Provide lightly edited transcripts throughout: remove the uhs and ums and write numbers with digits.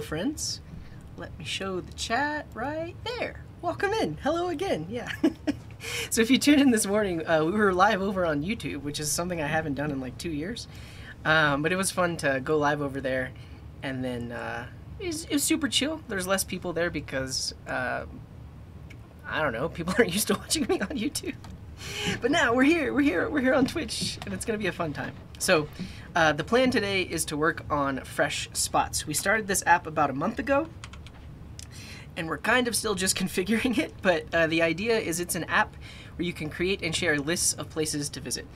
friends. Let me show the chat right there. Welcome in. Hello again. Yeah. So if you tuned in this morning, we were live over on YouTube, which is something I haven't done in like 2 years. But it was fun to go live over there, and then it was super chill. There's less people there because I don't know, people aren't used to watching me on YouTube. But now we're here on Twitch, and it's gonna be a fun time. So the plan today is to work on fresh spots. We started this app about a month ago, and we're kind of still just configuring it, but the idea is it's an app where you can create and share lists of places to visit.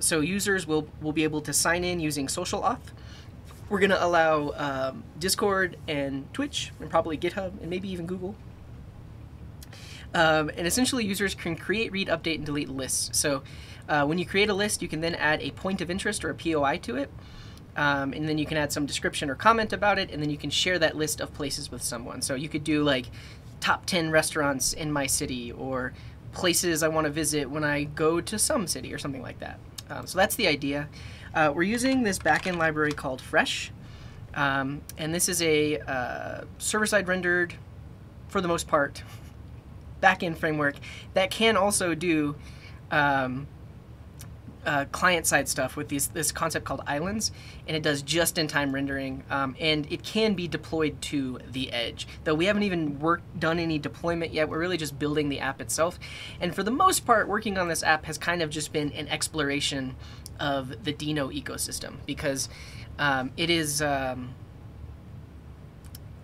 So users will be able to sign in using social auth. We're gonna allow Discord and Twitch, and probably GitHub, and maybe even Google. And essentially users can create, read, update, and delete lists. So when you create a list, you can then add a point of interest or a POI to it. And then you can add some description or comment about it, and then you can share that list of places with someone. So you could do like top 10 restaurants in my city, or places I want to visit when I go to some city, or something like that. So that's the idea. We're using this backend library called Fresh. And this is a server-side rendered, for the most part, backend framework that can also do client-side stuff with this concept called islands, and it does just-in-time rendering, and it can be deployed to the edge. Though we haven't even done any deployment yet, we're really just building the app itself. And for the most part, working on this app has kind of just been an exploration of the Deno ecosystem, because it is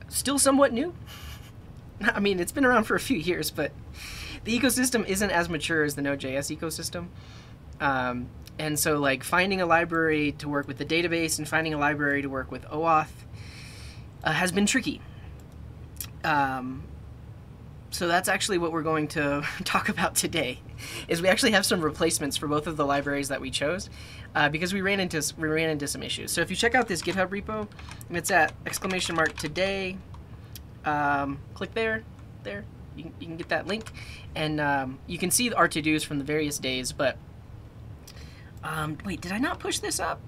still somewhat new. I mean, it's been around for a few years, but the ecosystem isn't as mature as the node.js ecosystem. And so like finding a library to work with the database and finding a library to work with OAuth has been tricky. So that's actually what we're going to talk about today, is we actually have some replacements for both of the libraries that we chose, because we ran into some issues. So if you check out this GitHub repo, and it's at !today, click there, you can get that link, and you can see our to-dos from the various days. But wait, did I not push this up?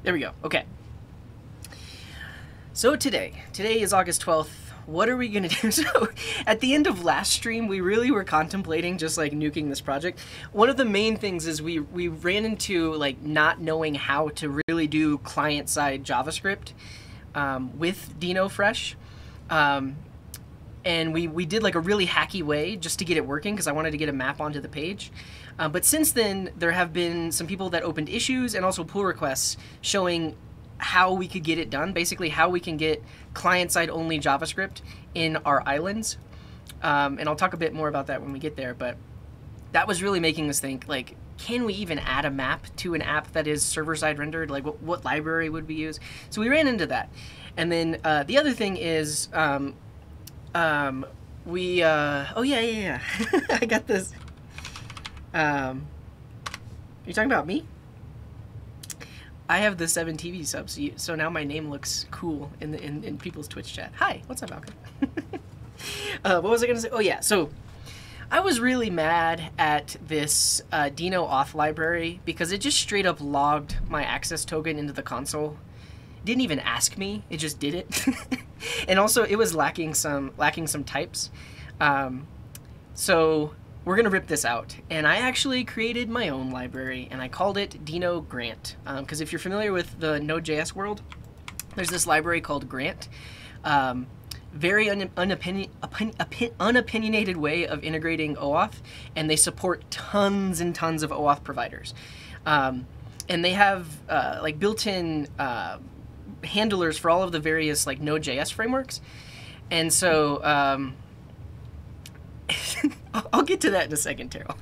There we go. Okay. So today is August 12th. What are we gonna do? So at the end of last stream, we really were contemplating just like nuking this project. One of the main things is we ran into like not knowing how to really do client-side JavaScript with Deno Fresh. And we did like a really hacky way just to get it working, because I wanted to get a map onto the page. But since then, there have been some people that opened issues and also pull requests showing how we could get it done, basically how we can get client-side only JavaScript in our islands. And I'll talk a bit more about that when we get there, but that was really making us think, like, can we even add a map to an app that is server-side rendered? Like, what library would we use? So we ran into that. And then the other thing is, oh yeah. I got this. You talking about me? I have the 7 TV subs, so now my name looks cool in people's Twitch chat. Hi, what's up, Alka? What was I gonna say? Oh yeah, so I was really mad at this Deno auth library because it just straight up logged my access token into the console. It didn't even ask me; it just did it. And also, it was lacking some types. So we're gonna rip this out, and I actually created my own library, and I called it Deno Grant, because if you're familiar with the Node.js world, there's this library called Grant. Very unopinionated way of integrating OAuth, and they support tons and tons of OAuth providers. And they have like built-in handlers for all of the various like Node.js frameworks, and so I'll get to that in a second, Terrell.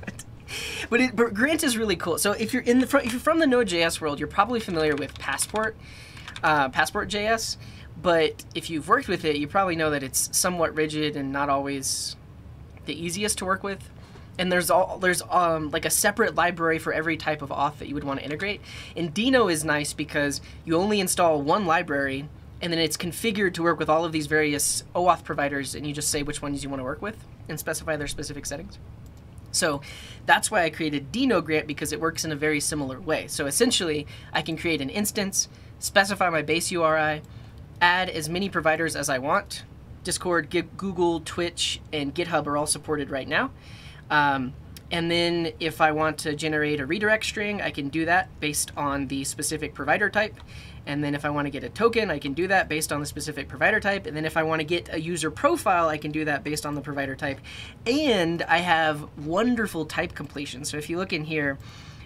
But Grant is really cool. So if you're if you're from the Node.js world, you're probably familiar with Passport.js. But if you've worked with it, you probably know that it's somewhat rigid and not always the easiest to work with. And there's like a separate library for every type of auth that you would want to integrate. And Deno is nice because you only install one library and then it's configured to work with all of these various OAuth providers, and you just say which ones you want to work with and specify their specific settings. So that's why I created Deno Grant, because it works in a very similar way. So essentially, I can create an instance, specify my base URI, add as many providers as I want. Discord, Google, Twitch, and GitHub are all supported right now. And then if I want to generate a redirect string, I can do that based on the specific provider type. And then if I want to get a token, I can do that based on the specific provider type. And then if I want to get a user profile, I can do that based on the provider type. And I have wonderful type completion. So if you look in here,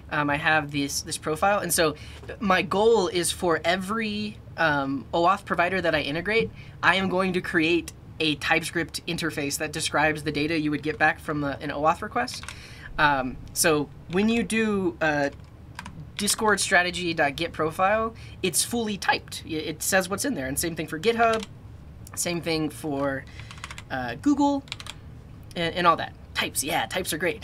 I have this profile. And so my goal is for every OAuth provider that I integrate, I am going to create a TypeScript interface that describes the data you would get back from an OAuth request. So when you do Discord strategy.get profile, it's fully typed. It says what's in there. And same thing for GitHub, same thing for Google, and all that. Types, yeah, types are great.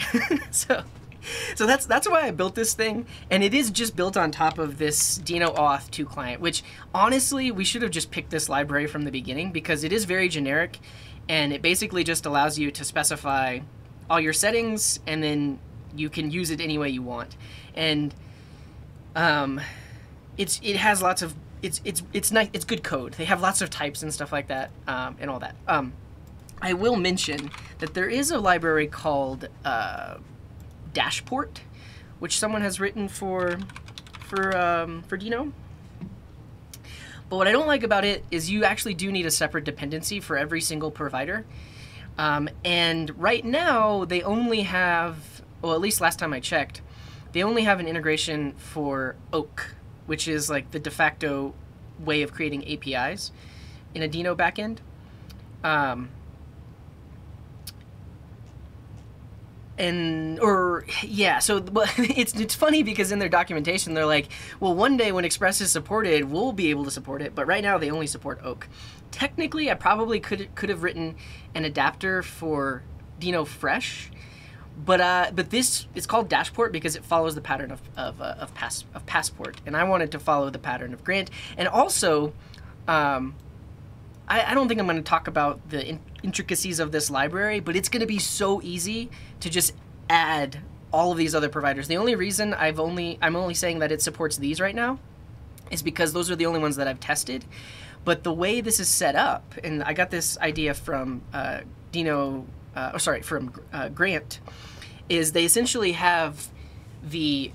So that's why I built this thing, and it is just built on top of this Deno Auth 2 client, which honestly, we should have just picked this library from the beginning because it is very generic, and it basically just allows you to specify all your settings, and then you can use it any way you want. And it has lots of it's nice, it's good code. They have lots of types and stuff like that, and all that. I will mention that there is a library called Dashport, which someone has written for Deno. But what I don't like about it is you actually do need a separate dependency for every single provider. And right now they only have, well, at least last time I checked, they only have an integration for Oak, which is like the de facto way of creating APIs in a Deno backend. So it's funny because in their documentation they're like, well, one day when Express is supported, we'll be able to support it, but right now they only support Oak. Technically, I probably could have written an adapter for Deno Fresh, but this is called Dashport because it follows the pattern of Passport, and I wanted to follow the pattern of Grant. And also, I don't think I'm going to talk about the intricacies of this library, but it's going to be so easy to just add all of these other providers. The only reason I'm only saying that it supports these right now is because those are the only ones that I've tested. But the way this is set up, and I got this idea from Grant, is they essentially have the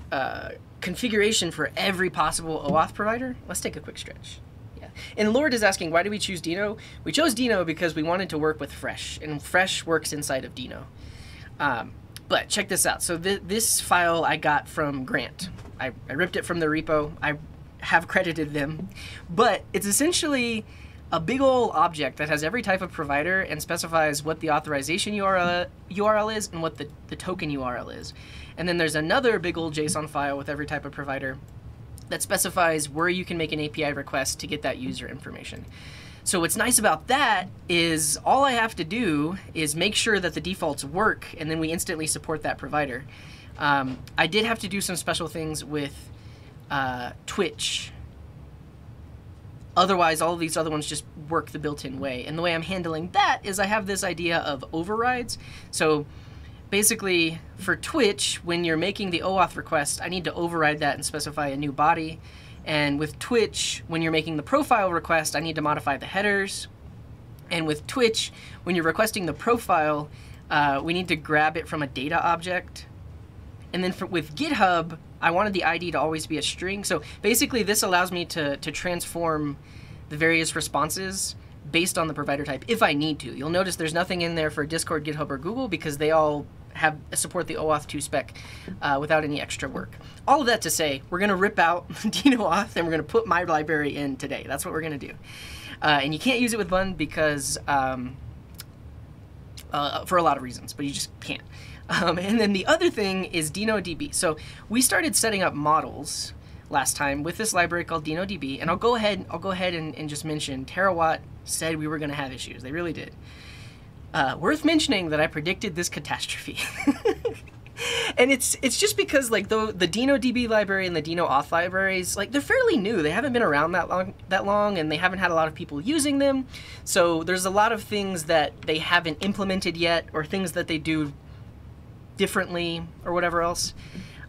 configuration for every possible OAuth provider. Let's take a quick stretch. And Lord is asking, why did we choose Deno? We chose Deno because we wanted to work with Fresh, and Fresh works inside of Deno. But check this out. So this file I got from Grant. I ripped it from the repo. I have credited them. But it's essentially a big old object that has every type of provider and specifies what the authorization URL is and what the token URL is. And then there's another big old JSON file with every type of provider that specifies where you can make an API request to get that user information. So what's nice about that is all I have to do is make sure that the defaults work, and then we instantly support that provider. I did have to do some special things with Twitch. Otherwise, all of these other ones just work the built-in way. And the way I'm handling that is I have this idea of overrides. So basically, for Twitch, when you're making the OAuth request, I need to override that and specify a new body. And with Twitch, when you're making the profile request, I need to modify the headers. And with Twitch, when you're requesting the profile, we need to grab it from a data object. And then with GitHub, I wanted the ID to always be a string. So basically, this allows me to transform the various responses based on the provider type if I need to. You'll notice there's nothing in there for Discord, GitHub, or Google because they all support the OAuth 2 spec without any extra work. All of that to say, we're going to rip out Deno Auth and we're going to put my library in today. That's what we're going to do. And you can't use it with Bun because for a lot of reasons, but you just can't. And then the other thing is DenoDB. So we started setting up models last time with this library called DenoDB, and I'll go ahead and just mention Terawatt said we were going to have issues. They really did. Worth mentioning that I predicted this catastrophe. And it's just because like the Deno DB library and the Deno auth libraries, like they're fairly new. They haven't been around that long, and they haven't had a lot of people using them. So there's a lot of things that they haven't implemented yet, or things that they do differently, or whatever else.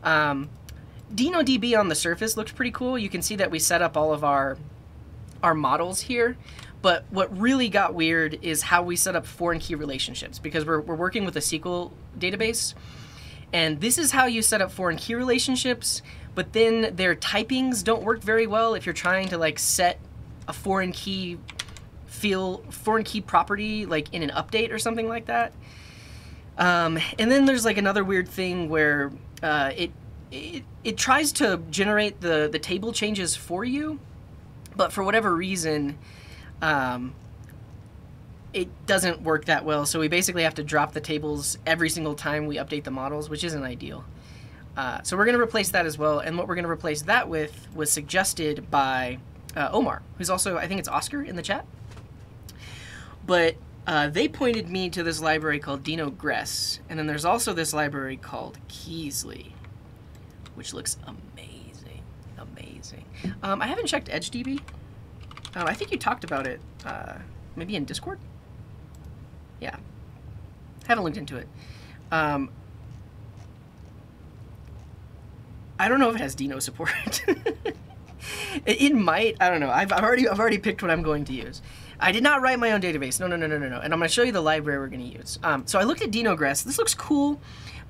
Deno DB on the surface looks pretty cool. You can see that we set up all of our models here. But what really got weird is how we set up foreign key relationships, because we're working with a SQL database. And this is how you set up foreign key relationships, but then their typings don't work very well if you're trying to like set a foreign key property like in an update or something like that. And then there's like another weird thing where it tries to generate the table changes for you, but for whatever reason, it doesn't work that well. So we basically have to drop the tables every single time we update the models, which isn't ideal. So we're going to replace that as well. And what we're going to replace that with was suggested by Omar, who's also, I think it's Oscar in the chat. But they pointed me to this library called Deno.gress. And then there's also this library called Kysely, which looks amazing. Amazing. I haven't checked EdgeDB. I think you talked about it maybe in Discord? Yeah. Haven't looked into it. I don't know if it has Deno support. It might. I don't know. I've already picked what I'm going to use. I did not write my own database. No. And I'm going to show you the library we're going to use. So I looked at Deno.gress. This looks cool,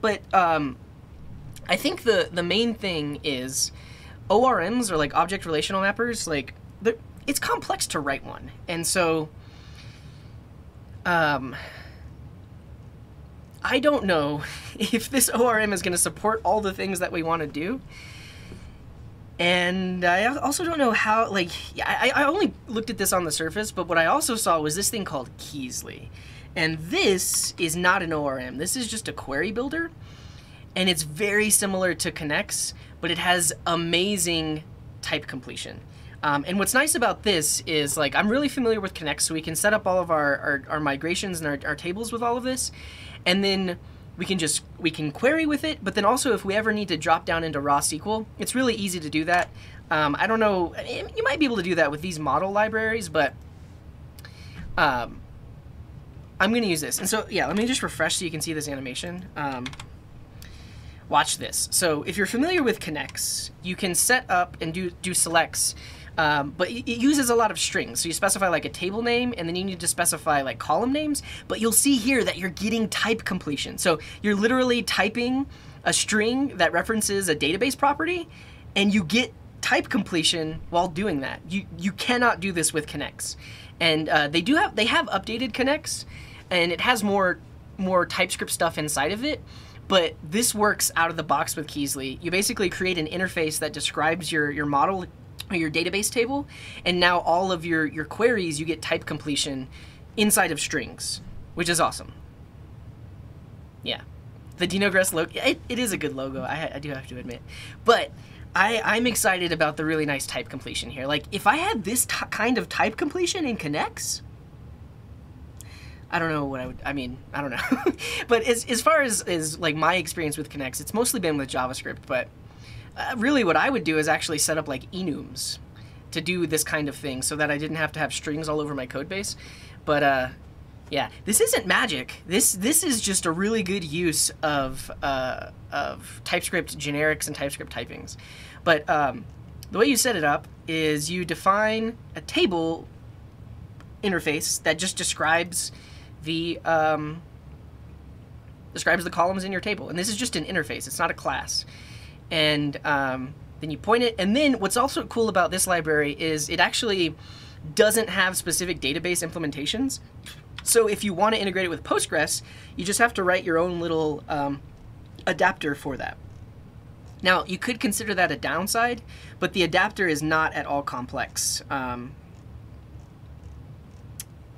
but I think the main thing is ORMs, or like object relational mappers. Like it's complex to write one, and so I don't know if this ORM is going to support all the things that we want to do. And I also don't know how, like, I only looked at this on the surface, but what I also saw was this thing called Kysely. And this is not an ORM. This is just a query builder. And it's very similar to Connects, but it has amazing type completion. And what's nice about this is, like, I'm really familiar with Connects, so we can set up all of our migrations and our tables with all of this. And then we can query with it, but then also if we ever need to drop down into raw SQL, it's really easy to do that. I don't know, you might be able to do that with these model libraries, but I'm going to use this. And so, yeah, let me just refresh so you can see this animation. Watch this. So if you're familiar with Connects, you can set up and do selects, but it uses a lot of strings. So you specify like a table name, and then you need to specify like column names. But you'll see here that you're getting type completion. So you're literally typing a string that references a database property, and you get type completion while doing that. You cannot do this with Connects. And they have updated Connects, and it has more TypeScript stuff inside of it. But this works out of the box with Kysely. You basically create an interface that describes your model or your database table, and now all of your queries, you get type completion inside of strings, which is awesome. Yeah. The Deno.gress logo, it is a good logo, I do have to admit. But I'm excited about the really nice type completion here. Like, if I had this kind of type completion in Connects, I don't know what I don't know. But as far as like my experience with Connects, it's mostly been with JavaScript, but really what I would do is actually set up like enums to do this kind of thing so that I didn't have to have strings all over my code base. But yeah, this isn't magic. This is just a really good use of TypeScript generics and TypeScript typings. But the way you set it up is you define a table interface that just describes the columns in your table. And this is just an interface. It's not a class. And then you point it. And then what's also cool about this library is it actually doesn't have specific database implementations. So if you want to integrate it with Postgres, you just have to write your own little adapter for that. Now, you could consider that a downside, but the adapter is not at all complex.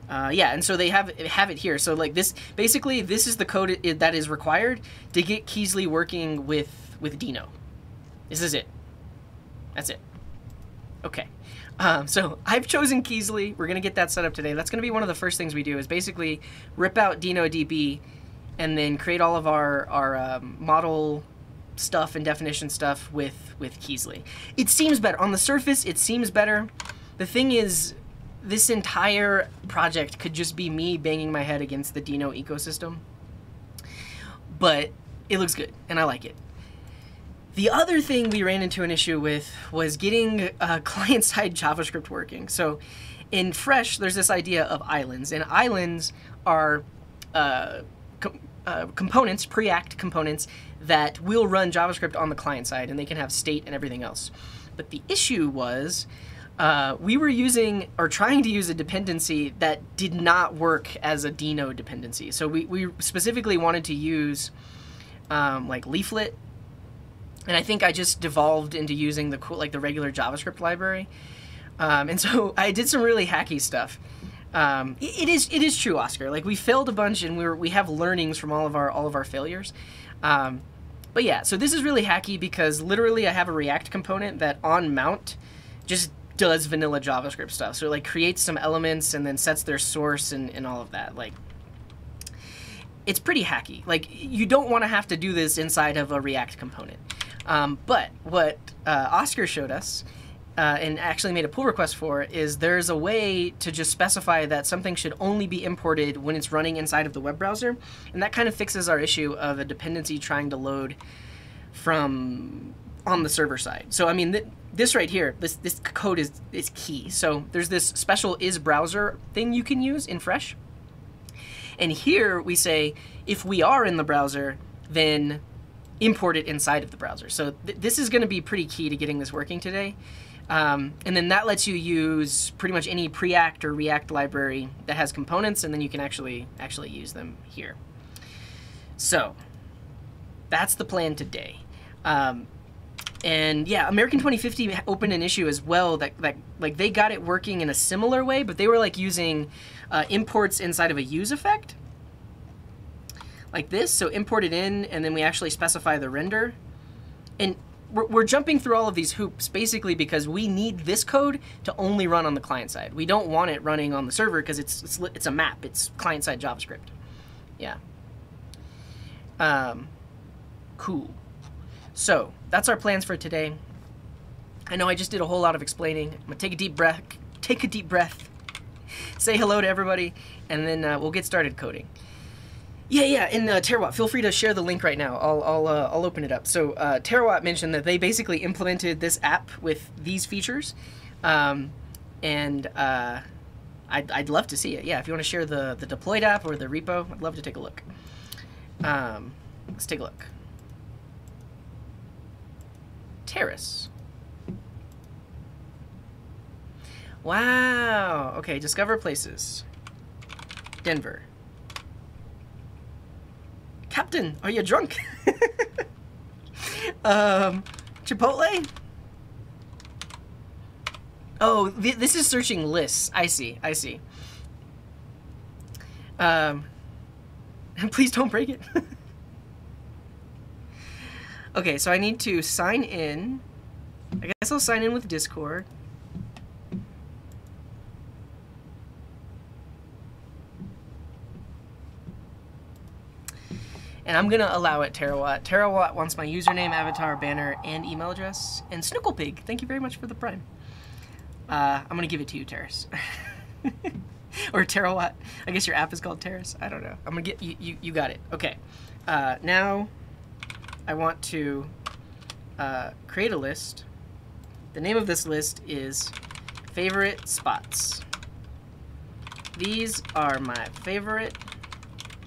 Yeah, and so they have it here. So like this, basically, this is the code that is required to get Kysely working with Deno. This is it. That's it. Okay. So I've chosen Kysely. We're going to get that set up today. That's going to be one of the first things we do, is basically rip out DenoDB and then create all of our model stuff and definition stuff with Kysely. It seems better. On the surface, it seems better. The thing is, this entire project could just be me banging my head against the Deno ecosystem. But it looks good, and I like it. The other thing we ran into an issue with was getting client-side JavaScript working. So in Fresh, there's this idea of islands, and islands are components, pre-act components, that will run JavaScript on the client side, and they can have state and everything else. But the issue was we were using, or trying to use, a dependency that did not work as a Deno dependency. So we specifically wanted to use like Leaflet, and I think I just devolved into using the cool, like the regular JavaScript library. And so I did some really hacky stuff. It is true, Oscar. Like, we failed a bunch, and we have learnings from all of our failures. But yeah, so this is really hacky because literally I have a React component that on mount just does vanilla JavaScript stuff. So it like creates some elements and then sets their source and all of that. Like, it's pretty hacky. Like, you don't want to have to do this inside of a React component. But what Oscar showed us, and actually made a pull request for, is there's a way to just specify that something should only be imported when it's running inside of the web browser, and that kind of fixes our issue of a dependency trying to load from on the server side. So I mean, this right here, this code is key. So there's this special isBrowser thing you can use in Fresh, and here we say if we are in the browser, then import it inside of the browser. So this is going to be pretty key to getting this working today. And then that lets you use pretty much any Preact or React library that has components, and then you can actually use them here. So that's the plan today. And yeah, American 2050 opened an issue as well that like they got it working in a similar way, but they were like using imports inside of a use effect like this. So import it in, and then we actually specify the render. And we're jumping through all of these hoops basically because we need this code to only run on the client side. We don't want it running on the server because it's a map. It's client side JavaScript. Yeah. Cool. So that's our plans for today. I know I just did a whole lot of explaining. I'm gonna take a deep breath. Take a deep breath. Say hello to everybody, and then we'll get started coding. Yeah, and Terawatt, feel free to share the link right now. I'll open it up. So Terawatt mentioned that they basically implemented this app with these features, and I'd love to see it. Yeah, if you want to share the deployed app or the repo, I'd love to take a look. Let's take a look. Terrace. Wow. Okay, discover places. Denver. Captain, are you drunk? Chipotle? Oh, this is searching lists. I see. Please don't break it. Okay, so I need to sign in. I guess I'll sign in with Discord. And I'm gonna allow it Terawatt. Terawatt wants my username, avatar, banner, and email address. And Snooklepig, thank you very much for the Prime. I'm gonna give it to you, Terrace. Or Terawatt. I guess your app is called Terrace. I don't know. I'm gonna get you got it. Okay. Now I want to create a list. The name of this list is favorite spots. These are my favorite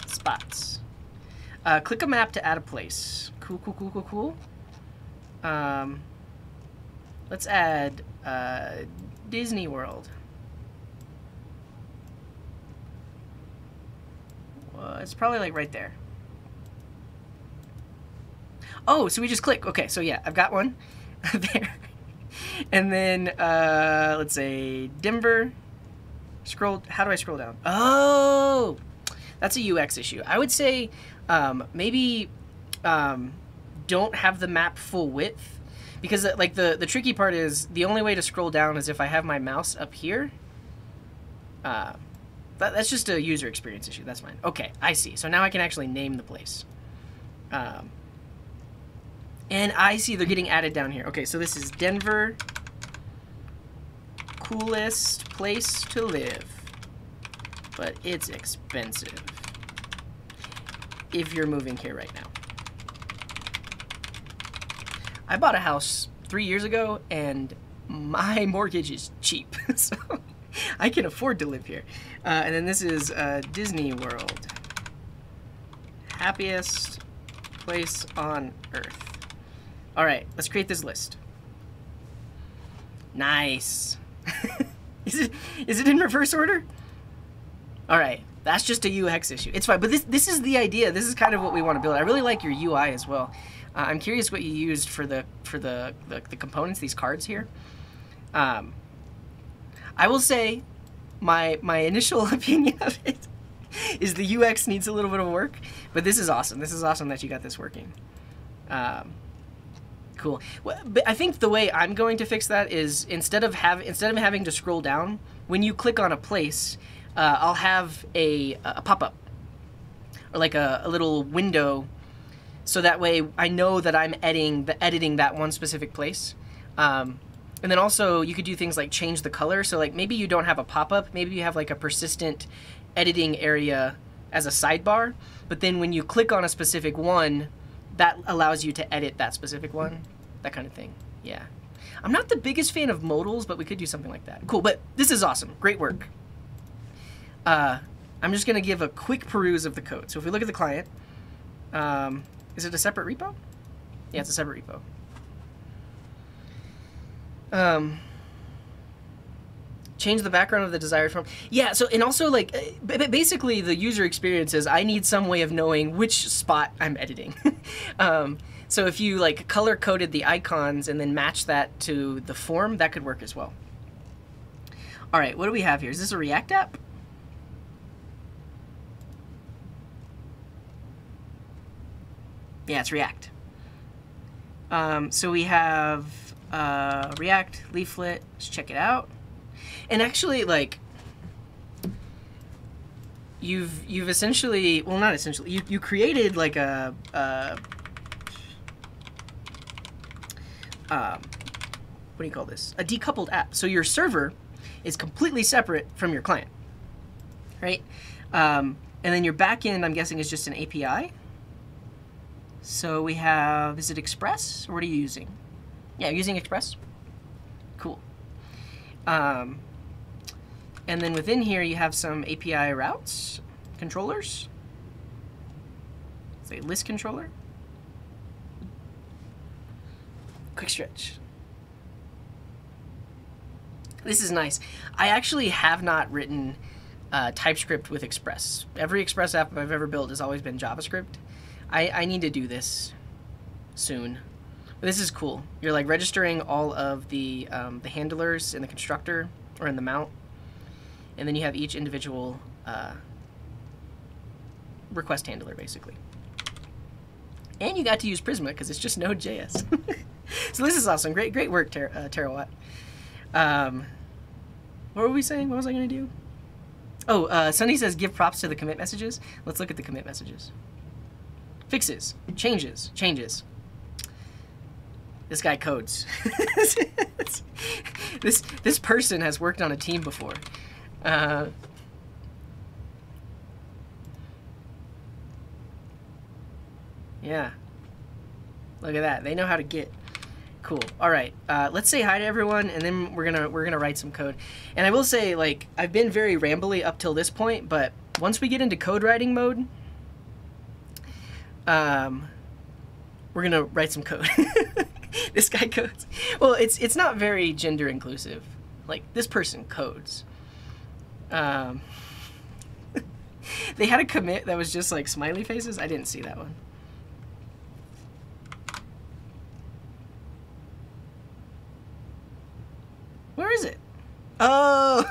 spots. Click a map to add a place. Cool. Let's add Disney World. Well, it's probably like right there. Oh, so we just click. Okay, so yeah, I've got one there. And then let's say Denver. Scroll. How do I scroll down? Oh, that's a UX issue. I would say maybe don't have the map full width, because like the tricky part is the only way to scroll down is if I have my mouse up here. That's just a user experience issue. That's fine. Okay, I see. So now I can actually name the place. And I see they're getting added down here. Okay, so this is Denver, coolest place to live, but it's expensive if you're moving here right now. I bought a house 3 years ago, and my mortgage is cheap, so I can afford to live here. And then this is Disney World, happiest place on earth. All right, let's create this list. Nice. Is it in reverse order? All right, that's just a UX issue. It's fine, but this is the idea. This is kind of what we want to build. I really like your UI as well. I'm curious what you used for the components, these cards here. I will say my initial opinion of it is the UX needs a little bit of work, but this is awesome. This is awesome that you got this working. Cool. Well, but I think the way I'm going to fix that is instead of having to scroll down, when you click on a place, I'll have a pop-up or like a little window, so that way I know that I'm editing that one specific place. And then also you could do things like change the color. So like maybe you don't have a pop-up, maybe you have like a persistent editing area as a sidebar, but then when you click on a specific one, that allows you to edit that specific one, that kind of thing. Yeah. I'm not the biggest fan of modals, but we could do something like that. Cool, but this is awesome. Great work. I'm just going to give a quick peruse of the code. So if we look at the client, is it a separate repo? Yeah, it's a separate repo. Change the background of the desired form. Yeah, so, and also like, basically the user experience is I need some way of knowing which spot I'm editing. So if you like color coded the icons and then match that to the form, that could work as well. All right, what do we have here? Is this a React app? Yeah, it's React. So we have React leaflet. Let's check it out. And actually, like, you've essentially, well, not essentially, you created like a what do you call this? A decoupled app. So your server is completely separate from your client, right? And then your backend, I'm guessing, is just an API. So we have, is it Express, or what are you using? Yeah, using Express. Cool. And then within here, you have some API routes, controllers. It's a list controller. Quick stretch. This is nice. I actually have not written TypeScript with Express. Every Express app I've ever built has always been JavaScript. I need to do this soon. But this is cool. You're like registering all of the handlers in the constructor or in the mount, and then you have each individual request handler, basically. And you got to use Prisma because it's just Node.js. So this is awesome. Great work, Terawatt. What were we saying? What was I going to do? Oh, Sunny says give props to the commit messages. Let's look at the commit messages. Fixes, changes. This guy codes. This person has worked on a team before. Yeah. Look at that. They know how to get. Cool. All right. Let's say hi to everyone, and then we're gonna write some code. And I will say, like, I've been very rambly up till this point, but once we get into code writing mode, we're gonna write some code. This guy codes. Well, it's not very gender inclusive. Like, this person codes. They had a commit that was just like smiley faces. I didn't see that one. Where is it? Oh,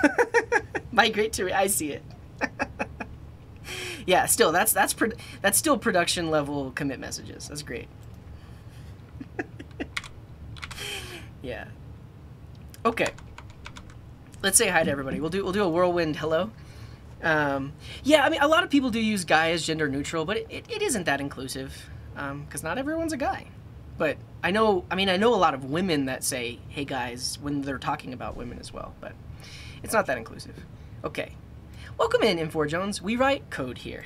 migrate to. I see it. Yeah, still that's still production level commit messages. That's great. Yeah. Okay. Let's say hi to everybody. We'll do a whirlwind hello. Yeah, I mean, a lot of people do use guy as gender neutral, but it isn't that inclusive, because not everyone's a guy. But I know a lot of women that say, hey guys, when they're talking about women as well, but it's not that inclusive. Okay. Welcome in, Infor Jones. We write code here.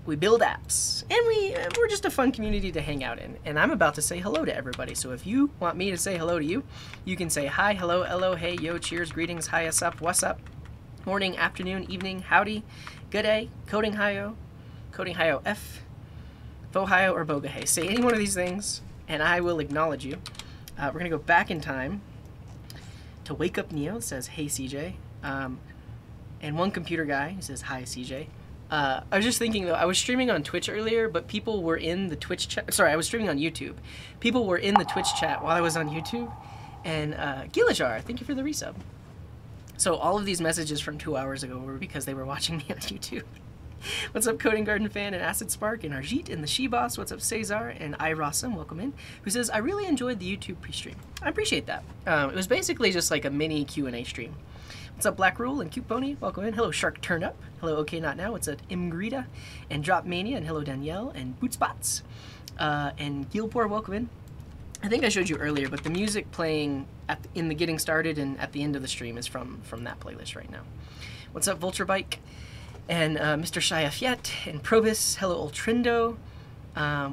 we build apps, and we're just a fun community to hang out in. And I'm about to say hello to everybody. So if you want me to say hello to you, you can say hi, hello, hello, hey, yo, cheers, greetings, hi, us up, what's up, morning, afternoon, evening, howdy, good day, coding hi-yo F, Fohio, or Bogahay. Say any one of these things, and I will acknowledge you. We're going to go back in time to Wake Up Neo, says, hey, CJ. And one computer guy who says, hi, CJ. I was just thinking, though, I was streaming on Twitch earlier, but people were in the Twitch chat. Sorry, I was streaming on YouTube. People were in the Twitch chat while I was on YouTube. And Gilajar, thank you for the resub. So all of these messages from 2 hours ago were because they were watching me on YouTube. What's up, Coding Garden Fan and Acid Spark and Arjit and the She-Boss? What's up, Cesar and Irosam? Welcome in. Who says, I really enjoyed the YouTube pre-stream. I appreciate that. It was basically just like a mini Q&A stream. What's up, Black Rule and Cute Pony? Welcome in. Hello, Shark Turn Up. Hello, OK Not Now. What's up, Imgrita and Drop Mania? And hello, Danielle and Bootspots. And Gilpor, welcome in. I think I showed you earlier, but the music playing in the getting started and at the end of the stream is from that playlist right now. What's up, Vulture Bike? And Mr. Shayafiet and Probus, hello Ultrindo.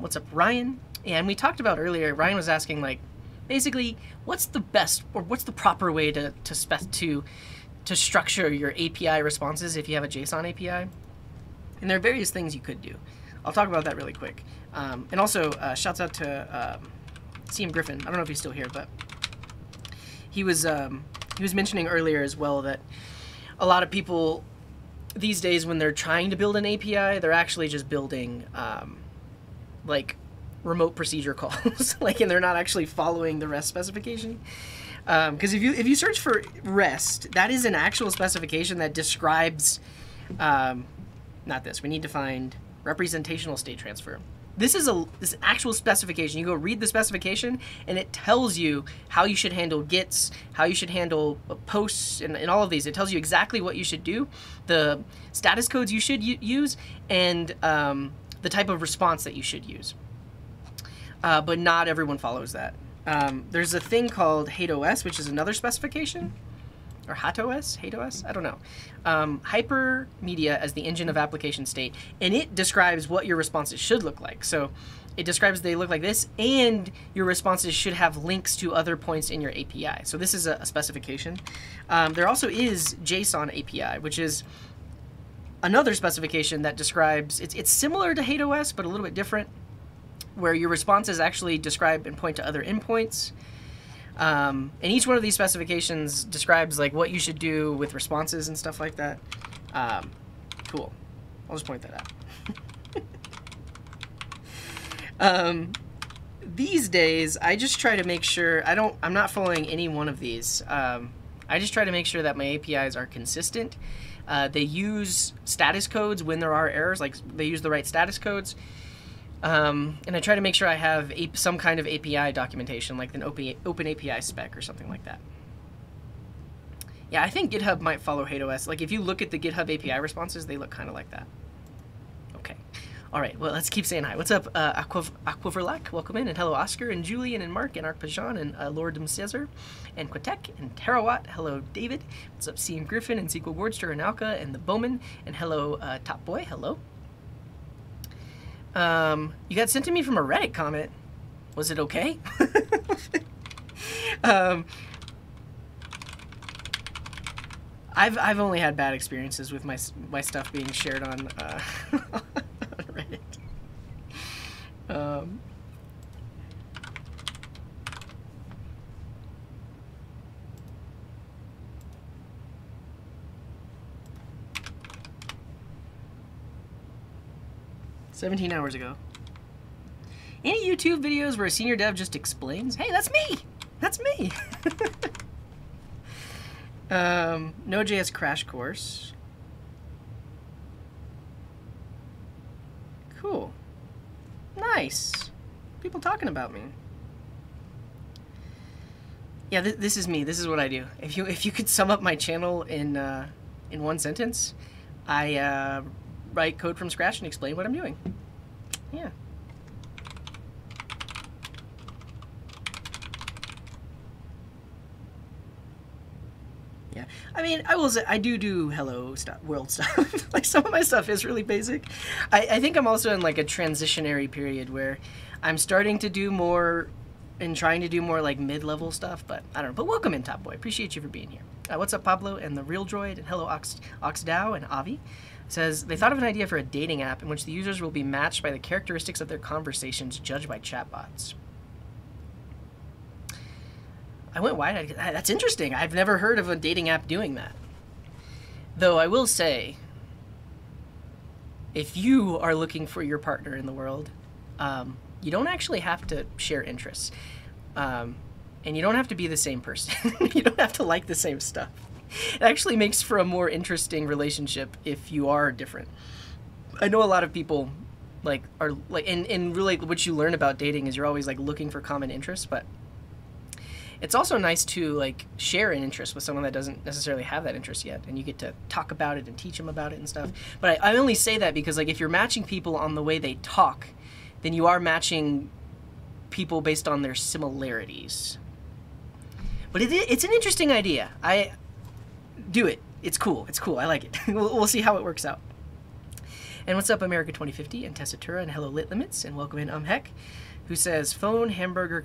What's up, Ryan? And we talked about earlier, Ryan was asking, like, basically, what's the best or what's the proper way to structure your API responses if you have a JSON API? And there are various things you could do. I'll talk about that really quick. And also, shouts out to CM Griffin. I don't know if he's still here, but he was mentioning earlier as well that a lot of people these days, when they're trying to build an API, they're actually just building like remote procedure calls, like, and they're not actually following the REST specification. Because if you search for REST, that is an actual specification that describes not this. We need to find representational state transfer. This is an actual specification. You go read the specification, and it tells you how you should handle gets, how you should handle posts, and all of these. It tells you exactly what you should do, the status codes you should use, and the type of response that you should use. But not everyone follows that. There's a thing called HateOS, which is another specification. Or HateOS? HateOS? I don't know. Hypermedia as the engine of application state, and it describes what your responses should look like. So it describes they look like this, and your responses should have links to other points in your API. So this is a specification. There also is JSON API, which is another specification that describes, it's similar to HateOS, but a little bit different, where your responses actually describe and point to other endpoints. And each one of these specifications describes like what you should do with responses and stuff like that. Cool. I'll just point that out. These days, I just try to make sure I'm not following any one of these. I just try to make sure that my APIs are consistent. They use status codes when there are errors, like they use the right status codes. And I try to make sure I have some kind of API documentation, like an open API spec or something like that. Yeah, I think GitHub might follow HateOS. Like, if you look at the GitHub API responses, they look kind of like that. Okay. All right, well, let's keep saying hi. What's up, Aquaverlac? Welcome in. And hello, Oscar, and Julian, and Mark, and Arpajan, and Lord Caesar, and Quatek, and Terawatt. Hello, David. What's up, CM Griffin, and Sequel Wardster, and Alka, and the Bowman. And hello, Top Boy. Hello. You got sent to me from a Reddit comment. Was it okay? I've only had bad experiences with my stuff being shared on, on Reddit. 17 hours ago. Any YouTube videos where a senior dev just explains? Hey, that's me! That's me! Node.js crash course. Cool. Nice. People talking about me. Yeah, this is me. This is what I do. If you could sum up my channel in one sentence, I write code from scratch and explain what I'm doing. Yeah. Yeah, I mean, I will say I do hello stuff, world stuff. Like some of my stuff is really basic. I think I'm also in like a transitionary period where I'm starting to do more and trying to do more like mid-level stuff, but I don't know. But welcome in, Top Boy. Appreciate you for being here. What's up, Pablo and the Real Droid, and hello, Oxdow and Avi. Says they thought of an idea for a dating app in which the users will be matched by the characteristics of their conversations judged by chatbots. I went wide. That's interesting. I've never heard of a dating app doing that. Though I will say, if you are looking for your partner in the world, you don't actually have to share interests. And you don't have to be the same person. You don't have to like the same stuff. It actually makes for a more interesting relationship if you are different. I know a lot of people like are like, and really what you learn about dating is you're always like looking for common interests, but it's also nice to like share an interest with someone that doesn't necessarily have that interest yet, and you get to talk about it and teach them about it and stuff. But I only say that because like if you're matching people on the way they talk, then you are matching people based on their similarities. But it's an interesting idea. I do it. It's cool. It's cool. I like it. We'll see how it works out. And what's up, America 2050 and Tessatura, and hello Lit Limits, and welcome in Heck, who says phone hamburger ?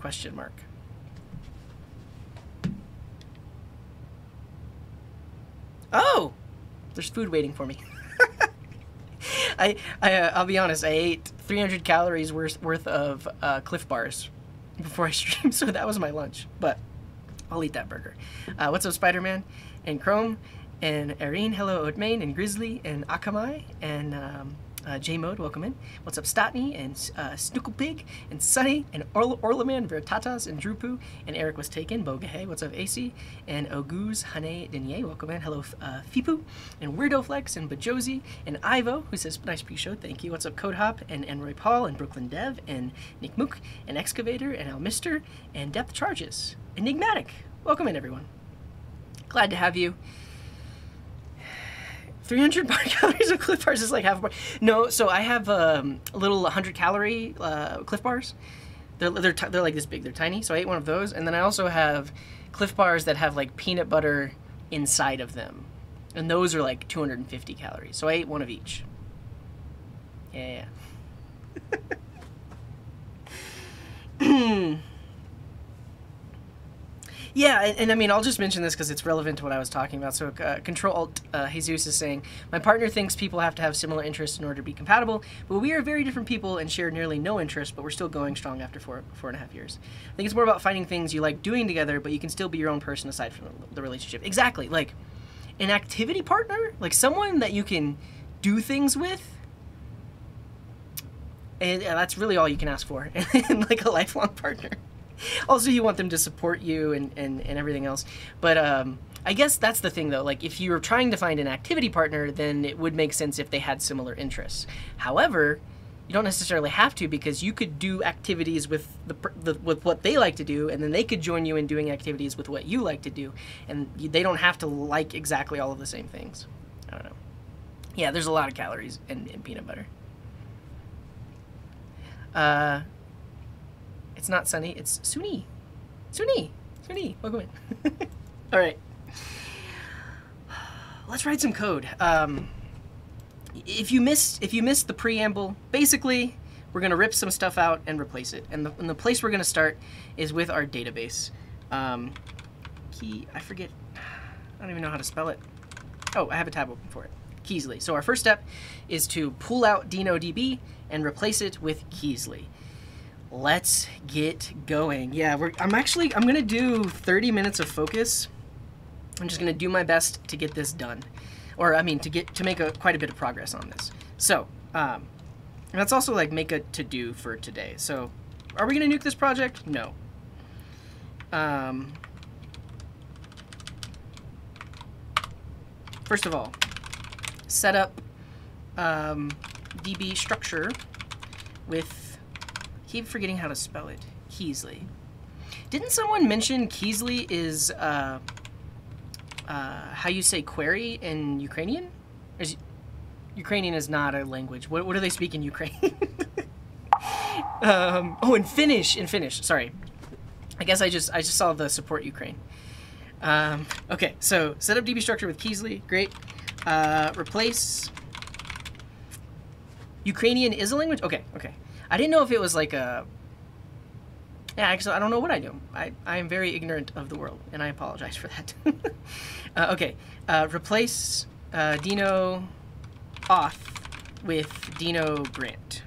Oh, there's food waiting for me. I'll be honest, I ate 300 calories worth of Cliff Bars before I streamed, so that was my lunch. But I'll eat that burger. What's up, Spider-Man and Chrome and Erin? Hello, Oatmain and Grizzly and Akamai and J-Mode, welcome in. What's up, Stotney and Snooklepig and Sunny and Orlaman, Veritatas and Drupu and Eric was taken, Bogahay. What's up, AC and Oguz, Hane Denier, welcome in. Hello, Fipu and Weirdoflex and Bajosi and Ivo, who says nice pre-show, thank you. What's up, Codehop and Enroy Paul and Brooklyn Dev and Nick Mook and Excavator and Almister and Depth Charges. Enigmatic, welcome in, everyone. Glad to have you. 300 calories of Cliff Bars is like half a bar. No, so I have a little 100-calorie Cliff Bars. They're like this big. They're tiny. So I ate one of those, and then I also have Cliff Bars that have like peanut butter inside of them, and those are like 250 calories. So I ate one of each. Yeah. Yeah, and I mean, I'll just mention this because it's relevant to what I was talking about. So Control-Alt Jesus is saying, my partner thinks people have to have similar interests in order to be compatible, but we are very different people and share nearly no interests, but we're still going strong after 4.5 years. I think it's more about finding things you like doing together, but you can still be your own person aside from the relationship. Exactly, like an activity partner, like someone that you can do things with, and that's really all you can ask for, and like a lifelong partner. Also, you want them to support you and everything else. But I guess that's the thing, though. Like, if you're trying to find an activity partner, then it would make sense if they had similar interests. However, you don't necessarily have to, because you could do activities with with what they like to do, and then they could join you in doing activities with what you like to do. And they don't have to like exactly all of the same things. I don't know. Yeah, there's a lot of calories in peanut butter. It's not Sunny, it's Suni. Suni, welcome in. All right. Let's write some code. If you missed the preamble, basically, we're gonna rip some stuff out and replace it. And the place we're gonna start is with our database. I forget, I don't even know how to spell it. Oh, I have a tab open for it. Kysely. So our first step is to pull out DenoDB and replace it with Kysely. Let's get going. Yeah, I'm gonna do 30 minutes of focus. I'm just gonna do my best to get this done, or I mean to make quite a bit of progress on this. So that's also like make a to-do for today. So are we gonna nuke this project? No. First of all, set up DB structure with, keep forgetting how to spell it, Kysely. Didn't someone mention Kysely is how you say query in Ukrainian? Ukrainian is not a language. What do they speak in Ukraine? Oh, in Finnish. Sorry, I guess I just saw the support Ukraine. Okay, so set up DB structure with Kysely, great. Replace Ukrainian is a language? Okay, okay. I didn't know if it was like a... Yeah, actually, I don't know what I do. I am very ignorant of the world, and I apologize for that. Okay, replace Deno auth with Deno grant.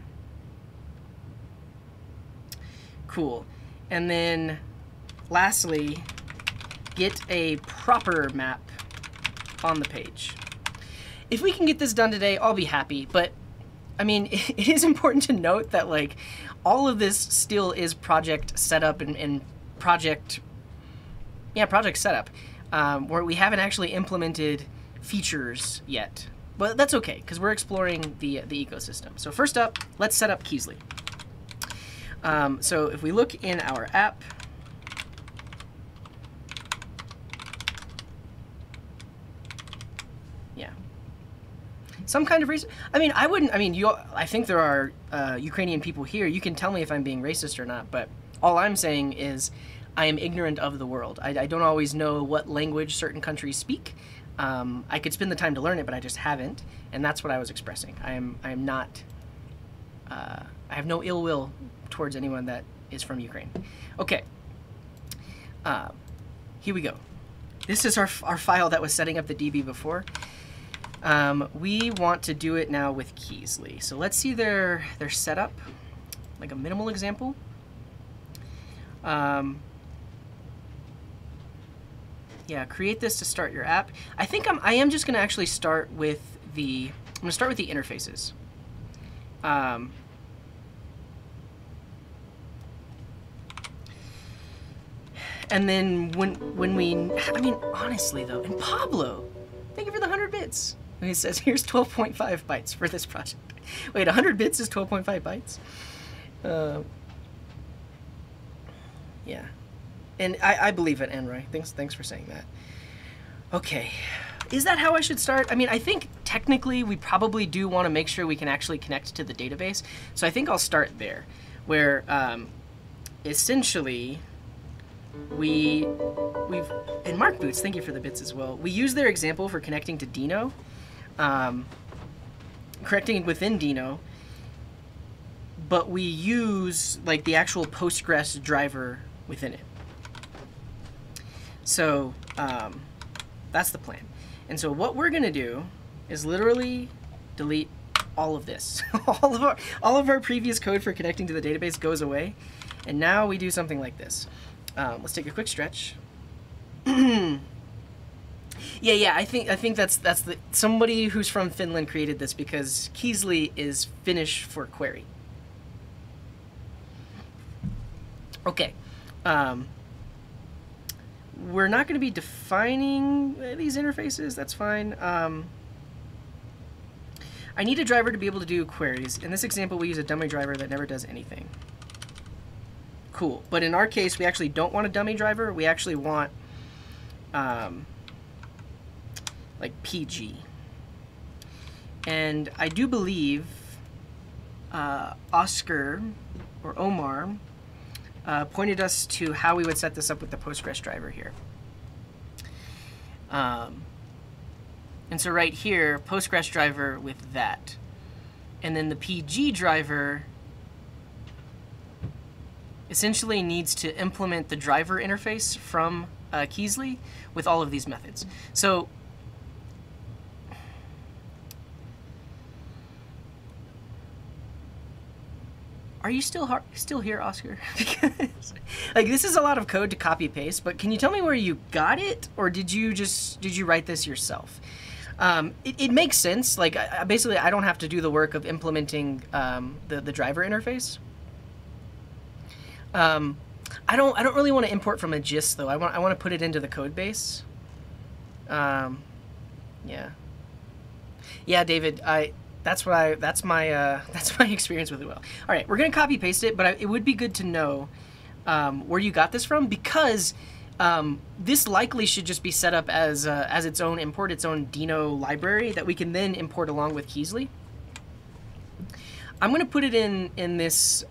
Cool. And then, lastly, get a proper map on the page. If we can get this done today, I'll be happy, but I mean, it is important to note that, like, all of this still is project setup and project setup, where we haven't actually implemented features yet. But that's okay, because we're exploring the ecosystem. So first up, let's set up Kysely. So if we look in our app, some kind of racist. I mean, I think there are Ukrainian people here. You can tell me if I'm being racist or not, but all I'm saying is I am ignorant of the world. I don't always know what language certain countries speak. I could spend the time to learn it, but I just haven't, and that's what I was expressing. I am not, I have no ill will towards anyone that is from Ukraine. Okay, here we go. This is our file that was setting up the DB before. We want to do it now with Kysely. So let's see their setup, like a minimal example. Yeah, create this to start your app. I think I am just going to actually start with the interfaces. And then when we, I mean, honestly though, and Pablo, thank you for the 100 bits. He says, here's 12.5 bytes for this project. Wait, 100 bits is 12.5 bytes? Yeah. And I believe it, Enroy. Thanks for saying that. Okay. Is that how I should start? I mean, I think technically we probably do want to make sure we can actually connect to the database. So I think I'll start there, where essentially we've, and Mark Boots, thank you for the bits as well. We use their example for connecting to Deno. Correcting within Deno, but we use like the actual Postgres driver within it. So that's the plan. And so what we're gonna do is literally delete all of this. all of our previous code for connecting to the database goes away, and now we do something like this. Let's take a quick stretch. Yeah, I think that's the somebody who's from Finland created this because Kysely is Finnish for query. Okay, we're not going to be defining these interfaces. That's fine. I need a driver to be able to do queries. In this example, we use a dummy driver that never does anything. Cool, but in our case, we actually don't want a dummy driver. We actually want like PG. And I do believe Oscar or Omar pointed us to how we would set this up with the Postgres driver here. And so right here, Postgres driver with that. And then the PG driver essentially needs to implement the driver interface from Kysely with all of these methods. So are you still here, Oscar? Because like this is a lot of code to copy paste, but can you tell me where you got it, or did you write this yourself? It makes sense. Like basically, I don't have to do the work of implementing the driver interface. I don't really want to import from a gist though. I want to put it into the code base. Yeah, David. That's my experience with it. Well, all right, we're gonna copy paste it, but it would be good to know where you got this from, because this likely should just be set up as its own its own Deno library that we can then import along with Kysely. I'm gonna put it in this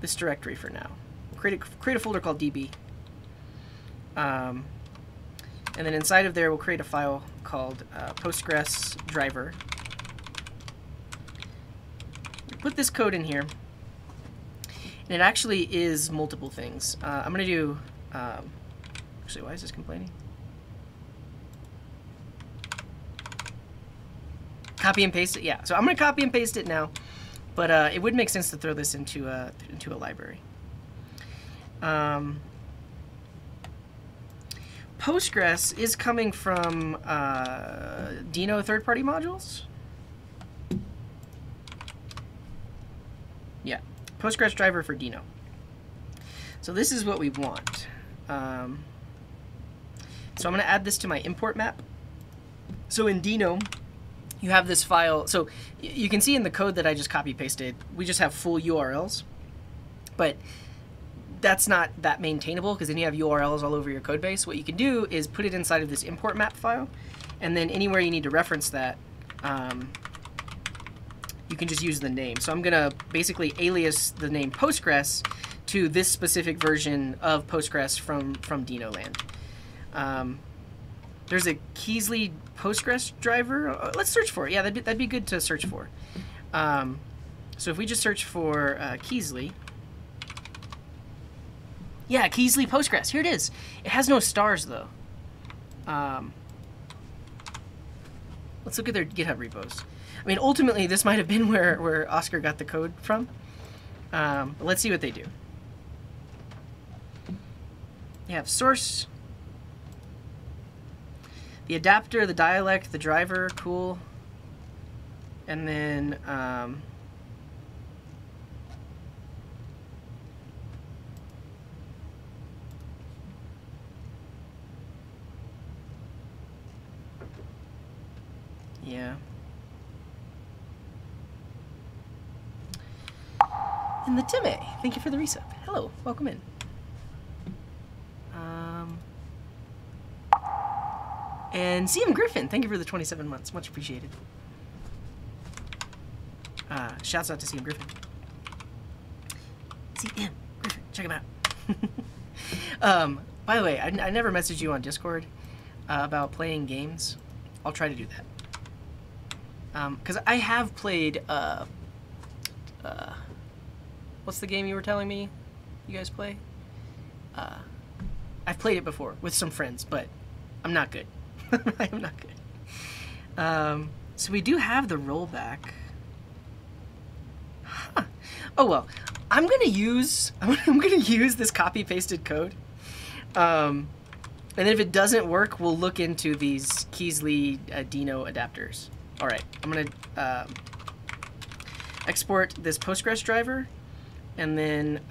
this directory for now. create a folder called db. And then inside of there, we'll create a file called Postgres Driver. Put this code in here, and it actually is multiple things. I'm going to do... actually, why is this complaining? Copy and paste it? Yeah, so I'm going to copy and paste it now, but it would make sense to throw this into a library. Postgres is coming from Deno third-party modules. Yeah, Postgres driver for Deno. So this is what we want. So I'm going to add this to my import map. So in Deno, you have this file. So you can see in the code that I just copy-pasted, we just have full URLs. But that's not that maintainable, because then you have URLs all over your code base. What you can do is put it inside of this import map file, and then anywhere you need to reference that, you can just use the name. So I'm going to basically alias the name Postgres to this specific version of Postgres from Deno land. There's a Kysely Postgres driver. Let's search for it. Yeah, that'd be good to search for. So if we just search for Kysely. Yeah, Kysely Postgres. Here it is. It has no stars, though. Let's look at their GitHub repos. I mean, ultimately, this might have been where Oscar got the code from. But let's see what they do. You have source, the adapter, the dialect, the driver, cool. And then yeah. And the Time, thank you for the resub. Hello, welcome in. And CM Griffin, thank you for the 27 months, much appreciated. Shouts out to CM Griffin. CM Griffin, check him out. By the way, I never messaged you on Discord about playing games. I'll try to do that. Because I have played, what's the game you were telling me you guys play? I've played it before with some friends, but I'm not good. I am not good. So we do have the rollback. Huh. Oh well, I'm gonna use this copy pasted code. And then if it doesn't work, we'll look into these Kysely Deno adapters. All right, I'm gonna export this Postgres driver, and then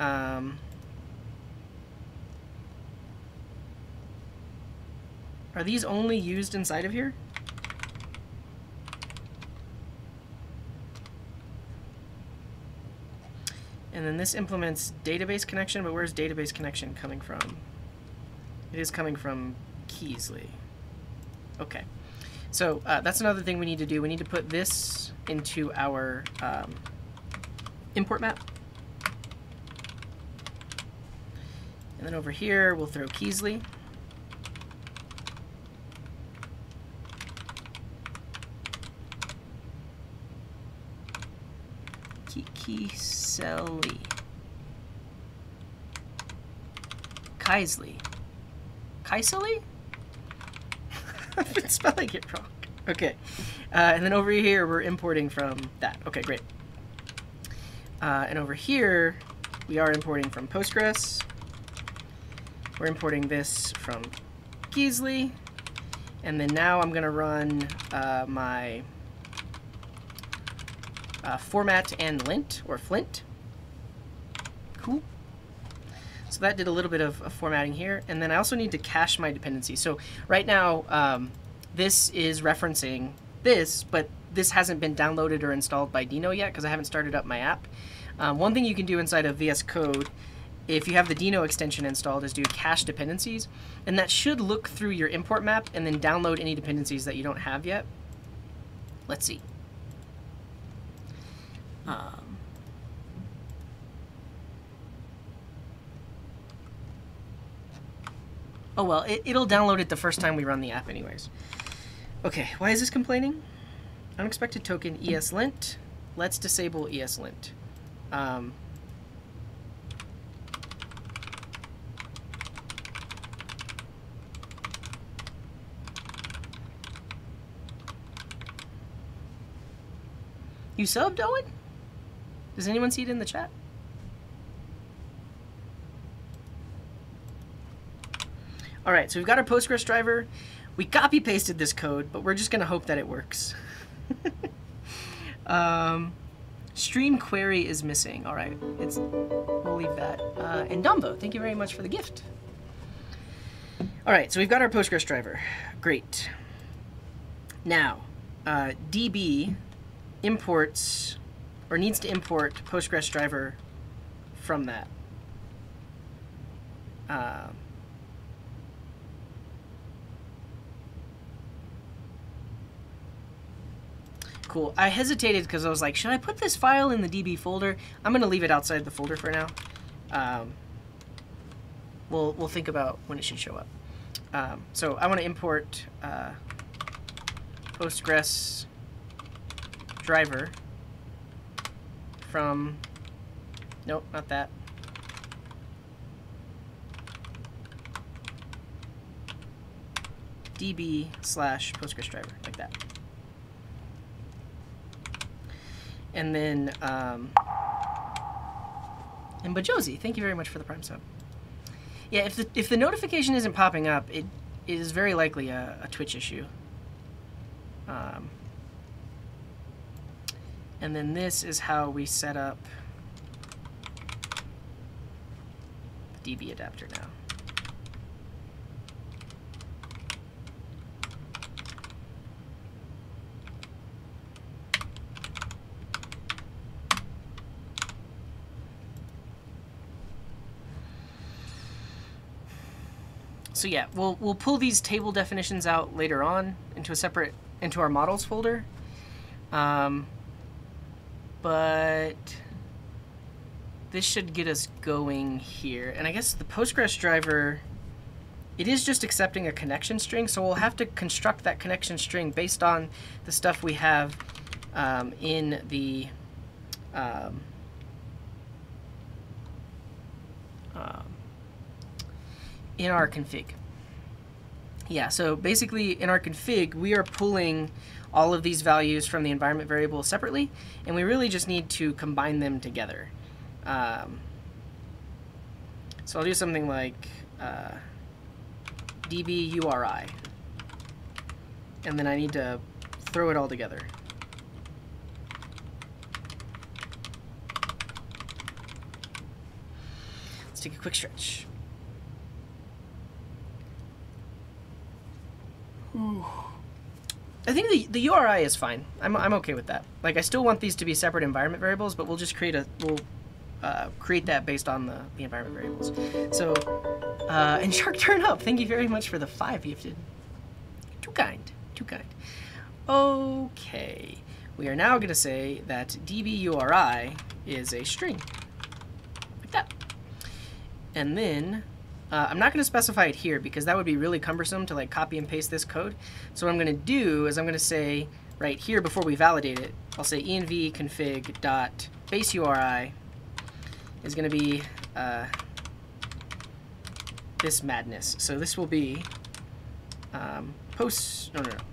are these only used inside of here? And then this implements database connection, but where's database connection coming from? It is coming from Kysely. Okay, so that's another thing we need to do. We need to put this into our import map. And then over here, we'll throw Kysely. Kysely. Kysely. Kysely? I've been spelling it wrong. Okay. And then over here, we're importing from that. Okay, great. And over here, we are importing from Postgres. We're importing this from Kysely. And then now I'm going to run my format and lint, or flint. Cool. So that did a little bit of formatting here. And then I also need to cache my dependency. So right now, this is referencing this, but this hasn't been downloaded or installed by Deno yet because I haven't started up my app. One thing you can do inside of VS Code, if you have the Deno extension installed, is do cache dependencies. And that should look through your import map and then download any dependencies that you don't have yet. Let's see. Oh well, it'll download it the first time we run the app anyways. Okay, why is this complaining? Unexpected token ESLint. Let's disable ESLint. You subbed, Owen? Does anyone see it in the chat? All right, so we've got our Postgres driver. We copy pasted this code, but we're just gonna hope that it works. Stream query is missing. All right, we'll leave that. And Dumbo, thank you very much for the gift. All right, so we've got our Postgres driver. Great. Now, DB imports or needs to import Postgres driver from that. Cool. I hesitated because I was like, should I put this file in the DB folder? I'm going to leave it outside the folder for now. We'll think about when it should show up. So I want to import Postgres driver from, nope, not that. DB/Postgres driver, like that. And then, and Bajosi, thank you very much for the Prime sub. Yeah, if the notification isn't popping up, it is very likely a Twitch issue. And then this is how we set up the DB adapter now. So yeah, we'll pull these table definitions out later on into our models folder. But this should get us going here. And I guess the Postgres driver, it is just accepting a connection string, so we'll have to construct that connection string based on the stuff we have in the in our config. Yeah, so basically in our config, we are pulling all of these values from the environment variable separately, and we really just need to combine them together. So I'll do something like db URI, and then I need to throw it all together. Let's take a quick stretch. Ooh. I think the URI is fine. I'm okay with that. Like, I still want these to be separate environment variables, but we'll just create create that based on the environment variables. So, and Shark Turn Up, thank you very much for the 5 gifted. Too kind, too kind. Okay, we are now going to say that db URI is a string, like that. And then I'm not going to specify it here because that would be really cumbersome to like copy and paste this code. So what I'm going to do is I'm going to say right here before we validate it, I'll say env config dot base URI is going to be this madness. So this will be Postgres :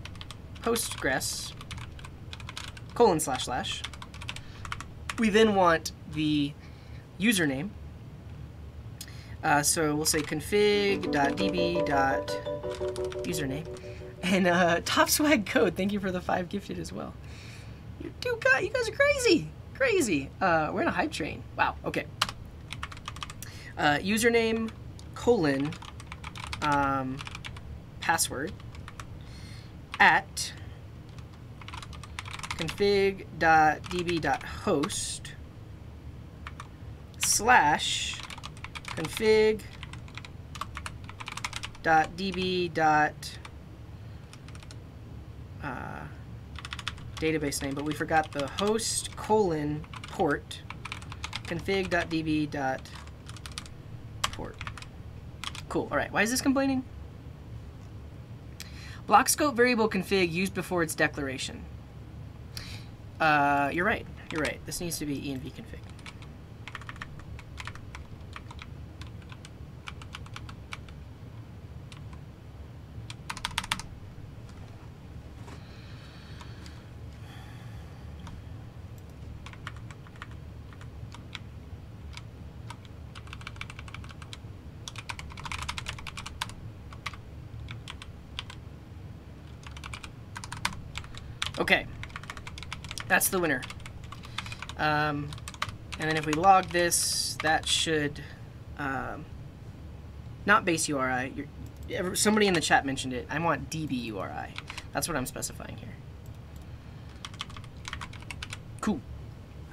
// We then want the username. So we'll say config.db.username. And Top Swag Code, thank you for the 5 gifted as well. You guys are crazy. Crazy. We're in a hype train. Wow, okay. Username, : password, at config.db.host / config.db. Database name, but we forgot the host : port config.db.port. Cool. All right. Why is this complaining? Block scope variable config used before its declaration. You're right. You're right. This needs to be env config. Okay, that's the winner. And then if we log this, that should, not base URI. Somebody in the chat mentioned it. I want DB URI. That's what I'm specifying here. Cool.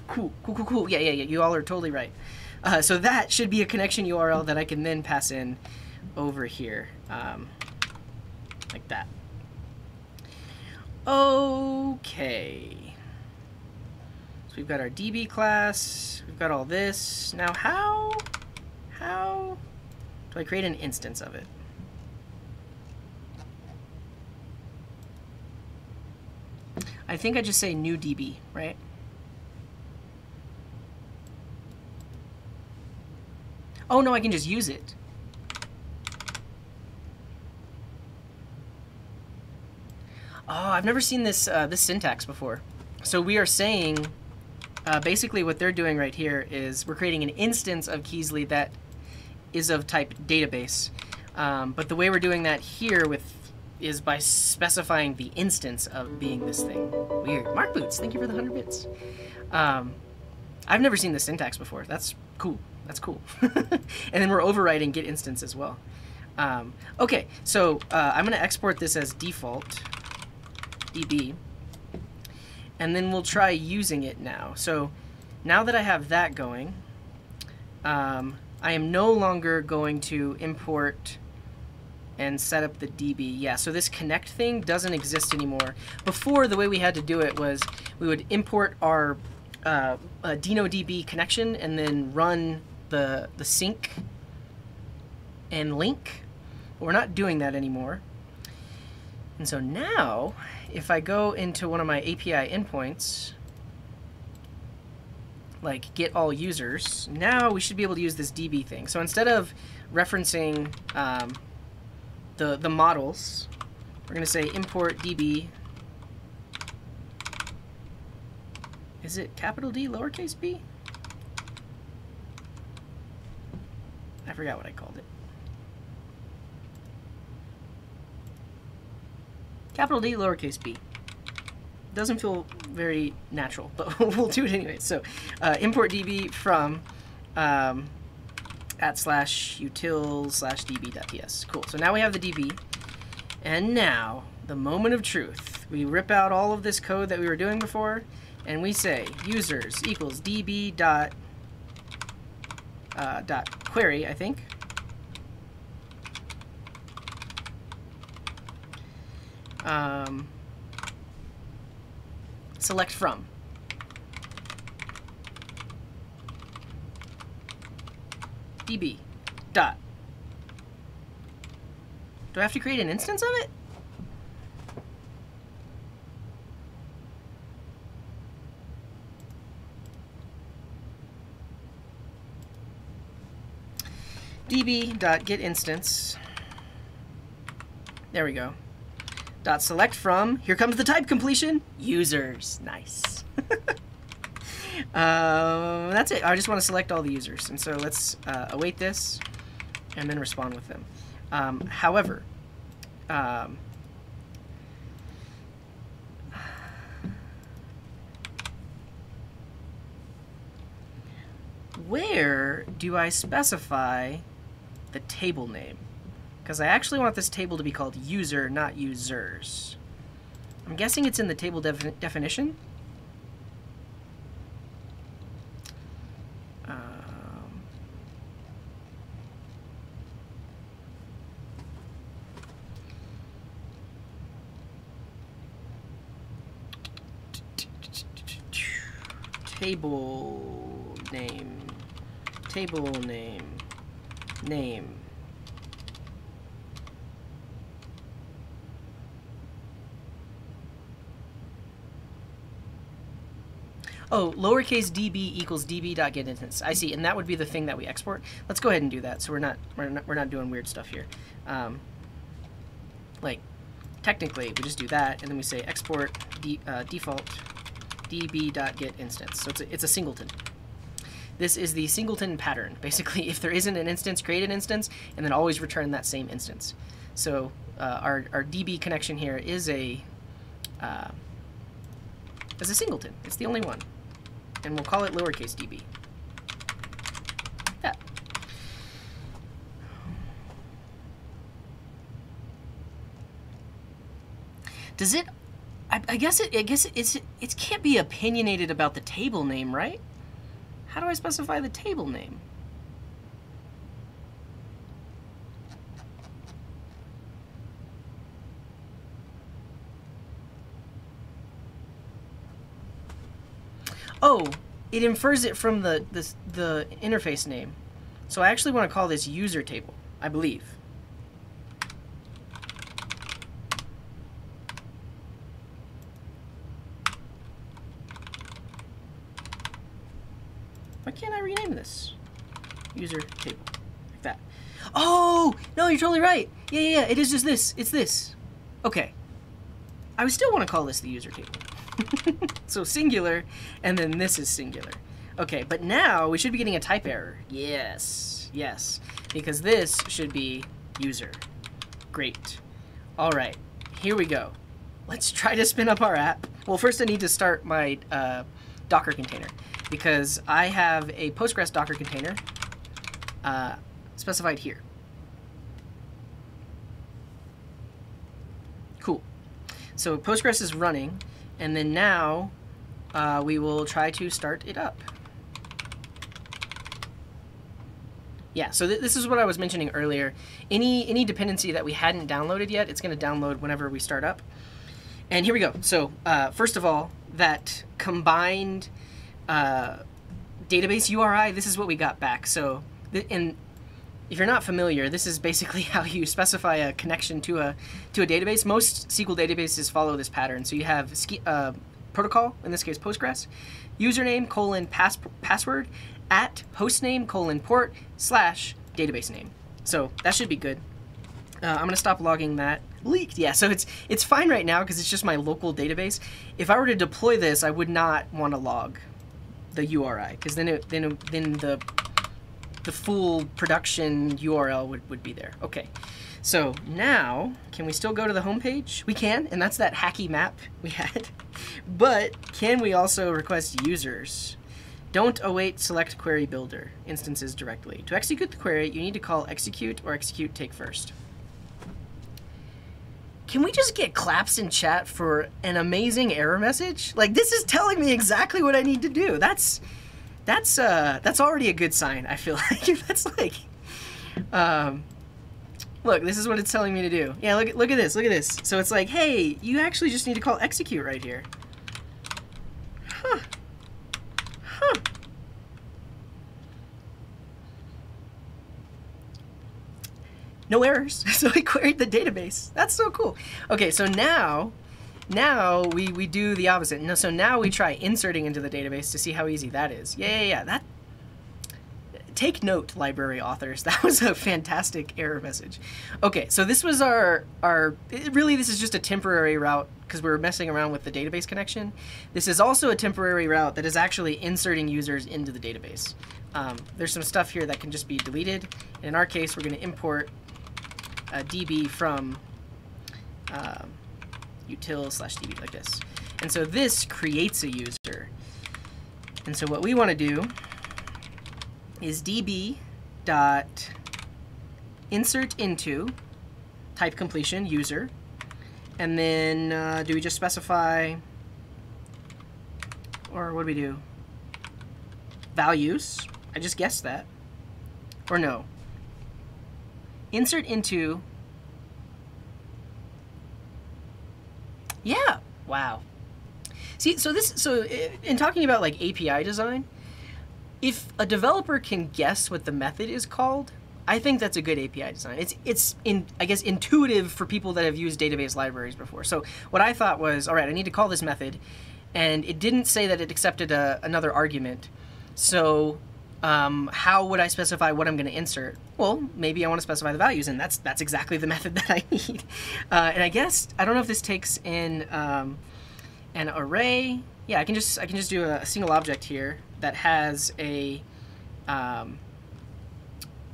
Cool, cool, cool, cool. Yeah, yeah, yeah, you all are totally right. So that should be a connection URL that I can then pass in over here, like that. Okay. So we've got our DB class, we've got all this. Now how do I create an instance of it? I think I just say new DB, right? Oh no, I can just use it. Oh, I've never seen this this syntax before. So we are saying, basically what they're doing right here is we're creating an instance of Kysely that is of type database. But the way we're doing that here is by specifying the instance of being this thing. Weird. Mark Boots, thank you for the 100 bits. I've never seen this syntax before. That's cool. That's cool. And then we're overriding get instance as well. Okay, so I'm going to export this as default. DB, and then we'll try using it now. So now that I have that going, I am no longer going to import and set up the DB. Yeah, so this connect thing doesn't exist anymore. Before, the way we had to do it was we would import our Deno DB connection and then run the sync and link. But we're not doing that anymore. And so now, if I go into one of my API endpoints, like get all users, now we should be able to use this DB thing. So instead of referencing the models, we're going to say import DB. Is it capital D, lowercase b? I forgot what I called it. Capital D, lowercase b. Doesn't feel very natural, but we'll do it anyway. So import DB from @/util/db.ts. Cool. So now we have the DB. And now, the moment of truth. We rip out all of this code that we were doing before, and we say users equals db dot query, I think. Select from. DB dot. Do I have to create an instance of it? DB dot get instance. There we go. Dot select from. Here comes the type completion. Users. Nice. That's it. I just want to select all the users, and so let's await this and then respond with them. However, where do I specify the table name? Because I actually want this table to be called user, not users. I'm guessing it's in the table definition. Table name, name. Oh, lowercase db equals db.getInstance. I see, and that would be the thing that we export. Let's go ahead and do that, so we're not doing weird stuff here. Like, technically, we just do that, and then we say export default db.getInstance. So it's a singleton. This is the singleton pattern. Basically, if there isn't an instance, create an instance, and then always return that same instance. So our DB connection here is a singleton. It's the only one. And we'll call it lowercase db. Yeah. Does it? I guess it can't be opinionated about the table name, right? How do I specify the table name? Oh, it infers it from the interface name. So I actually want to call this user table, I believe. Why can't I rename this? User table, like that. Oh, no, you're totally right. Yeah, it is just this. It's this. Okay. I would still want to call this the user table. So singular, and then this is singular. Okay, but now we should be getting a type error. Yes, because this should be user. Great. All right, here we go. Let's try to spin up our app. Well, first I need to start my Docker container, because I have a Postgres Docker container specified here. Cool. So Postgres is running, and then now we will try to start it up. Yeah, so this is what I was mentioning earlier. Any dependency that we hadn't downloaded yet, it's going to download whenever we start up. And here we go. So first of all, that combined database URI, this is what we got back. So, and if you're not familiar, this is basically how you specify a connection to a database. Most SQL databases follow this pattern. So you have protocol, in this case Postgres, username : password at hostname : port / database name. So that should be good. I'm gonna stop logging that. Leaked, yeah. So it's fine right now because it's just my local database. If I were to deploy this, I would not want to log the URI, because then the full production URL would be there. Okay, so now can we still go to the home page? We can, and that's that hacky map we had. But can we also request users? Don't await select query builder instances directly. To execute the query, you need to call execute or execute take first. Can we just get claps in chat for an amazing error message? Like, this is telling me exactly what I need to do. That's already a good sign, I feel like. That's like, look, this is what it's telling me to do. Yeah, look at this. So it's like, hey, you actually just need to call execute right here. Huh. No errors. So I queried the database. That's so cool. Okay, so now we do the opposite. No, so now we try inserting into the database to see how easy that is. Yeah. That. Take note, library authors. That was a fantastic error message. Okay, so this was really this is just a temporary route because we were messing around with the database connection. This is also a temporary route that is actually inserting users into the database. There's some stuff here that can just be deleted. And in our case, we're going to import a DB from util /db like this. And so this creates a user. And so what we want to do is db dot insert into type completion user, and then do we just specify, or what do we do? Values. I just guessed that. Or no. Insert into. Yeah. Wow. See, so in talking about like API design, if a developer can guess what the method is called, I think that's a good API design. It's I guess intuitive for people that have used database libraries before. So what I thought was, all right, I need to call this method, and it didn't say that it accepted another argument. So how would I specify what I'm going to insert? Well, maybe I want to specify the values, and that's exactly the method that I need. And I guess I don't know if this takes in an array. Yeah, I can just do a single object here that has a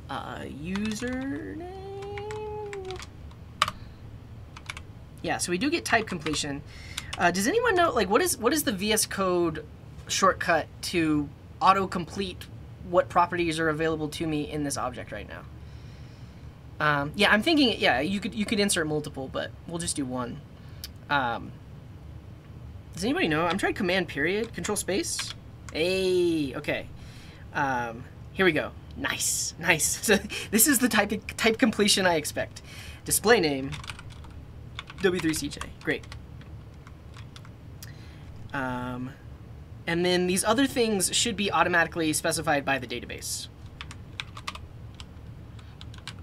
username. Yeah, so we do get type completion. Does anyone know, like, what is the VS Code shortcut to autocomplete what properties are available to me in this object right now? Yeah, I'm thinking, yeah, you could insert multiple, but we'll just do one. Does anybody know? I'm trying command period, control space. Hey, okay. Here we go. Nice, nice. So this is the type completion I expect. Display name, W3CJ. Great. And then these other things should be automatically specified by the database.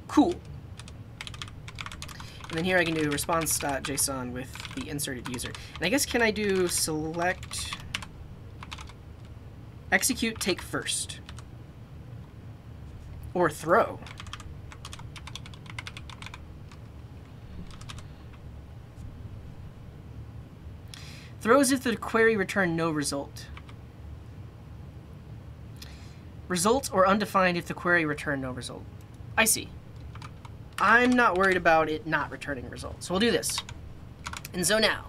Cool. And then here I can do response.json with the inserted user. And I guess, can I do select, execute, take first? Or throw? Throws if the query returned no result. Results or undefined if the query returned no result. I see. I'm not worried about it not returning results. So we'll do this. And so now,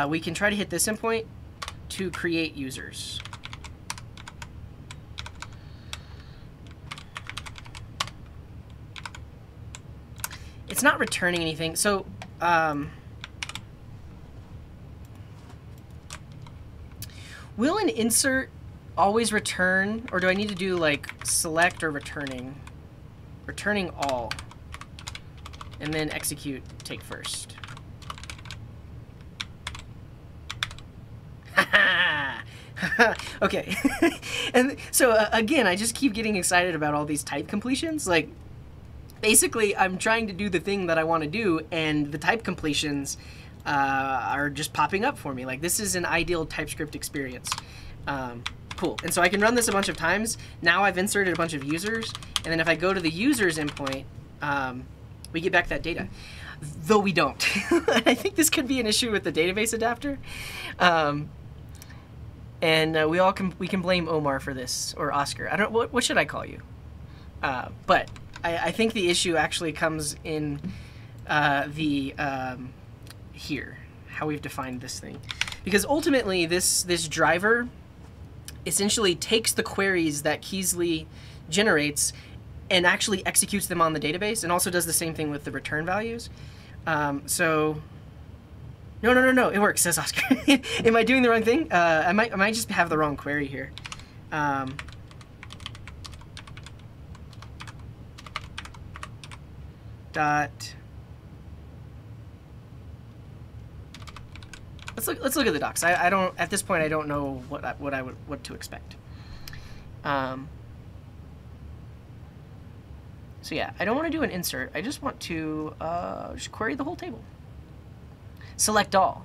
we can try to hit this endpoint to create users. It's not returning anything. So, will an insert always return, or do I need to do like select or returning? Returning all. And then execute, take first. Okay. And so again, I just keep getting excited about all these type completions. Like, basically, I'm trying to do the thing that I want to do, and the type completions are just popping up for me. Like, this is an ideal TypeScript experience. Cool. And so I can run this a bunch of times. Now I've inserted a bunch of users, and then if I go to the users endpoint, we get back that data. Though we don't. I think this could be an issue with the database adapter. And we can blame Omar for this, or Oscar. I don't. What should I call you? But I think the issue actually comes in here, how we've defined this thing, because ultimately this driver essentially takes the queries that Kysely generates and actually executes them on the database, and also does the same thing with the return values. So. No, it works, says Oscar. Am I doing the wrong thing? I might just have the wrong query here. Dot. Let's look at the docs. I don't, at this point, I don't know what to expect. So yeah, I don't want to do an insert. I just want to just query the whole table. Select all.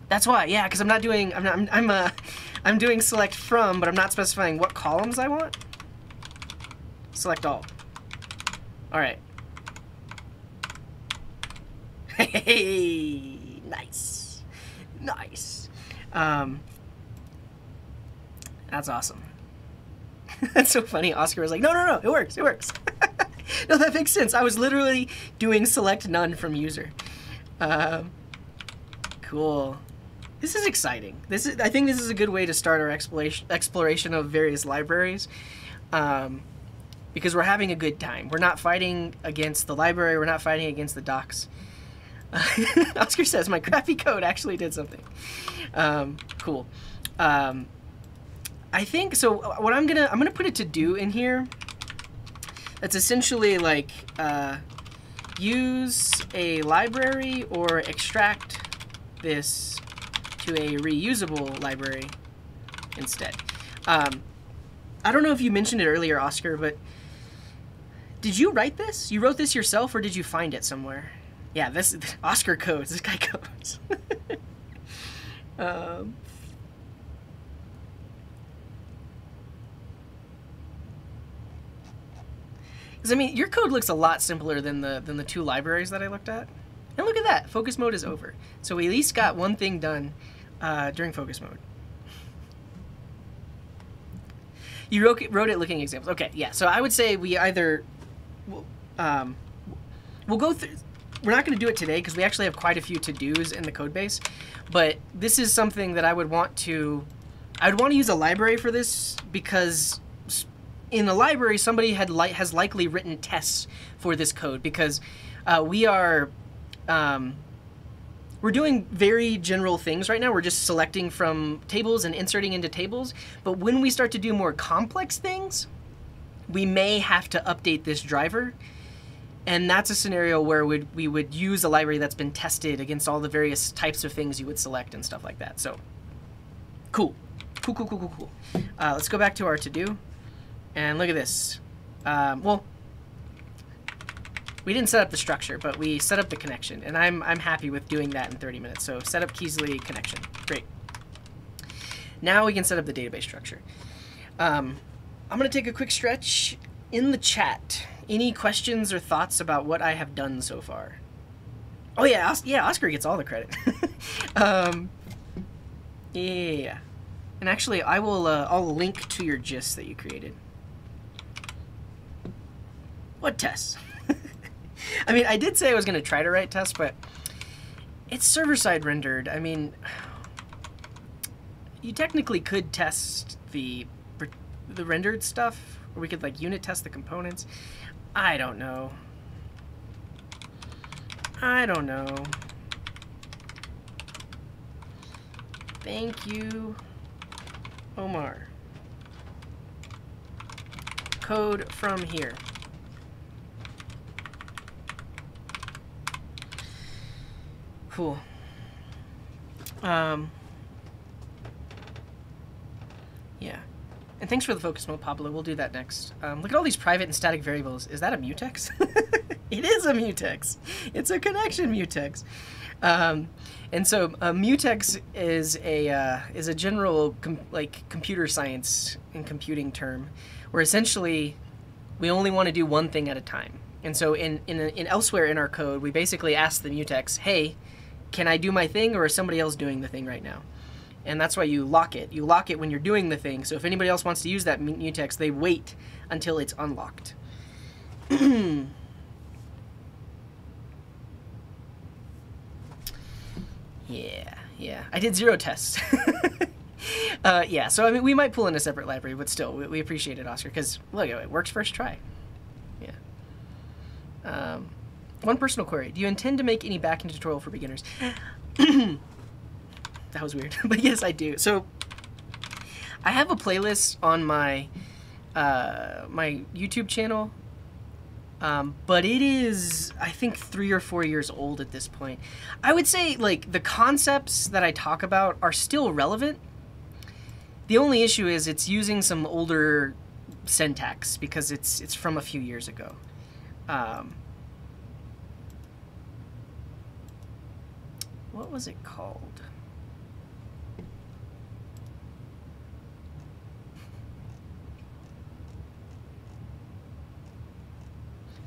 That's why, yeah, because I'm not doing, I'm doing select from, but I'm not specifying what columns I want. Select all. All right. Hey, nice, nice. That's awesome. That's so funny. Oscar was like, no, it works, it works. No, that makes sense. I was literally doing select none from user. Cool. This is exciting. I think this is a good way to start our exploration of various libraries, because we're having a good time. We're not fighting against the library. We're not fighting against the docs. Oscar says my crappy code actually did something. Cool. I think so. What I'm gonna put a to do in here. That's essentially like use a library or extract this to a reusable library instead. I don't know if you mentioned it earlier, Oscar, but did you write this? You wrote this yourself, or did you find it somewhere? Yeah, this Oscar codes. This guy codes. Because I mean, your code looks a lot simpler than the two libraries that I looked at. And look at that, focus mode is over. So we at least got one thing done during focus mode. You wrote it looking at examples. Okay, yeah. So I would say we either we'll go through. We're not going to do it today because we actually have quite a few to-dos in the code base. But this is something that I would want to use a library for this, because in the library somebody has likely written tests for this code, because we're doing very general things right now. We're just selecting from tables and inserting into tables. But when we start to do more complex things, we may have to update this driver. And that's a scenario where we would use a library that's been tested against all the various types of things you would select and stuff like that. So, cool. Let's go back to our to-do. And look at this. Well, we didn't set up the structure, but we set up the connection. And I'm happy with doing that in 30 minutes. So set up Kysely connection. Great. Now we can set up the database structure. I'm going to take a quick stretch in the chat. Any questions or thoughts about what I have done so far? Oh yeah, Oscar gets all the credit. Yeah. And actually, I'll link to your gist that you created. What tests? I mean, I did say I was going to try to write tests, but it's server-side rendered. I mean, you technically could test the rendered stuff, or we could like unit test the components. I don't know. Thank you, Omar. Code from here. Cool. Yeah. And thanks for the focus mode, Pablo. We'll do that next. Look at all these private and static variables. Is that a mutex? It is a mutex. It's a connection mutex. And so a mutex is a general computer science and computing term, where essentially we only want to do one thing at a time. And so in elsewhere in our code, we basically ask the mutex, hey, can I do my thing, or is somebody else doing the thing right now? And that's why you lock it. You lock it when you're doing the thing. So if anybody else wants to use that mutex, they wait until it's unlocked. Yeah. I did 0 tests. Yeah, so I mean, we might pull in a separate library, but still, we appreciate it, Oscar, because look, it works first try. Yeah. One personal query. Do you intend to make any backend tutorial for beginners? That was weird, but yes, I do. So I have a playlist on my my YouTube channel, but it is, I think, 3 or 4 years old at this point. I would say, like, the concepts that I talk about are still relevant. The only issue is it's using some older syntax because it's from a few years ago. What was it called?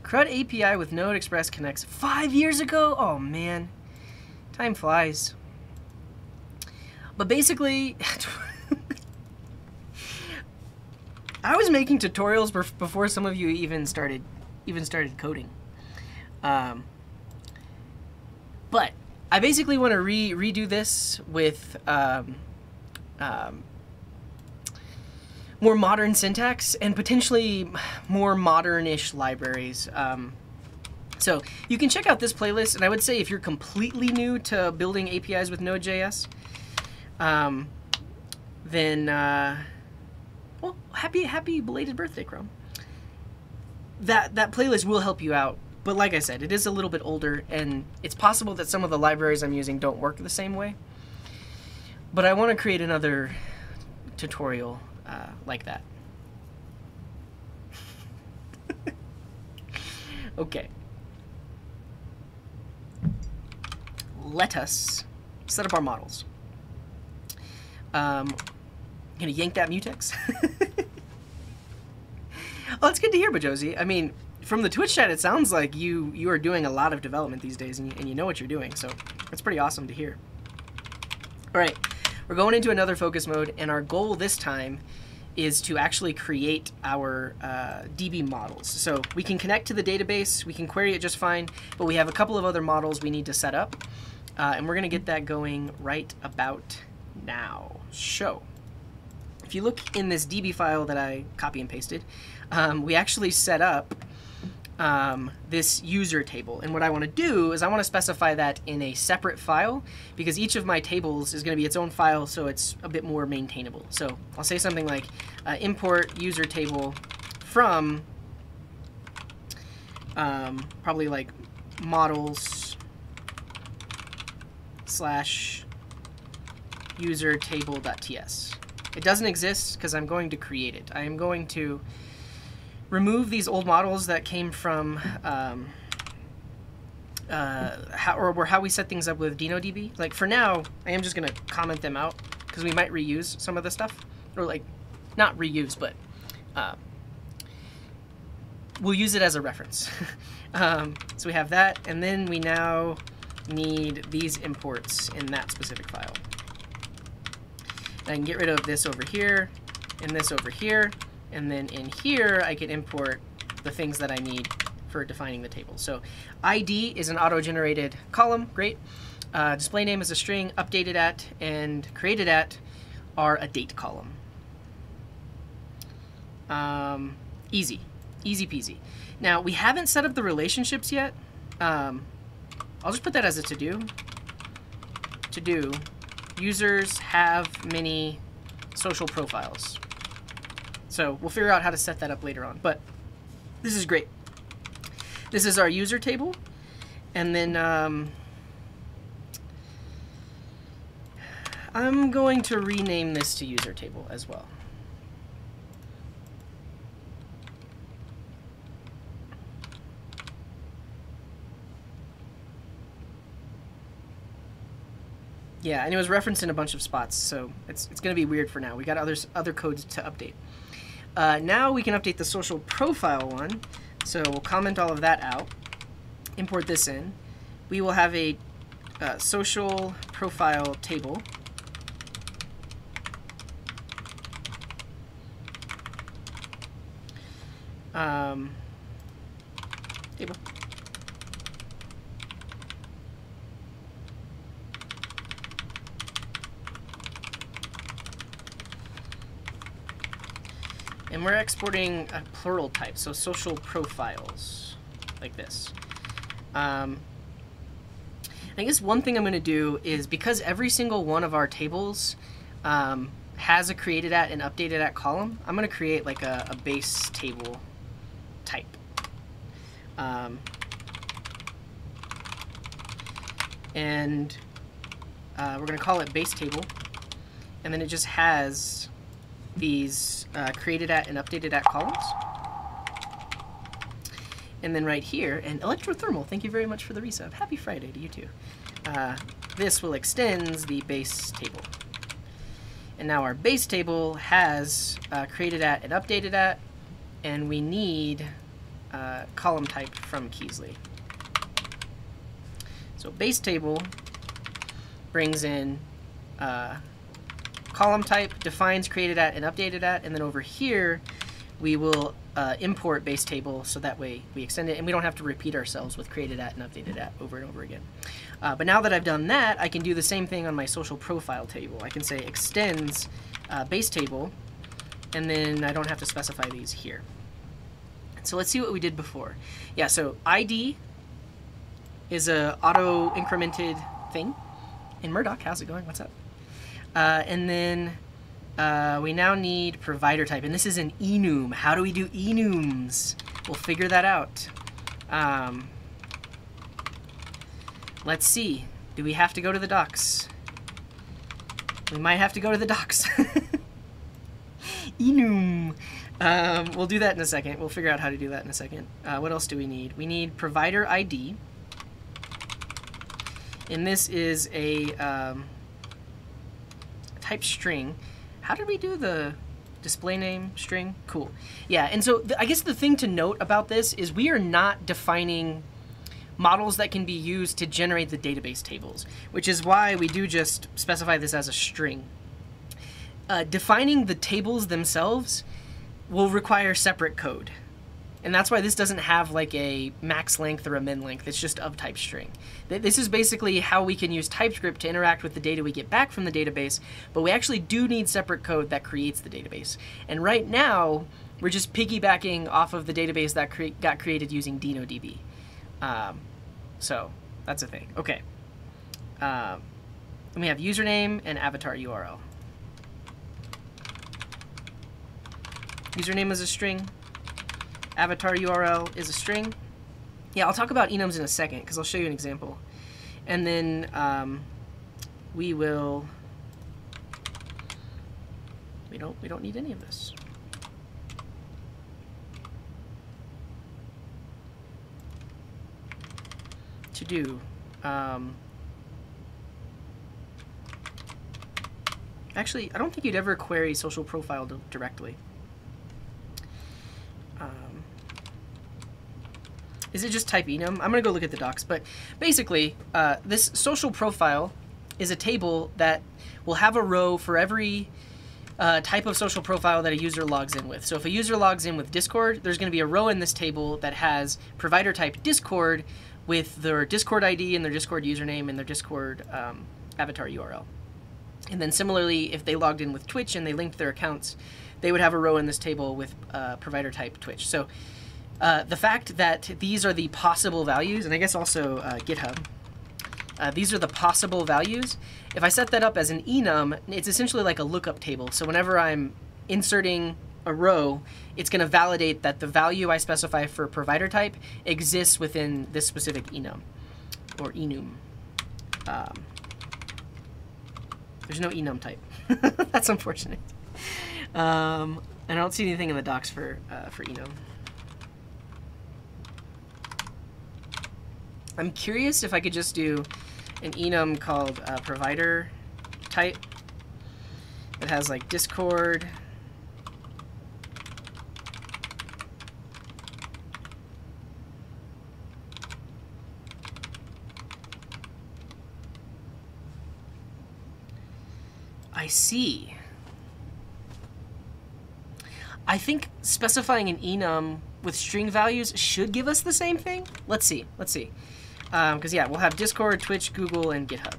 CRUD API with Node Express connects 5 years ago? Oh man, time flies. But basically, I was making tutorials before some of you even started coding. But I basically want to redo this with more modern syntax and potentially more modern-ish libraries. So you can check out this playlist, and I would say if you're completely new to building APIs with Node.js, then well, happy belated birthday, Chrome. That playlist will help you out. But like I said, it is a little bit older, and it's possible that some of the libraries I'm using don't work the same way. But I want to create another tutorial like that. Okay. Let us set up our models. Gonna yank that mutex. Well, it's good to hear, Bajosi. I mean, from the Twitch chat, it sounds like you are doing a lot of development these days, and you know what you're doing, so that's pretty awesome to hear. All right, we're going into another focus mode, and our goal this time is to actually create our DB models. So we can connect to the database, we can query it just fine, but we have a couple of other models we need to set up, and we're gonna get that going right about now. So, if you look in this DB file that I copy and pasted, we actually set up this user table. And what I want to do is I want to specify that in a separate file, because each of my tables is going to be its own file, so it's a bit more maintainable. So I'll say something like import user table from probably like models / user table.ts. It doesn't exist because I'm going to create it. I am going to remove these old models that came from how we set things up with DenoDB. Like for now, I am just going to comment them out because we might reuse some of the stuff, or like not reuse, but we'll use it as a reference. So we have that, and then we now need these imports in that specific file. I can get rid of this over here, and this over here, and then in here I can import the things that I need for defining the table. So ID is an auto-generated column, great. Display name is a string, updated at and created at are a date column. Easy peasy. Now we haven't set up the relationships yet. I'll just put that as a to-do. To-do. Users have many social profiles. So we'll figure out how to set that up later on, but this is great. This is our user table, and then I'm going to rename this to user table as well. Yeah, and it was referenced in a bunch of spots, so it's going to be weird for now. We got other codes to update. Now we can update the social profile one, so we'll comment all of that out, import this in. We will have a social profile table. Table. And we're exporting a plural type, so social profiles, like this. I guess one thing I'm going to do is, because every single one of our tables has a created at and updated at column, I'm going to create like a base table type. And we're going to call it base table, and then it just has these created at and updated at columns. And then right here, and Electrothermal, thank you very much for the resub. Happy Friday to you too. This will extends the base table. And now our base table has created at and updated at, and we need column type from Kysely. So base table brings in column type, defines created at and updated at, and then over here we will import base table, so that way we extend it and we don't have to repeat ourselves with created at and updated at over and over again. But now that I've done that, I can do the same thing on my social profile table. I can say extends base table, and then I don't have to specify these here. So let's see what we did before. Yeah, so ID is a auto incremented thing. And Murdoch, how's it going? What's up? And then we now need provider type, and this is an enum. How do we do enums? We'll figure that out. Let's see. Do we have to go to the docs? We might have to go to the docs. Enum. We'll do that in a second. We'll figure out how to do that in a second. What else do we need? We need provider ID. And this is a type string. How did we do the display name string? Cool. Yeah, and so I guess the thing to note about this is we are not defining models that can be used to generate the database tables, which is why we do just specify this as a string. Defining the tables themselves will require separate code. And that's why this doesn't have like a max length or a min length. It's just of type string. This is basically how we can use TypeScript to interact with the data we get back from the database, but we actually do need separate code that creates the database. And right now, we're just piggybacking off of the database that got created using DenoDB. So that's a thing. Okay. Then we have username and avatar URL. Username is a string. Avatar URL is a string. Yeah, I'll talk about enums in a second because I'll show you an example. And then we will. We don't need any of this. To do. Actually, I don't think you'd ever query social profile directly. Is it just type enum? I'm going to go look at the docs, but basically, this social profile is a table that will have a row for every type of social profile that a user logs in with. So if a user logs in with Discord, there's going to be a row in this table that has provider type Discord with their Discord ID and their Discord username and their Discord avatar URL. And then similarly, if they logged in with Twitch and they linked their accounts, they would have a row in this table with provider type Twitch. So the fact that these are the possible values, and I guess also GitHub, these are the possible values. If I set that up as an enum, it's essentially like a lookup table. So whenever I'm inserting a row, it's going to validate that the value I specify for provider type exists within this specific enum, or enum. There's no enum type. That's unfortunate. And I don't see anything in the docs for enum. I'm curious if I could just do an enum called provider type that has like Discord. I see. I think specifying an enum with string values should give us the same thing. Let's see. Let's see. Because, yeah, we'll have Discord, Twitch, Google, and GitHub.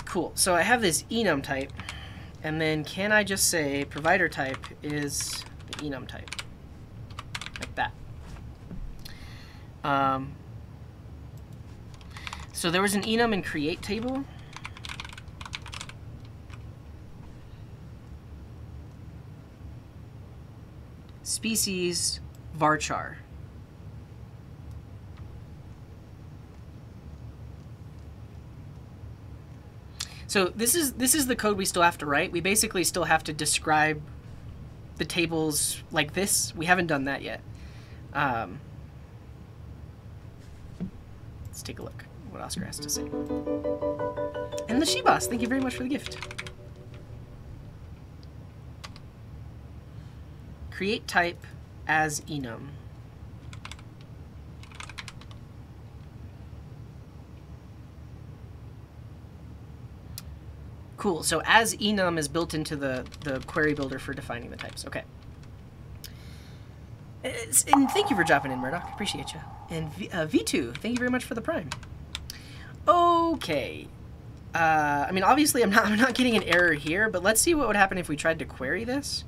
Cool. So I have this enum type. And then can I just say provider type is the enum type? Like that. So there was an enum and create table. Species varchar. So this is the code we still have to write. We basically still have to describe the tables like this. We haven't done that yet. Let's take a look what Oscar has to say. And the Shebas, thank you very much for the gift. Create type as enum. Cool, so as enum is built into the query builder for defining the types. Okay. And thank you for dropping in, Murdoch. Appreciate you. And V2, thank you very much for the prime. Okay. I mean, obviously, I'm not getting an error here, but let's see what would happen if we tried to query this.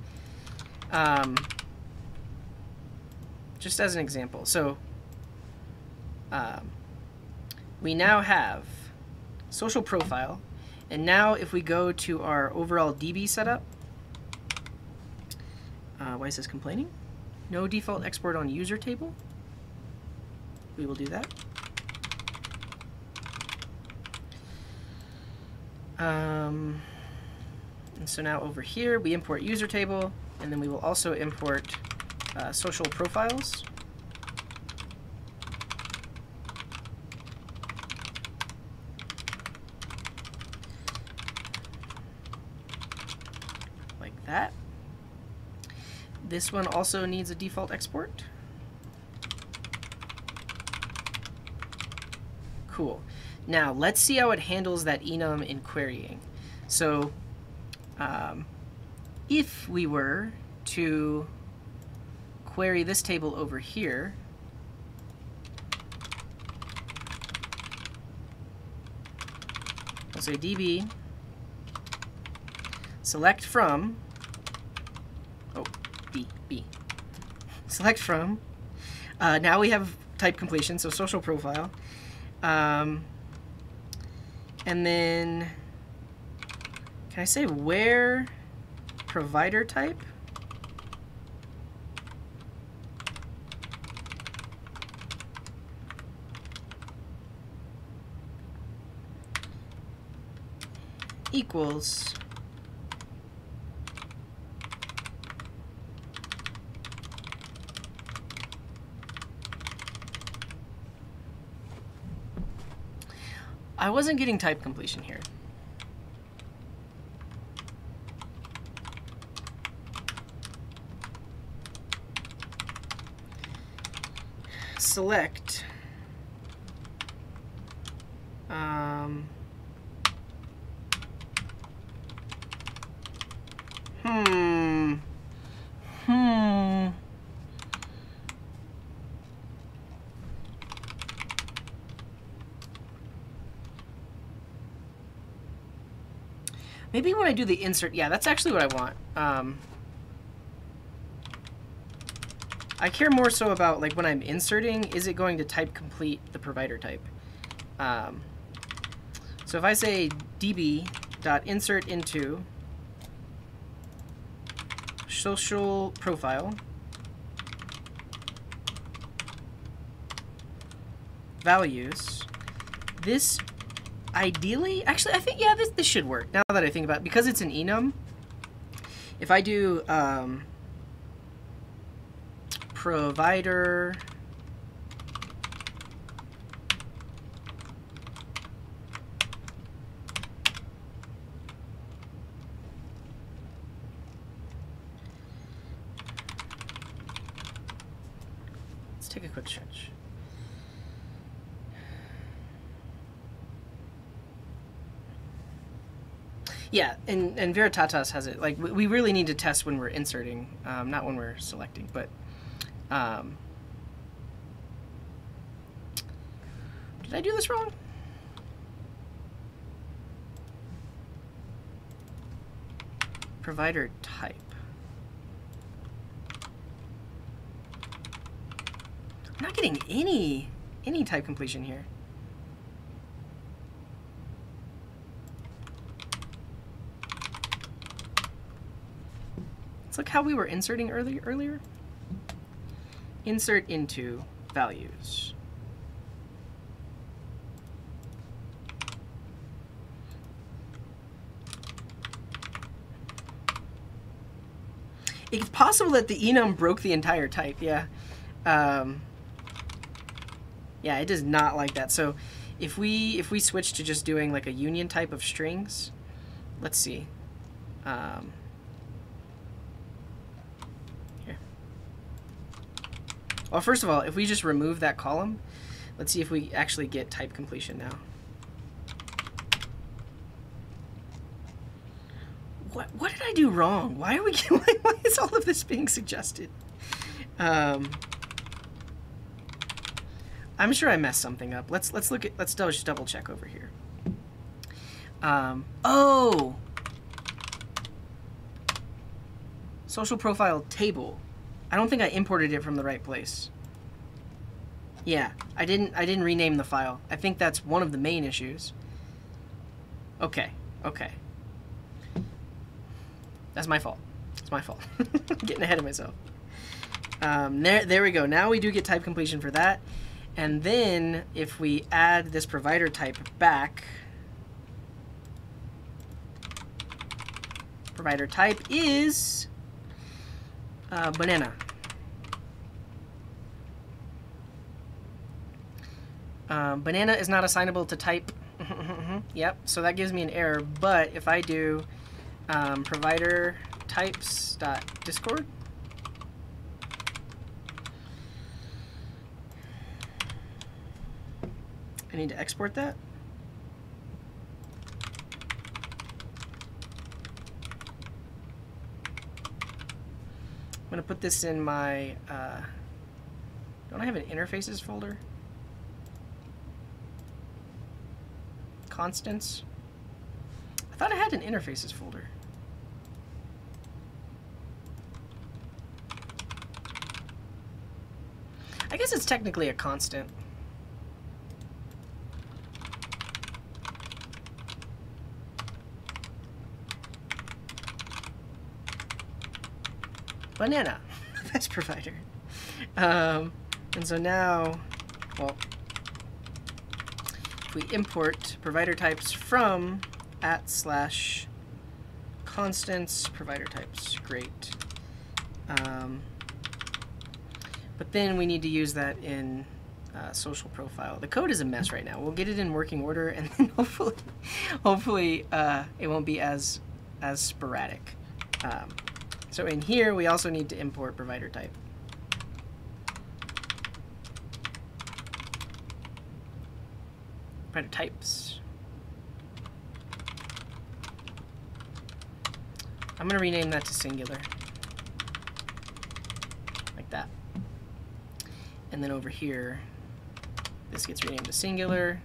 Just as an example. So, we now have social profile. And now if we go to our overall DB setup, why is this complaining? No default export on user table. We will do that. And so now over here, we import user table, and then we will also import social profiles. Like that. This one also needs a default export. Cool. Now let's see how it handles that enum in querying. So if we were to query this table over here, we'll say db select from, B. Select from, now we have type completion, so social profile. And then, can I say where provider type? Equals I wasn't getting type completion here. Select Maybe when I do the insert, yeah, that's actually what I want. I care more so about, like, when I'm inserting, is it going to type complete the provider type? So if I say db.insert into social profile values, this ideally, actually, I think, yeah, this should work now that I think about it. Because it's an enum, if I do provider let's take a quick stretch. Yeah, and Veritatas has it. Like, we really need to test when we're inserting, not when we're selecting. But did I do this wrong? Provider type. I'm not getting any type completion here. Look how we were inserting earlier. Insert into values. It's possible that the enum broke the entire type, yeah. Yeah, it does not like that. So if we switch to just doing like a union type of strings, let's see. Well, first of all, if we just remove that column, let's see if we actually get type completion now. What did I do wrong? Why are we? Why is all of this being suggested? I'm sure I messed something up. Let's just double check over here. Oh, social profile table. I don't think I imported it from the right place. Yeah, I didn't rename the file. I think that's one of the main issues. Okay. That's my fault. It's my fault. Getting ahead of myself. There we go. Now we do get type completion for that. And then if we add this provider type back, provider type is banana. Banana is not assignable to type. Yep, so that gives me an error, but if I do provider types.discord, I need to export that. I'm going to put this in my, don't I have an interfaces folder? Constants. I thought I had an interfaces folder. I guess it's technically a constant. Banana. That's provider. And so now, well, if we import provider types from @/constants provider types, great. But then we need to use that in social profile. The code is a mess right now. We'll get it in working order, and then hopefully it won't be as sporadic. So in here, we also need to import provider type. Provider types. I'm going to rename that to singular. Like that. And then over here, this gets renamed to singular.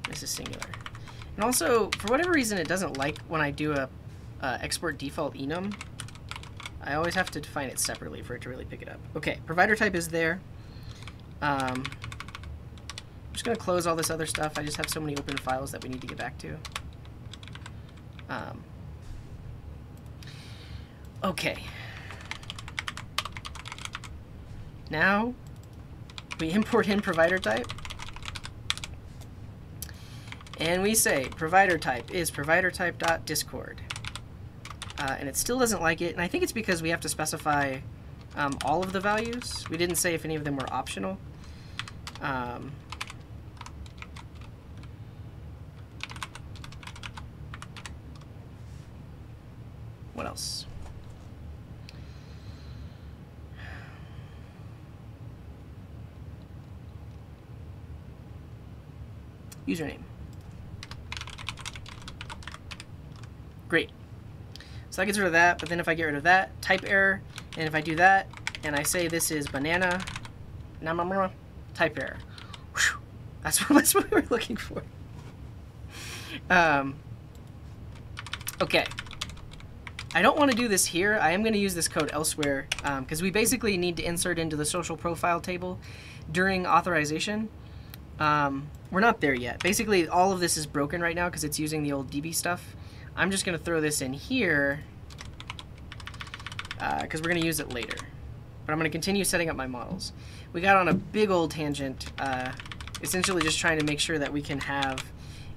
This is singular. And also, for whatever reason, it doesn't like when I do a export default enum. I always have to define it separately for it to really pick it up. Okay, provider type is there. I'm just going to close all this other stuff. I just have so many open files that we need to get back to. Okay. Now, we import in provider type. And we say provider type is provider type.discord. And it still doesn't like it, and I think it's because we have to specify all of the values. We didn't say if any of them were optional. What else? Username. Great. So that gets rid of that, but then if I get rid of that, type error, and if I do that, and I say this is banana, type error. Whew. That's what we were looking for. Okay. I don't want to do this here. I am going to use this code elsewhere, because we basically need to insert into the social profile table during authorization. We're not there yet. Basically, all of this is broken right now because it's using the old DB stuff. I'm just going to throw this in here because we're going to use it later. But I'm going to continue setting up my models. We got on a big old tangent, essentially just trying to make sure that we can have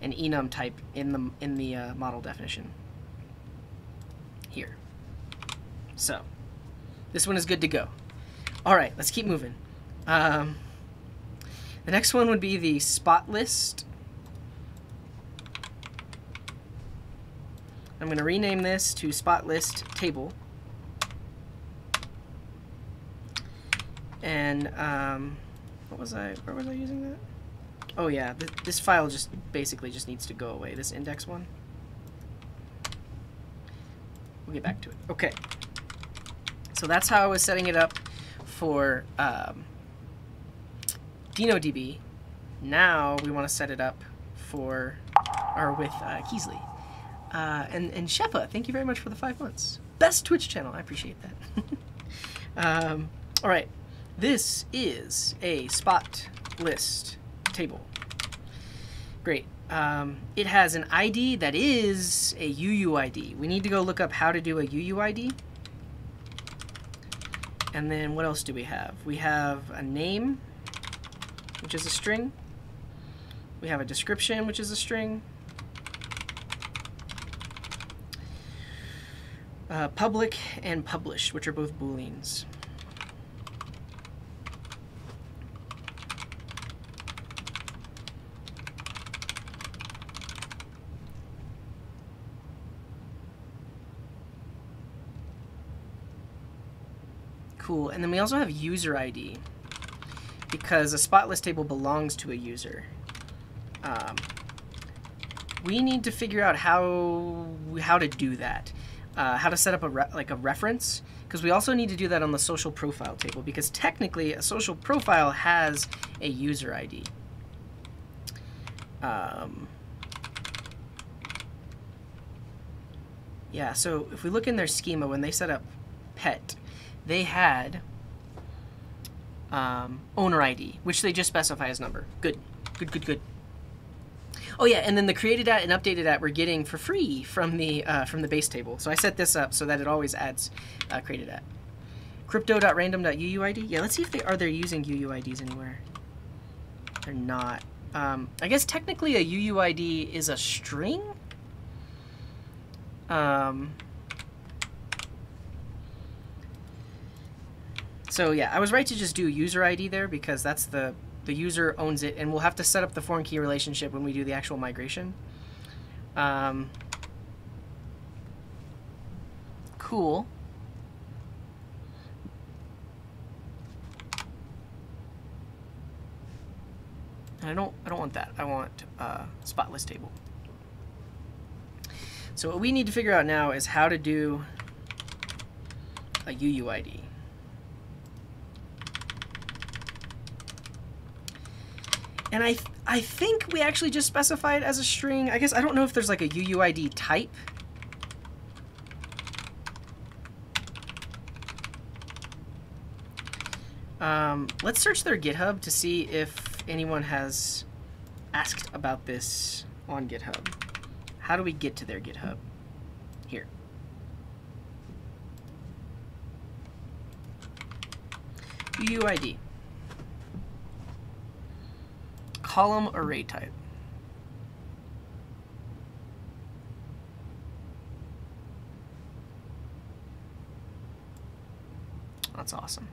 an enum type in the model definition here. So this one is good to go. All right, let's keep moving. The next one would be the spot list. I'm going to rename this to spot list table. And where was I using that? Oh yeah, this file just basically just needs to go away, this index one. We'll get back to it. Okay. So that's how I was setting it up for DenoDB. Now we want to set it up for, or with Kysely. And Shepa, thank you very much for the 5 months. Best Twitch channel, I appreciate that. All right, this is a spot list table. Great. It has an ID that is a UUID. We need to go look up how to do a UUID. And then what else do we have? We have a name, which is a string. We have a description, which is a string. Public and publish, which are both booleans. Cool. And then we also have user ID, because a spot list table belongs to a user. We need to figure out how to do that, how to set up a reference, because we also need to do that on the social profile table, because technically a social profile has a user ID. Yeah, so if we look in their schema, when they set up pet, they had owner ID, which they just specify as number. Good, good, good, good. Oh yeah, and then the created at and updated at we're getting for free from the base table. So I set this up so that it always adds created at. Crypto.random.uuid. Yeah, let's see if they're using UUIDs anywhere. They're not. I guess technically a UUID is a string. So yeah, I was right to just do user ID there, because that's the user owns it, and we'll have to set up the foreign key relationship when we do the actual migration. Cool. And I don't want that. I want spot list table. So what we need to figure out now is how to do a UUID. And I think we actually just specify it as a string. I guess I don't know if there's like a UUID type. Let's search their GitHub to see if anyone has asked about this on GitHub. How do we get to their GitHub? Here. UUID. Column array type. That's awesome.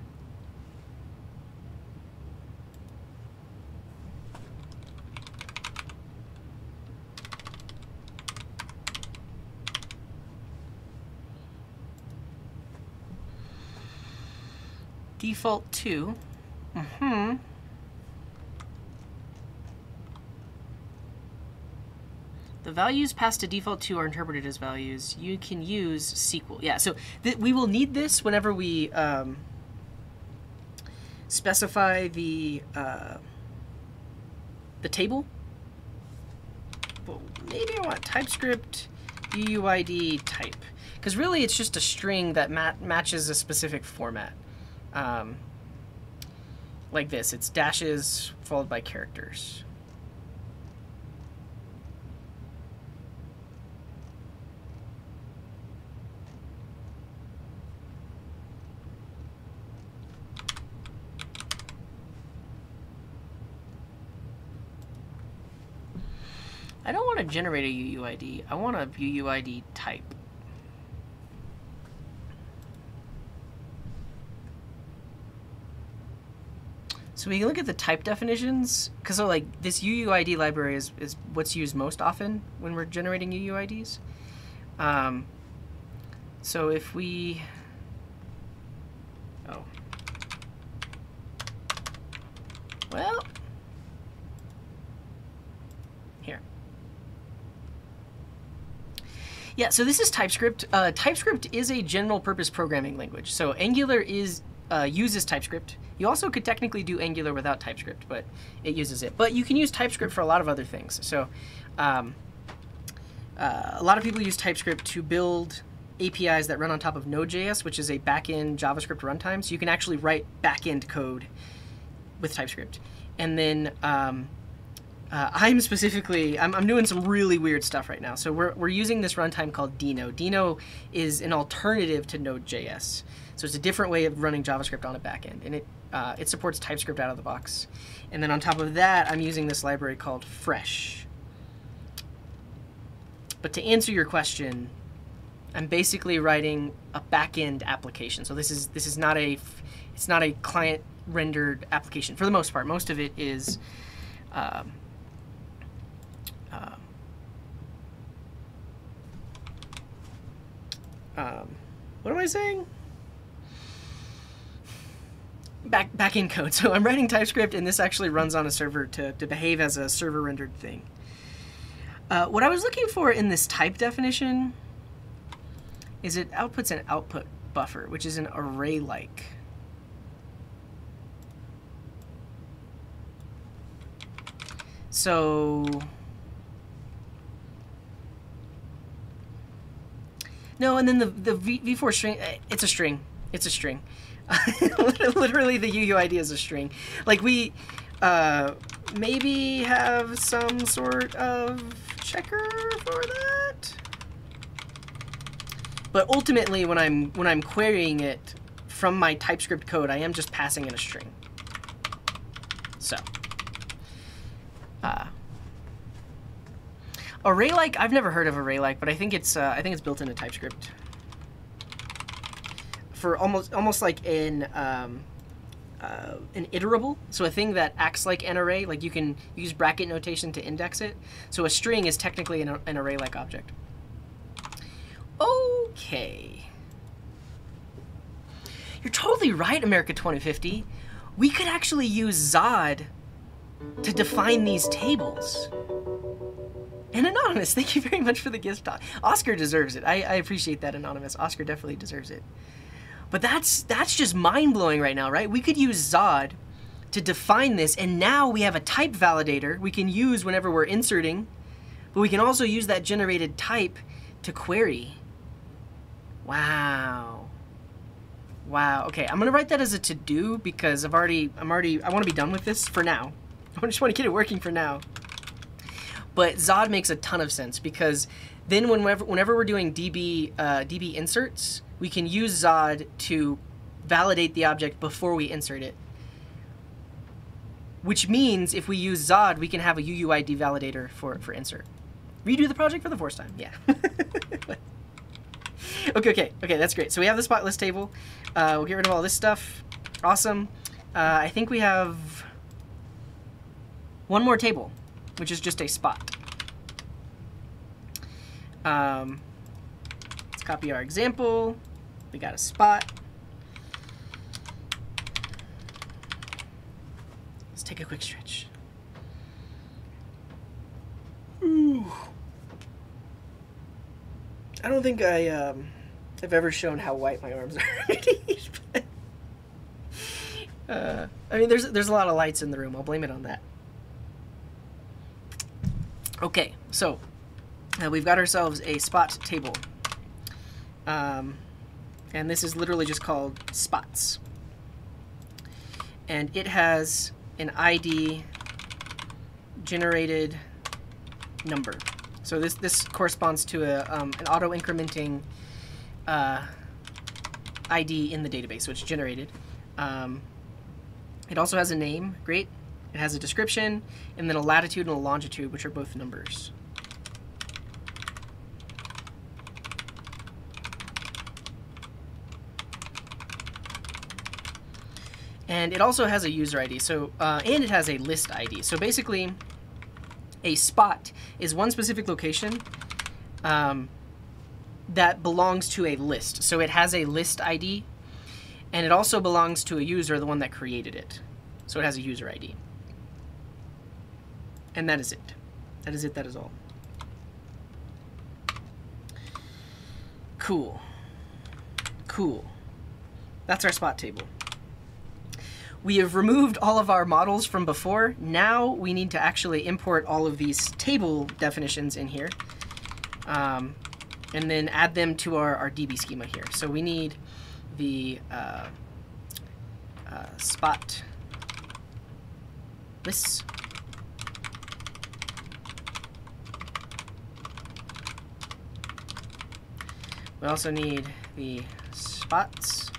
Default 2. The values passed to default 2 are interpreted as values. You can use SQL. Yeah, so we will need this whenever we specify the table. But maybe I want TypeScript UUID type, because really it's just a string that matches a specific format. Like this, it's dashes followed by characters. I don't want to generate a UUID. I want a UUID type. So we can look at the type definitions, because so like this UUID library is what's used most often when we're generating UUIDs. So if we, well, here. Yeah, so this is TypeScript. TypeScript is a general purpose programming language. So Angular uses TypeScript. You also could technically do Angular without TypeScript, but it uses it. But you can use TypeScript for a lot of other things. So a lot of people use TypeScript to build APIs that run on top of node.js, which is a backend JavaScript runtime. So you can actually write backend code with TypeScript. And then I'm doing some really weird stuff right now. So we're using this runtime called Deno. Deno is an alternative to node.js. So it's a different way of running JavaScript on a backend, and it supports TypeScript out of the box. And then on top of that, I'm using this library called Fresh. But to answer your question, I'm basically writing a backend application. So this is not a client rendered application for the most part. Most of it is what am I saying? back in code. So I'm writing TypeScript, and this actually runs on a server to behave as a server rendered thing. What I was looking for in this type definition is it outputs an output buffer, which is an array-like. So no, and then the v4 string, it's a string. It's a string. Literally, the UUID is a string. Like, we maybe have some sort of checker for that. But ultimately, when I'm querying it from my TypeScript code, I am just passing in a string. So array-like, I've never heard of array-like, but I think it's built into TypeScript for almost like an iterable, so a thing that acts like an array. Like, you can use bracket notation to index it. So a string is technically an array-like object. Okay. You're totally right, America 2050. We could actually use Zod to define these tables. And Anonymous, thank you very much for the gift. Oscar deserves it. I appreciate that, Anonymous. Oscar definitely deserves it. But that's just mind-blowing right now, right? We could use Zod to define this, and now we have a type validator we can use whenever we're inserting, but we can also use that generated type to query. Wow. Wow. Okay, I'm gonna write that as a to-do because I want to be done with this for now. I just want to get it working for now. But Zod makes a ton of sense because then whenever we're doing DB inserts, we can use Zod to validate the object before we insert it. Which means if we use Zod, we can have a UUID validator for insert. Redo the project for the fourth time. Yeah. Okay, that's great. So we have the spot list table. We'll get rid of all this stuff. Awesome. I think we have one more table, which is just a spot. Let's copy our example. We got a spot. Let's take a quick stretch. Ooh. I don't think I've ever shown how white my arms are. I mean, there's a lot of lights in the room. I'll blame it on that. Okay, so we've got ourselves a spot table. And this is literally just called spots. And it has an ID generated number. So this corresponds to an auto-incrementing ID in the database, so it's generated. It also has a name, great. It has a description, and then a latitude and a longitude, which are both numbers. And it also has a user ID, so and it has a list ID. So basically, a spot is one specific location that belongs to a list. So it has a list ID, and it also belongs to a user, the one that created it. So it has a user ID. And that is it. That is it, that is all. Cool. Cool. That's our spot table. We have removed all of our models from before. Now we need to actually import all of these table definitions in here. And then add them to our DB schema here. So we need the spot lists. We also need the spots.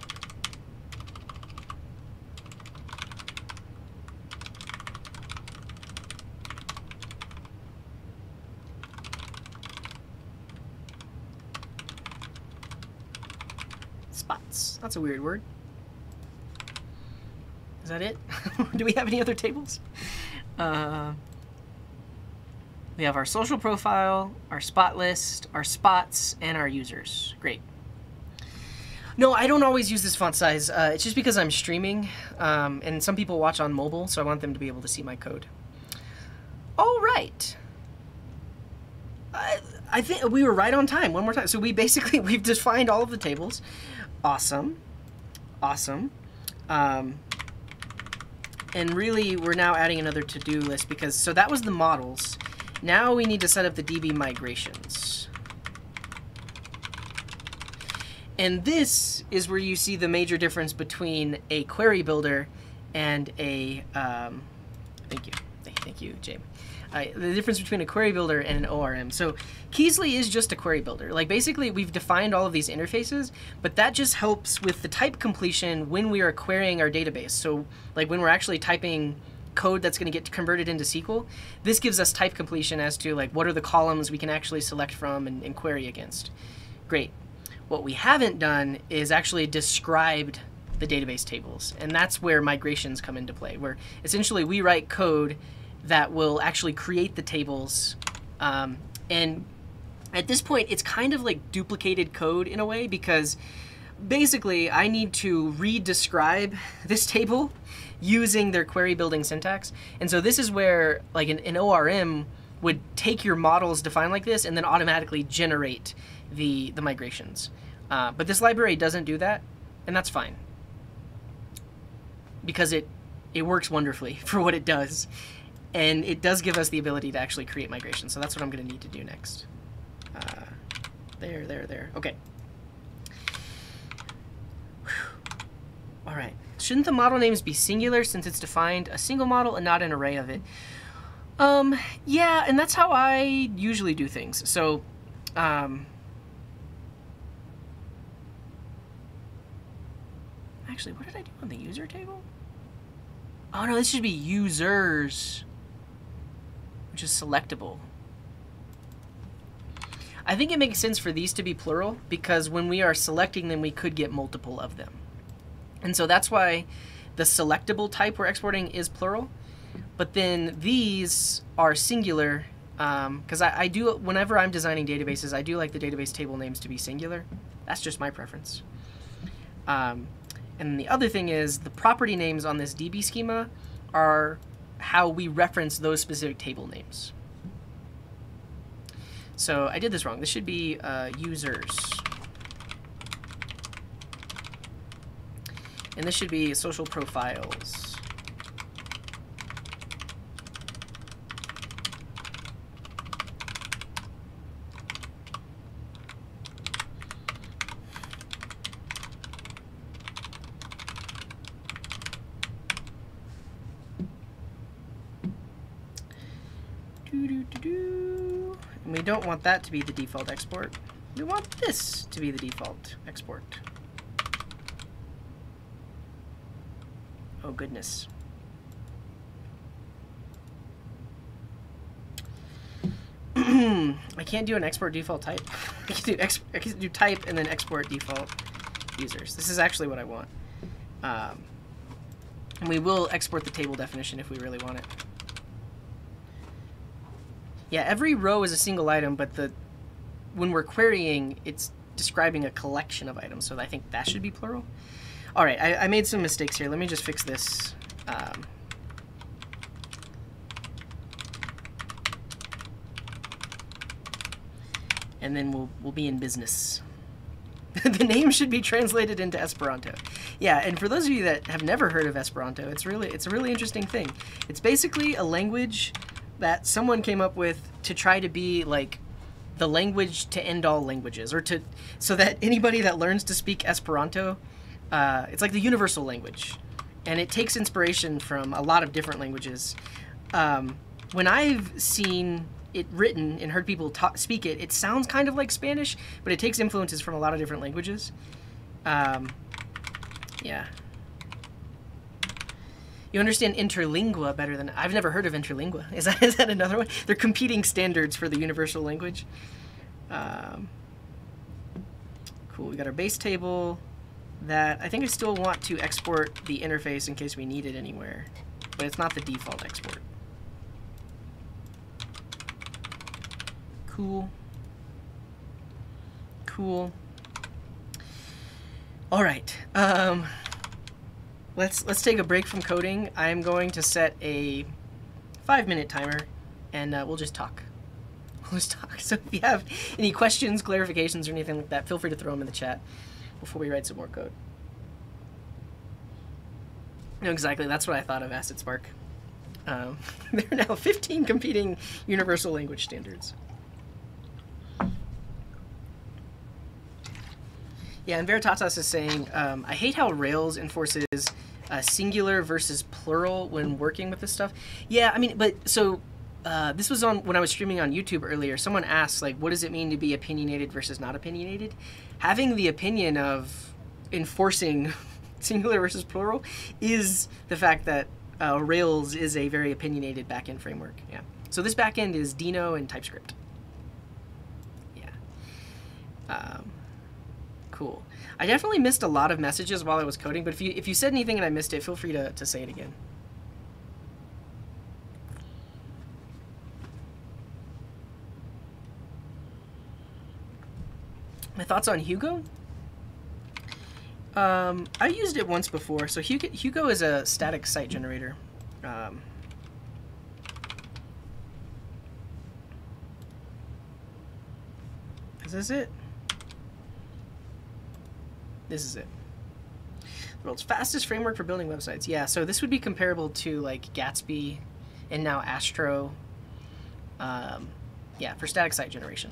Spots. That's a weird word. Is that it? Do we have any other tables? We have our social profile, our spot list, our spots, and our users. Great. No, I don't always use this font size. It's just because I'm streaming, and some people watch on mobile, so I want them to be able to see my code. All right. I think we were right on time. One more time. So we've defined all of the tables. Awesome. Awesome. And really, we're now adding another to-do list because, so that was the models. Now we need to set up the DB migrations. And this is where you see the major difference between a query builder and a, thank you, Jamie. The difference between a query builder and an ORM. So Kysely is just a query builder. Like basically we've defined all of these interfaces, but that just helps with the type completion when we are querying our database. So like when we're actually typing code that's going to get converted into SQL, this gives us type completion as to like what are the columns we can actually select from and query against. Great. What we haven't done is actually described the database tables, and that's where migrations come into play, where essentially we write code that will actually create the tables. And at this point, it's kind of like duplicated code in a way, because basically I need to re-describe this table using their query building syntax. And so this is where like an ORM would take your models defined like this and then automatically generate the migrations. But this library doesn't do that, and that's fine, because it works wonderfully for what it does. And it does give us the ability to actually create migrations. So that's what I'm going to need to do next. There. Okay. All right. Shouldn't the model names be singular since it's defined a single model and not an array of it? Yeah, and that's how I usually do things. So, actually, what did I do on the user table? Oh no, this should be users, which is selectable. I think it makes sense for these to be plural, because when we are selecting them, we could get multiple of them. And so that's why the selectable type we're exporting is plural. But then these are singular, because I do, whenever I'm designing databases, I do like the database table names to be singular. That's just my preference. And the other thing is the property names on this DB schema are how we reference those specific table names. So I did this wrong. This should be users. And this should be social profiles. And we don't want that to be the default export. We want this to be the default export. Oh goodness. I can't do an export default type. I can do type and then export default users. This is actually what I want. And we will export the table definition if we really want it. Yeah, every row is a single item, but when we're querying, it's describing a collection of items, so I think that should be plural. All right, I made some mistakes here. Let me just fix this. And then we'll be in business. The name should be translated into Esperanto. Yeah, and for those of you that have never heard of Esperanto, it's a really interesting thing. It's basically a language that someone came up with to try to be like the language to end all languages, or so that anybody that learns to speak Esperanto, it's like the universal language, and it takes inspiration from a lot of different languages. When I've seen it written and heard people speak it, it sounds kind of like Spanish, but it takes influences from a lot of different languages. Yeah. You understand interlingua better than... I've never heard of interlingua. Is that another one? They're competing standards for the universal language. Cool, we got our base table. That I think I still want to export the interface in case we need it anywhere, but it's not the default export. Cool. Cool. All right. Let's take a break from coding. I'm going to set a 5-minute timer, and we'll just talk. We'll just talk. So if you have any questions, clarifications, or anything like that, feel free to throw them in the chat before we write some more code. No, exactly. That's what I thought of Acid Spark. There are now 15 competing universal language standards. Yeah, and Veritatas is saying, I hate how Rails enforces singular versus plural when working with this stuff. Yeah, I mean, but so this was on when I was streaming on YouTube earlier. Someone asked, like, what does it mean to be opinionated versus not opinionated? Having the opinion of enforcing singular versus plural is the fact that Rails is a very opinionated backend framework. Yeah. So this backend is Deno and TypeScript. Yeah. Cool. I definitely missed a lot of messages while I was coding, but if you said anything and I missed it, feel free to say it again. My thoughts on Hugo? I used it once before. So Hugo is a static site generator. Is this it? This is it. The world's fastest framework for building websites. Yeah, so this would be comparable to like Gatsby and now Astro. Yeah, for static site generation.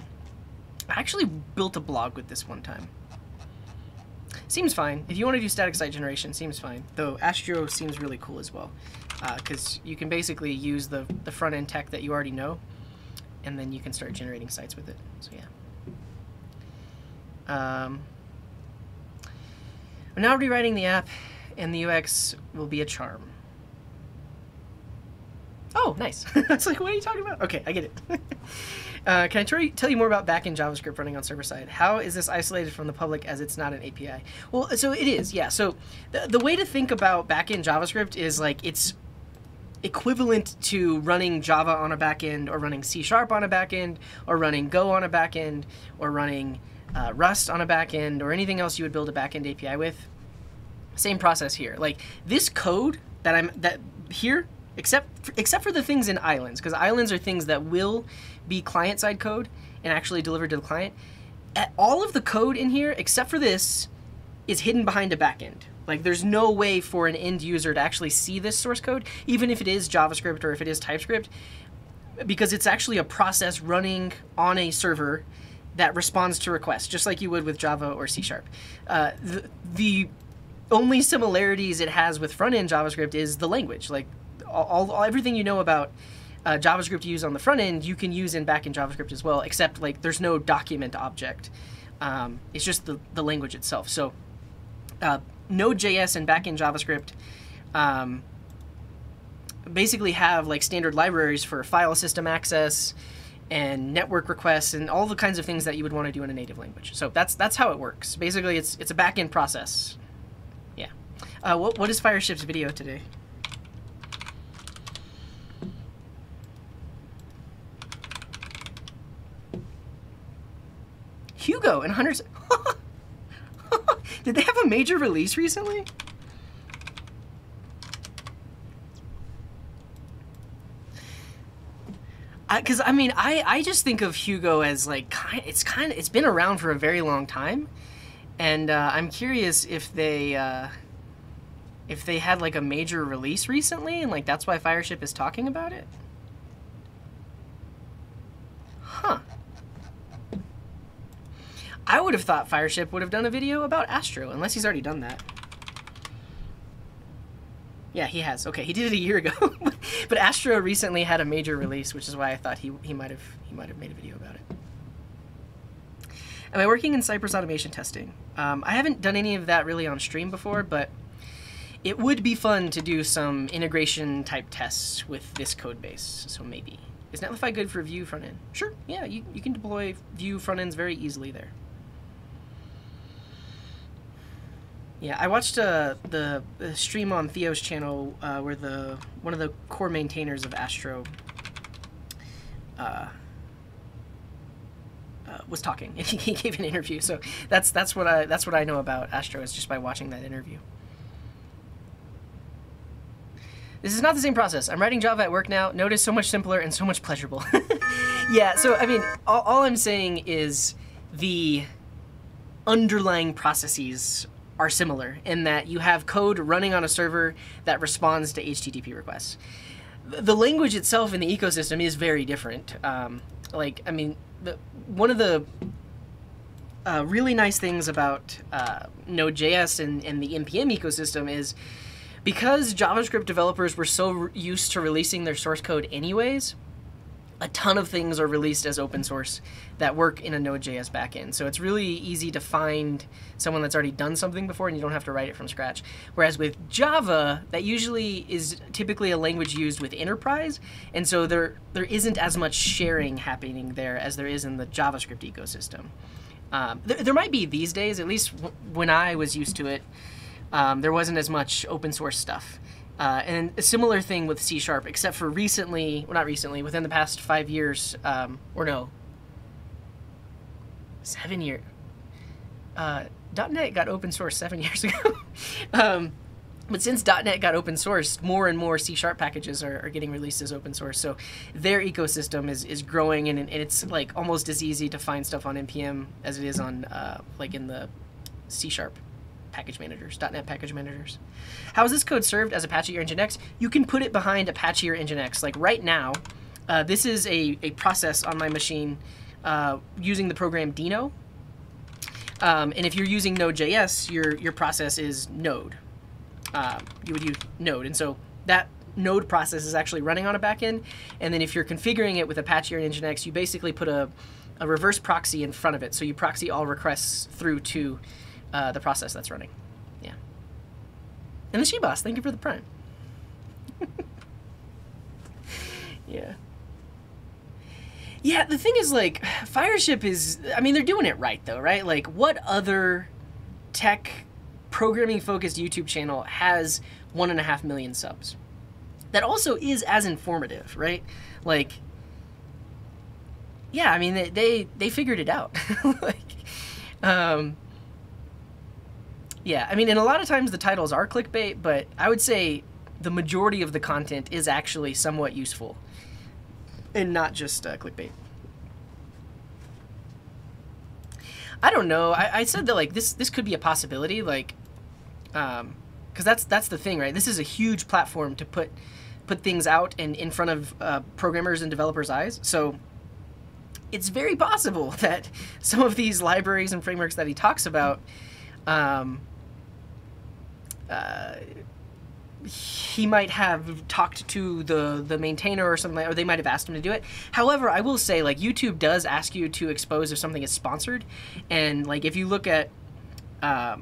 I actually built a blog with this one time. Seems fine. If you want to do static site generation, seems fine. Though Astro seems really cool as well, because you can basically use the front end tech that you already know, and then you can start generating sites with it. So yeah. I'm now rewriting the app, and the UX will be a charm. Oh, nice. I was like, what are you talking about? Okay, I get it. Can I tell you more about backend JavaScript running on server side? How is this isolated from the public as it's not an API? Well, so it is, yeah. So the way to think about backend JavaScript is like it's equivalent to running Java on a backend, or running C# on a backend, or running Go on a backend, or running Rust on a backend, or anything else you would build a backend API with. Same process here. Like this code that here, except for the things in islands, because islands are things that will be client-side code and actually delivered to the client. All of the code in here, except for this, is hidden behind a backend. Like there's no way for an end user to actually see this source code, even if it is JavaScript or if it is TypeScript, because it's actually a process running on a server that responds to requests, just like you would with Java or C#. The only similarities it has with front-end JavaScript is the language. Like everything you know about JavaScript you use on the front end, you can use in backend JavaScript as well, except like there's no document object. It's just the language itself. So node.js and backend JavaScript basically have like standard libraries for file system access and network requests and all the kinds of things that you would want to do in a native language. So that's how it works. Basically, it's a backend process. Yeah. What is Fireship's video today? Hugo and Hunters. Did they have a major release recently? Because I mean, I just think of Hugo as like it's been around for a very long time, and I'm curious if they had like a major release recently, and like that's why Fireship is talking about it. Huh. I would have thought Fireship would have done a video about Astro, unless he's already done that. Yeah, he has. Okay, he did it a year ago. But Astro recently had a major release, which is why I thought he might have made a video about it. Am I working in Cypress automation testing? I haven't done any of that really on stream before, but it would be fun to do some integration type tests with this code base, so maybe. Is Netlify good for Vue frontend? Sure, yeah, you can deploy Vue frontends very easily there. Yeah, I watched the stream on Theo's channel where one of the core maintainers of Astro was talking. He gave an interview. So that's what I know about Astro, is just by watching that interview. This is not the same process. I'm writing Java at work now. Node is so much simpler and so much pleasurable. Yeah, so I mean, all I'm saying is the underlying processes are similar in that you have code running on a server that responds to HTTP requests. The language itself in the ecosystem is very different. Like, I mean, one of the really nice things about node.js and the NPM ecosystem is, because JavaScript developers were so used to releasing their source code anyways, a ton of things are released as open source that work in a Node.js backend. So it's really easy to find someone that's already done something before and you don't have to write it from scratch. Whereas with Java, that usually is typically a language used with enterprise, and so there isn't as much sharing happening there as there is in the JavaScript ecosystem. There might be these days, at least when I was used to it, there wasn't as much open source stuff. And a similar thing with C#, except for recently, well, not recently, within the past 5 years, or no, 7 years. .NET got open source 7 years ago. But since .NET got open sourced, more and more C# packages are getting released as open source. So their ecosystem is growing, and it's like almost as easy to find stuff on NPM as it is on like in the C# package managers, .NET package managers. How is this code served as Apache or Nginx? You can put it behind Apache or Nginx. Like right now, this is a process on my machine using the program Deno. And if you're using Node.js, your process is Node. You would use Node. And so that Node process is actually running on a backend. And then if you're configuring it with Apache or Nginx, you basically put a reverse proxy in front of it. So you proxy all requests through to the process that's running. Yeah. And the She-Boss, thank you for the Prime. Yeah. Yeah, the thing is, like, Fireship is, I mean, they're doing it right, though, right? Like, what other tech programming-focused YouTube channel has 1.5 million subs? That also is as informative, right? Like, yeah, I mean, they figured it out. Like, yeah, I mean, and a lot of times the titles are clickbait, but I would say the majority of the content is actually somewhat useful and not just clickbait. I don't know. I said that, like, this could be a possibility, like, because that's the thing, right? This is a huge platform to put things out and in front of programmers and developers' eyes. So it's very possible that some of these libraries and frameworks that he talks about, he might have talked to the maintainer or something, or they might have asked him to do it. However, I will say, like, YouTube does ask you to expose if something is sponsored, and like if you look at, I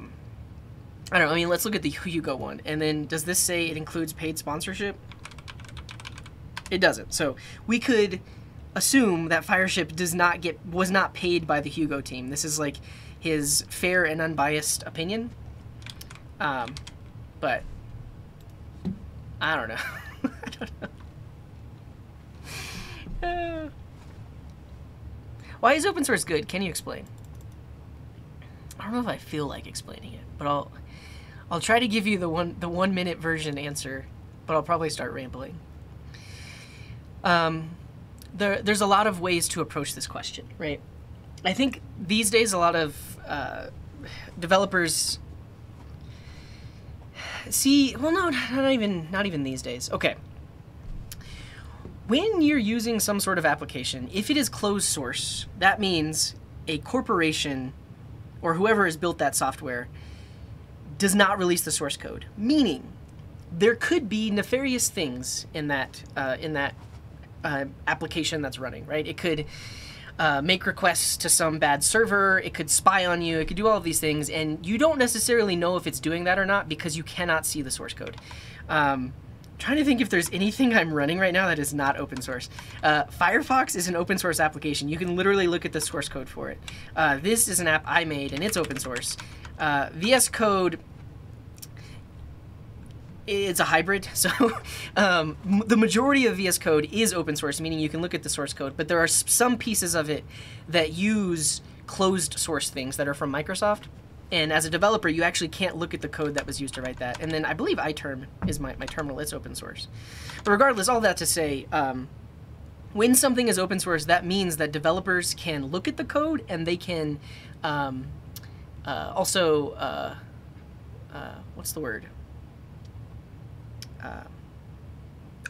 don't know. I mean, let's look at the Hugo one, and then does this say it includes paid sponsorship? It doesn't. So we could assume that Fireship was not paid by the Hugo team. This is like his fair and unbiased opinion. But I don't know. I don't know. Why is open source good? Can you explain? I don't know if I feel like explaining it, but I'll try to give you the 1 minute version answer, but I'll probably start rambling. There's a lot of ways to approach this question, right? I think these days a lot of developers see, well, no, not even these days. Okay. When you're using some sort of application, if it is closed source, that means a corporation or whoever has built that software does not release the source code. Meaning, there could be nefarious things in that application that's running, right? It could make requests to some bad server, it could spy on you, it could do all of these things, and you don't necessarily know if it's doing that or not because you cannot see the source code. Trying to think if there's anything I'm running right now that is not open source. Firefox is an open source application. You can literally look at the source code for it. This is an app I made and it's open source. VS Code it's a hybrid. So the majority of VS Code is open source, meaning you can look at the source code, but there are some pieces of it that use closed source things that are from Microsoft. And as a developer, you actually can't look at the code that was used to write that. And then I believe iTerm is my terminal. It's open source. But regardless, all that to say, when something is open source, that means that developers can look at the code and they can also, what's the word?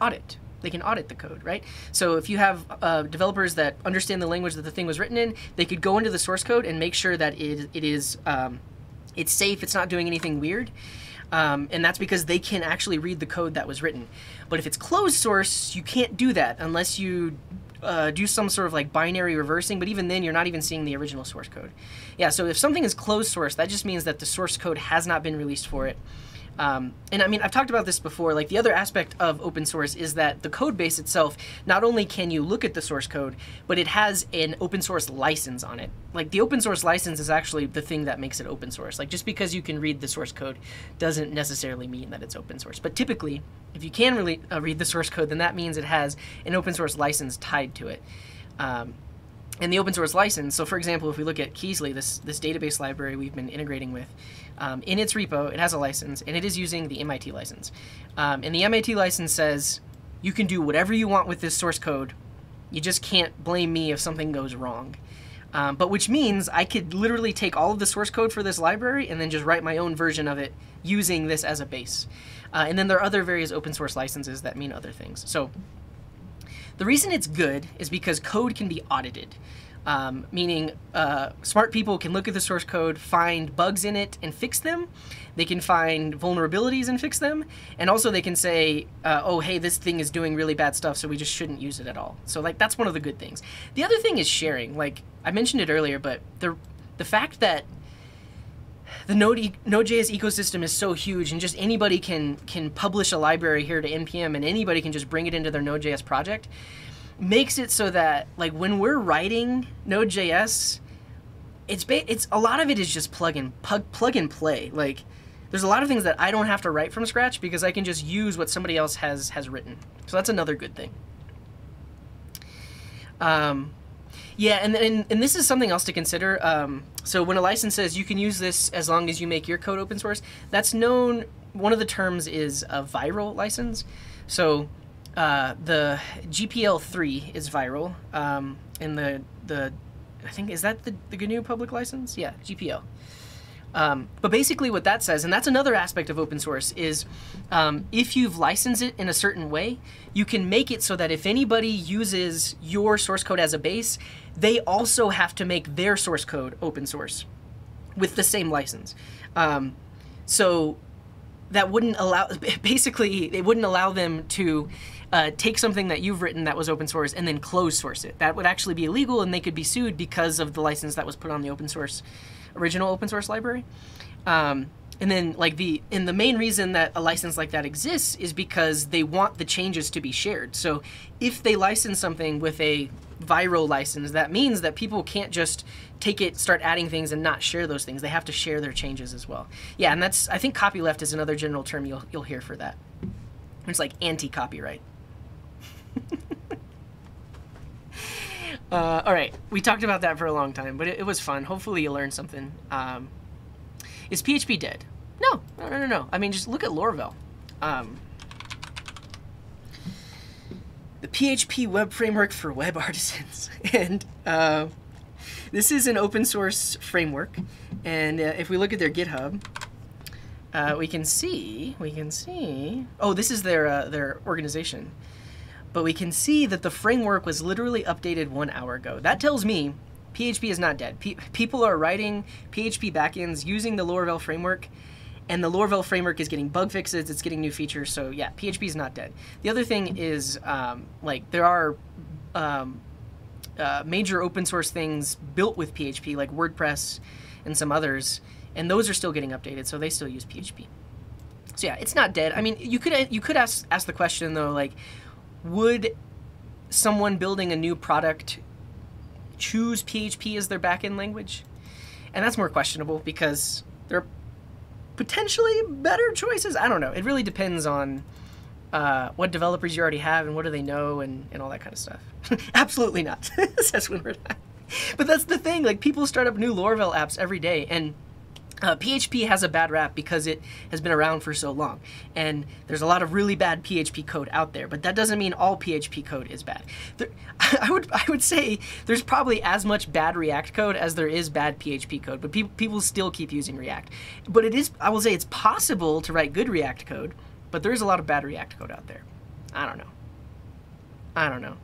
Audit. They can audit the code, right? So if you have developers that understand the language that the thing was written in, they could go into the source code and make sure that it's safe, it's not doing anything weird. And that's because they can actually read the code that was written. But if it's closed source, you can't do that unless you do some sort of like binary reversing, but even then you're not even seeing the original source code. Yeah, so if something is closed source, that just means that the source code has not been released for it. And I mean, I've talked about this before, like the other aspect of open source is that the code base itself, not only can you look at the source code, but it has an open source license on it. Like the open source license is actually the thing that makes it open source. Like just because you can read the source code doesn't necessarily mean that it's open source. But typically, if you can really read the source code, then that means it has an open source license tied to it. And the open source license, so for example, if we look at Kysely, this database library we've been integrating with, in its repo, it has a license, and it is using the MIT license. And the MIT license says, you can do whatever you want with this source code, you just can't blame me if something goes wrong. But which means I could literally take all of the source code for this library and then just write my own version of it using this as a base. And then there are other various open source licenses that mean other things. So the reason it's good is because code can be audited, meaning smart people can look at the source code, find bugs in it and fix them. They can find vulnerabilities and fix them. And also they can say, oh, hey, this thing is doing really bad stuff, so we just shouldn't use it at all. So like that's one of the good things. The other thing is sharing. Like I mentioned it earlier, but the fact that the Node.js ecosystem is so huge, and just anybody can publish a library here to NPM, and anybody can just bring it into their Node.js project, makes it so that like when we're writing Node.js, it's a lot of it is just plug and play. Like there's a lot of things that I don't have to write from scratch because I can just use what somebody else has written. So that's another good thing. Yeah, and this is something else to consider. So when a license says you can use this as long as you make your code open source, that's known, one of the terms is a viral license. So the GPL3 is viral, and the I think, is that the GNU public license? Yeah, GPL. But basically what that says, and that's another aspect of open source, is if you've licensed it in a certain way, you can make it so that if anybody uses your source code as a base, they also have to make their source code open source with the same license. So that wouldn't allow, basically, it wouldn't allow them to take something that you've written that was open source and then close source it. That would actually be illegal, and they could be sued because of the license that was put on the original open source library. And then like the main reason that a license like that exists is because they want the changes to be shared. So if they license something with a viral license, that means that people can't just take it, start adding things and not share those things. They have to share their changes as well. Yeah, and that's, I think copyleft is another general term you'll hear for that. It's like anti-copyright. All right, we talked about that for a long time, but it was fun. Hopefully you learned something. Is PHP dead? No. I mean, just look at Laravel. The PHP web framework for web artisans. And this is an open source framework. And if we look at their GitHub, we can see, oh, this is their organization. But we can see that the framework was literally updated 1 hour ago. That tells me PHP is not dead. People are writing PHP backends using the Laravel framework, and the Laravel framework is getting bug fixes, it's getting new features, so yeah, PHP is not dead. The other thing is, like, there are major open source things built with PHP, like WordPress and some others, and those are still getting updated, so they still use PHP. So yeah, it's not dead. I mean, you could ask the question, though, like, would someone building a new product choose PHP as their backend language? And that's more questionable because there are potentially better choices. I don't know. It really depends on what developers you already have and what do they know and all that kind of stuff. Absolutely not, says Winward. But that's the thing. Like, people start up new Laravel apps every day, and PHP has a bad rap because it has been around for so long, and there's a lot of really bad PHP code out there, but that doesn't mean all PHP code is bad. I would say there's probably as much bad React code as there is bad PHP code, but people still keep using React. But I will say it's possible to write good React code, but there is a lot of bad React code out there. I don't know.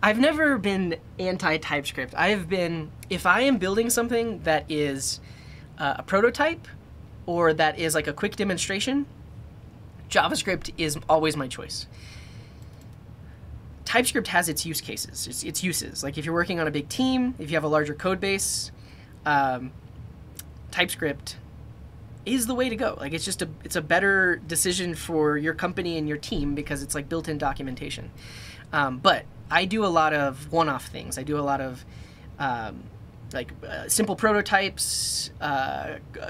I've never been anti-TypeScript. I have been, if I am building something that is a prototype or that is like a quick demonstration, JavaScript is always my choice. TypeScript has its use cases, its uses. Like if you're working on a big team, if you have a larger code base, TypeScript is the way to go. Like it's a better decision for your company and your team because it's like built-in documentation. But I do a lot of one-off things. I do a lot of simple prototypes,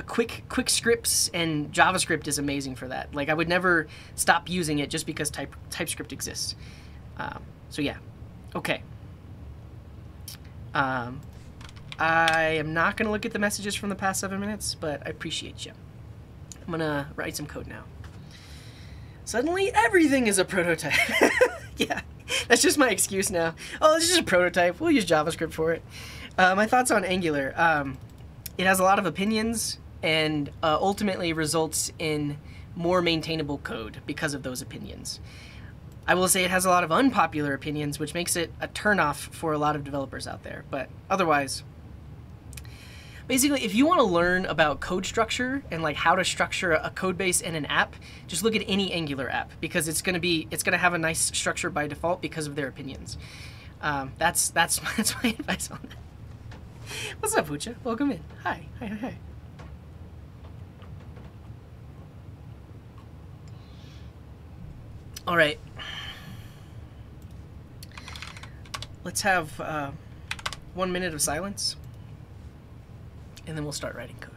quick scripts, and JavaScript is amazing for that. Like I would never stop using it just because TypeScript exists. So yeah, okay. I am not gonna look at the messages from the past 7 minutes, but I appreciate you. I'm gonna write some code now. Suddenly everything is a prototype. Yeah. That's just my excuse now. Oh, it's just a prototype. We'll use JavaScript for it. My thoughts on Angular. It has a lot of opinions and ultimately results in more maintainable code because of those opinions. I will say it has a lot of unpopular opinions, which makes it a turnoff for a lot of developers out there. But otherwise, basically, if you want to learn about code structure and like how to structure a code base in an app, just look at any Angular app because it's gonna have a nice structure by default because of their opinions. That's my advice on that. What's up, Pucha? Welcome in. Hi. All right. Let's have 1 minute of silence. And then we'll start writing code.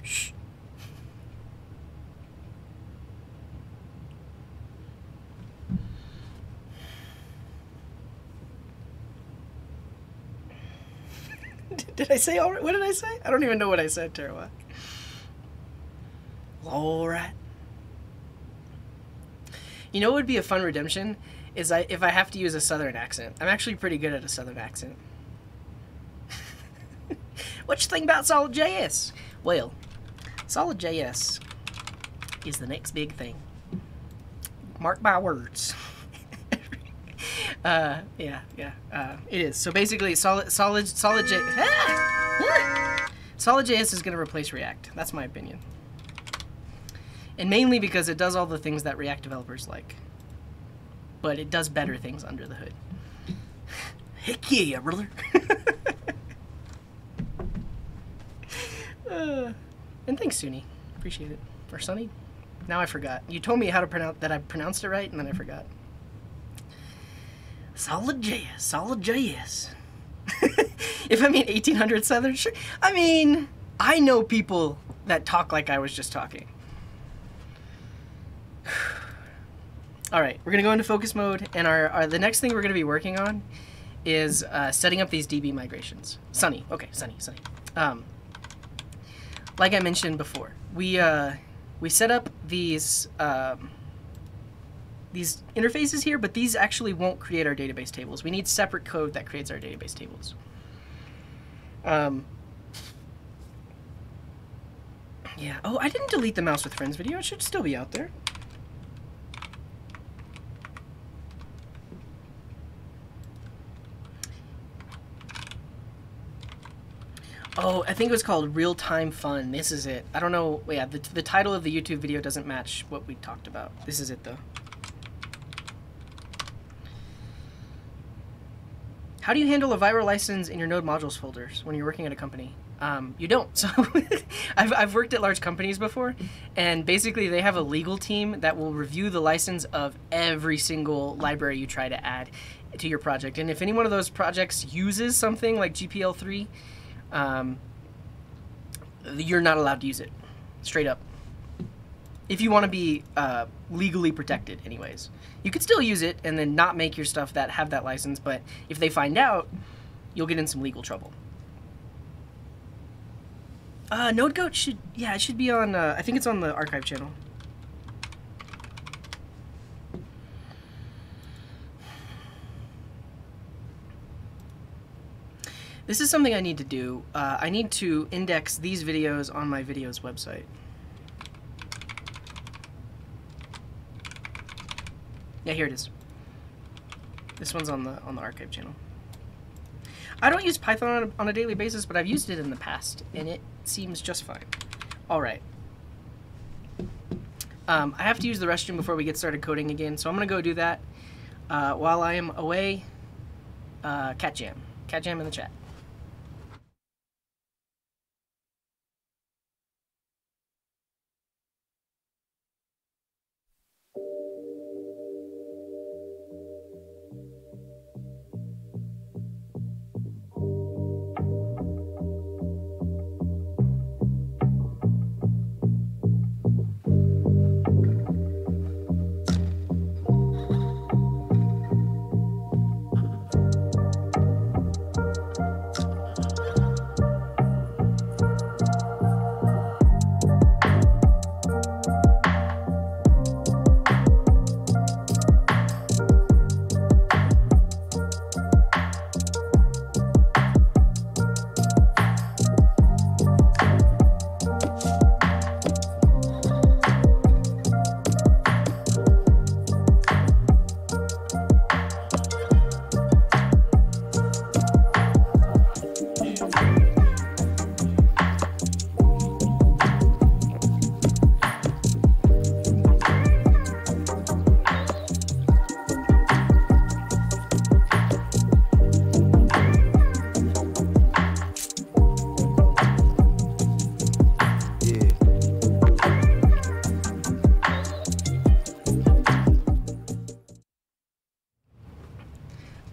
Shh. Did I say all right? What did I say? I don't even know what I said, Tarawa. All right. You know what would be a fun redemption? Is if I have to use a southern accent. I'm actually pretty good at a southern accent. What you think about Solid.js? Well, Solid.js is the next big thing. Mark my words. Yeah, it is. So basically, Solid.js is going to replace React. That's my opinion. And mainly because it does all the things that React developers like. But it does better things under the hood. Heck yeah, brother. And thanks, Suni. Appreciate it. Or Sunny. Now I forgot. You told me how to pronounce that. I pronounced it right, and then I forgot. Solid.js. If I mean 1800 Southern, sure. I mean, I know people that talk like I was just talking. All right, we're gonna go into focus mode, and the next thing we're gonna be working on is setting up these DB migrations. Sunny, okay, Sunny. Like I mentioned before, we set up these interfaces here, but these actually won't create our database tables. We need separate code that creates our database tables. Yeah. Oh, I didn't delete the Mouse with Friends video. It should still be out there. Oh, I think it was called Real Time Fun. This is it. I don't know. Yeah, the title of the YouTube video doesn't match what we talked about. This is it, though. How do you handle a viral license in your node modules folders when you're working at a company? You don't. So I've worked at large companies before, and basically they have a legal team that will review the license of every single library you try to add to your project. And if any one of those projects uses something like GPL3, you're not allowed to use it, straight up. If you want to be legally protected anyways. You could still use it and then not make your stuff that have that license, but if they find out, you'll get in some legal trouble. NodeGoat should, yeah, it should be on, I think it's on the archive channel. This is something I need to do. I need to index these videos on my videos website. Yeah, here it is. This one's on the archive channel. I don't use Python on a daily basis, but I've used it in the past, and it seems just fine. All right. I have to use the restroom before we get started coding again, so I'm going to go do that. While I am away, Cat Jam in the chat.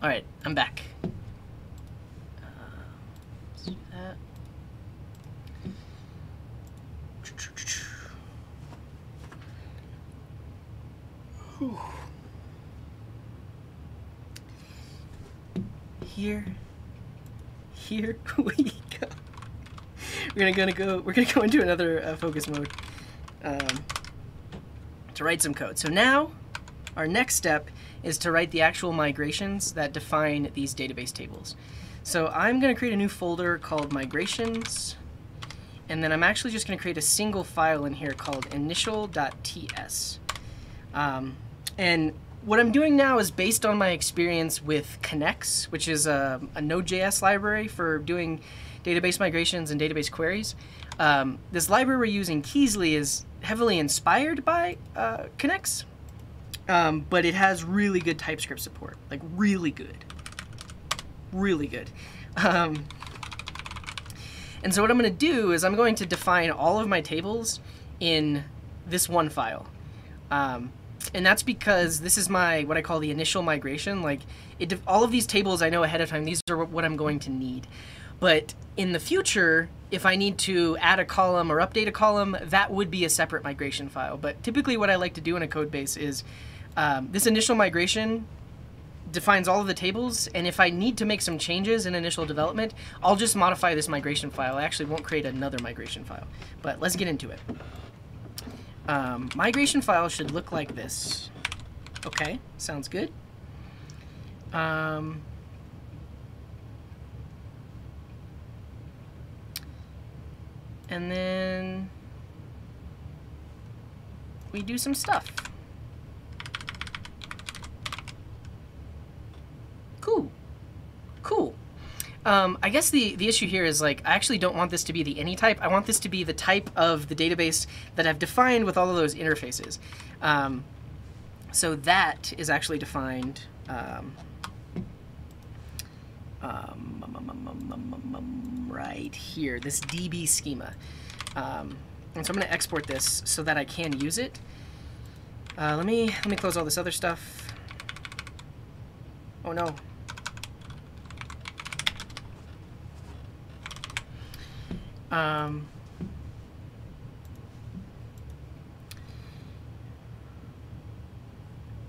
All right, I'm back. Let's do that. Whew. Here we go. We're gonna go into another focus mode to write some code. So now, our next step is to write the actual migrations that define these database tables. So I'm going to create a new folder called migrations, and then I'm actually just going to create a single file in here called initial.ts. And what I'm doing now is based on my experience with Connects, which is a node.js library for doing database migrations and database queries. This library we're using, Kysely, is heavily inspired by Connects. But it has really good TypeScript support, like really good. And so what I'm going to do is I'm going to define all of my tables in this one file. And that's because this is what I call the initial migration. Like, all of these tables I know ahead of time, these are what I'm going to need. But in the future, if I need to add a column or update a column, that would be a separate migration file. But typically what I like to do in a code base is this initial migration defines all of the tables, and if I need to make some changes in initial development, I'll just modify this migration file. I actually won't create another migration file, but let's get into it. Migration file should look like this. Okay, sounds good. And then we do some stuff. Cool. I guess the issue here is, like, I actually don't want this to be the any type. I want this to be the type of the database that I've defined with all of those interfaces. So that is actually defined right here, this DB schema. And so I'm going to export this so that I can use it. Let me close all this other stuff. Oh no.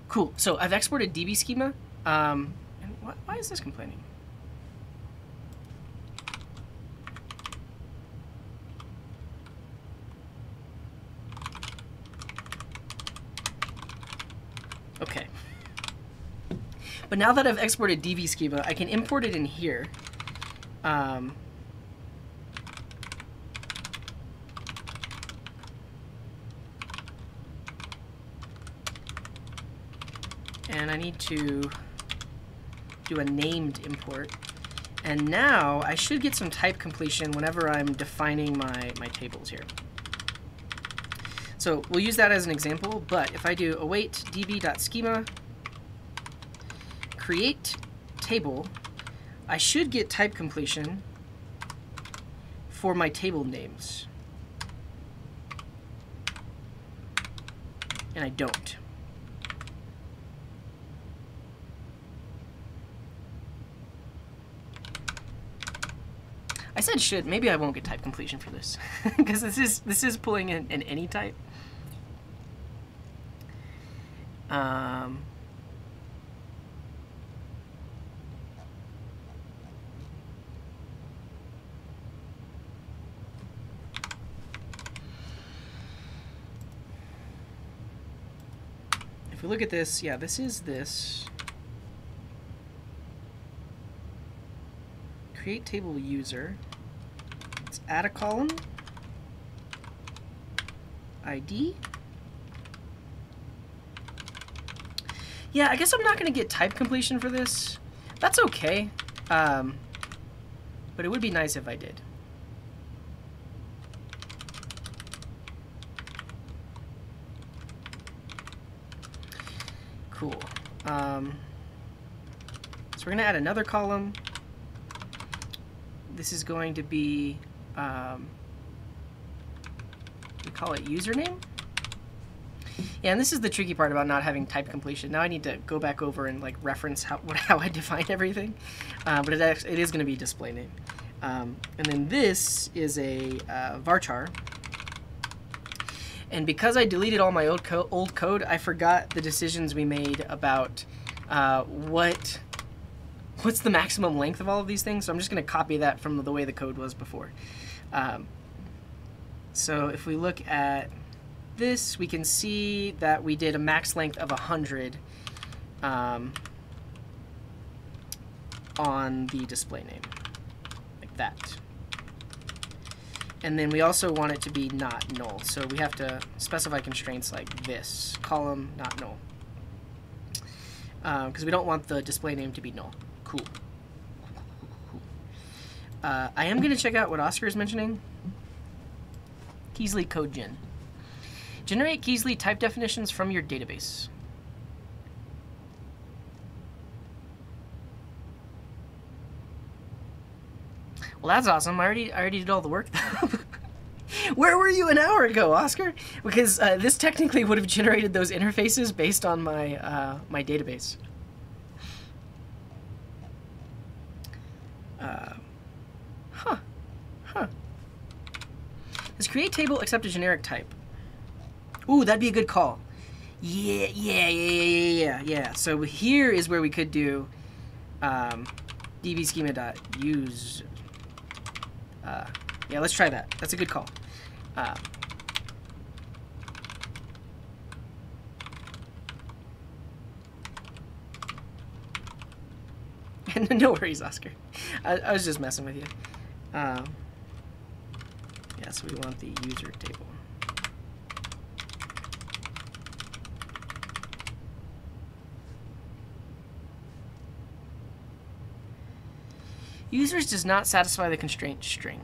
Cool. So I've exported DB schema. And why is this complaining? Okay. But now that I've exported DB schema, I can import it in here. And I need to do a named import. And now I should get some type completion whenever I'm defining my tables here. So we'll use that as an example, but if I do await db.schema, create table, I should get type completion for my table names. And I don't. I said should. Maybe I won't get type completion for this because this is pulling in any type. If we look at this, yeah, this is this. Create table user. Let's add a column. ID. Yeah, I guess I'm not going to get type completion for this. That's okay. But it would be nice if I did. Cool. So we're going to add another column. This is going to be, we call it username. Yeah, and this is the tricky part about not having type completion. Now I need to go back over and like reference how I define everything, but it is going to be display name. And then this is a varchar. And because I deleted all my old code, I forgot the decisions we made about what's the maximum length of all of these things. So I'm just going to copy that from the way the code was before. So if we look at this, we can see that we did a max length of 100 on the display name, like that. And then we also want it to be not null. So we have to specify constraints like this, column not null. Because we don't want the display name to be null. Cool. I am going to check out what Oscar is mentioning. Kysely code gen. Generate Kysely type definitions from your database. Well, that's awesome. I already did all the work. Where were you an hour ago, Oscar? Because this technically would have generated those interfaces based on my my database. Does create table accept a generic type? Ooh, that'd be a good call. Yeah. So here is where we could do db schema.use. Yeah, let's try that. That's a good call. No worries, Oscar. I was just messing with you. Yeah, so we want the user table. Users does not satisfy the constraint string.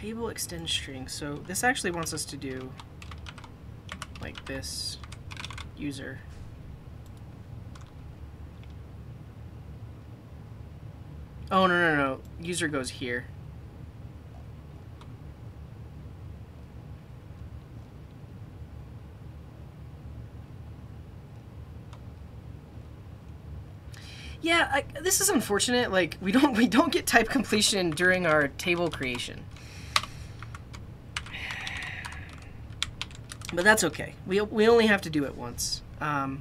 table extend string. So this actually wants us to do like this user. Oh, no. User goes here. Yeah, this is unfortunate. Like we don't get type completion during our table creation. But that's okay. We only have to do it once. Can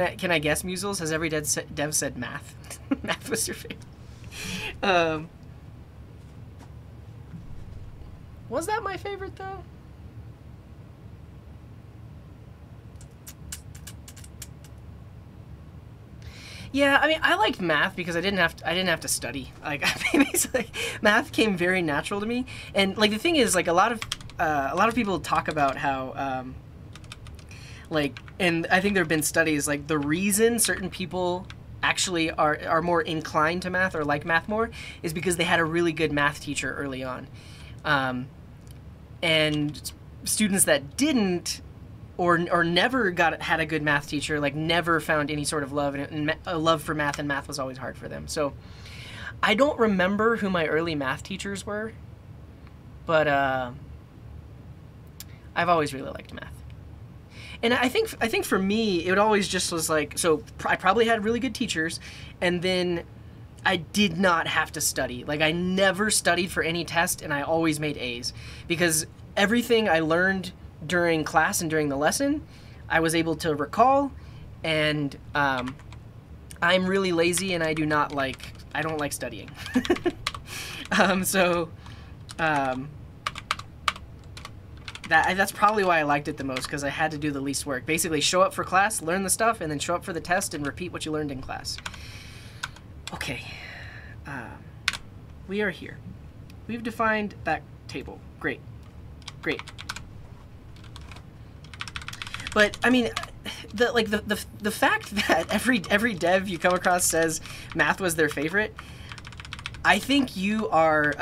I guess, Musels? Has every dev said math? Math was your favorite. Was that my favorite though? Yeah, I mean, I liked math because I didn't have to study. Like, basically, math came very natural to me. And like the thing is, like a lot of people talk about how, like, and I think there have been studies like the reason certain people actually are more inclined to math or like math more is because they had a really good math teacher early on. And students that didn't, or never had a good math teacher, like never found any sort of love, and a love for math, and math was always hard for them. So I don't remember who my early math teachers were, but I've always really liked math. And I think for me, it always just was like, so I probably had really good teachers, and then I did not have to study. Like, I never studied for any test, and I always made A's. Because everything I learned during class and during the lesson, I was able to recall, and I'm really lazy, and I don't like studying. That's probably why I liked it the most, because I had to do the least work. Basically, show up for class, learn the stuff, and then show up for the test and repeat what you learned in class. Okay, we are here. We've defined that table. Great. But I mean, the fact that every dev you come across says math was their favorite, I think you are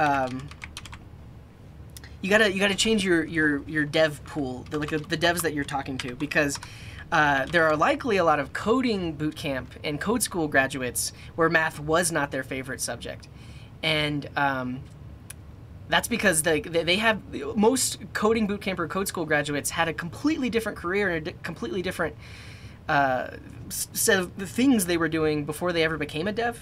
you gotta change your dev pool, the devs that you're talking to, because there are likely a lot of coding bootcamp and code school graduates where math was not their favorite subject. And that's because they have, most coding bootcamp or code school graduates had a completely different career and a completely different set of the things they were doing before they ever became a dev.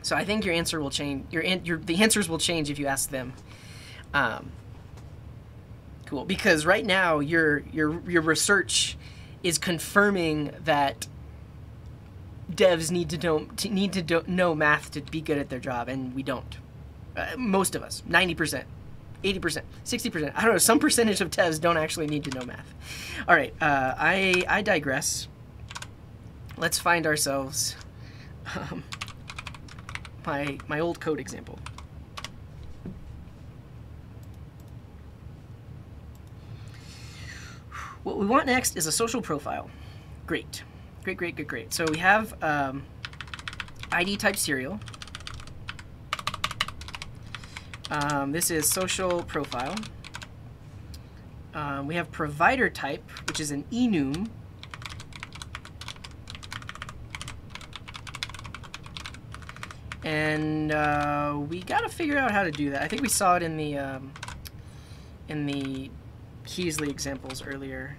So I think your answer will change. The answers will change if you ask them. Cool, because right now your research is confirming that devs need to know math to be good at their job, and we don't. Most of us, 90%, 80%, 60%. I don't know. Some percentage of devs don't actually need to know math. All right, I digress. Let's find ourselves my old code example. What we want next is a social profile. Great. So we have ID type serial. This is social profile. We have provider type, which is an enum. And we got to figure out how to do that. I think we saw it in the Kysely examples earlier.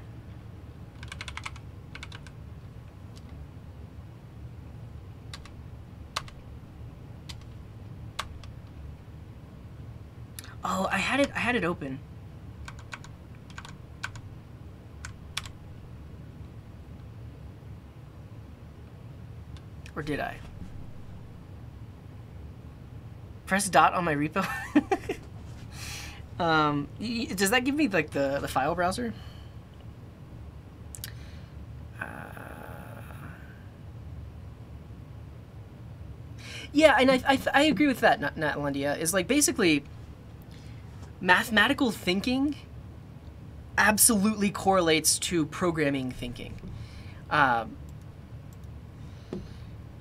Oh, I had it open. Or did I? Press dot on my repo. Does that give me like the file browser? Yeah, and I agree with that, Natlandia. Is like basically mathematical thinking absolutely correlates to programming thinking.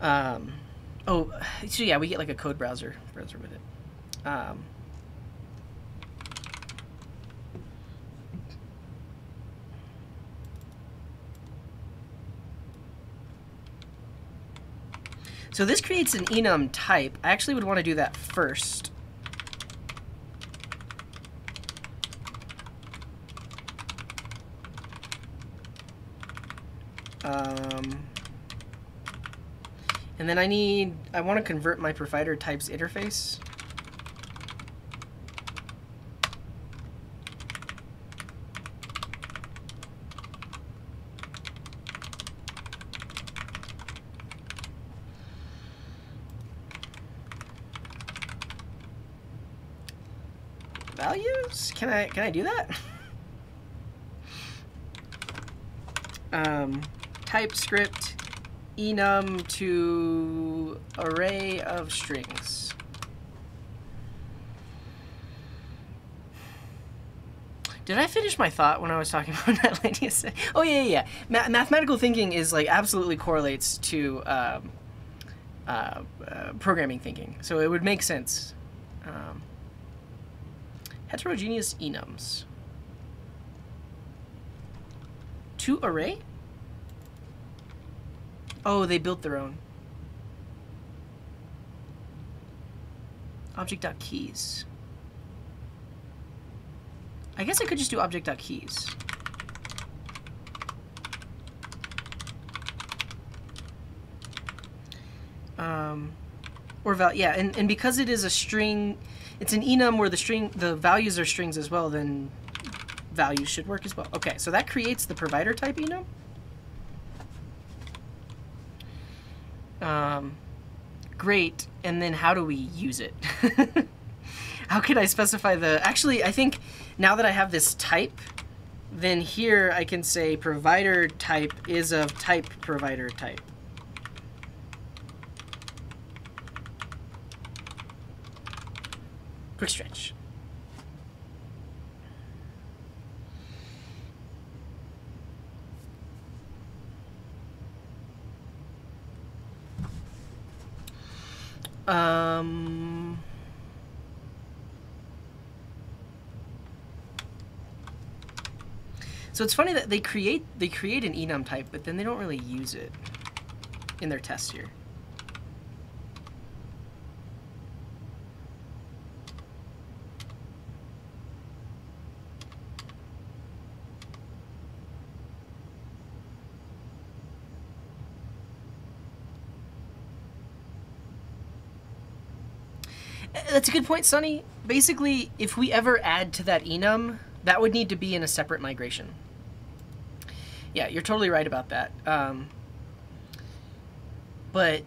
Oh, so yeah, we get like a code browser with it. So this creates an enum type. I actually would want to do that first. And then I want to convert my provider types interface. Values? Can I do that? TypeScript enum to array of strings. Did I finish my thought when I was talking about that lady? Oh yeah. Mathematical thinking is like absolutely correlates to programming thinking, so it would make sense. Heterogeneous enums to array. Oh, they built their own. Object.keys. I guess I could just do object.keys. Yeah, and because it is a string, it's an enum where the values are strings as well, then values should work as well. Okay, so that creates the provider type enum. Great, and then how do we use it? How can I specify actually, I think now that I have this type, then here I can say provider type is of type provider type. Quick stretch. So it's funny that they create an enum type, but then they don't really use it in their tests here. That's a good point, Sonny. Basically, if we ever add to that enum, that would need to be in a separate migration. Yeah, you're totally right about that. But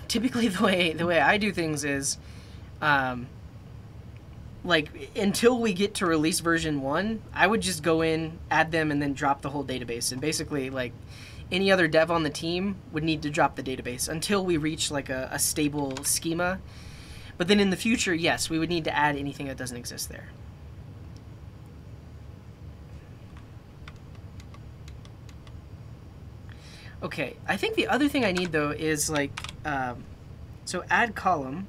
typically the way I do things is, like, until we get to release version 1, I would just go in, add them, and then drop the whole database. And basically, like, any other dev on the team would need to drop the database until we reach, like, a stable schema. But then in the future, yes, we would need to add anything that doesn't exist there. Okay, I think the other thing I need, though, is, like, so add column.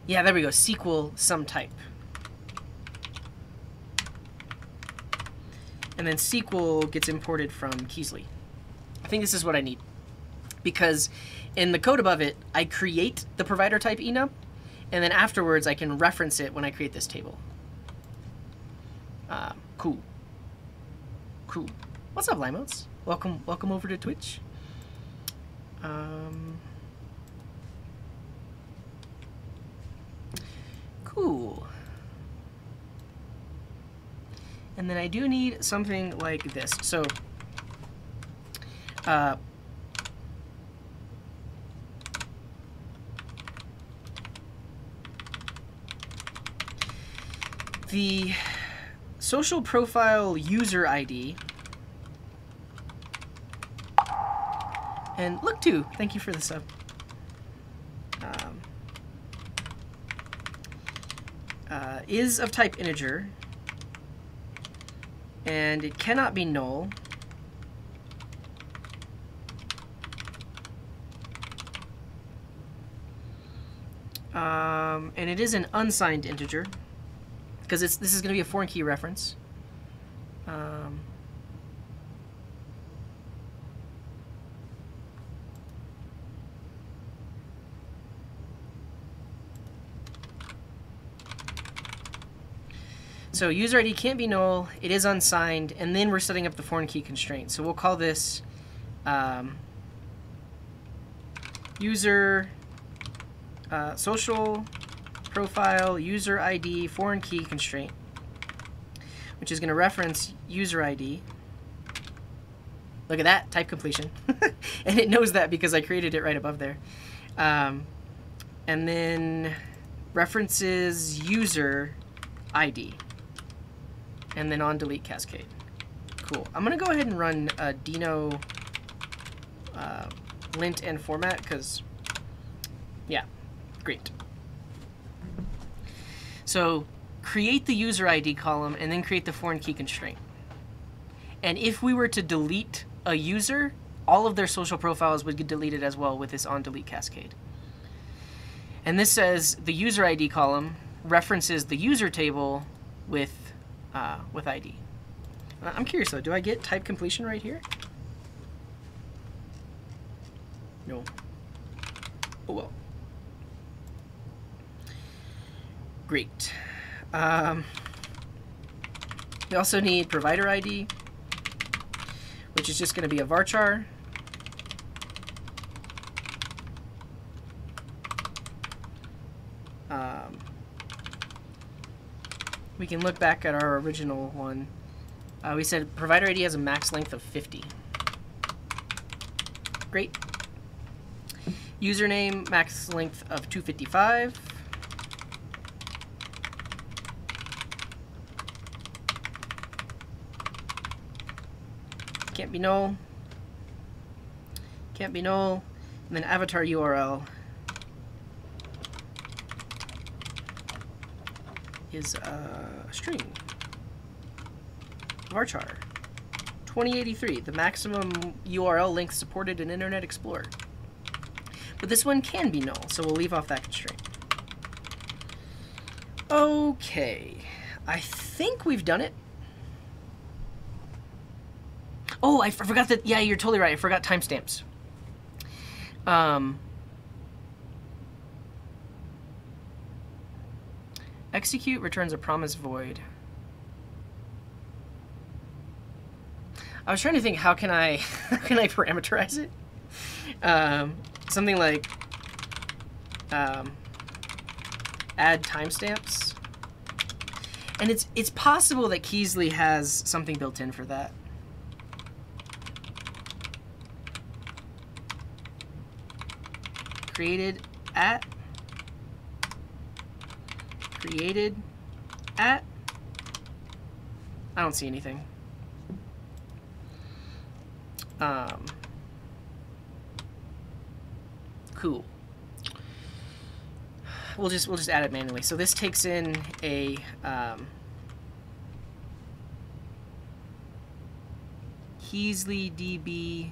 Yeah, there we go, SQL some type. And then SQL gets imported from Kysely. I think this is what I need. Because in the code above it, I create the provider type enum, and then afterwards I can reference it when I create this table. Cool. Cool. What's up, Limeoats? Welcome over to Twitch. Cool. And then I do need something like this. So, the social profile user ID, and look too, thank you for the sub. is of type integer, and it cannot be null. And it is an unsigned integer, because this is going to be a foreign key reference. So user ID can't be null, it is unsigned, and then we're setting up the foreign key constraint. So we'll call this user social profile user ID foreign key constraint, which is going to reference user ID. Look at that, type completion. And it knows that because I created it right above there. And then references user ID. And then on delete cascade. Cool. I'm going to go ahead and run Deno lint and format because, yeah, great. So create the user ID column and then create the foreign key constraint. And if we were to delete a user, all of their social profiles would get deleted as well with this on delete cascade. And this says the user ID column references the user table with ID. I'm curious though, do I get type completion right here? No. Oh well. Great. We also need provider ID, which is just going to be a varchar. We can look back at our original one. We said provider ID has a max length of 50. Great. Username, max length of 255. Can't be null. Can't be null. And then avatar URL is a string. Varchar 2083, the maximum URL length supported in Internet Explorer. But this one can be null, so we'll leave off that constraint. Okay, I think we've done it. Oh, I forgot that. Yeah, you're totally right. I forgot timestamps. Execute returns a promise void. I was trying to think, how can I parameterize it? Something like add timestamps. And it's possible that Kysely has something built in for that. Created at. I don't see anything. Cool. We'll just add it manually. So this takes in a Kysely DB.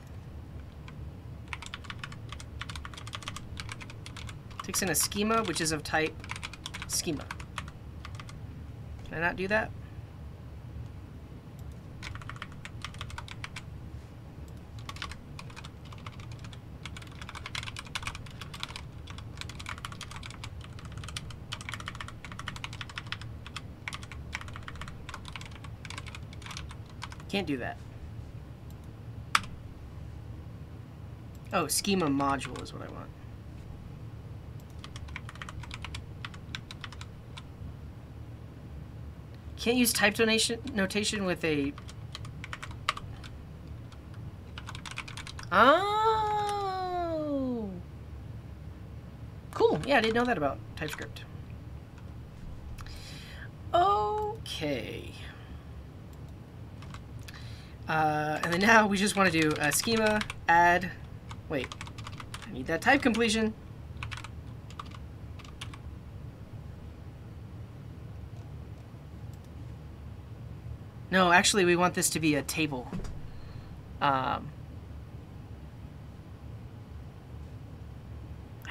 Takes in a schema, which is of type schema. Can I not do that? Can't do that. Oh, schema module is what I want. Can't use type notation with a... Oh! Cool. Yeah, I didn't know that about TypeScript. Okay. And then now we just want to do a schema, add... Wait. I need that type completion. No, actually, we want this to be a table. I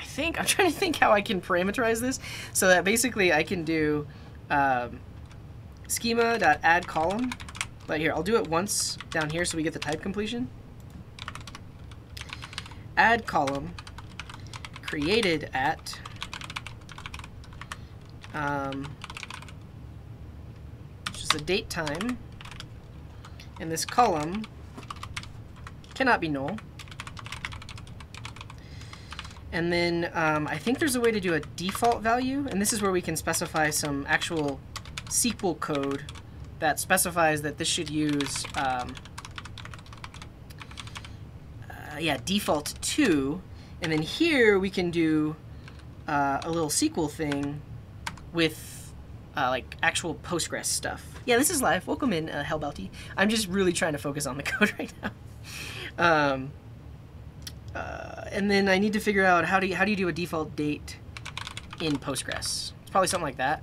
think I'm trying to think how I can parameterize this so that basically I can do schema.add column. But here, I'll do it once down here so we get the type completion. Add column created at which is the date time, and this column cannot be null. And then I think there's a way to do a default value, and this is where we can specify some actual SQL code that specifies that this should use default 2, and then here we can do a little SQL thing with like actual Postgres stuff. Yeah, this is live. Welcome in, Hellbelty. I'm just really trying to focus on the code right now. And then I need to figure out how do you do a default date in Postgres. It's probably something like that.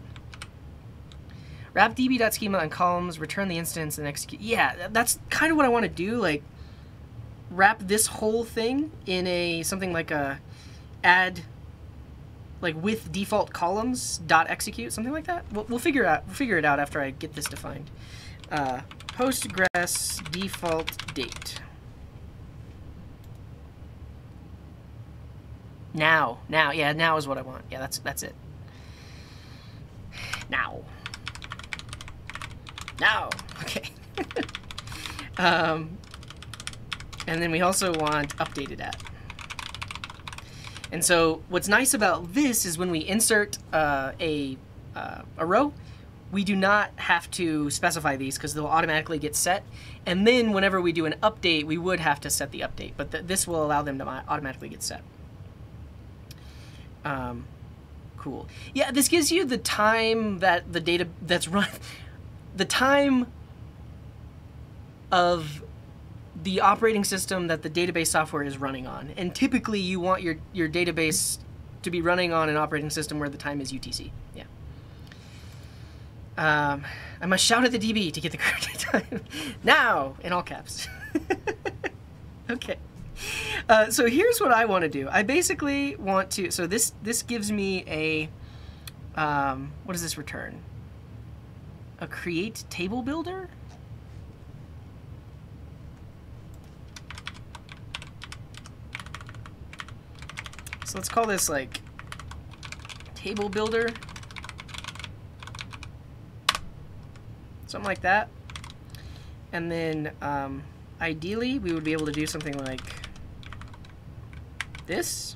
Wrap db.schema on columns, return the instance, and execute. Yeah, that's kind of what I want to do. Like, wrap this whole thing in a something like a add, like with default columns dot execute, something like that. We'll figure it out after I get this defined. Postgres default date. Now, yeah, now is what I want. Yeah, that's it. Now, okay. And then we also want updated at. And so what's nice about this is when we insert a row, we do not have to specify these because they'll automatically get set. And then whenever we do an update, we would have to set the update, but this will allow them to automatically get set. Cool. Yeah, this gives you the time that the data that's run, the time of the operating system that the database software is running on. And typically you want your database to be running on an operating system where the time is UTC. Yeah. I must shout at the DB to get the correct time. Now, in all caps. Okay. So here's what I want to do. I basically want to, so this gives me a, what does this return? A create table builder? So let's call this like table builder. Something like that. And then ideally we would be able to do something like this.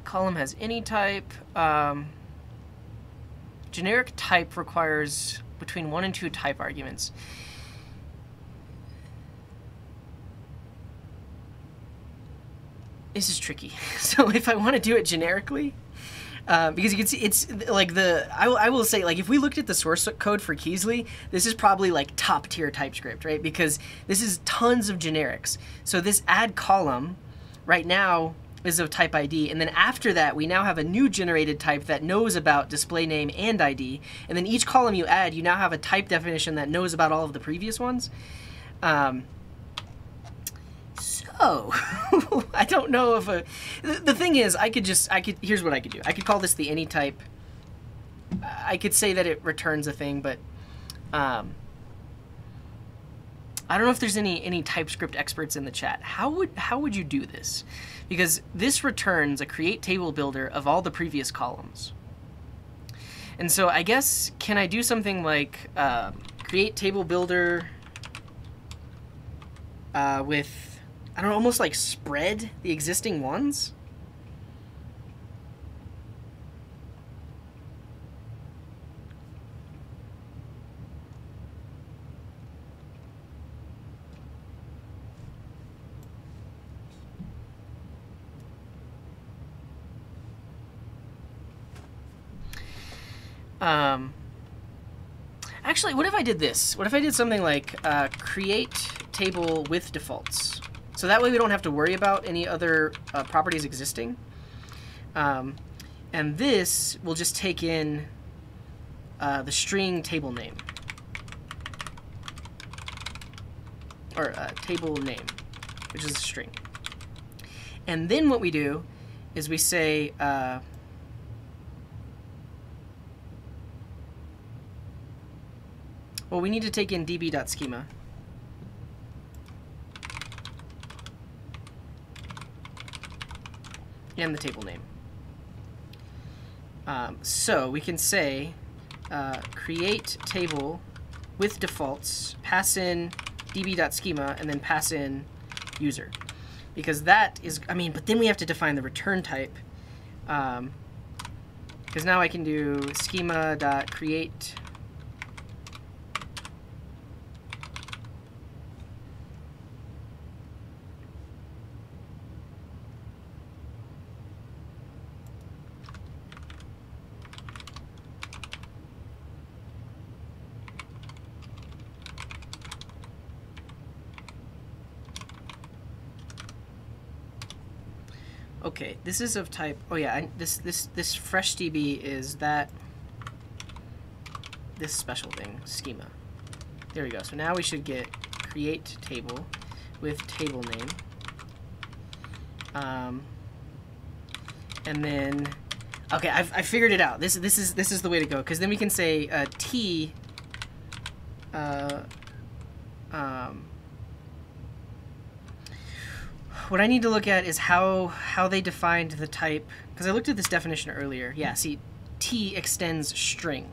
Column has any type. Generic type requires between 1 and 2 type arguments. This is tricky. So if I want to do it generically, because you can see it's like I will say, like, if we looked at the source code for Kysely, this is probably like top tier TypeScript, right? Because this is tons of generics. So this add column right now is of type ID, and then after that we now have a new generated type that knows about display name and ID, and then each column you add, you now have a type definition that knows about all of the previous ones. So I don't know if the thing is, here's what I could do. I could call this the any type. I could say that it returns a thing, but I don't know if there's any TypeScript experts in the chat. How would you do this? Because this returns a create table builder of all the previous columns. And so I guess, can I do something like create table builder with, I don't know, almost like spread the existing ones? Actually, what if I did this? What if I did something like create table with defaults? So that way we don't have to worry about any other properties existing. And this will just take in the string table name. Or table name, which is a string. And then what we do is we say, well, we need to take in db.schema. And the table name. So we can say create table with defaults, pass in db.schema, and then pass in user. Because that is, I mean, but then we have to define the return type. Because now I can do schema.create. Okay, this is of type. Oh yeah, this fresh DB is that this special thing schema. There we go. So now we should get create table with table name, and then okay, I figured it out. This is the way to go, because then we can say t. What I need to look at is how they defined the type, because I looked at this definition earlier. Yeah, see, T extends string.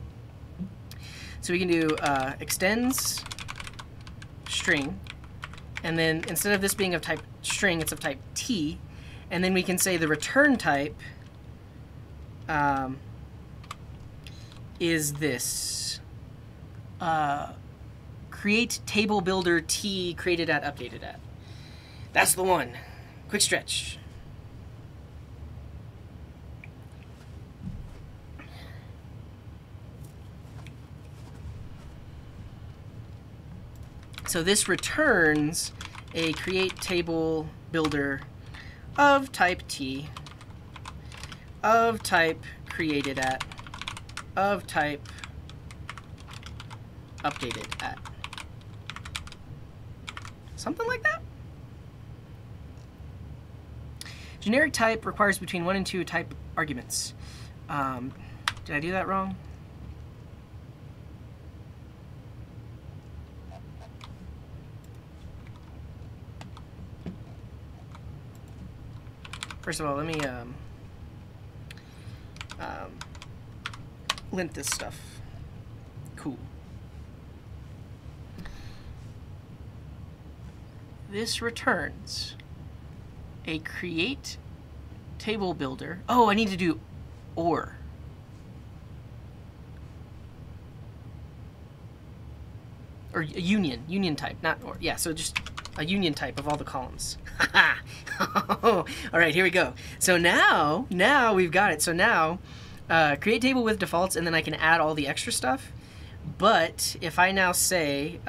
So we can do extends string, and then instead of this being of type string, it's of type T, and then we can say the return type is this create table builder T created at updated at. That's the one. Quick stretch. So this returns a create table builder of type T, of type created at, of type updated at. Something like that. Generic type requires between 1 and 2 type arguments. Did I do that wrong? First of all, let me lint this stuff. Cool. This returns a create table builder. Oh, I need to do or. Or a union type, not or. Yeah, so just a union type of all the columns. All right, here we go. So now we've got it. So now, create table with defaults, and then I can add all the extra stuff. But if I now say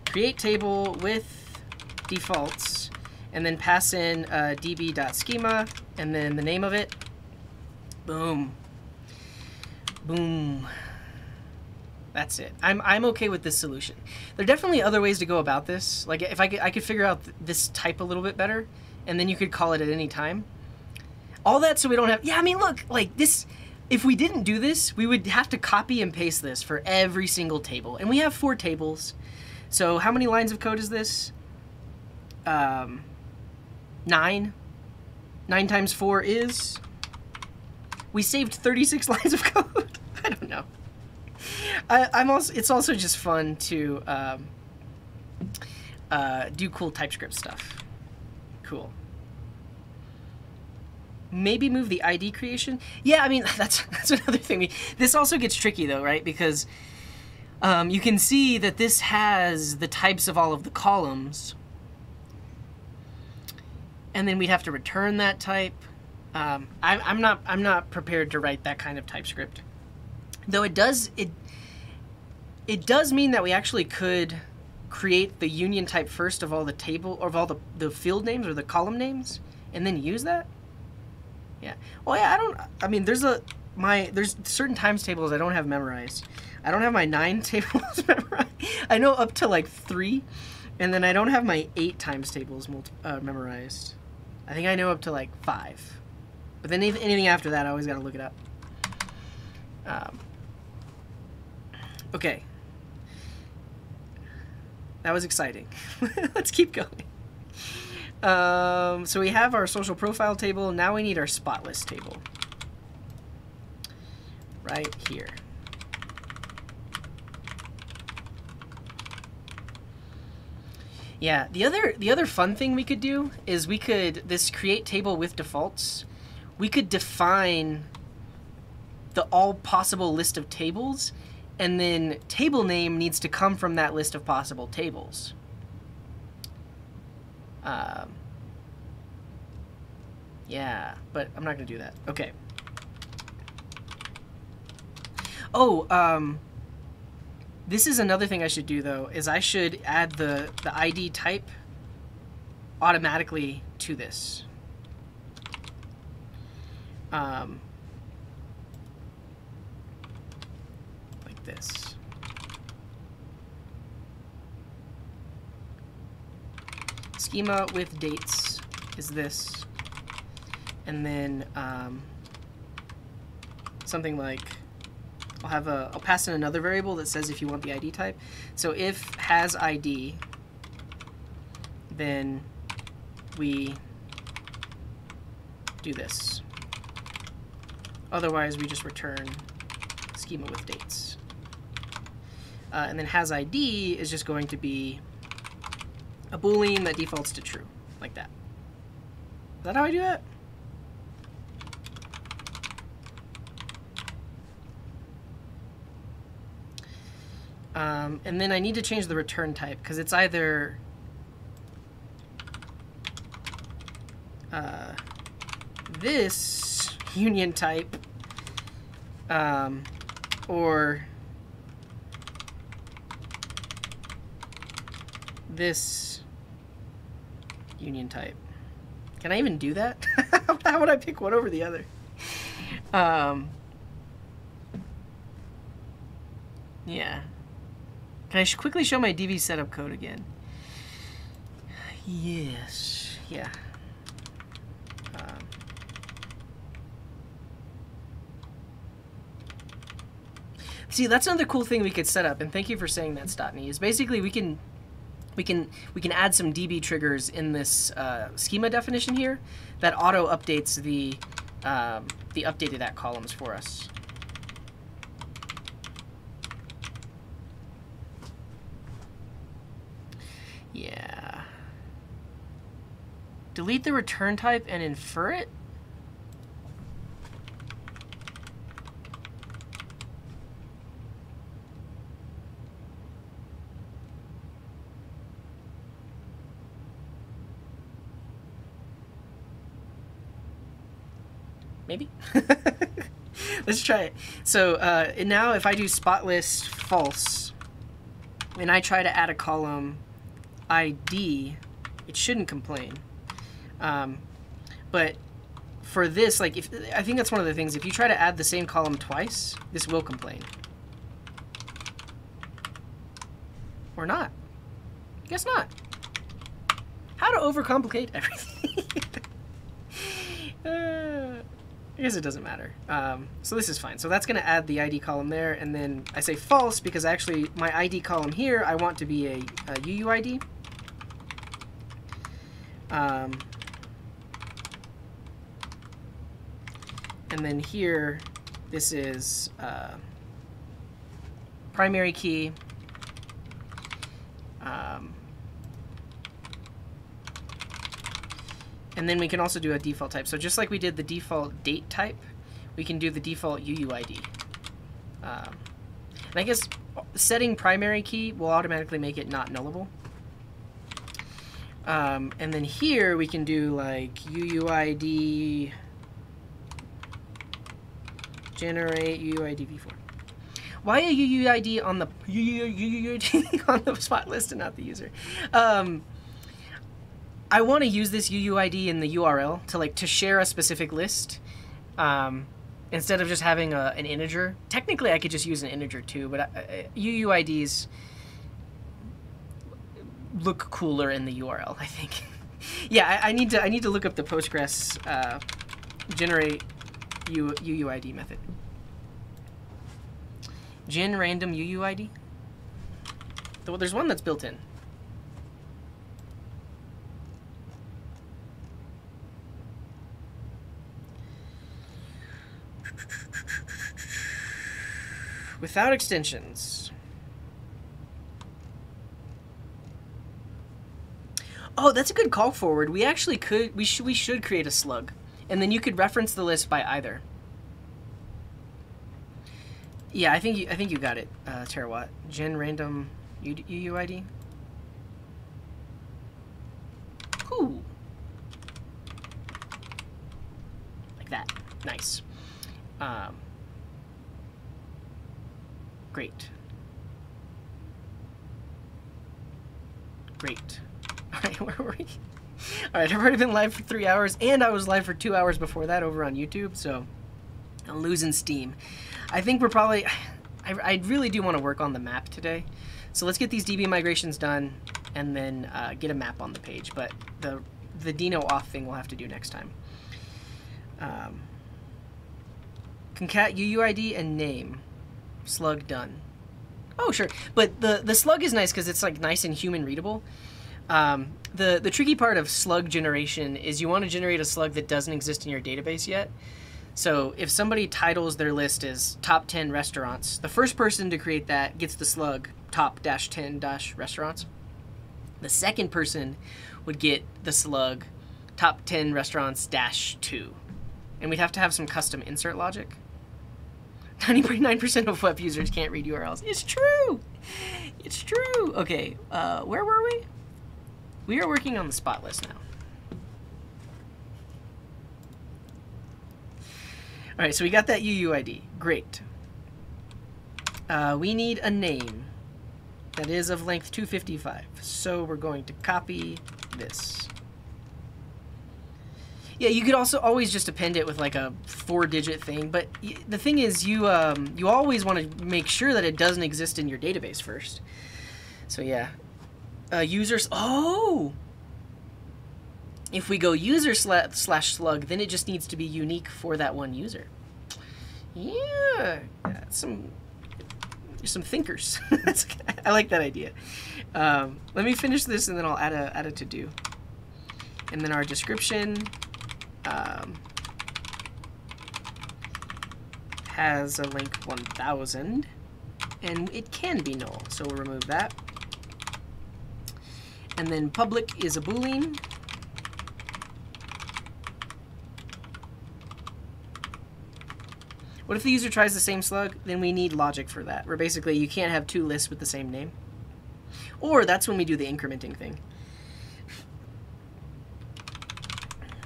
create table with defaults, and then pass in db.schema, and then the name of it, boom, boom. That's it. I'm okay with this solution. There are definitely other ways to go about this. Like if I could figure out this type a little bit better, and then you could call it at any time. All that so we don't have. Yeah, I mean, look, like this. If we didn't do this, we would have to copy and paste this for every single table, and we have 4 tables. So how many lines of code is this? 9. 9 times 4 is. We saved 36 lines of code. I don't know. It's also just fun to do cool TypeScript stuff. Cool. Maybe move the ID creation. Yeah, I mean that's another thing. This also gets tricky though, right? Because you can see that this has the types of all of the columns, and then we'd have to return that type. I'm not prepared to write that kind of TypeScript. Though it does mean that we actually could create the union type first of all the table, or of all the field names or the column names, and then use that. Yeah. Well, yeah. I mean, there's certain times tables I don't have memorized. I don't have my 9 tables memorized. I know up to like 3, and then I don't have my 8 times tables memorized. I think I know up to like 5, but then anything after that, I always got to look it up. Okay. That was exciting. Let's keep going. So we have our social profile table. Now we need our spot list table. Right here. Yeah, the other fun thing we could do is this create table with defaults, we could define the all possible list of tables, and then table name needs to come from that list of possible tables. Yeah, but I'm not going to do that. Okay. Oh, this is another thing I should do, though, is I should add the ID type automatically to this. Like this. Schema with dates is this. And then something like, I'll pass in another variable that says if you want the ID type. So if has ID, then we do this. Otherwise, we just return schema with dates. And then has ID is just going to be a Boolean that defaults to true, like that. Is that how I do that? And then I need to change the return type, because it's either this union type or this union type. Can I even do that? How would I pick one over the other? Yeah. Can I quickly show my DV setup code again? Yes. Yeah. See, that's another cool thing we could set up, and thank you for saying that, Stotney, is basically we can add some DB triggers in this schema definition here that auto updates the updated at columns for us. Yeah. Delete the return type and infer it? Maybe. Let's try it. So now if I do spot list false and I try to add a column ID, it shouldn't complain. But for this, like, I think that's one of the things. If you try to add the same column twice, this will complain. Or not. Guess not. How to overcomplicate everything. I guess it doesn't matter. So this is fine. So that's going to add the ID column there, and then I say false because actually my ID column here I want to be a UUID. And then here, this is primary key. And then we can also do a default type. So just like we did the default date type, we can do the default UUID. And I guess setting primary key will automatically make it not nullable. And then here we can do like UUID generate UUID v4. Why a UUID on the UUID on the spot list and not the user? I want to use this UUID in the URL to share a specific list, instead of just having an integer. Technically, I could just use an integer too, but UUIDs look cooler in the URL, I think. Yeah, I need to look up the Postgres generate UUID method. Gen random UUID. Well, there's one that's built in. Without extensions. Oh, that's a good call forward. We actually could. We should create a slug, and then you could reference the list by either. Yeah, I think you got it, Terawatt. Gen random UUID. Cool. Like that. Nice. Great. Great. All right, where were we? All right, I've already been live for 3 hours, and I was live for 2 hours before that over on YouTube, so I'm losing steam. I think we're probably... I really do want to work on the map today, so let's get these DB migrations done, and then get a map on the page, but the Deno auth thing we'll have to do next time. Concat UUID and name. Slug done. Oh, sure. But the slug is nice because it's like nice and human readable. The tricky part of slug generation is you want to generate a slug that doesn't exist in your database yet. So if somebody titles their list as top 10 restaurants, the first person to create that gets the slug top-10-restaurants. The second person would get the slug top 10 restaurants-2. And we'd have to have some custom insert logic. 90.9% of web users can't read URLs. It's true! It's true! Okay, where were we? We are working on the spot list now. Alright, so we got that UUID. Great. We need a name that is of length 255. So we're going to copy this. Yeah, you could also always just append it with like a 4-digit thing, but the thing is you always want to make sure that it doesn't exist in your database first. So yeah. Users, oh! If we go user slash slug, then it just needs to be unique for that one user. Yeah, some thinkers. I like that idea. Let me finish this and then I'll add a to-do. And then our description has a length 1000, and it can be null, so we'll remove that. And then public is a boolean. What if the user tries the same slug? Then we need logic for that, where basically you can't have 2 lists with the same name. Or that's when we do the incrementing thing.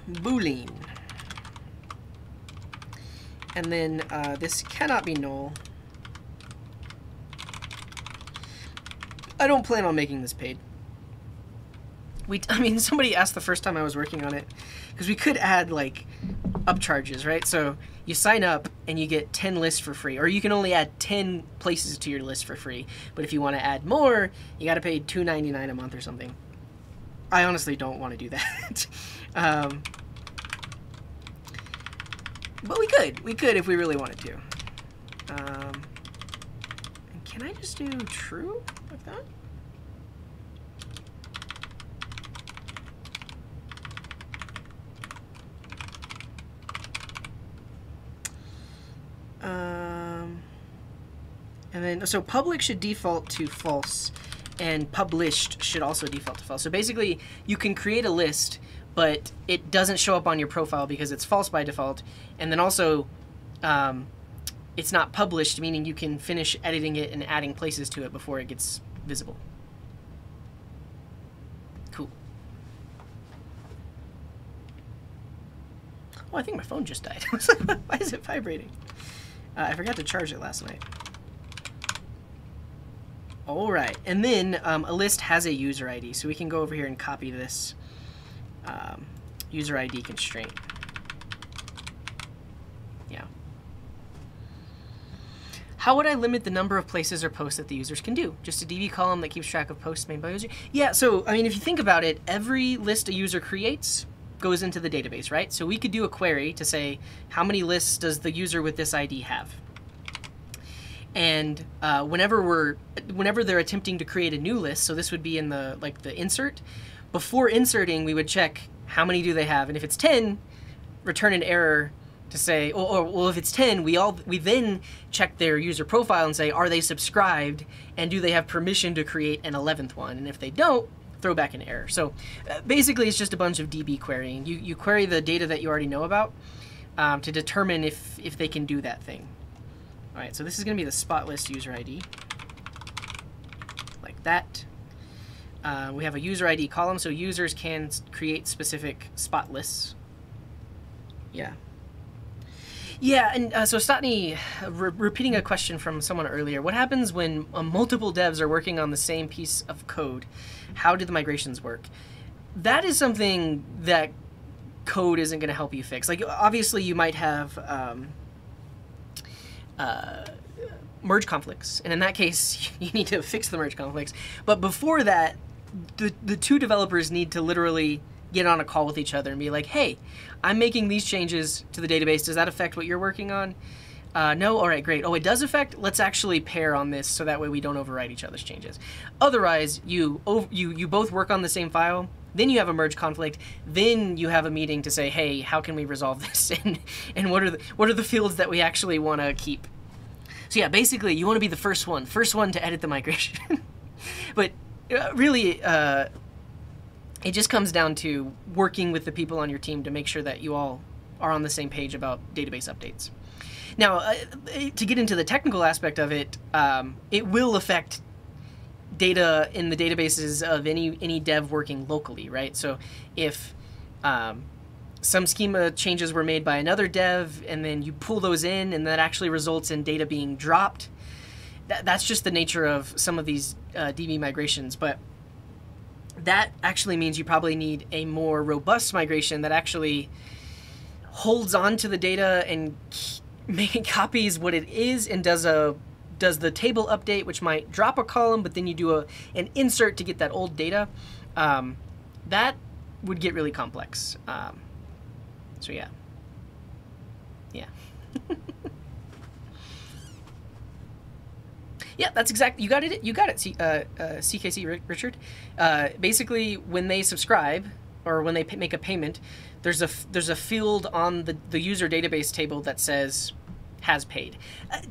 Boolean. And then this cannot be null. I don't plan on making this paid. I mean, somebody asked the first time I was working on it, because we could add like upcharges, right? So you sign up and you get 10 lists for free, or you can only add 10 places to your list for free. But if you want to add more, you got to pay $2.99 a month or something. I honestly don't want to do that. But we could if we really wanted to. Can I just do true like that? And then, so public should default to false, and published should also default to false. So basically, you can create a list, but it doesn't show up on your profile because it's false by default. And then also, it's not published, meaning you can finish editing it and adding places to it before it gets visible. Cool. Oh, I think my phone just died. I was like, why is it vibrating? I forgot to charge it last night. All right, and then a list has a user ID, so we can go over here and copy this user ID constraint. Yeah. How would I limit the number of places or posts that the users can do? Just a DB column that keeps track of posts made by user? Yeah, so, I mean, if you think about it, every list a user creates goes into the database, right? So we could do a query to say, how many lists does the user with this ID have? And whenever they're attempting to create a new list, so this would be in the insert, before inserting, we would check how many do they have, and if it's 10, return an error to say, well, if it's 10, we then check their user profile and say, are they subscribed, and do they have permission to create an 11th one? And if they don't, throw back an error. So basically, it's just a bunch of DB querying. You query the data that you already know about to determine if they can do that thing. All right, so this is going to be the spot list user ID, like that. We have a user ID column, so users can create specific spot lists. Yeah. Yeah, and so Statni, repeating a question from someone earlier, what happens when multiple devs are working on the same piece of code? How do the migrations work? That is something that code isn't going to help you fix. Like, obviously, you might have merge conflicts, and in that case, you need to fix the merge conflicts. But before that, the two developers need to literally get on a call with each other and be like, hey, I'm making these changes to the database. Does that affect what you're working on? No? All right, great. Oh, it does affect? Let's actually pair on this so that way we don't overwrite each other's changes. Otherwise, you both work on the same file, then you have a merge conflict, then you have a meeting to say, hey, how can we resolve this? and what are the fields that we actually want to keep? So yeah, basically, you want to be the first one to edit the migration. But really, it just comes down to working with the people on your team to make sure that you all are on the same page about database updates. Now, to get into the technical aspect of it, it will affect data in the databases of any dev working locally, right? So if some schema changes were made by another dev and then you pull those in and that actually results in data being dropped, that's just the nature of some of these DB migrations. But that actually means you probably need a more robust migration that actually holds on to the data and copies what it is and does the table update, which might drop a column, but then you do an insert to get that old data. That would get really complex. So yeah. Yeah. Yeah, that's exactly, you got it, CKC Richard. Basically, when they subscribe, or when they make a payment, there's a field on the user database table that says has paid.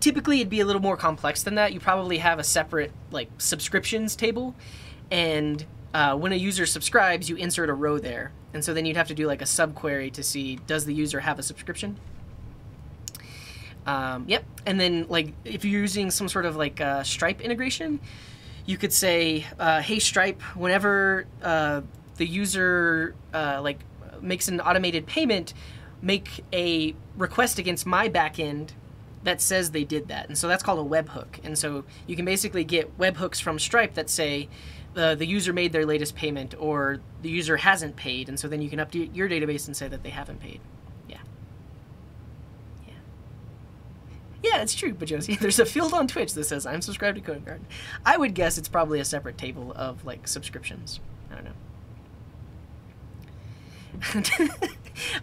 Typically, it'd be a little more complex than that. You probably have a separate subscriptions table, and when a user subscribes, you insert a row there, and so then you'd have to do a subquery to see, does the user have a subscription? Yep, and then if you're using some sort of Stripe integration, you could say, hey Stripe, whenever the user makes an automated payment, make a request against my backend that says they did that. And so that's called a webhook. And so you can basically get webhooks from Stripe that say the user made their latest payment or the user hasn't paid. And so then you can update your database and say that they haven't paid. Yeah. Yeah. Yeah, it's true, but Josie, there's a field on Twitch that says I'm subscribed to Code Garden. I would guess it's probably a separate table of subscriptions. I don't know.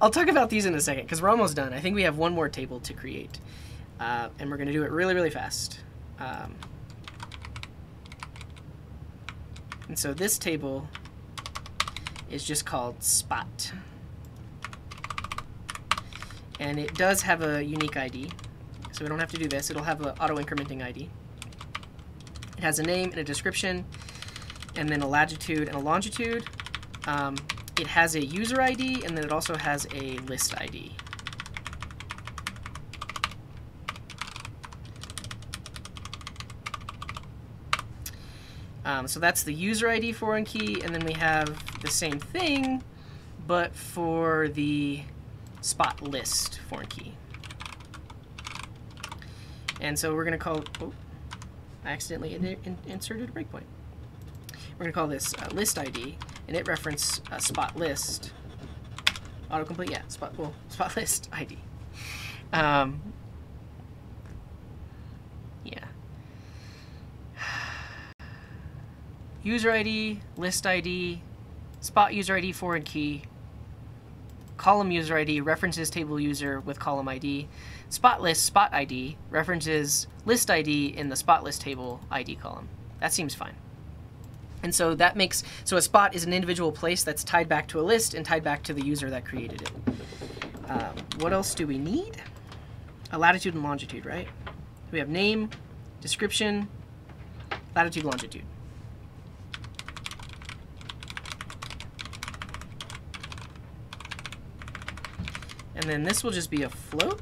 I'll talk about these in a second because we're almost done. I think we have one more table to create, and we're going to do it really, really fast. And so this table is just called spot, and it does have a unique ID, so we don't have to do this. It'll have an auto-incrementing ID. It has a name and a description, and then a latitude and a longitude. It has a user ID, and then it also has a list ID. So that's the user ID foreign key, and then we have the same thing, but for the spot list foreign key. And so we're going to call, I accidentally inserted a breakpoint. We're going to call this list ID, and it reference spot list. Autocomplete, yeah, spot list ID. Yeah. User ID, list ID, spot user ID foreign key, column user ID references table user with column ID, spot list spot ID references list ID in the spot list table ID column. That seems fine. And so that makes, so a spot is an individual place that's tied back to a list and tied back to the user that created it. What else do we need? A latitude and longitude, right? We have name, description, latitude, longitude. And then this will just be a float.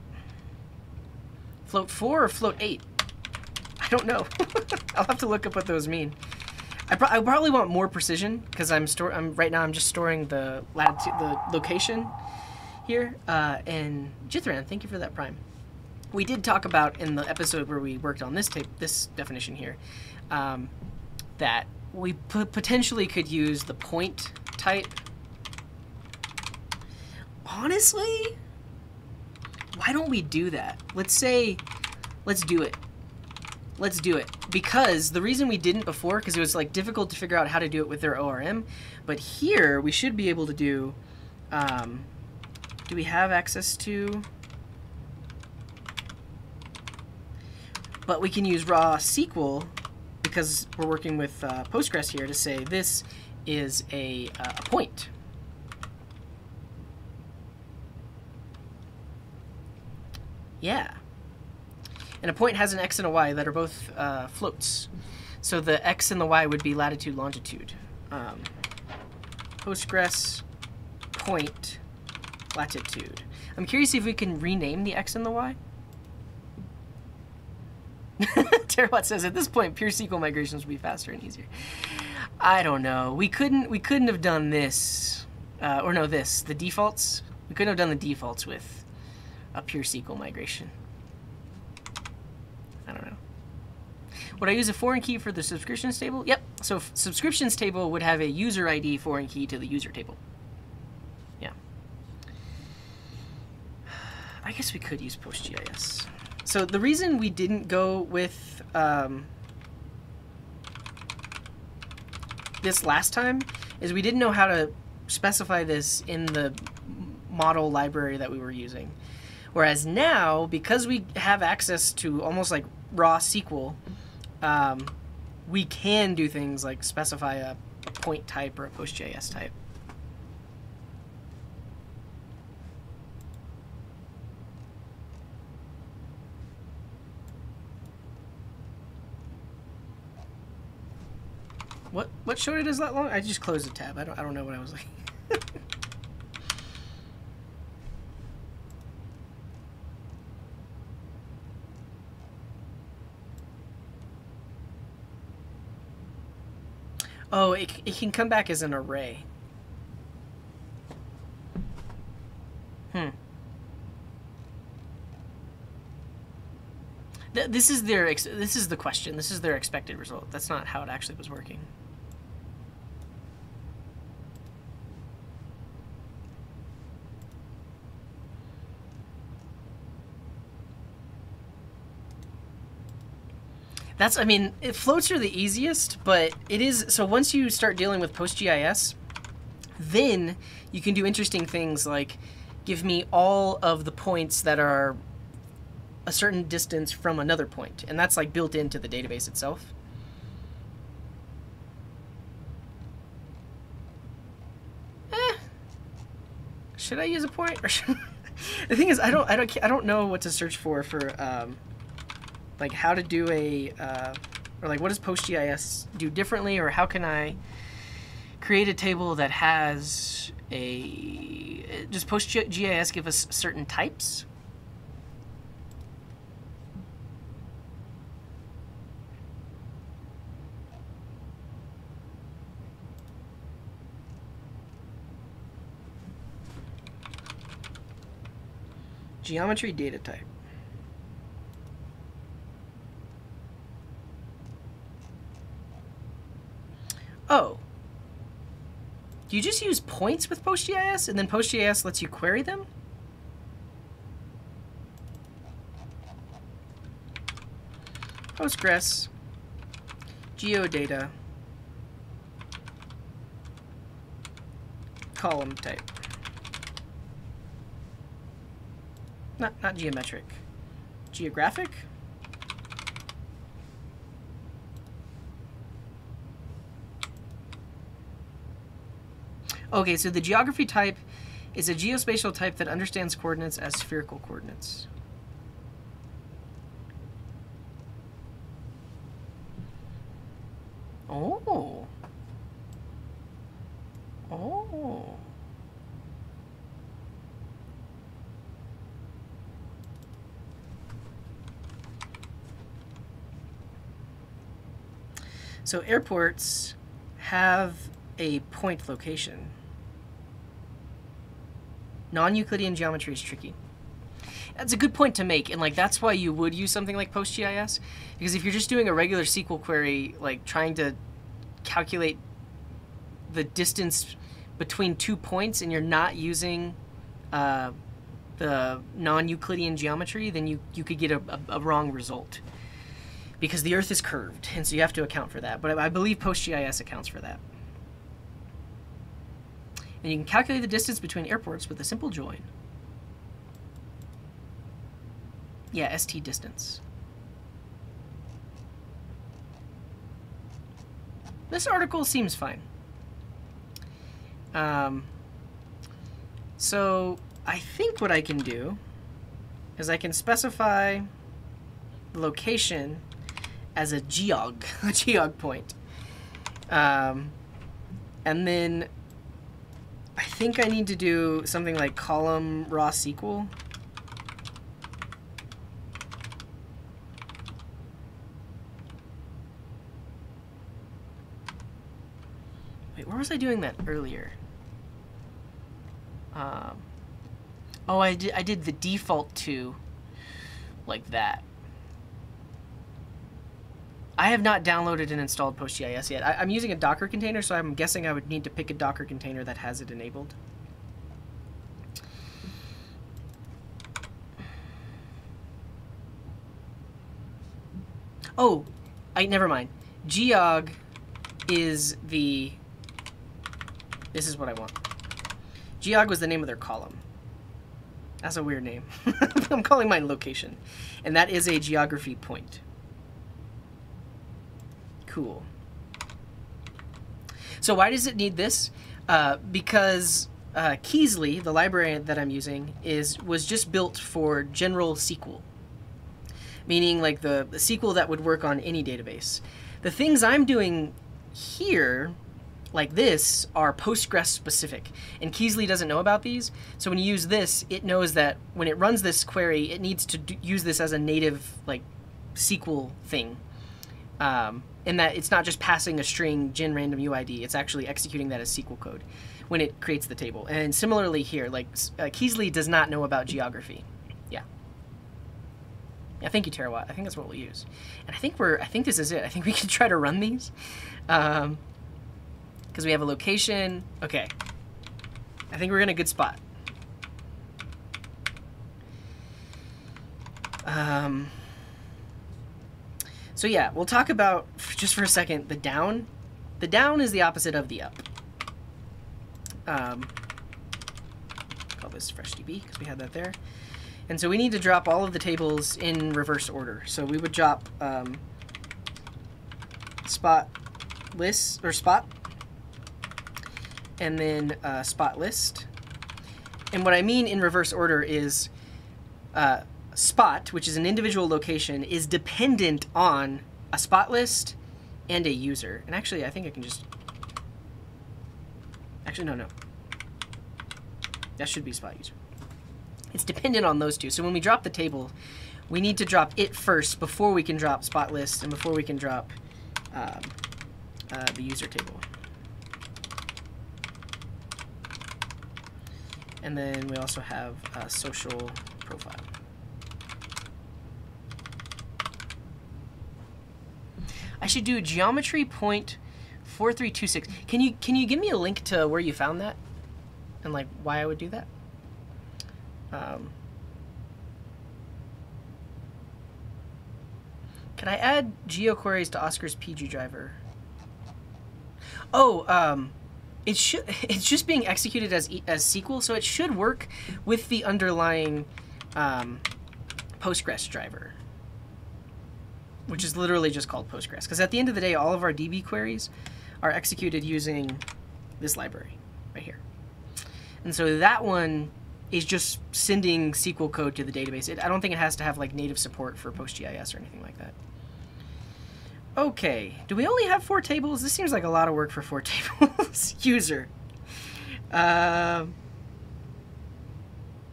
Float 4 or float 8? I don't know. I'll have to look up what those mean. I probably want more precision because right now I'm just storing the latitude, the location here. And Jithran, thank you for that prime. We did talk about in the episode where we worked on this definition here, that we potentially could use the point type. Honestly, why don't we do that? Let's do it. Let's do it. Because the reason we didn't before, because it was like difficult to figure out how to do it with their ORM, but here we should be able to do, do we have access to, but we can use raw SQL because we're working with Postgres here to say this is a point. Yeah. And a point has an x and a y that are both floats. So the x and the y would be latitude, longitude. Postgres point latitude. I'm curious if we can rename the x and the y. Terawatt says at this point pure SQL migrations will be faster and easier. I don't know. We couldn't have done this, or no, the defaults. We couldn't have done the defaults with a pure SQL migration. I don't know. Would I use a foreign key for the subscriptions table? Yep. So subscriptions table would have a user ID foreign key to the user table. Yeah. I guess we could use PostGIS. So the reason we didn't go with this last time is we didn't know how to specify this in the model library that we were using. Whereas now, because we have access to almost like raw SQL, we can do things like specify a point type or a PostGIS type. What showed it as that long? I just closed the tab. I don't know what I was like. Oh, it can come back as an array. This is the question. This is their expected result. That's not how it actually was working. I mean, floats are the easiest, but it is, so once you start dealing with PostGIS, then you can do interesting things like give me all of the points that are a certain distance from another point, and that's like built into the database itself. Should I use a point? Or the thing is, I don't know what to search for like how to do or like what does PostGIS do differently, or how can I create a table that has does PostGIS give us certain types? Geometry data type. Oh. Do you just use points with PostGIS, and then PostGIS lets you query them? Postgres, geodata, column type. Not geometric. Geographic? Okay, so the geography type is a geospatial type that understands coordinates as spherical coordinates. Oh. Oh. So airports have a point location. Non-Euclidean geometry is tricky. That's a good point to make, and like that's why you would use something like PostGIS, because if you're just doing a regular SQL query, like trying to calculate the distance between 2 points, and you're not using the non-Euclidean geometry, then you could get a wrong result, because the Earth is curved, and so you have to account for that. But I believe PostGIS accounts for that. And you can calculate the distance between airports with a simple join. Yeah, ST distance. This article seems fine. So I think what I can do is I can specify the location as a geog, a geog point. And then I think I need to do something like column raw SQL. Wait, where was I doing that earlier? Oh, I did the default to like that. I have not downloaded and installed PostGIS yet. I'm using a Docker container, so I'm guessing I would need to pick a Docker container that has it enabled. Oh, never mind. Geog is the... This is what I want. Geog was the name of their column. That's a weird name. I'm calling mine location. And that is a geography point. Cool. So why does it need this? Because Kysely, the library that I'm using, was just built for general SQL. Meaning like the SQL that would work on any database. The things I'm doing here, like this, are Postgres specific. And Kysely doesn't know about these. So when you use this, it knows that when it runs this query, it needs to use this as a native like SQL thing. In that it's not just passing a string gen random UID, it's actually executing that as SQL code when it creates the table. And similarly here, like Kysely does not know about geography. Yeah. Yeah, thank you, Terawatt. I think that's what we'll use. And I think this is it. I think we can try to run these. Because we have a location. Okay. I think we're in a good spot. So yeah, we'll talk about, just for a second, the down. The down is the opposite of the up. Call this FreshDB, because we had that there. And so we need to drop all of the tables in reverse order. So we would drop spot list, or spot, and then spot list. And what I mean in reverse order is spot, which is an individual location, is dependent on a spot list and a user. And actually, I think I can just... Actually, no. That should be spot user. It's dependent on those two. So when we drop the table, we need to drop it first before we can drop spot list and before we can drop the user table. And then we also have a social profile. I should do a geometry point 4326. Can you give me a link to where you found that, and like why I would do that? Can I add geoqueries to Oscar's PG driver? Oh, it's just being executed as SQL, so it should work with the underlying Postgres driver, which is literally just called Postgres. Because at the end of the day, all of our DB queries are executed using this library right here. And so that one is just sending SQL code to the database. I don't think it has to have like native support for PostGIS or anything like that. Okay, do we only have 4 tables? This seems like a lot of work for 4 tables. User.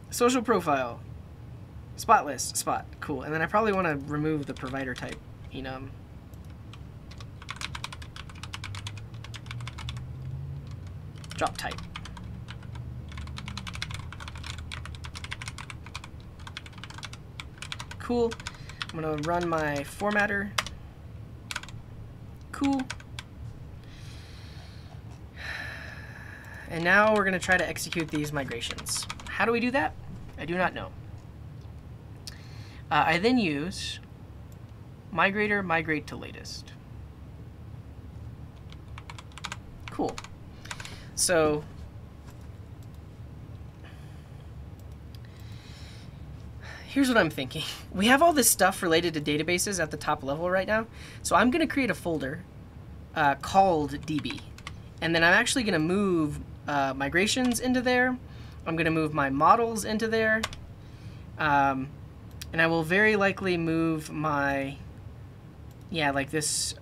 Social profile. Spot list. Spot. Cool. And then I probably want to remove the provider type. Enum. Drop type. Cool. I'm going to run my formatter. Cool. And now we're going to try to execute these migrations. How do we do that? I do not know. I then use migrator migrate to latest. Cool. So here's what I'm thinking. We have all this stuff related to databases at the top level right now. So I'm going to create a folder called DB. And then I'm actually going to move migrations into there. I'm going to move my models into there. And I will very likely move my, yeah, like this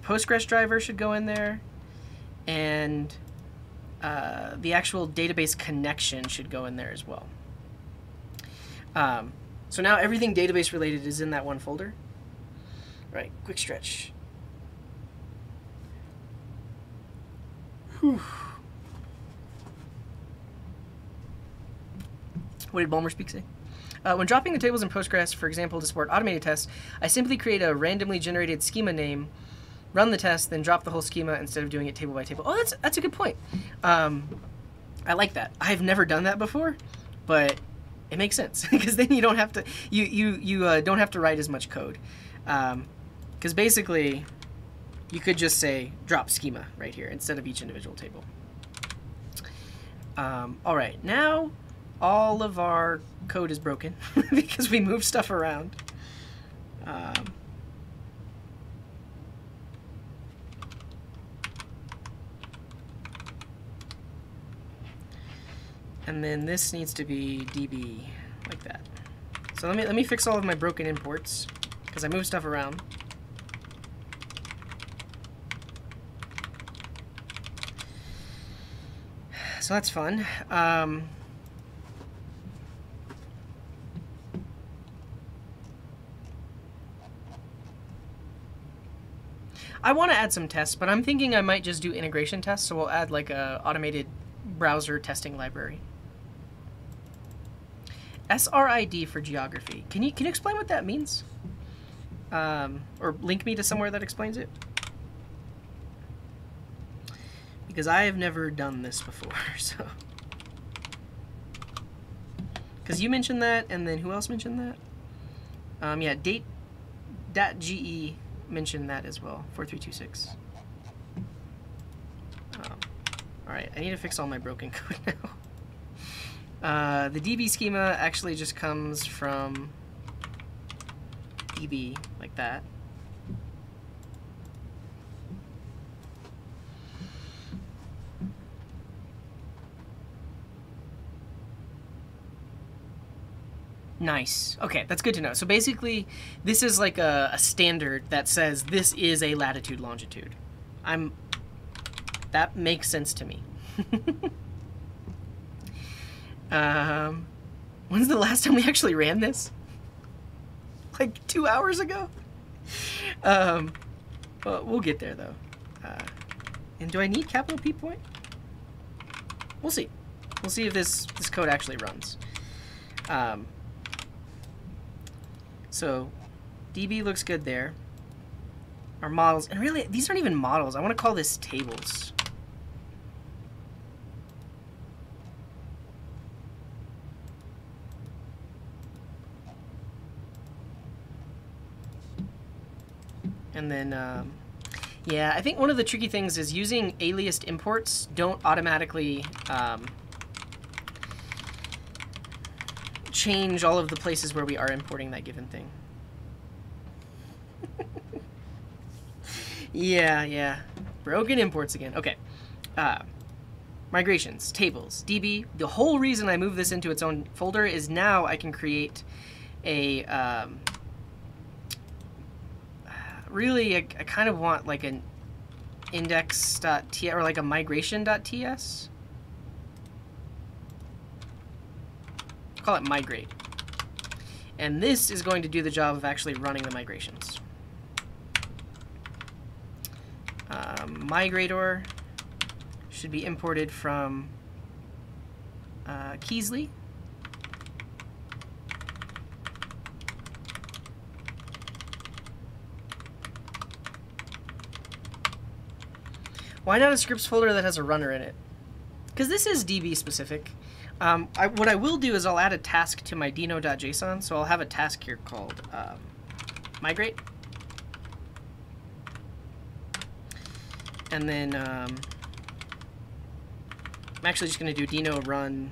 Postgres driver should go in there. And the actual database connection should go in there as well. So now everything database related is in that one folder. Right, quick stretch. Whew. What did Balmer Speak say? When dropping the tables in Postgres, for example, to support automated tests, I simply create a randomly generated schema name, run the test, then drop the whole schema instead of doing it table by table. Oh, that's a good point. I like that. I've never done that before, but it makes sense because then you don't have to don't have to write as much code. Because basically, you could just say drop schema right here instead of each individual table. All right, now all of our code is broken because we moved stuff around. And then this needs to be DB like that. So let me fix all of my broken imports because I moved stuff around. So that's fun. I want to add some tests, but I'm thinking I might just do integration tests, so we'll add like a automated browser testing library. SRID for geography. Can you explain what that means? Or link me to somewhere that explains it? Because I have never done this before, so. Because you mentioned that, and then who else mentioned that? Yeah, date.ge mentioned that as well, 4326. All right, I need to fix all my broken code now. The DB schema actually just comes from DB, like that. Nice. Okay, that's good to know. So basically, this is like a standard that says this is a latitude, longitude. That makes sense to me. When's the last time we actually ran this? Like 2 hours ago? Well, we'll get there though. And do I need capital P point? We'll see. We'll see if this code actually runs. So DB looks good there. our models. And really, these aren't even models. I want to call this tables. And then, yeah, I think one of the tricky things is using aliased imports don't automatically change all of the places where we are importing that given thing. Yeah. Broken imports again. Okay. Migrations, tables, DB. The whole reason I move this into its own folder is now I can create a... really, I kind of want like an index.ts or like a migration.ts. Call it migrate. And this is going to do the job of actually running the migrations. Migrator should be imported from Kysely. Why not a scripts folder that has a runner in it? Because this is DB specific. What I will do is I'll add a task to my Deno.json. So I'll have a task here called migrate. And then I'm actually just going to do Deno run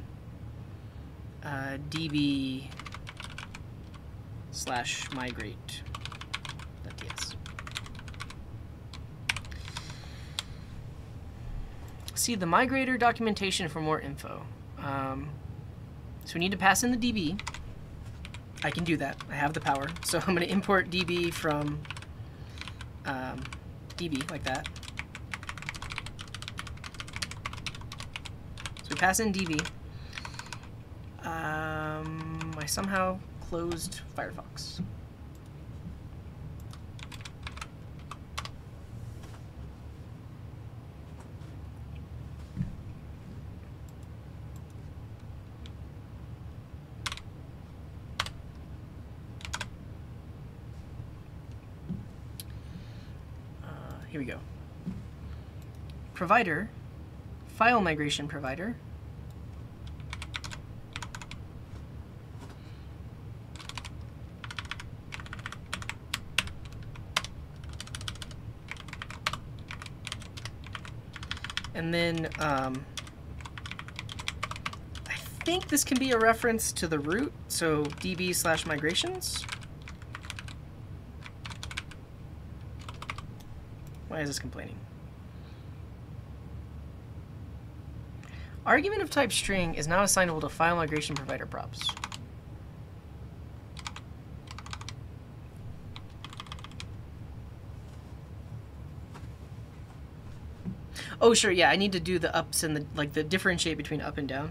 db/migrate.ts. See the migrator documentation for more info. So we need to pass in the DB. I can do that. I have the power. So I'm going to import DB from DB like that. So we pass in DB. I somehow closed Firefox. Here we go. Provider, file migration provider. And then I think this can be a reference to the root, so db/migrations. Why is this complaining? Argument of type string is now assignable to file migration provider props. Oh, sure, yeah, I need to do the ups and the differentiate between up and down.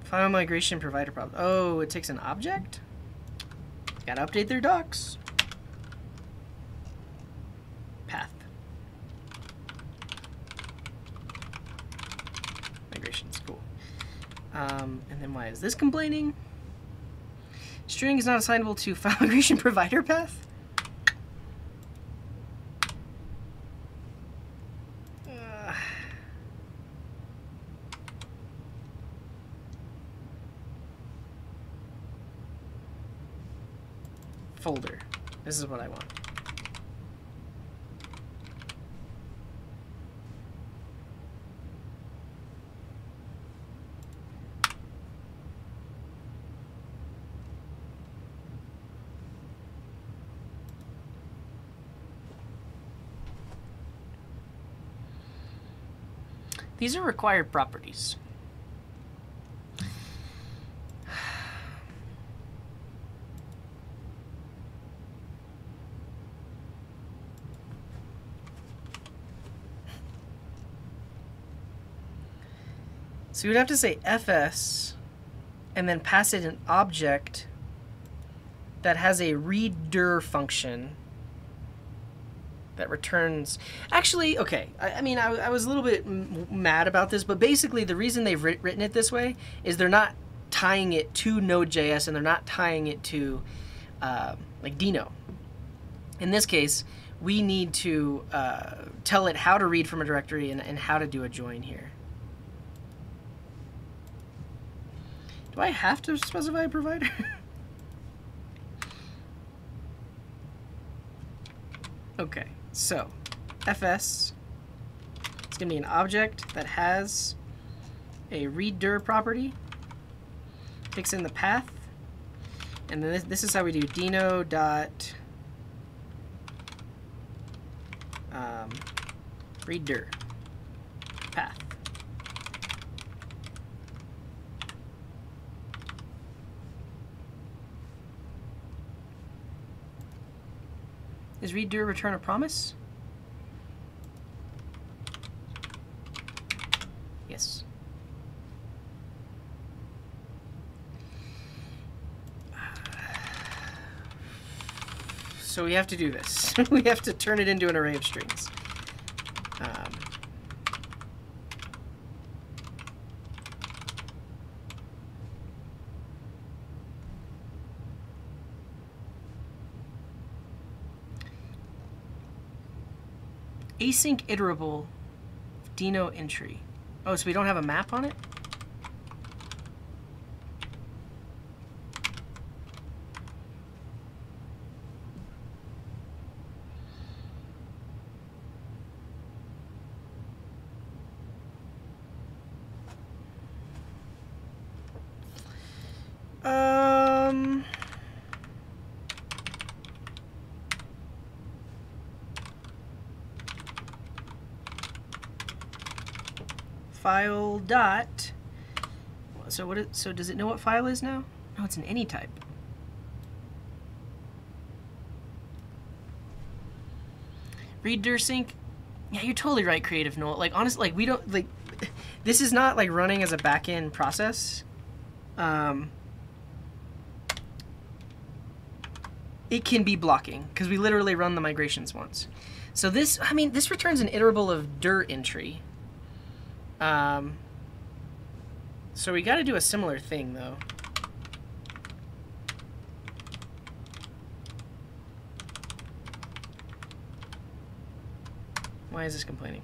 File migration provider props. Oh, it takes an object? Gotta update their docs. Path. Migrations, cool. And then why is this complaining? String is not assignable to file migration provider path? Folder. This is what I want. These are required properties. So you would have to say fs and then pass it an object that has a reader function that returns. Actually, okay, I mean, I was a little bit mad about this, but basically the reason they've written it this way is they're not tying it to node.js and they're not tying it to like Deno. In this case, we need to tell it how to read from a directory and how to do a join here. Do I have to specify a provider? Okay, so fs, it's going to be an object that has a readdir property, takes in the path, and then this is how we do Deno dot readdir path. Is readdir return a promise? Yes. So we have to do this. We have to turn it into an array of strings. Async iterable Deno entry. Oh, so we don't have a map on it? File dot. So what? So does it know what file is now? No, it's an any type. Readdir sync. Yeah, you're totally right, Creative Noel. Like honestly, like we don't like. This is not like running as a back-end process. It can be blocking because we literally run the migrations once. So this, I mean, this returns an iterable of dir entry. So we got to do a similar thing, though. Why is this complaining?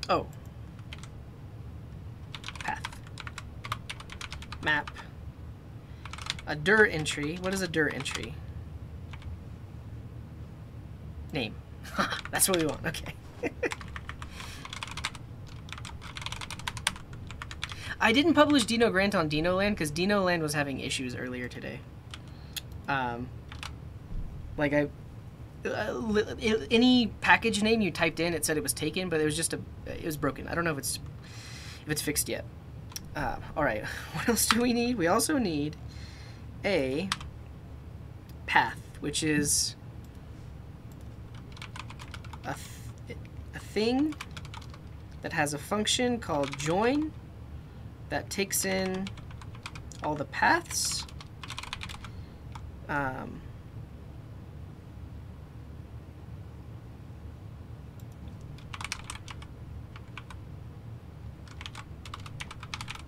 Oh. Path. Map. A dir entry. What is a dir entry? Name. That's what we want. Okay. I didn't publish Deno Grant on Denoland because Denoland was having issues earlier today. Like any package name you typed in, it said it was taken, but it was just it was broken. I don't know if it's fixed yet. All right, what else do we need? We also need a path, which is a thing that has a function called join that takes in all the paths.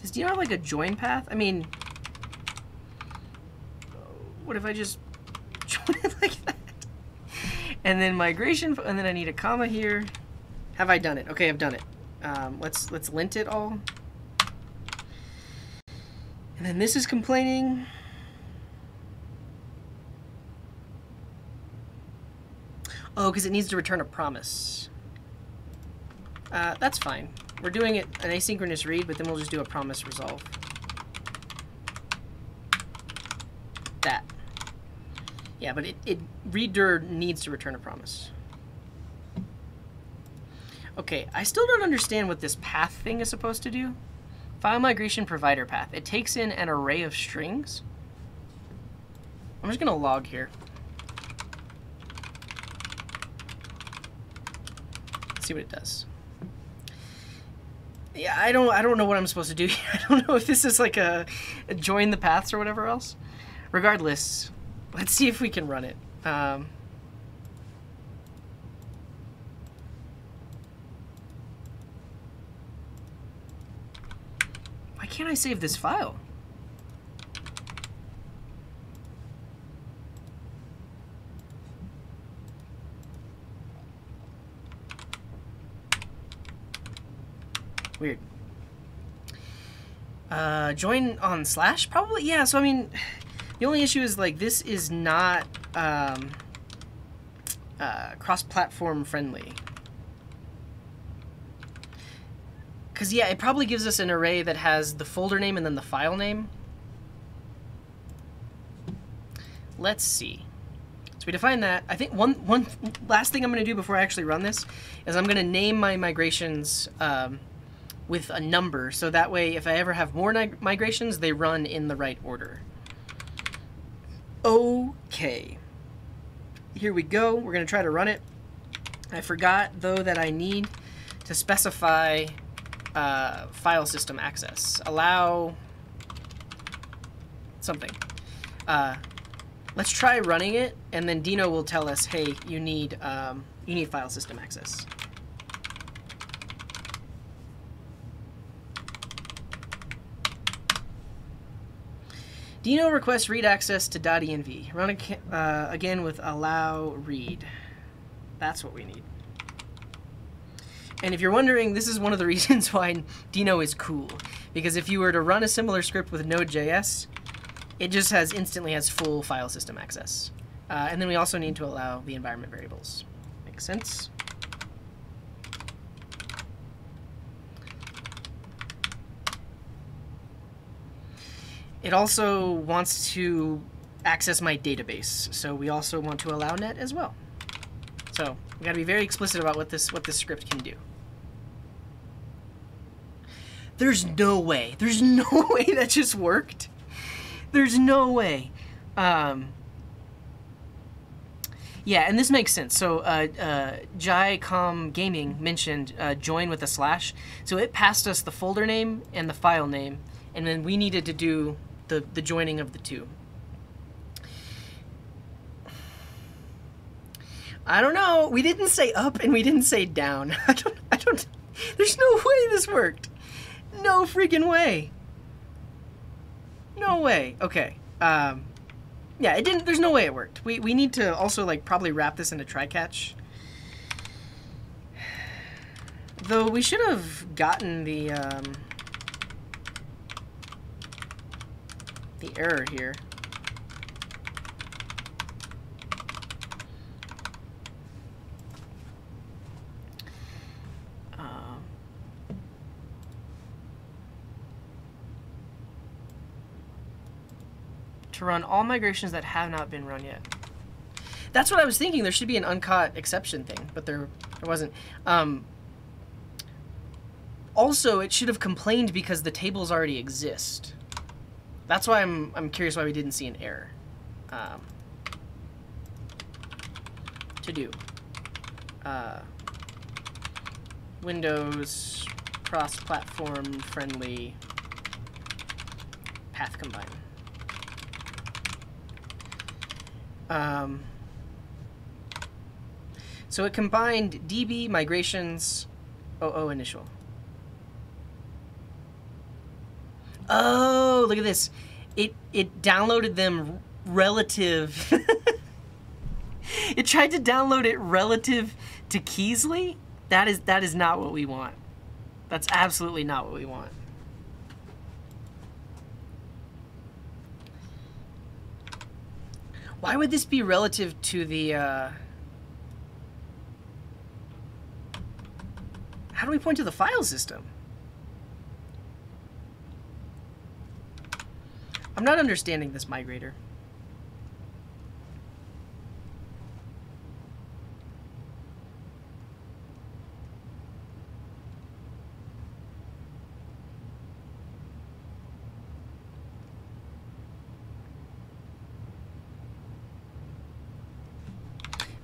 Does Deno have like a join path? I mean, what if I just join it like that? And then migration, and then I need a comma here. Have I done it? Okay, I've done it. Let's lint it all. And then this is complaining. Oh, because it needs to return a promise. That's fine. We're doing it an asynchronous read, but then we'll just do a promise resolve. That. Yeah, but readdir needs to return a promise. Okay, I still don't understand what this path thing is supposed to do. File migration provider path. It takes in an array of strings. I'm just gonna log here. Let's see what it does. Yeah, I don't know what I'm supposed to do here. I don't know if this is like a join the paths or whatever else. Regardless, let's see if we can run it. Why can't I save this file? Weird. Join on slash, probably? Yeah, so I mean, the only issue is, like, this is not cross-platform friendly. Because, yeah, it probably gives us an array that has the folder name and then the file name. Let's see. So we define that. I think one last thing I'm going to do before I actually run this is I'm going to name my migrations with a number, so that way if I ever have more migrations, they run in the right order. Okay. Here we go. We're going to try to run it. I forgot, though, that I need to specify file system access. Allow something. Let's try running it, and then Deno will tell us, hey, you need file system access. Deno requests read access to .env. Run again with allow read. That's what we need. And if you're wondering, this is one of the reasons why Deno is cool. Because if you were to run a similar script with node.js, it just instantly has full file system access. And then we also need to allow the environment variables. Makes sense? It also wants to access my database, so we also want to allow net as well. So we got to be very explicit about what this script can do. There's no way that just worked. There's no way. Yeah, and this makes sense. So Jai.com Gaming mentioned join with a slash. So it passed us the folder name and the file name, and then we needed to do the joining of the two. I don't know. We didn't say up and we didn't say down. I don't. There's no way this worked. No freaking way. No way. Okay. Yeah, it didn't. There's no way it worked. We need to also, like, probably wrap this into try catch. Though we should have gotten the error here. To run all migrations that have not been run yet. That's what I was thinking. There should be an uncaught exception thing, but there wasn't. Also, it should have complained because the tables already exist. That's why I'm curious why we didn't see an error. To do. Windows cross-platform friendly path combine. So it combined DB migrations, initial. Oh, look at this. It downloaded them relative. It tried to download it relative to Kysely. That is not what we want. That's absolutely not what we want. Why would this be relative to the, how do we point to the file system? I'm not understanding this migrator.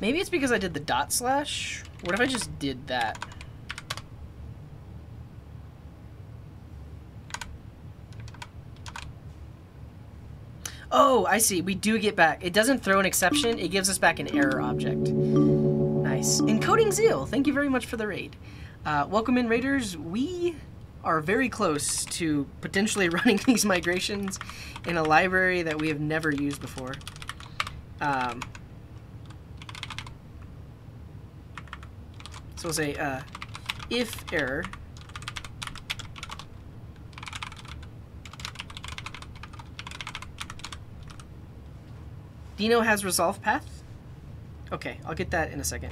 Maybe it's because I did the dot slash. What if I just did that? Oh, I see. We do get back. It doesn't throw an exception. It gives us back an error object. Nice. Encoding Zeal, thank you very much for the raid. Welcome in, raiders. We are very close to potentially running these migrations in a library that we have never used before. So we'll say if error Deno has resolve path? Okay, I'll get that in a second.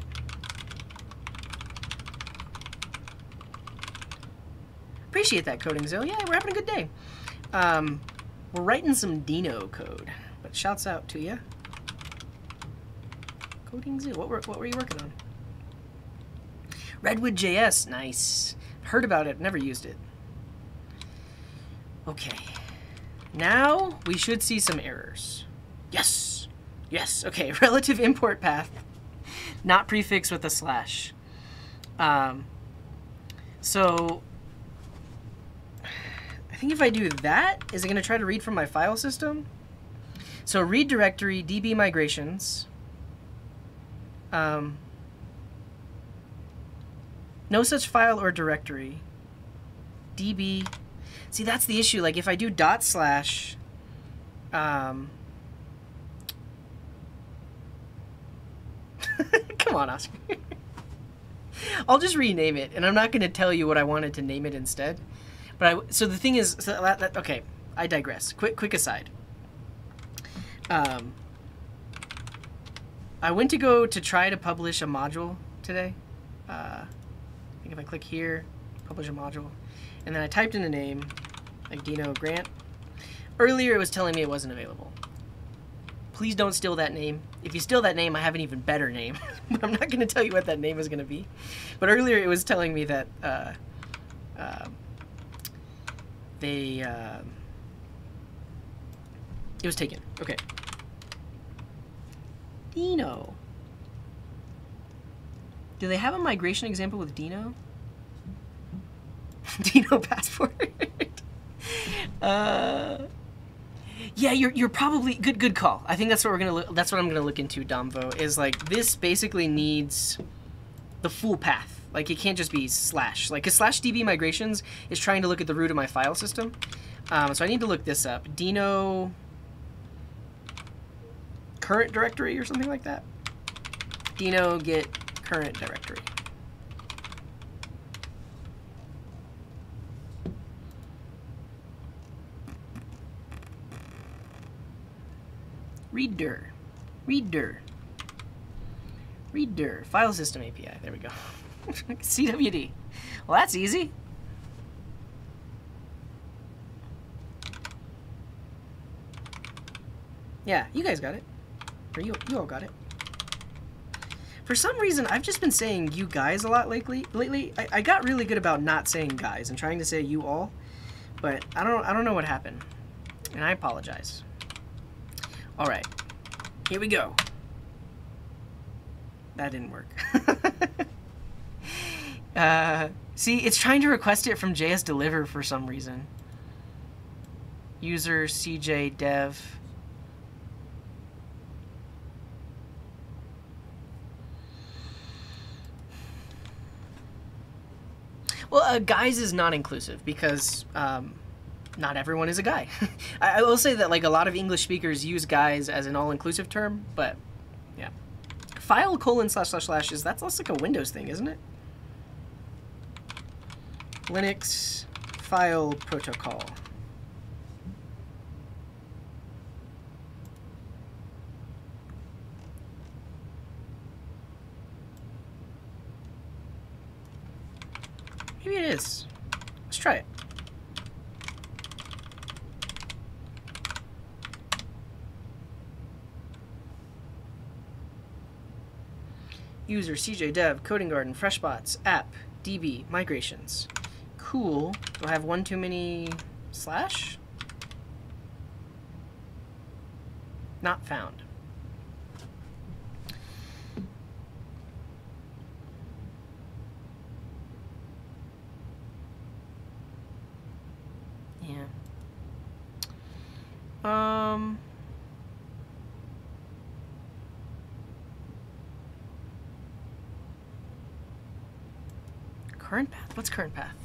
Appreciate that, Coding Zill. Yeah, we're having a good day. We're writing some Deno code, but shouts out to you. Coding Zill, what were you working on? Redwood.js, nice. Heard about it, never used it. Okay, now we should see some errors. Yes, yes, okay, relative import path, not prefix with a slash. So, I think if I do that, is it gonna try to read from my file system? So read directory, db migrations. No such file or directory. db. See, that's the issue. Like, if I do dot slash, come on, Oscar. I'll just rename it, and I'm not going to tell you what I wanted to name it instead. But so the thing is, okay, I digress. Quick aside. I went to go to try to publish a module today. I think if I click here, publish a module, and then I typed in a name, like Deno Grant. Earlier it was telling me it wasn't available. Please don't steal that name. If you steal that name, I have an even better name. But I'm not going to tell you what that name is going to be. But earlier it was telling me that it was taken. Okay. Deno. Do they have a migration example with Deno? Deno passport. Yeah, you're probably good call. I think that's what we're gonna that's what I'm gonna look into, Domvo. Is like this basically needs the full path. Like it can't just be slash. Like a slash db migrations is trying to look at the root of my file system. So I need to look this up. Deno current directory or something like that. Deno get current directory. Reader. File system API. There we go. CWD. Well, that's easy. Yeah, you guys got it. Or you all got it. For some reason, I've just been saying you guys a lot lately. I got really good about not saying guys and trying to say you all, but I don't know what happened, and I apologize. All right, here we go. That didn't work. See, it's trying to request it from JS Deliver for some reason. User CJ dev. Well, guys is not inclusive because not everyone is a guy. I will say that like a lot of English speakers use guys as an all-inclusive term, but yeah. File : / that's like a Windows thing, isn't it? Linux file protocol. Maybe it is. Let's try it. User CJ dev coding garden freshbots app db migrations. Cool. Do I have one too many slash? Not found. Yeah. Current path? What's current path?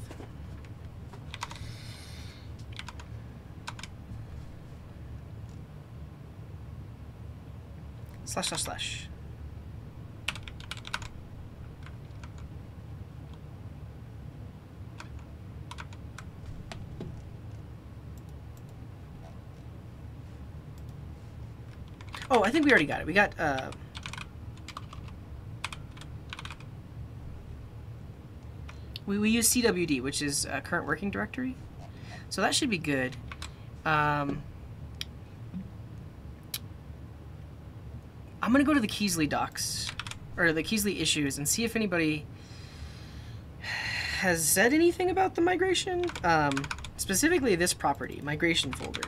// Oh, I think we already got it. We got we use CWD, which is current working directory, so that should be good. I'm gonna go to the Kysely docs or the Kysely issues and see if anybody has said anything about the migration, specifically this property, migration folder.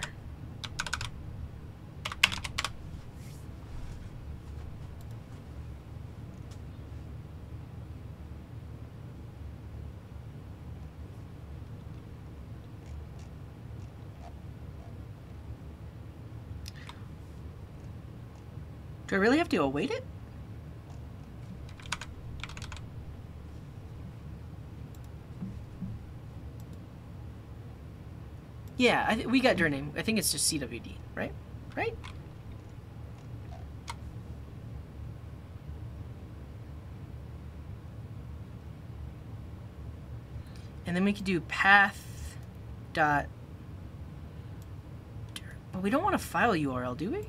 Do I really have to await it? Yeah, we got your name. I think it's just CWD, right? Right? And then we could do path dot. But we don't want a file URL, do we?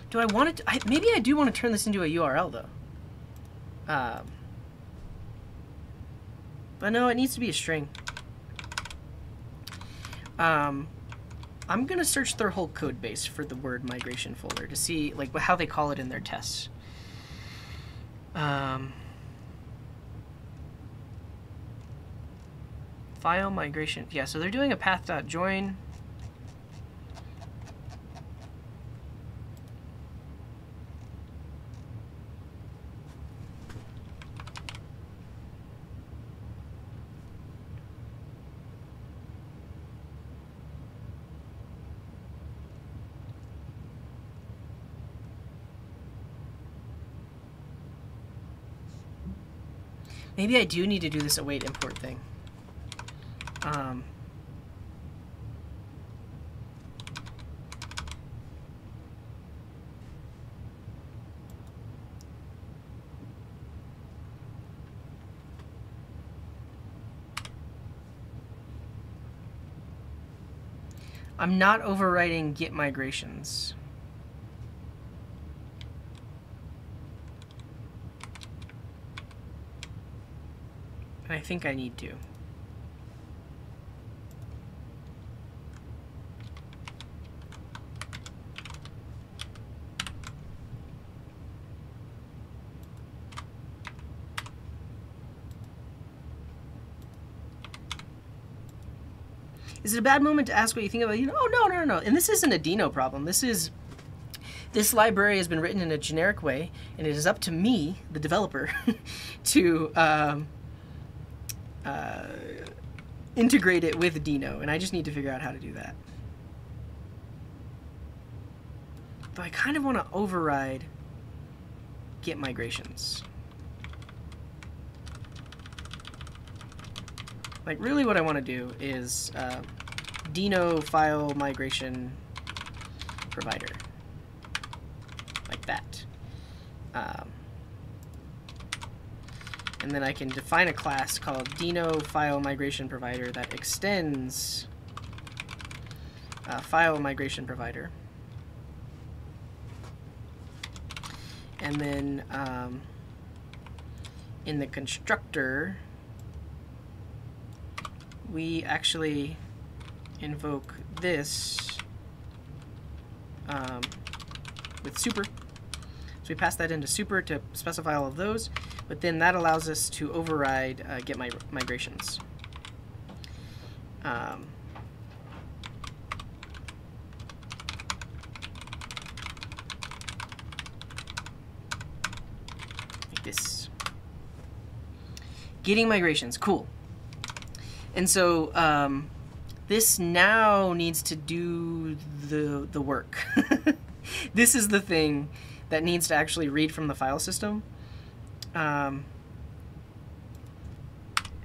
Do I want it to, maybe I do want to turn this into a URL though. But no, it needs to be a string. I'm gonna search their whole code base for the word migration folder to see like how they call it in their tests. File migration, yeah, so they're doing a path.join. Maybe I do need to do this await import thing. I'm not overwriting get migrations. I think I need to. Is it a bad moment to ask what you think about, oh, no. And this isn't a Deno problem. This library has been written in a generic way, and it is up to me, the developer, to integrate it with Deno, and I just need to figure out how to do that. But I kind of want to override get migrations. Like, really what I want to do is Deno file migration provider. Like that. And then I can define a class called Deno file migration provider that extends file migration provider. And then in the constructor, we actually invoke this with super. So we pass that into super to specify all of those, but then that allows us to override get migrations. Like this. Getting migrations, cool. And so this now needs to do the work. This is the thing that needs to actually read from the file system. And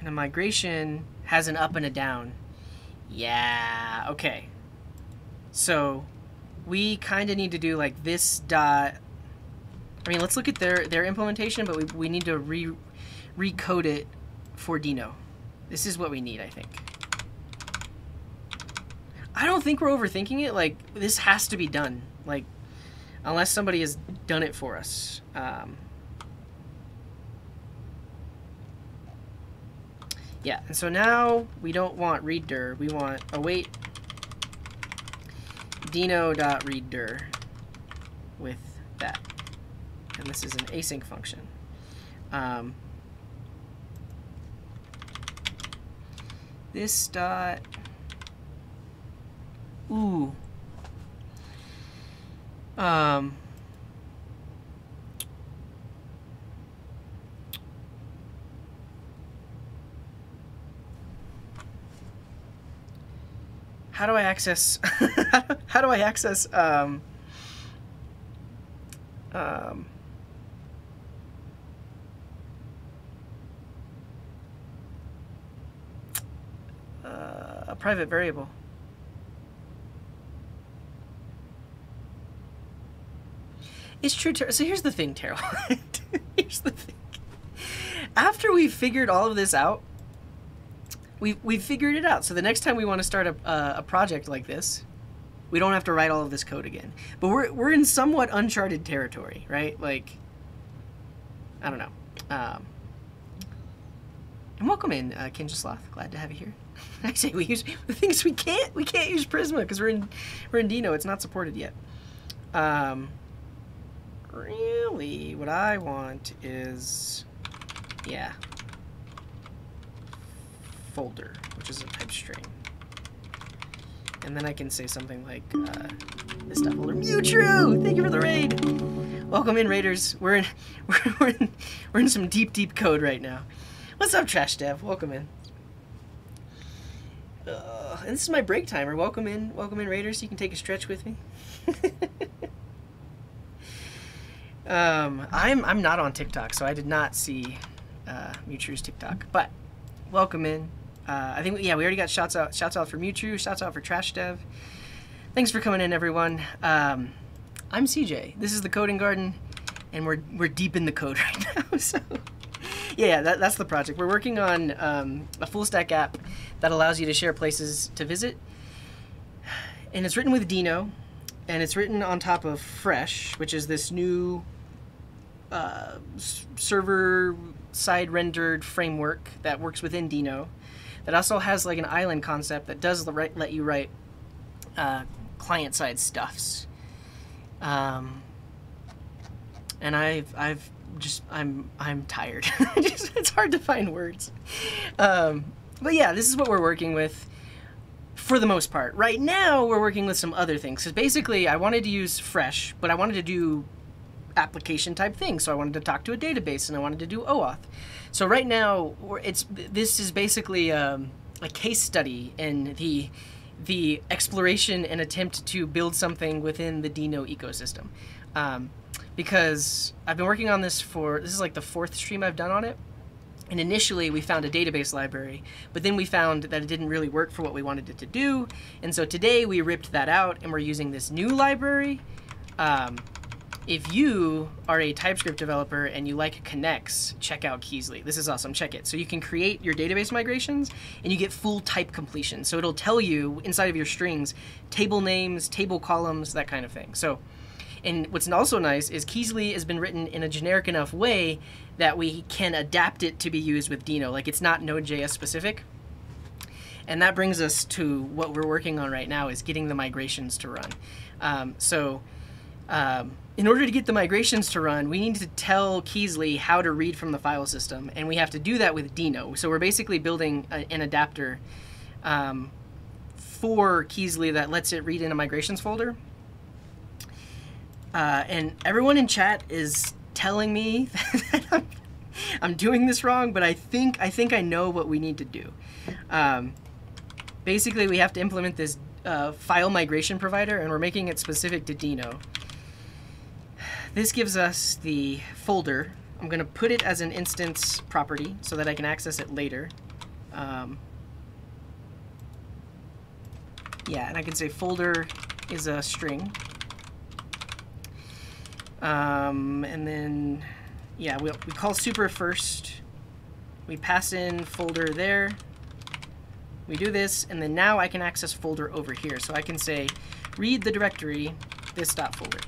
a migration has an up and a down. Yeah, okay. So we kind of need to do like this dot. I mean, let's look at their implementation, but we need to recode it for Deno. This is what we need, I think. I don't think we're overthinking it. Like, this has to be done. Like, unless somebody has done it for us. Yeah, and so now we don't want readdir. We want await Deno.readdir with that. And this is an async function. This dot... Ooh. How do I access how do I access a private variable? It's true. So here's the thing, Terrell. Here's the thing. After we've figured all of this out, we've figured it out. So the next time we want to start a project like this, we don't have to write all of this code again. But we're in somewhat uncharted territory, right? Like, I don't know. And welcome in, Kinja Glad to have you here. I say we use the things we can't use Prisma because we're in Deno. It's not supported yet. Really, what I want is, yeah, folder, which is a type string. And then I can say something like this dot folder. Mewtrue, thank you for the raid. Welcome in, raiders. We're in some deep code right now. What's up, Trash Dev? Welcome in. And this is my break timer. Welcome in, raiders. You can take a stretch with me. I'm not on TikTok, so I did not see Mewtrue's TikTok. But welcome in. I think we already got shouts out for Mewtrue, shouts out for Trash Dev. Thanks for coming in, everyone. I'm CJ. This is the Coding Garden, and we're deep in the code right now. So yeah, that's the project. We're working on a full stack app that allows you to share places to visit, and it's written with Deno, and it's written on top of Fresh, which is this new server-side rendered framework that works within Deno. That also has like an island concept that does let you write client-side stuffs. And I'm tired. It's hard to find words. But yeah, this is what we're working with for the most part. Right now, we're working with some other things. Because basically, I wanted to use Fresh, but I wanted to do application type things. So I wanted to talk to a database, and I wanted to do OAuth. So right now, this is basically a case study in the exploration and attempt to build something within the Deno ecosystem. Because I've been working on this is like the 4th stream I've done on it. And initially we found a database library, but then we found that it didn't really work for what we wanted it to do. And so today we ripped that out and we're using this new library. If you are a TypeScript developer and you like connects, check out Kysely. This is awesome, check it. So you can create your database migrations and you get full type completion. So it'll tell you inside of your strings, table names, table columns, that kind of thing. So, and what's also nice is Kysely has been written in a generic enough way that we can adapt it to be used with Deno. Like, it's not node.js specific. And that brings us to what we're working on right now, is getting the migrations to run. In order to get the migrations to run, we need to tell Kysely how to read from the file system, and we have to do that with Deno. So we're basically building an adapter for Kysely that lets it read in a migrations folder. And everyone in chat is telling me that I'm doing this wrong, but I think I know what we need to do. Basically, we have to implement this file migration provider, and we're making it specific to Deno. This gives us the folder. I'm going to put it as an instance property so that I can access it later. Yeah, and I can say folder is a string. And then, yeah, we call super first. We pass in folder there. We do this, and then now I can access folder over here. So I can say, read the directory, this.folder.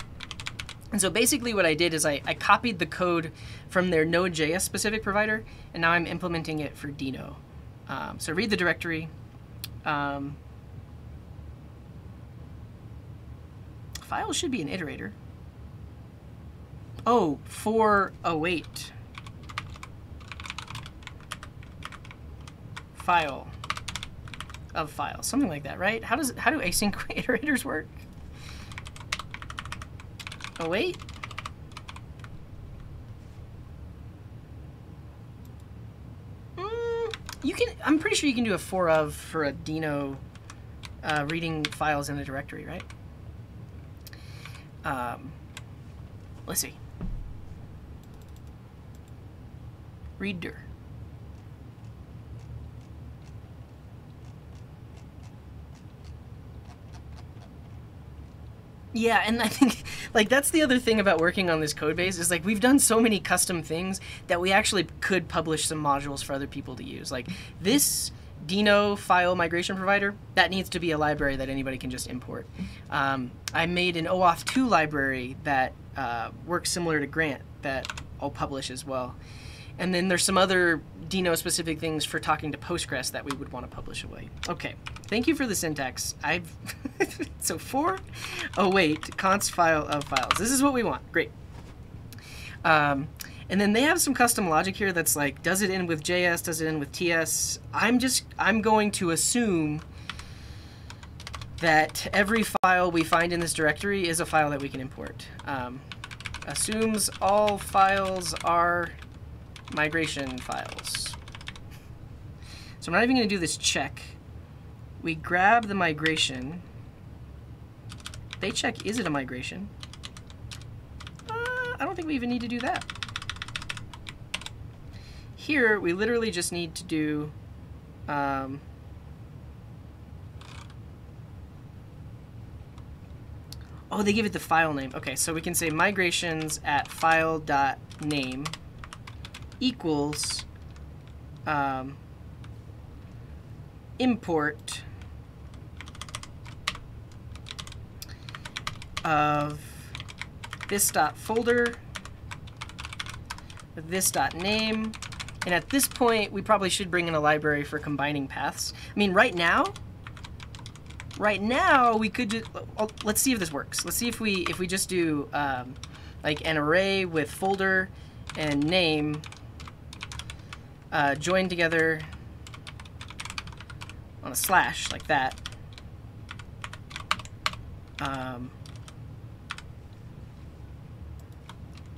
And so basically what I did is I copied the code from their node.js specific provider, and now I'm implementing it for Deno. So read the directory. File should be an iterator. Oh, wait. File of files, something like that, right? How do async iterators work? Oh, wait. You can. I'm pretty sure you can do a for of for a Deno reading files in a directory, right? Let's see. Reader. Yeah, and I think like that's the other thing about working on this code base is like we've done so many custom things that we actually could publish some modules for other people to use. Like this Deno file migration provider, that needs to be a library that anybody can just import. I made an OAuth 2 library that works similar to Grant that I'll publish as well. And then there's some other Deno specific things for talking to Postgres that we would want to publish away. Okay, thank you for the syntax. So const file of files. This is what we want, great. And then they have some custom logic here that's like, does it end with JS, does it end with TS? I'm going to assume that every file we find in this directory is a file that we can import. Assumes all files are migration files. So I'm not even going to do this check. We grab the migration. They check, is it a migration? I don't think we even need to do that. Here, we literally just need to do oh, they give it the file name. Okay, so we can say migrations at file.name equals import of this.folder, this.name, and at this point we probably should bring in a library for combining paths. I mean, right now we could just, let's see if this works. Let's see if we just do like an array with folder and name joined together on a slash like that.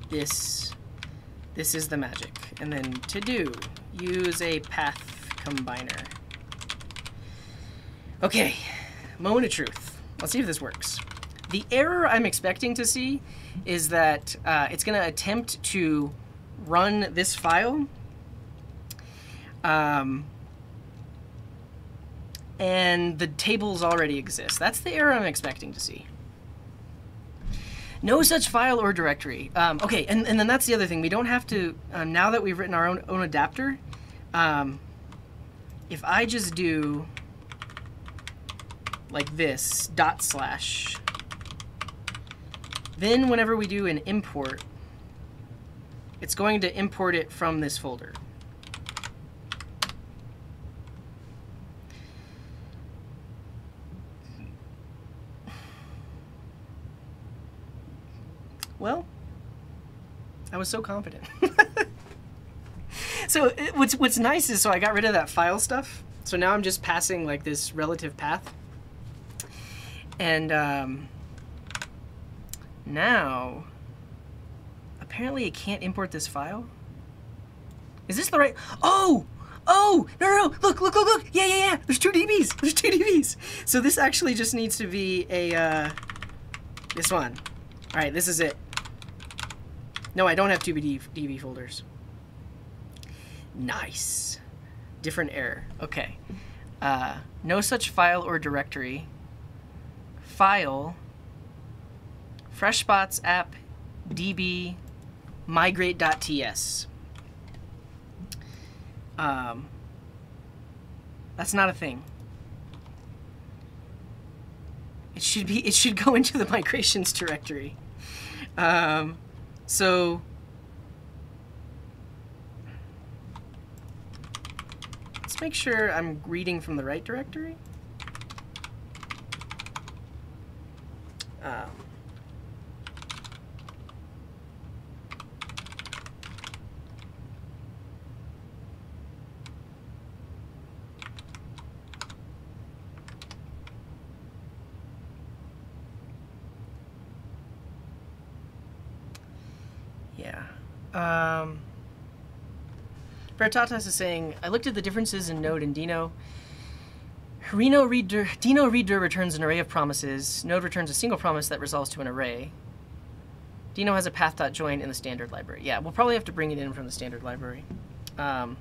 This is the magic. And then to do, use a path combiner. Okay, moment of truth. Let's see if this works. The error I'm expecting to see is that it's going to attempt to run this file, and the tables already exist. That's the error I'm expecting to see. No such file or directory. Okay, and then that's the other thing. We don't have to, now that we've written our own adapter, if I just do like this, /, then whenever we do an import, it's going to import it from this folder. Well, I was so confident. So what's nice is, so I got rid of that file stuff. So now I'm just passing like this relative path. And now, apparently it can't import this file. Is this the right? Oh, no, look. Yeah. There's 2 DBs. So this actually just needs to be a, this one. All right, this is it. No, I don't have 2 DB folders. Nice. Different error. Okay. No such file or directory. File. FreshSpots app db migrate.ts. That's not a thing. It should go into the migrations directory. So let's make sure I'm reading from the right directory. Veritatas is saying, I looked at the differences in Node and Deno. Deno readdir returns an array of promises. Node returns a single promise that resolves to an array. Deno has a path.join in the standard library. Yeah, we'll probably have to bring it in from the standard library. No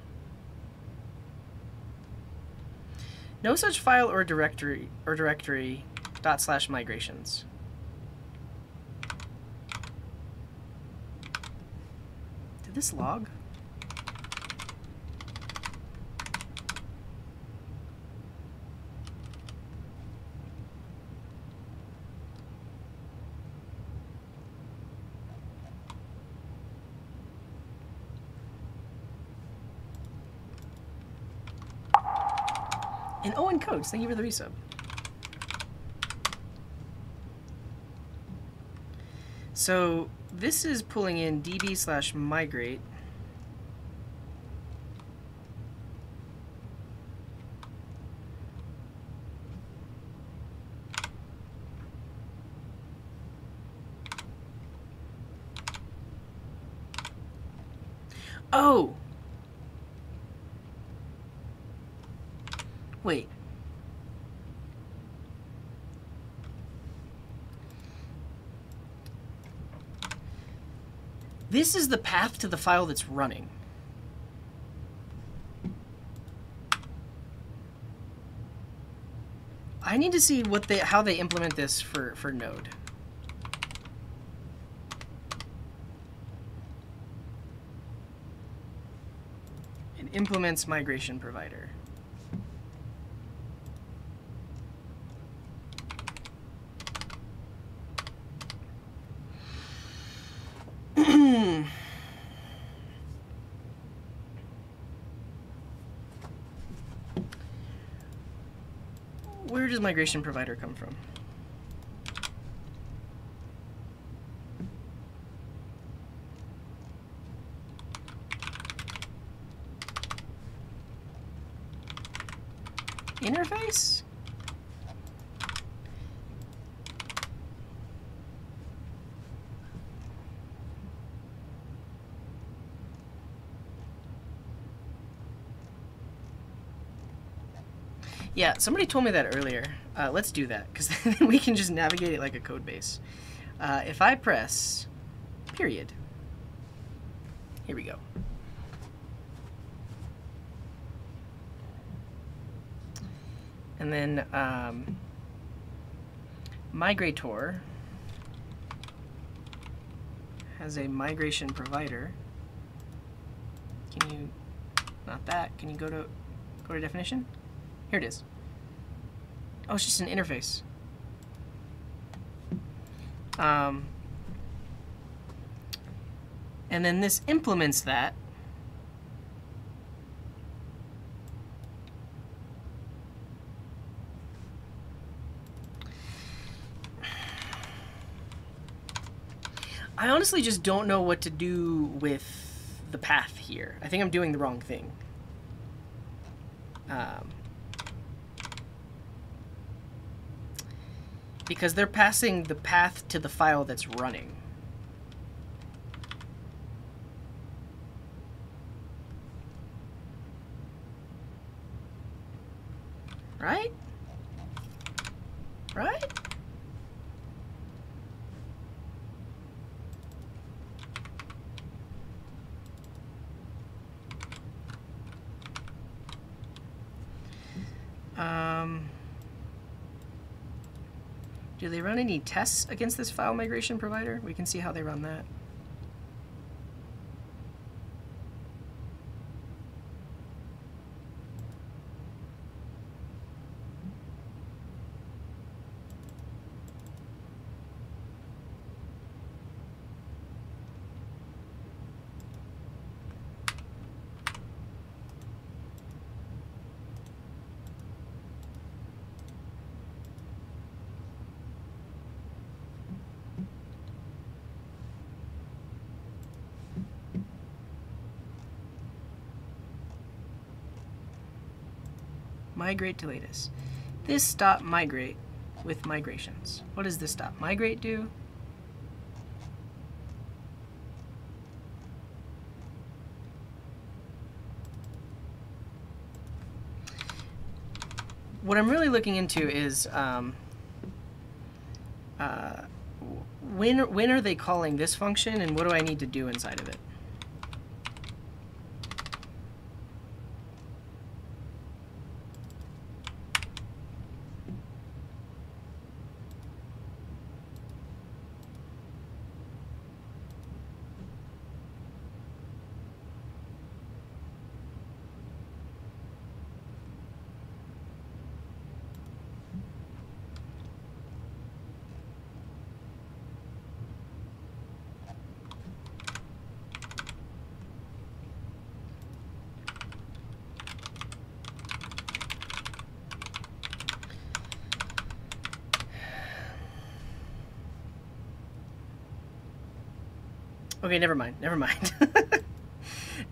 such file or directory /migrations. Did this log? And Owen Coates, thank you for the resub. So this is pulling in db/migrate. Oh! Wait. This is the path to the file that's running. I need to see how they implement this for Node. It implements migration provider. Where does migration provider come from? Interface? Yeah, somebody told me that earlier. Let's do that, because then we can just navigate it like a code base. If I press period, here we go. And then migrator has a migration provider. Can you, not that, can you go to definition? Here it is. Oh, it's just an interface. And then this implements that. I honestly just don't know what to do with the path here. I think I'm doing the wrong thing. Because they're passing the path to the file that's running. Right? Right? Do they run any tests against this file migration provider? We can see how they run that. migrate to latest. This dot migrate with migrations. What does this dot migrate do? What I'm really looking into is when are they calling this function, and what do I need to do inside of it? Okay, never mind.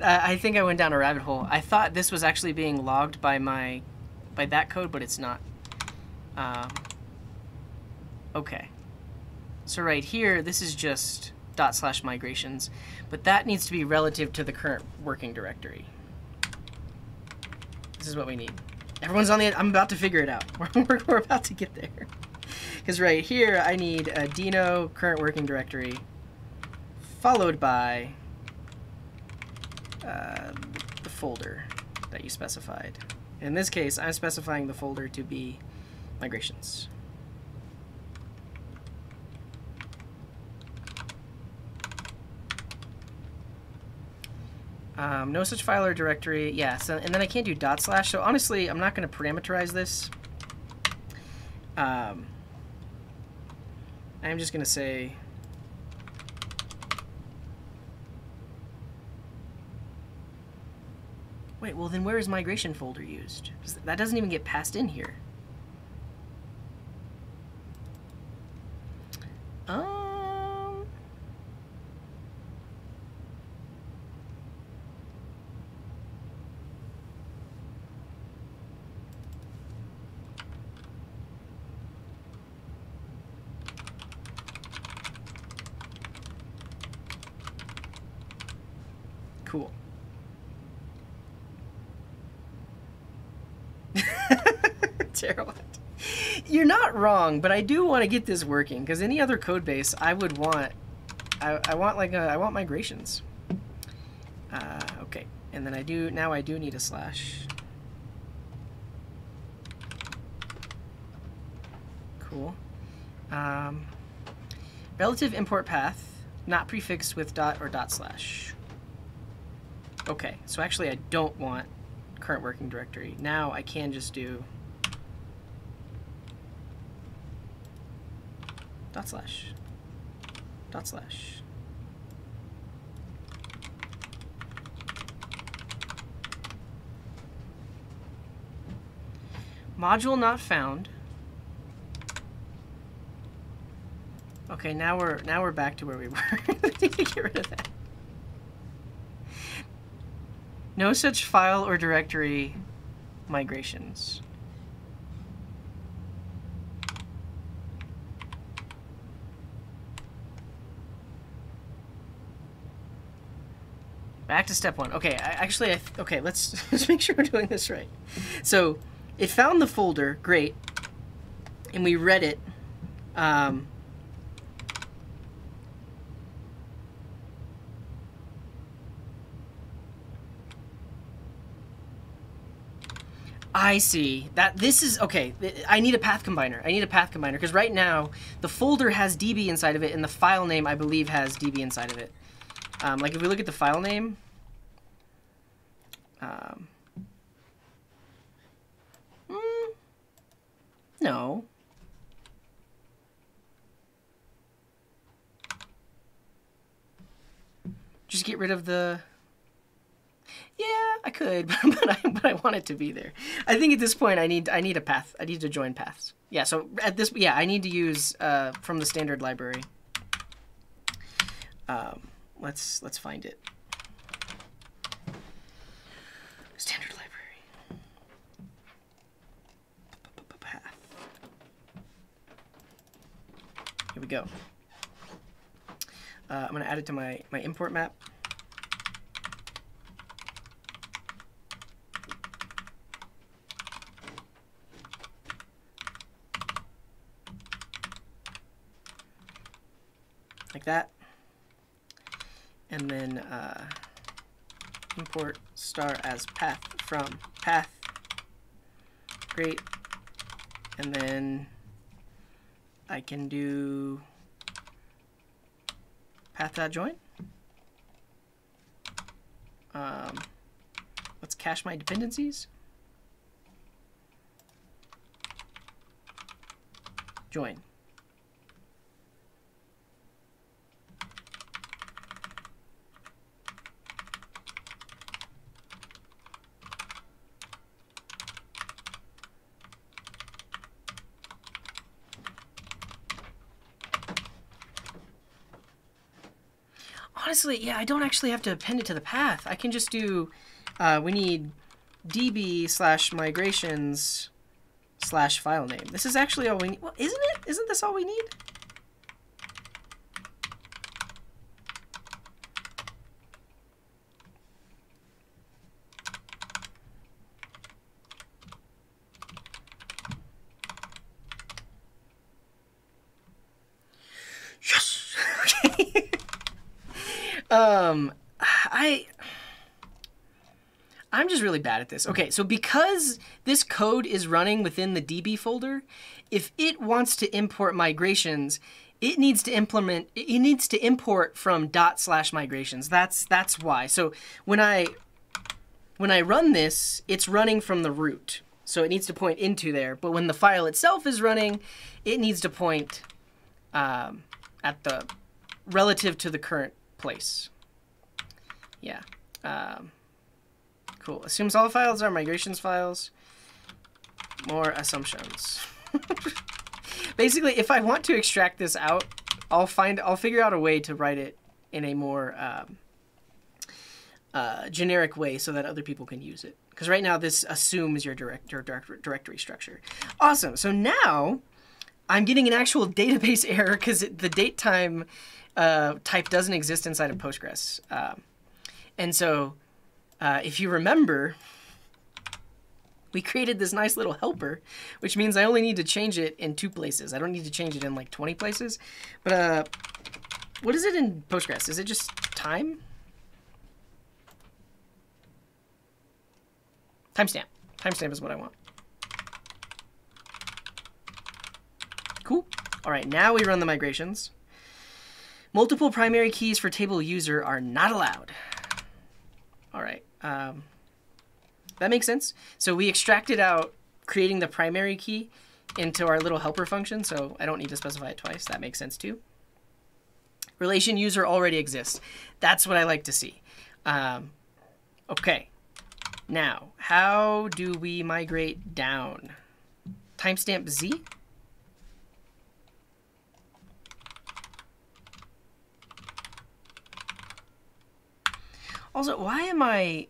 I think I went down a rabbit hole. I thought this was actually being logged by that code, but it's not. Okay. So right here, this is just /migrations, but that needs to be relative to the current working directory. This is what we need. Everyone's on the. I'm about to figure it out. We're about to get there. Because right here, I need a Deno current working directory, followed by the folder that you specified. In this case, I'm specifying the folder to be migrations. No such file or directory. Yeah, so, and then I can't do /. So honestly, I'm not going to parameterize this. I'm just going to say wait, well then where is migration folder used? That doesn't even get passed in here. Cool. Terrible. You're not wrong, but I do want to get this working, because any other code base I would want, I want migrations. Okay, and then I do need a slash. Cool. Relative import path not prefixed with dot or /. Okay, so actually I don't want current working directory. Now I can just do /. Module not found. Okay, now we're back to where we were. Let me get rid of that. No such file or directory migrations. Back to step one. Okay, okay, let's make sure we're doing this right. So it found the folder, great, and we read it. I see. This is okay. I need a path combiner. Because right now the folder has DB inside of it, and the file name I believe has DB inside of it. Like if we look at the file name, no. Just get rid of the. Yeah, I could, but I want it to be there. I think at this point I need a path. I need to join paths. Yeah, so at this, yeah, I need to use from the standard library. Let's find it. Standard library. we go. I'm going to add it to my import map. Like that. And then import star as path from path. Great. And then I can do path.join. Let's cache my dependencies. Join. Honestly, yeah, I don't actually have to append it to the path. I can just do, we need db/migrations/file name. This is actually all we need. Well, isn't it? Isn't this all we need? Yes! Okay. I'm just really bad at this. Okay, so because this code is running within the DB folder, if it wants to import migrations, it needs to import from /migrations. That's why. So when I run this, it's running from the root. So it needs to point into there. But when the file itself is running, it needs to point at the relative to the current place. Yeah. Cool. Assumes all files are migrations files. More assumptions. Basically, if I want to extract this out, I'll figure out a way to write it in a more generic way so that other people can use it. Because right now this assumes your directory structure. Awesome. So now I'm getting an actual database error because the date time type doesn't exist inside of Postgres. And so if you remember, we created this nice little helper, which means I only need to change it in 2 places. I don't need to change it in like 20 places. But what is it in Postgres? Is it just time? Timestamp. Timestamp is what I want. Cool. All right, now we run the migrations. Multiple primary keys for table user are not allowed. All right. That makes sense. So we extracted out creating the primary key into our little helper function, so I don't need to specify it twice. That makes sense too. Relation user already exists. That's what I like to see. Okay. Now, how do we migrate down? Timestamp Z? Also, why am I...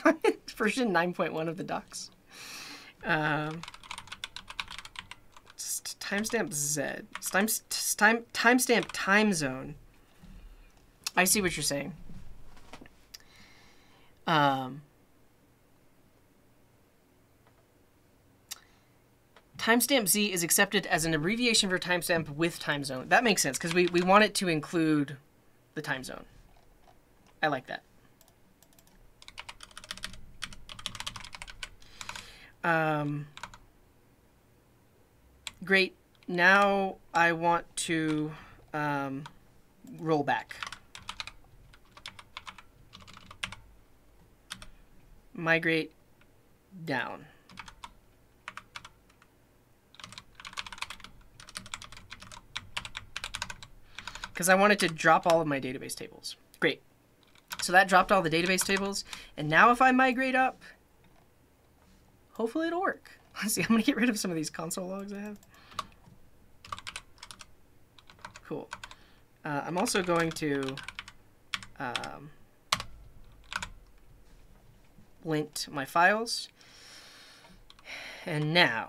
I'm in version 9.1 of the docs. Timestamp Z. Timestamp time zone. I see what you're saying. Timestamp Z is accepted as an abbreviation for timestamp with time zone. That makes sense because we want it to include the time zone. I like that. Great. Now I want to roll back. Migrate down. Because I wanted to drop all of my database tables. Great. So that dropped all the database tables. And now if I migrate up, hopefully it'll work. Let's see, I'm going to get rid of some of these console logs I have. Cool. I'm also going to lint my files. And now,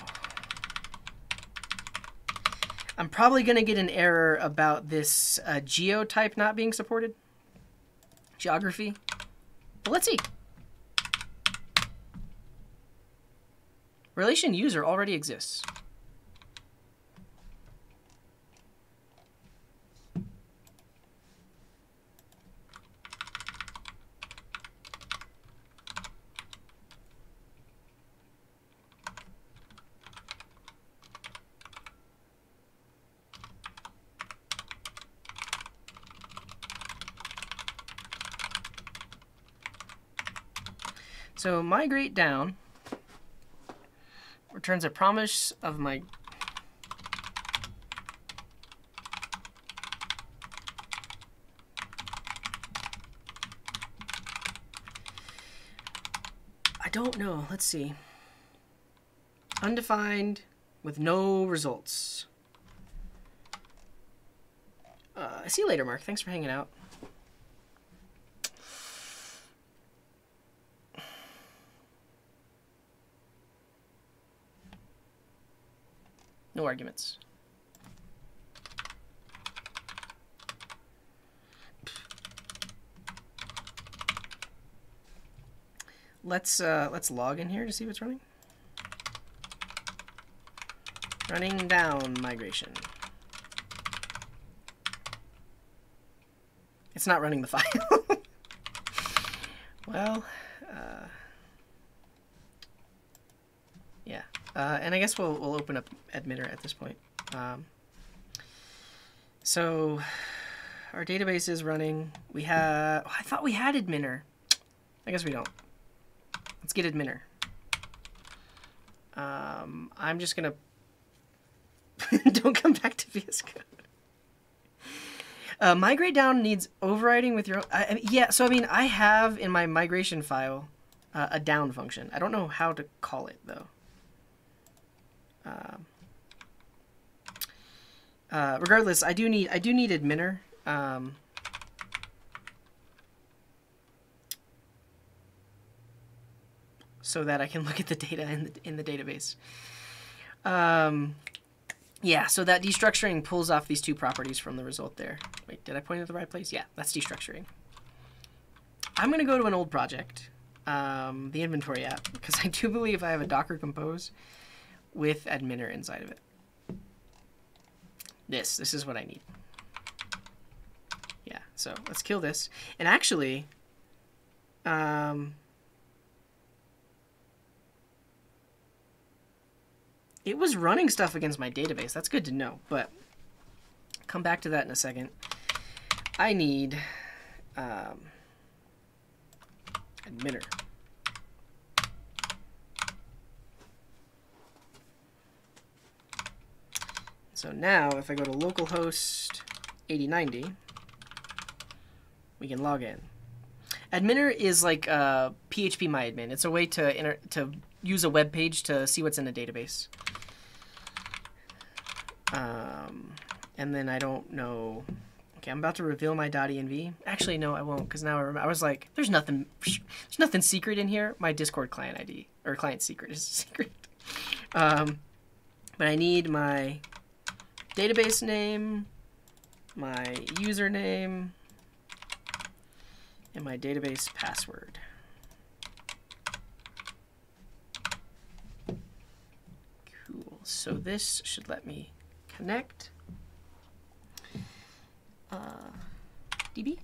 I'm probably going to get an error about this geo type not being supported. Geography. But let's see. Relation user already exists. So migrate down returns a promise of my I don't know. Let's see. Undefined with no results. See you later, Mark. Thanks for hanging out. No arguments. Let's log in here to see what's running. Running down migration. It's not running the file. Well, yeah. And I guess we'll open up admitter at this point. So our database is running. We have. Oh, I thought we had admitter. I guess we don't. Let's get admitter. I'm just gonna. Don't come back to VS Code. Migrate down needs overriding with your own. Yeah, so I mean, I have in my migration file a down function. I don't know how to call it though. Regardless, I do need admitter. So that I can look at the data in the database. Yeah, so that destructuring pulls off these two properties from the result there. Wait, did I point at the right place? Yeah, that's destructuring. I'm going to go to an old project, the inventory app, because I do believe I have a Docker Compose with admitter inside of it. This is what I need. Yeah, so let's kill this. And actually, it was running stuff against my database. That's good to know, but come back to that in a second. I need admitter. So now if I go to localhost 8090, we can log in. Admitter is like PHP myadmin. It's a way to use a web page to see what's in a database. And then I don't know. Okay, I'm about to reveal my .env. Actually, no, I won't, because now I remember. I was like, there's nothing secret in here. My Discord client ID or client secret is secret. But I need my database name, my username, and my database password. Cool. So this should let me connect. DB?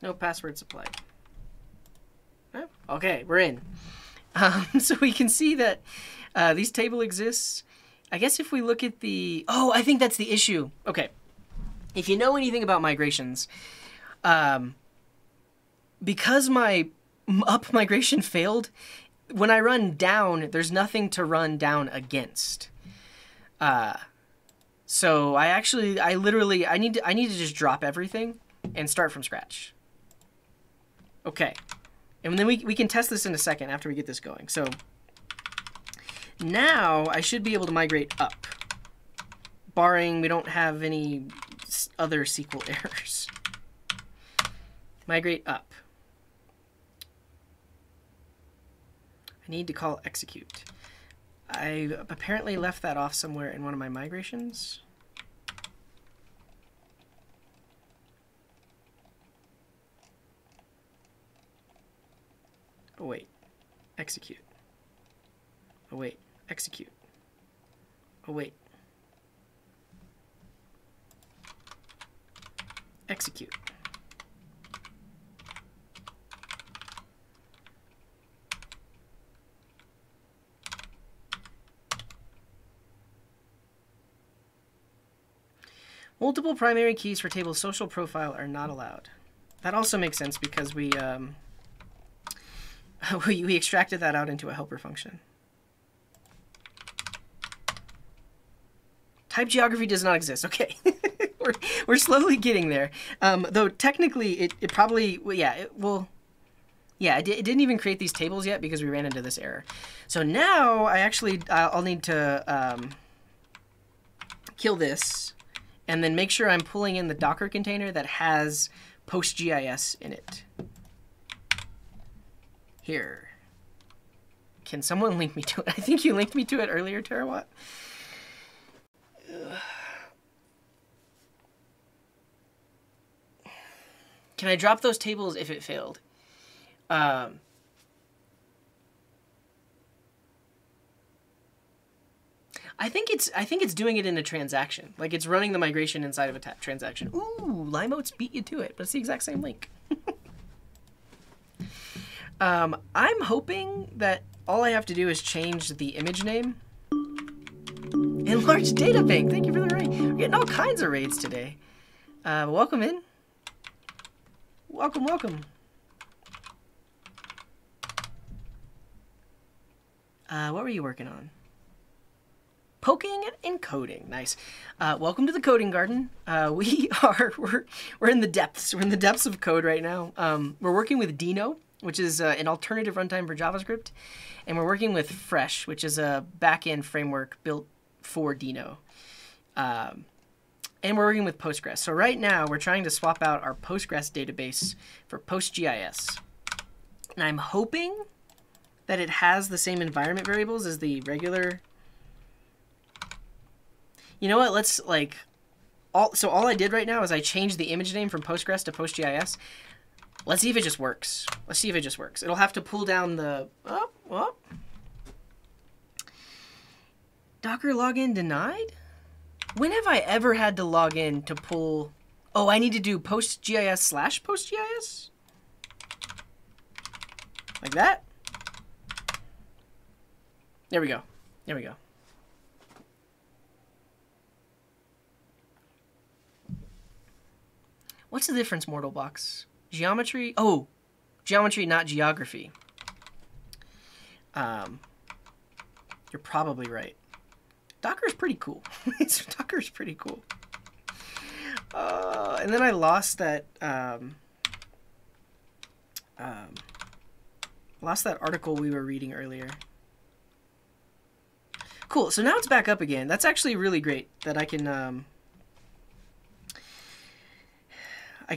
No password supplied. Oh, okay, we're in. So we can see that this table exists. I guess if we look at the... Oh, I think that's the issue. Okay. If you know anything about migrations, because my up migration failed, when I run down, there's nothing to run down against. So I need to just drop everything and start from scratch. Okay. And then we can test this in a second after we get this going. So now I should be able to migrate up, barring we don't have any other SQL errors. Migrate up. I need to call execute. I apparently left that off somewhere in one of my migrations. Oh wait, execute. Oh wait, execute. Oh wait. Execute. Multiple primary keys for table social profile are not allowed. That also makes sense because we we extracted that out into a helper function. Type geography does not exist. Okay, we're slowly getting there. Though technically, it probably it didn't even create these tables yet because we ran into this error. So now I'll need to kill this and then make sure I'm pulling in the Docker container that has PostGIS in it. Here. Can someone link me to it? I think you linked me to it earlier, Terawatt. Can I drop those tables if it failed? I think it's doing it in a transaction. Like it's running the migration inside of a transaction. Ooh, Limeoats beat you to it, but it's the exact same link. I'm hoping that all I have to do is change the image name. Enlarged data bank. Thank you for the raid. We're getting all kinds of raids today. Welcome in. Welcome, welcome. What were you working on? Poking and coding. Nice. Welcome to the coding garden. We're in the depths. We're in the depths of code right now. We're working with Deno, which is an alternative runtime for JavaScript, and we're working with Fresh, which is a backend framework built for Deno. And we're working with Postgres. So right now we're trying to swap out our Postgres database for PostGIS. And I'm hoping that it has the same environment variables as the regular. You know what? Let's so all I did right now is I changed the image name from Postgres to PostGIS. Let's see if it just works. Let's see if it just works. It'll have to pull down the Docker login denied? When have I ever had to log in to pull? Oh, I need to do PostGIS/PostGIS? Like that? There we go. There we go. What's the difference, Mortal Box? Geometry? Oh, geometry, not geography. You're probably right. Docker's pretty cool. Docker's pretty cool. And then I lost that article we were reading earlier. Cool. So now it's back up again. That's actually really great that I can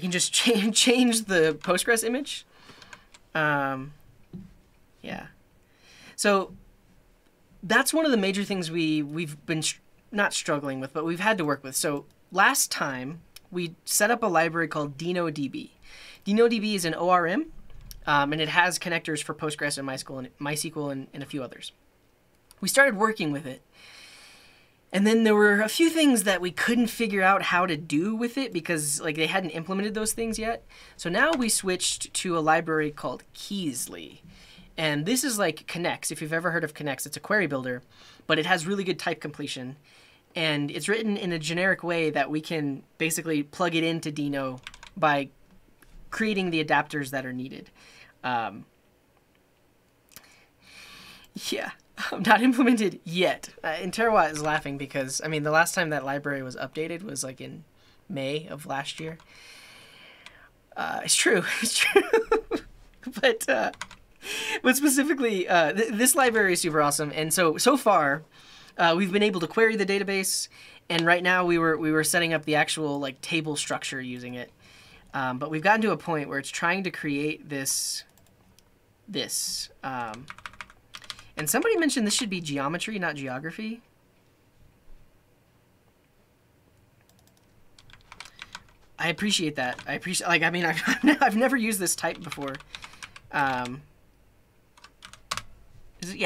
just change the Postgres image. Yeah. So that's one of the major things we've been not struggling with, but we've had to work with. So last time we set up a library called DenoDB. DenoDB is an ORM, and it has connectors for Postgres and MySQL and a few others. We started working with it. And then there were a few things that we couldn't figure out how to do with it because they hadn't implemented those things yet. So now we switched to a library called Kysely. And this is like Connects. If you've ever heard of Connects, it's a query builder, but it has really good type completion. And it's written in a generic way that we can basically plug it into Deno by creating the adapters that are needed. Yeah. Not implemented yet. And Terawatt is laughing because, I mean, the last time that library was updated was like in May of last year. It's true. It's true. But specifically, this library is super awesome. And so far, we've been able to query the database. And right now we were setting up the actual table structure using it. But we've gotten to a point where it's trying to create this. And And somebody mentioned this should be geometry, not geography. I appreciate that. I appreciate, like, I mean, I've never used this type before. Yeah,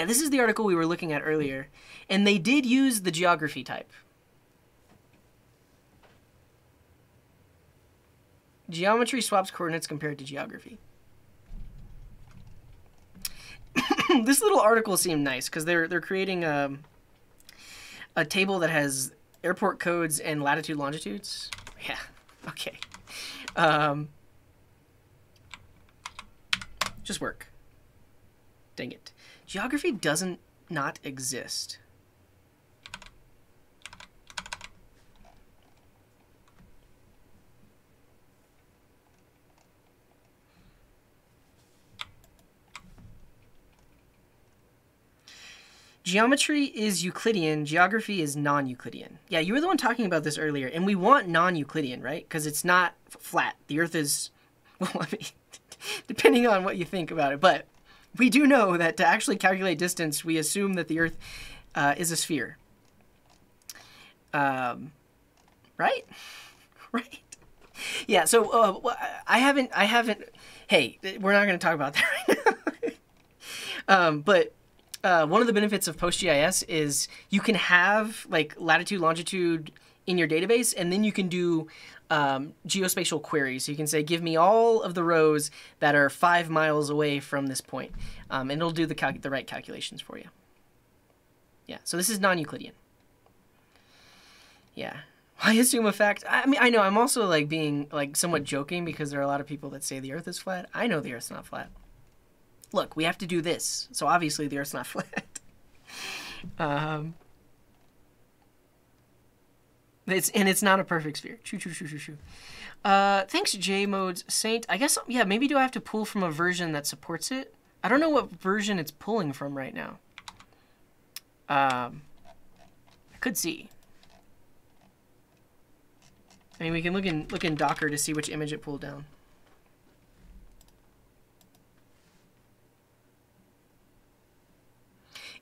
this is the article we were looking at earlier. And they did use the geography type. Geometry swaps coordinates compared to geography. This little article seemed nice because they're creating a table that has airport codes and latitude longitudes. Yeah. Okay. Just work. Dang it. Geography doesn't not exist. Geometry is Euclidean, geography is non-Euclidean. Yeah, you were the one talking about this earlier, and we want non-Euclidean, right? Because it's not flat. The Earth is, well, I mean, depending on what you think about it. But we do know that to actually calculate distance, we assume that the Earth is a sphere. Right? Right? Yeah, so I haven't, hey, we're not going to talk about that right now. But one of the benefits of PostGIS is you can have like latitude, longitude in your database, and then you can do geospatial queries. So you can say, give me all of the rows that are 5 miles away from this point, and it'll do the right calculations for you. Yeah, so this is non-Euclidean. Yeah. I assume a fact. I mean, I know I'm also like being like somewhat joking because there are a lot of people that say the Earth is flat. I know the Earth's not flat. Look, we have to do this, so obviously the Earth's not flat. It's not a perfect sphere. True. Thanks, JModes Saint. I guess, yeah, maybe do I have to pull from a version that supports it? I don't know what version it's pulling from right now. I could see. I mean, we can look in Docker to see which image it pulled down.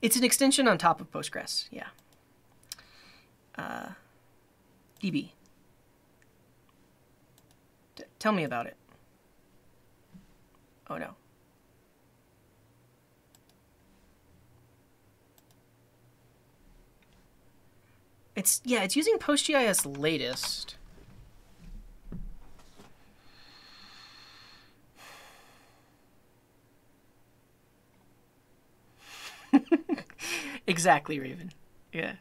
It's an extension on top of Postgres, yeah. DB. Tell me about it. Oh, no. It's using PostGIS latest. Exactly, Raven. Yeah.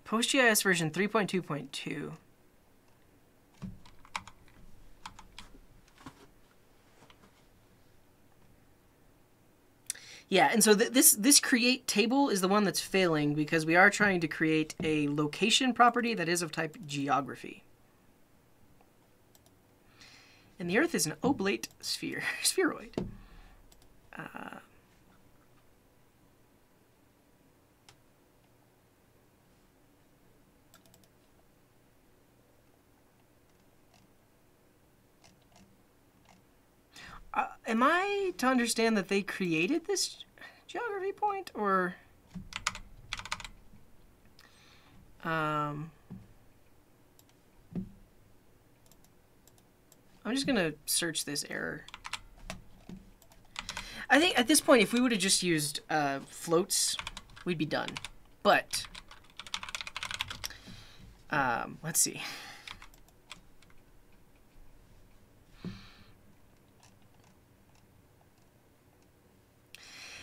PostGIS version 3.2.2. Yeah, and so this create table is the one that's failing because we are trying to create a location property that is of type geography. And the Earth is an oblate spheroid. Am I to understand that they created this geography point, or I'm just gonna search this error. I think at this point, if we would have just used floats, we'd be done. But let's see.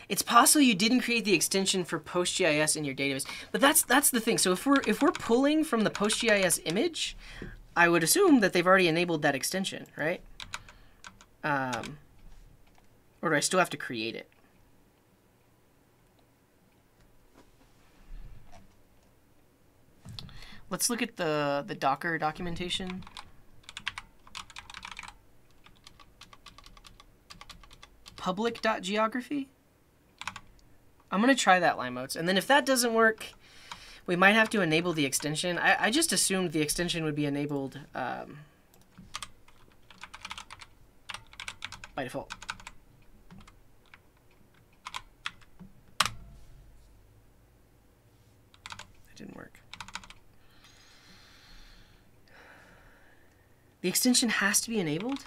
It's possible you didn't create the extension for PostGIS in your database, but that's the thing. So if we're pulling from the PostGIS image, I would assume that they've already enabled that extension, right? Or do I still have to create it? Let's look at the Docker documentation. Public.geography. I'm going to try that, Limotes. And then if that doesn't work, We might have to enable the extension. I just assumed the extension would be enabled by default. That didn't work. The extension has to be enabled?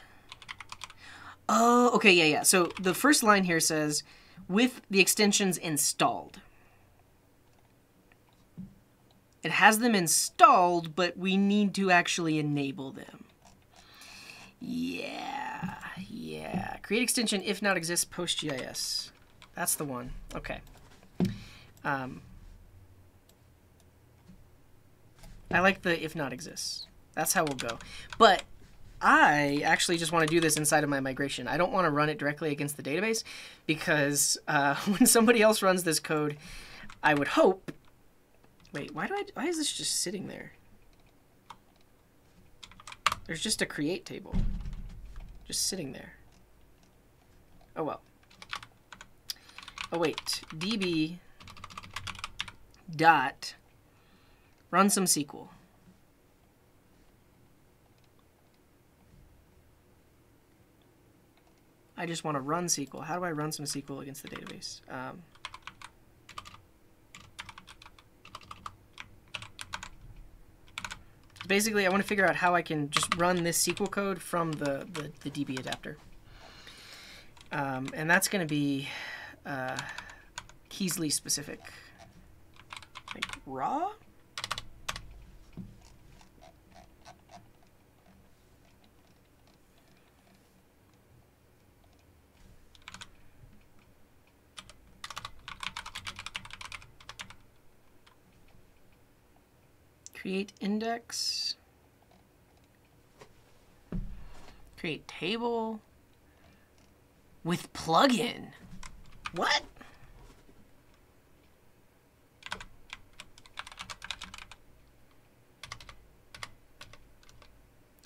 Oh, okay, yeah. So the first line here says, with the extensions installed. It has them installed, but we need to actually enable them. Yeah. Create extension if not exists PostGIS. That's the one. Okay. I like the if not exists. That's how we'll go. But I actually just want to do this inside of my migration. I don't want to run it directly against the database because when somebody else runs this code, I would hope... Wait, why is this just sitting there? There's just a create table. Just sitting there. Oh well. Oh wait, db dot run some SQL. I just want to run SQL. How do I run some SQL against the database? Basically, I want to figure out how I can just run this SQL code from the DB adapter. And that's going to be Kysely specific. Like raw? Create index, create table with plugin. What?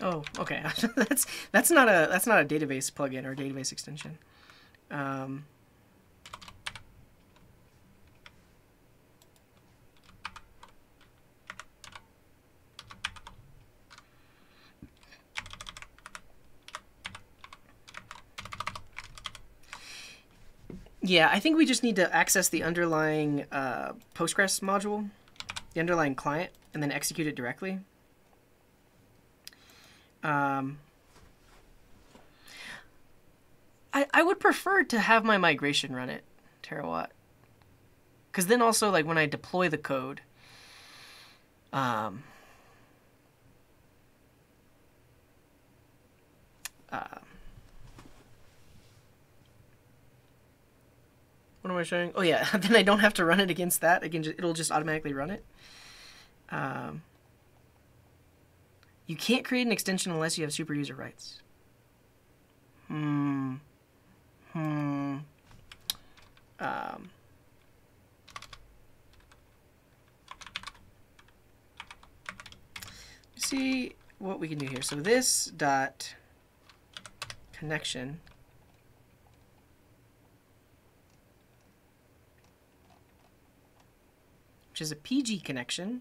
Oh, okay. that's not a database plugin or database extension. Yeah, I think we just need to access the underlying Postgres module, the underlying client, and then execute it directly. I would prefer to have my migration run it, Terawatt. Because then also, like, when I deploy the code, what am I showing? Oh yeah, then I don't have to run it against that. Again, it'll just automatically run it. You can't create an extension unless you have super user rights. See what we can do here. So this dot connection which is a PG connection,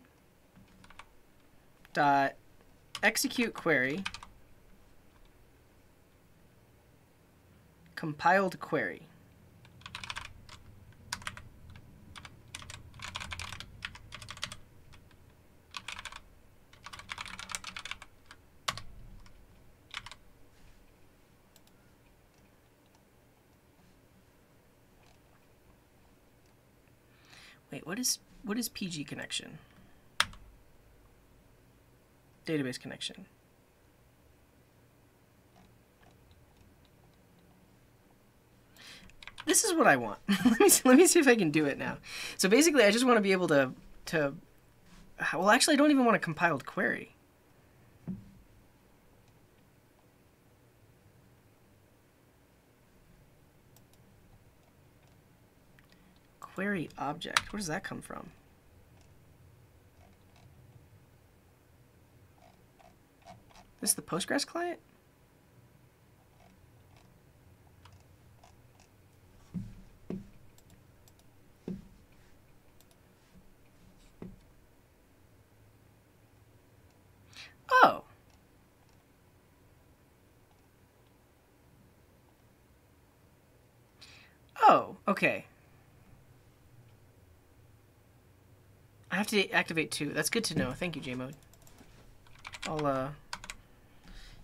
dot execute query, compiled query. Wait, what is PG connection? Database connection. This is what I want. let me see if I can do it now. So basically, I just want to be able to well, actually, I don't even want a compiled query. Query object. Where does that come from? This is the Postgres client? Okay. I have to activate 2. That's good to know. Thank you, Jmode. I'll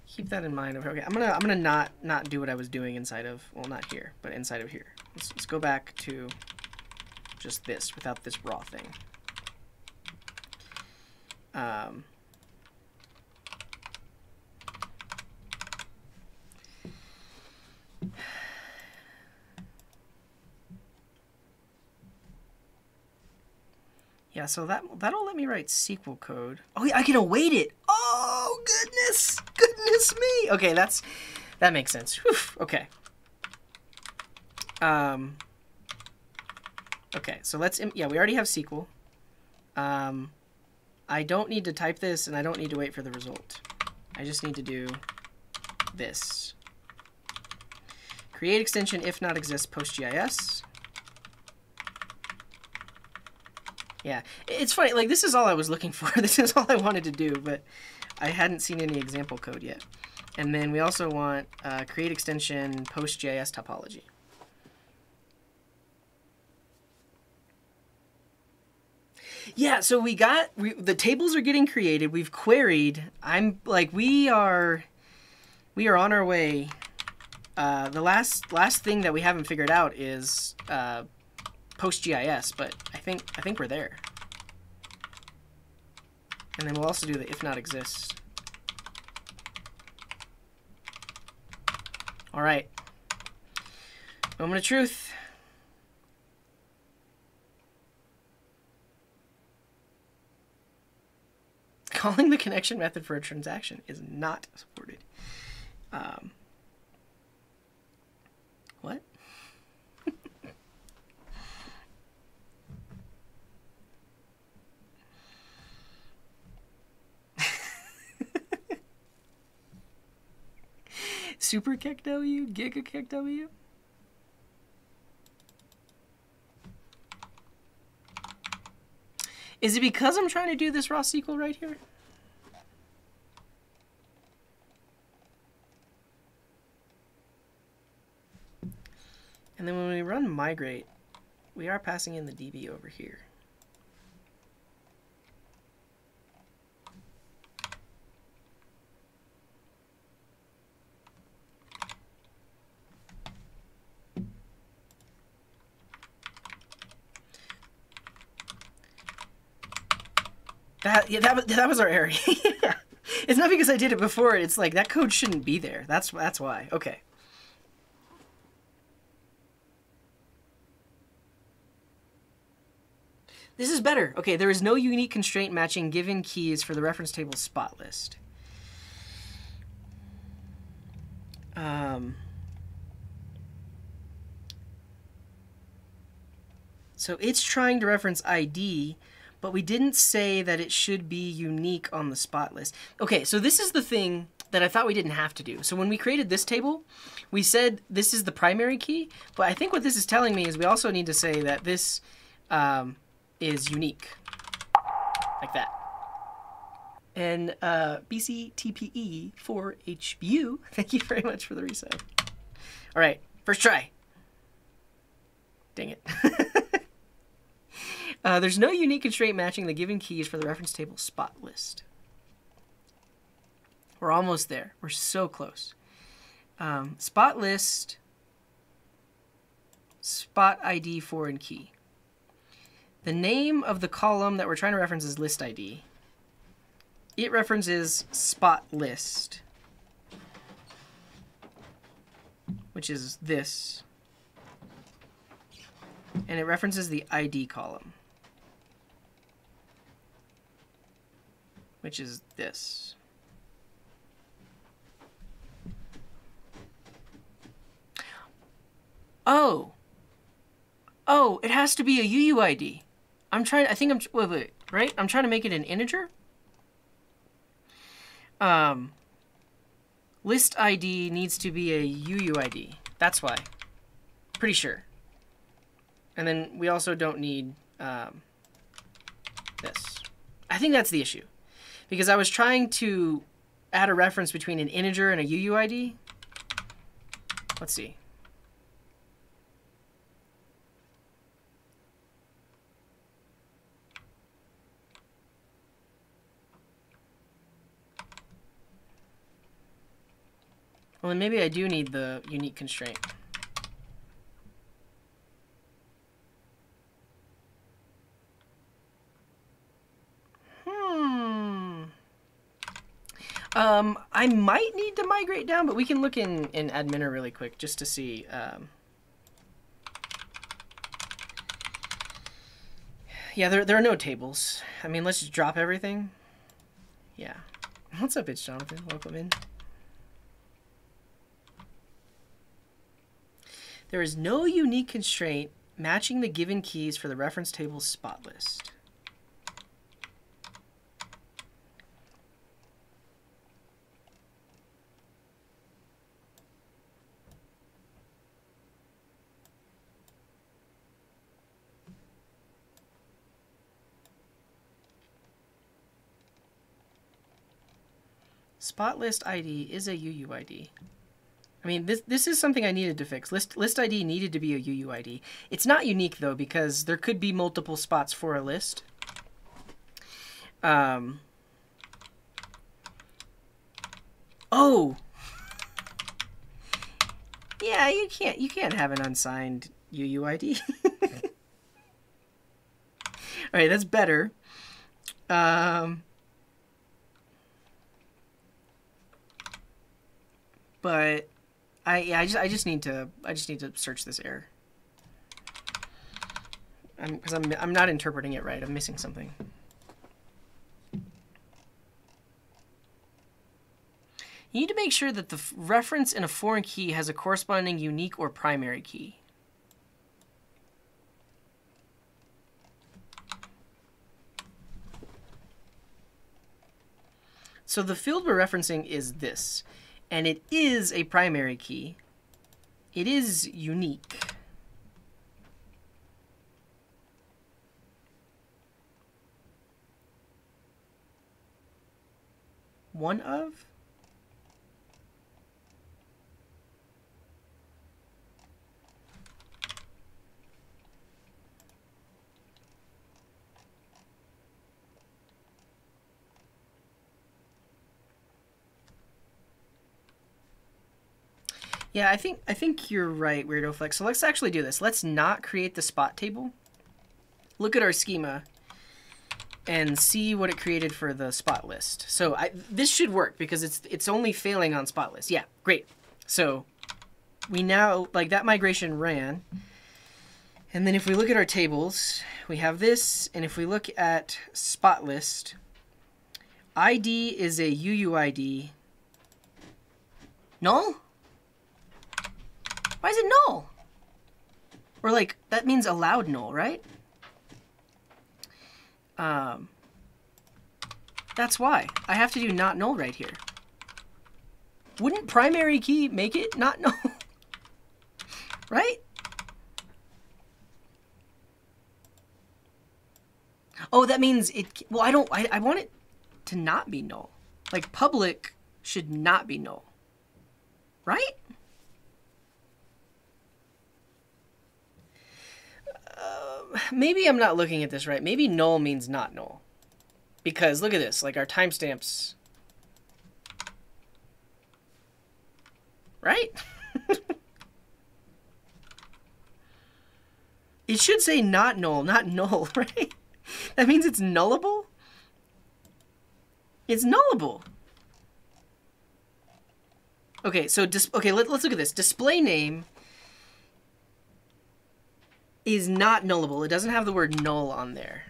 keep that in mind over. Okay, I'm gonna not do what I was doing inside of, well, not here, but inside of here. Let's go back to just this without this raw thing. Yeah, so that'll let me write SQL code. Oh, yeah, I can await it. Oh, goodness me. Okay, that makes sense. Whew, okay. Okay, so yeah, we already have SQL. I don't need to type this, and I don't need to wait for the result. I just need to do this. Create extension if not exists PostGIS. Yeah, it's funny, like, this is all I was looking for. This is all I wanted to do, but I hadn't seen any example code yet. And then we also want create extension PostGIS topology. Yeah, so the tables are getting created. We've queried. I'm like, we are on our way. The last thing that we haven't figured out is PostGIS, but I think we're there. And then we'll also do the if not exists. All right. Moment of truth. Calling the connection method for a transaction is not supported. What? Super kick W? Giga kick W? Is it because I'm trying to do this raw SQL right here? And then when we run migrate, we are passing in the DB over here. That was our error. Yeah. It's not because I did it before. It's like that code shouldn't be there. That's why. Okay. This is better. Okay, there is no unique constraint matching given keys for the reference table spot list. So it's trying to reference ID, but we didn't say that it should be unique on the spot list. Okay, so this is the thing that I thought we didn't have to do. So when we created this table, we said this is the primary key, but I think what this is telling me is we also need to say that this is unique, like that. And BCTPE for HBU, thank you very much for the reset. All right, first try. Dang it. There's no unique constraint matching the given keys for the reference table spot list. We're almost there. We're so close. Spot list, spot ID foreign key. The name of the column that we're trying to reference is list ID. It references spot list, which is this. And it references the ID column, which is this. Oh, it has to be a UUID. Wait, right? I'm trying to make it an integer. List ID needs to be a UUID. That's why. Pretty sure. And then we also don't need this. I think that's the issue. Because I was trying to add a reference between an integer and a UUID. Let's see. Well, then maybe I do need the unique constraint. I might need to migrate down, but we can look in adminer really quick just to see. Yeah, there are no tables. I mean, let's just drop everything. Yeah. What's up, it's Jonathan. Welcome in. There is no unique constraint matching the given keys for the reference table's spot list. Spot list ID is a UUID. I mean, this is something I needed to fix. List ID needed to be a UUID. It's not unique, though, because there could be multiple spots for a list. Oh! Yeah, you can't have an unsigned UUID. All right, that's better. But I just need to search this error. Because I'm not interpreting it right. I'm missing something. You need to make sure that the reference in a foreign key has a corresponding unique or primary key. So the field we're referencing is this, and it is a primary key. It is unique. One of? Yeah, I think you're right, Weirdo Flex. So let's actually do this. Let's not create the spot table. Look at our schema and see what it created for the spot list. So this should work because it's only failing on spot list. Yeah, great. So we now, like, that migration ran. And then if we look at our tables, we have this. And if we look at spot list, ID is a UUID. Null? Why is it null? Or, like, that means allowed null, right? That's why. I have to do not null right here. Wouldn't primary key make it not null? Right? Oh, that means it... Well, I want it to not be null. Like, public should not be null. Right? Maybe I'm not looking at this right. Maybe null means not null. Because look at this, like our timestamps. Right? It should say not null, not null, right? That means it's nullable? It's nullable. Okay, so let's look at this. Display name is not nullable. It doesn't have the word null on there.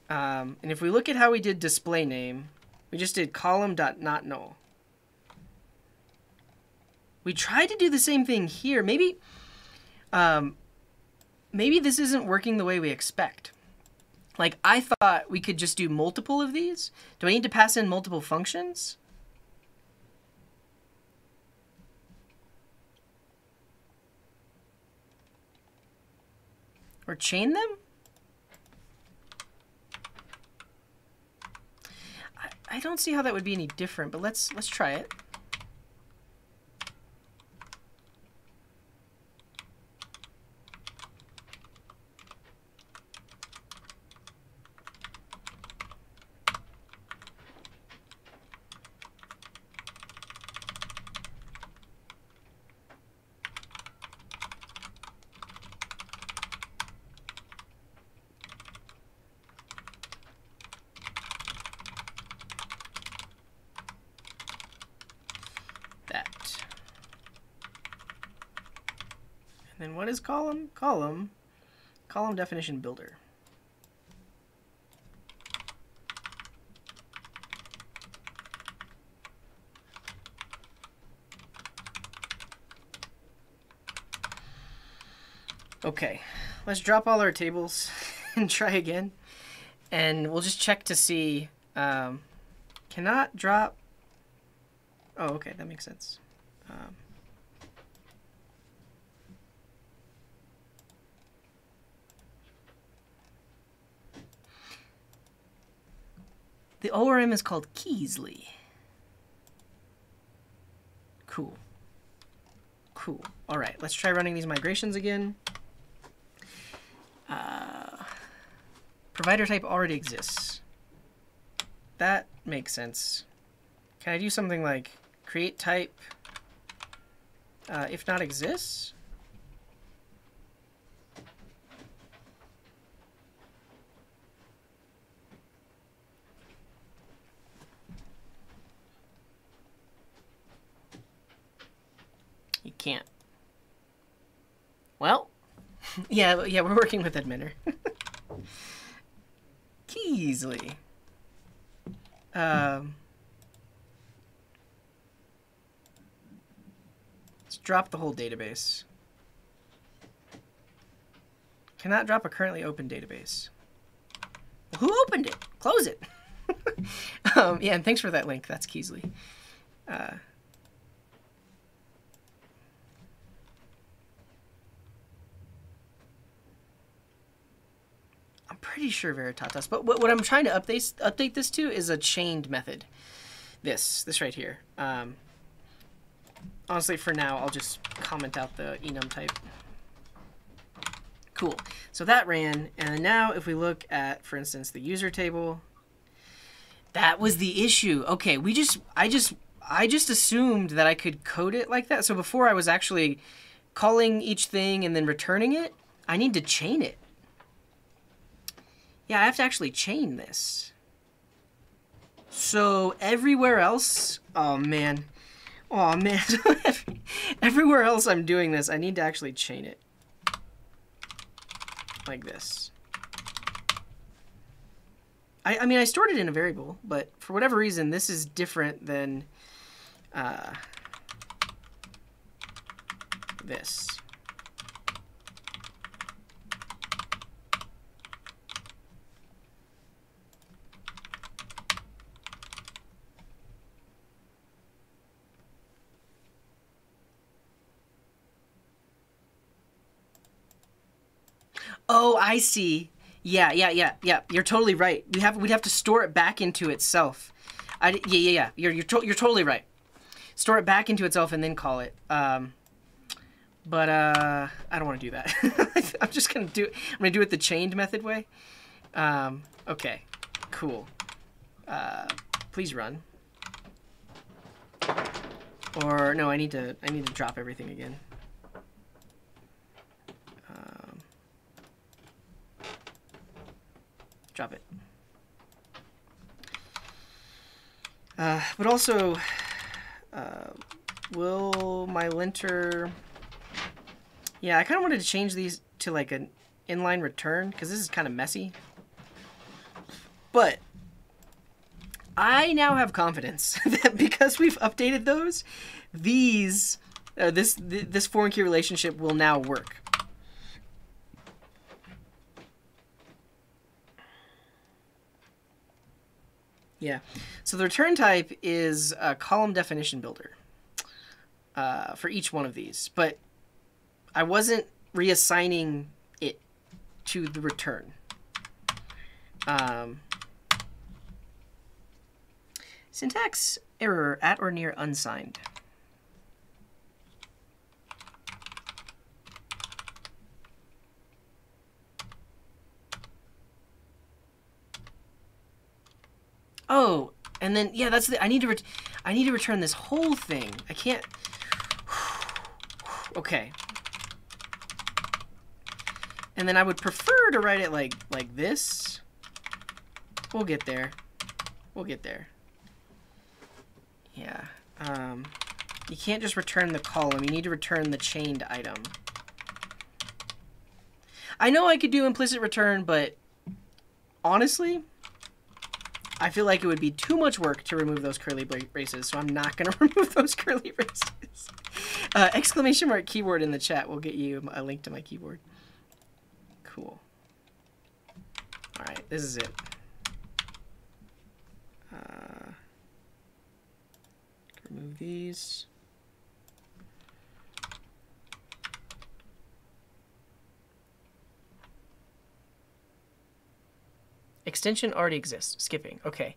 And if we look at how we did display name, we just did column.notNull. We tried to do the same thing here. Maybe this isn't working the way we expect. Like, I thought we could just do multiple of these. Do I need to pass in multiple functions? Or chain them? I don't see how that would be any different, but let's try it. And what is column? Column definition builder. Okay, let's drop all our tables and try again. And we'll just check to see, cannot drop. Oh, okay, that makes sense. The ORM is called Kysely. Cool. Cool. All right, let's try running these migrations again. Provider type already exists. That makes sense. Can I do something like create type if not exists? You can't. Well, yeah, we're working with adminner. Kysely. Let's drop the whole database. Cannot drop a currently open database. Who opened it? Close it. Yeah, and thanks for that link. That's Kysely. I'm pretty sure Veritatis, but what I'm trying to update this to is a chained method. This right here. Honestly, for now, I'll just comment out the enum type. Cool. So that ran, and now if we look at, for instance, the user table, that was the issue. Okay, I just assumed that I could code it like that. So before I was actually calling each thing and then returning it, I need to chain it. Yeah, I have to actually chain this. So everywhere else, oh man. Everywhere else I'm doing this, I need to actually chain it. Like this. I mean, I stored it in a variable, but for whatever reason, this is different than this. Oh, I see. Yeah. You're totally right. We'd have to store it back into itself. Yeah. You're totally right. Store it back into itself and then call it. But I don't want to do that. I'm just gonna do it. I'm gonna do it the chained method way. Okay. Cool. Please run. Or no, I need to drop everything again. Drop it. But also, will my linter... Yeah, I kind of wanted to change these to like an inline return, because this is kind of messy. But I now have confidence that because we've updated those, these, this foreign key relationship will now work. Yeah, so the return type is a column definition builder for each one of these, but I wasn't reassigning it to the return. Syntax error at or near unsigned. Oh, and then yeah, that's the I need to return this whole thing. I can't. Okay. And then I would prefer to write it like this. We'll get there. We'll get there. Yeah. You can't just return the column. You need to return the chained item. I know I could do implicit return, but honestly, I feel like it would be too much work to remove those curly braces, so I'm not going to remove those curly braces. Exclamation mark keyboard in the chat will get you a link to my keyboard. Cool. All right, this is it. Remove these. Extension already exists. Skipping. Okay.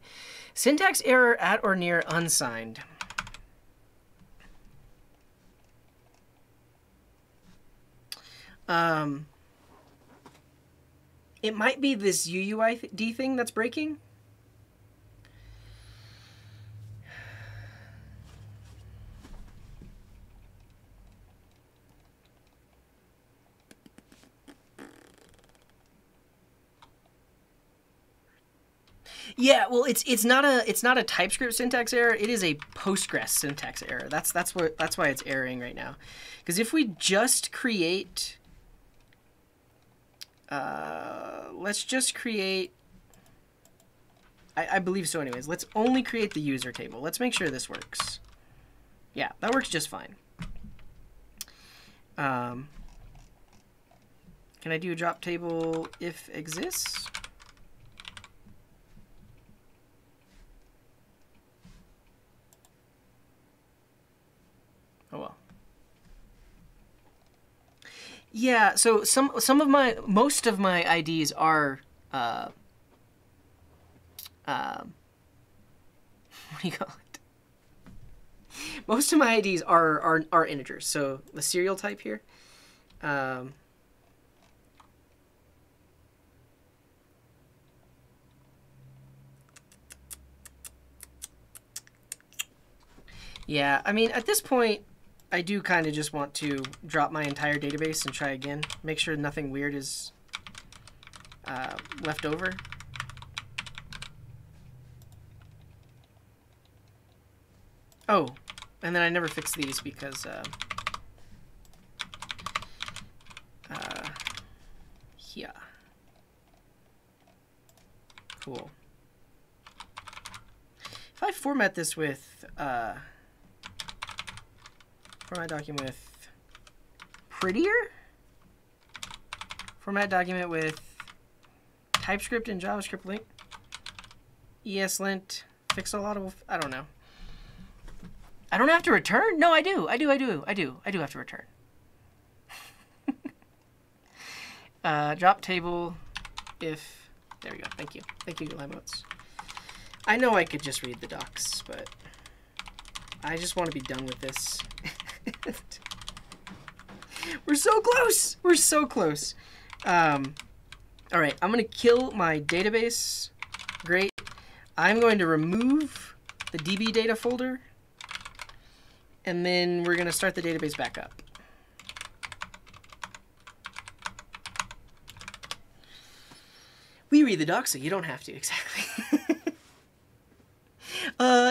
Syntax error at or near unsigned. It might be this UUID thing that's breaking. Yeah, well, it's not a TypeScript syntax error. It is a Postgres syntax error. That's why it's erroring right now. Because if we just create, let's just create. I believe so. Anyways, let's only create the user table. Let's make sure this works. Yeah, that works just fine. Can I do a drop table if exists? Oh well. Yeah, so most of my IDs are what do you call it? Most of my IDs are integers. So the serial type here. Yeah, I mean, at this point, I do kind of just want to drop my entire database and try again. Make sure nothing weird is left over. Oh, and then I never fixed these because yeah. Cool. If I format this with format document with prettier, format document with TypeScript and JavaScript link, ESLint, fix a lot of, I don't know. I don't have to return? No, I do. I do have to return. Drop table if, there we go. Thank you. Thank you, Limeoats. I know I could just read the docs, but I just want to be done with this. We're so close. We're so close. All right, I'm going to kill my database. Great. I'm going to remove the DB data folder. And then we're going to start the database back up. We read the docs, so you don't have to, exactly.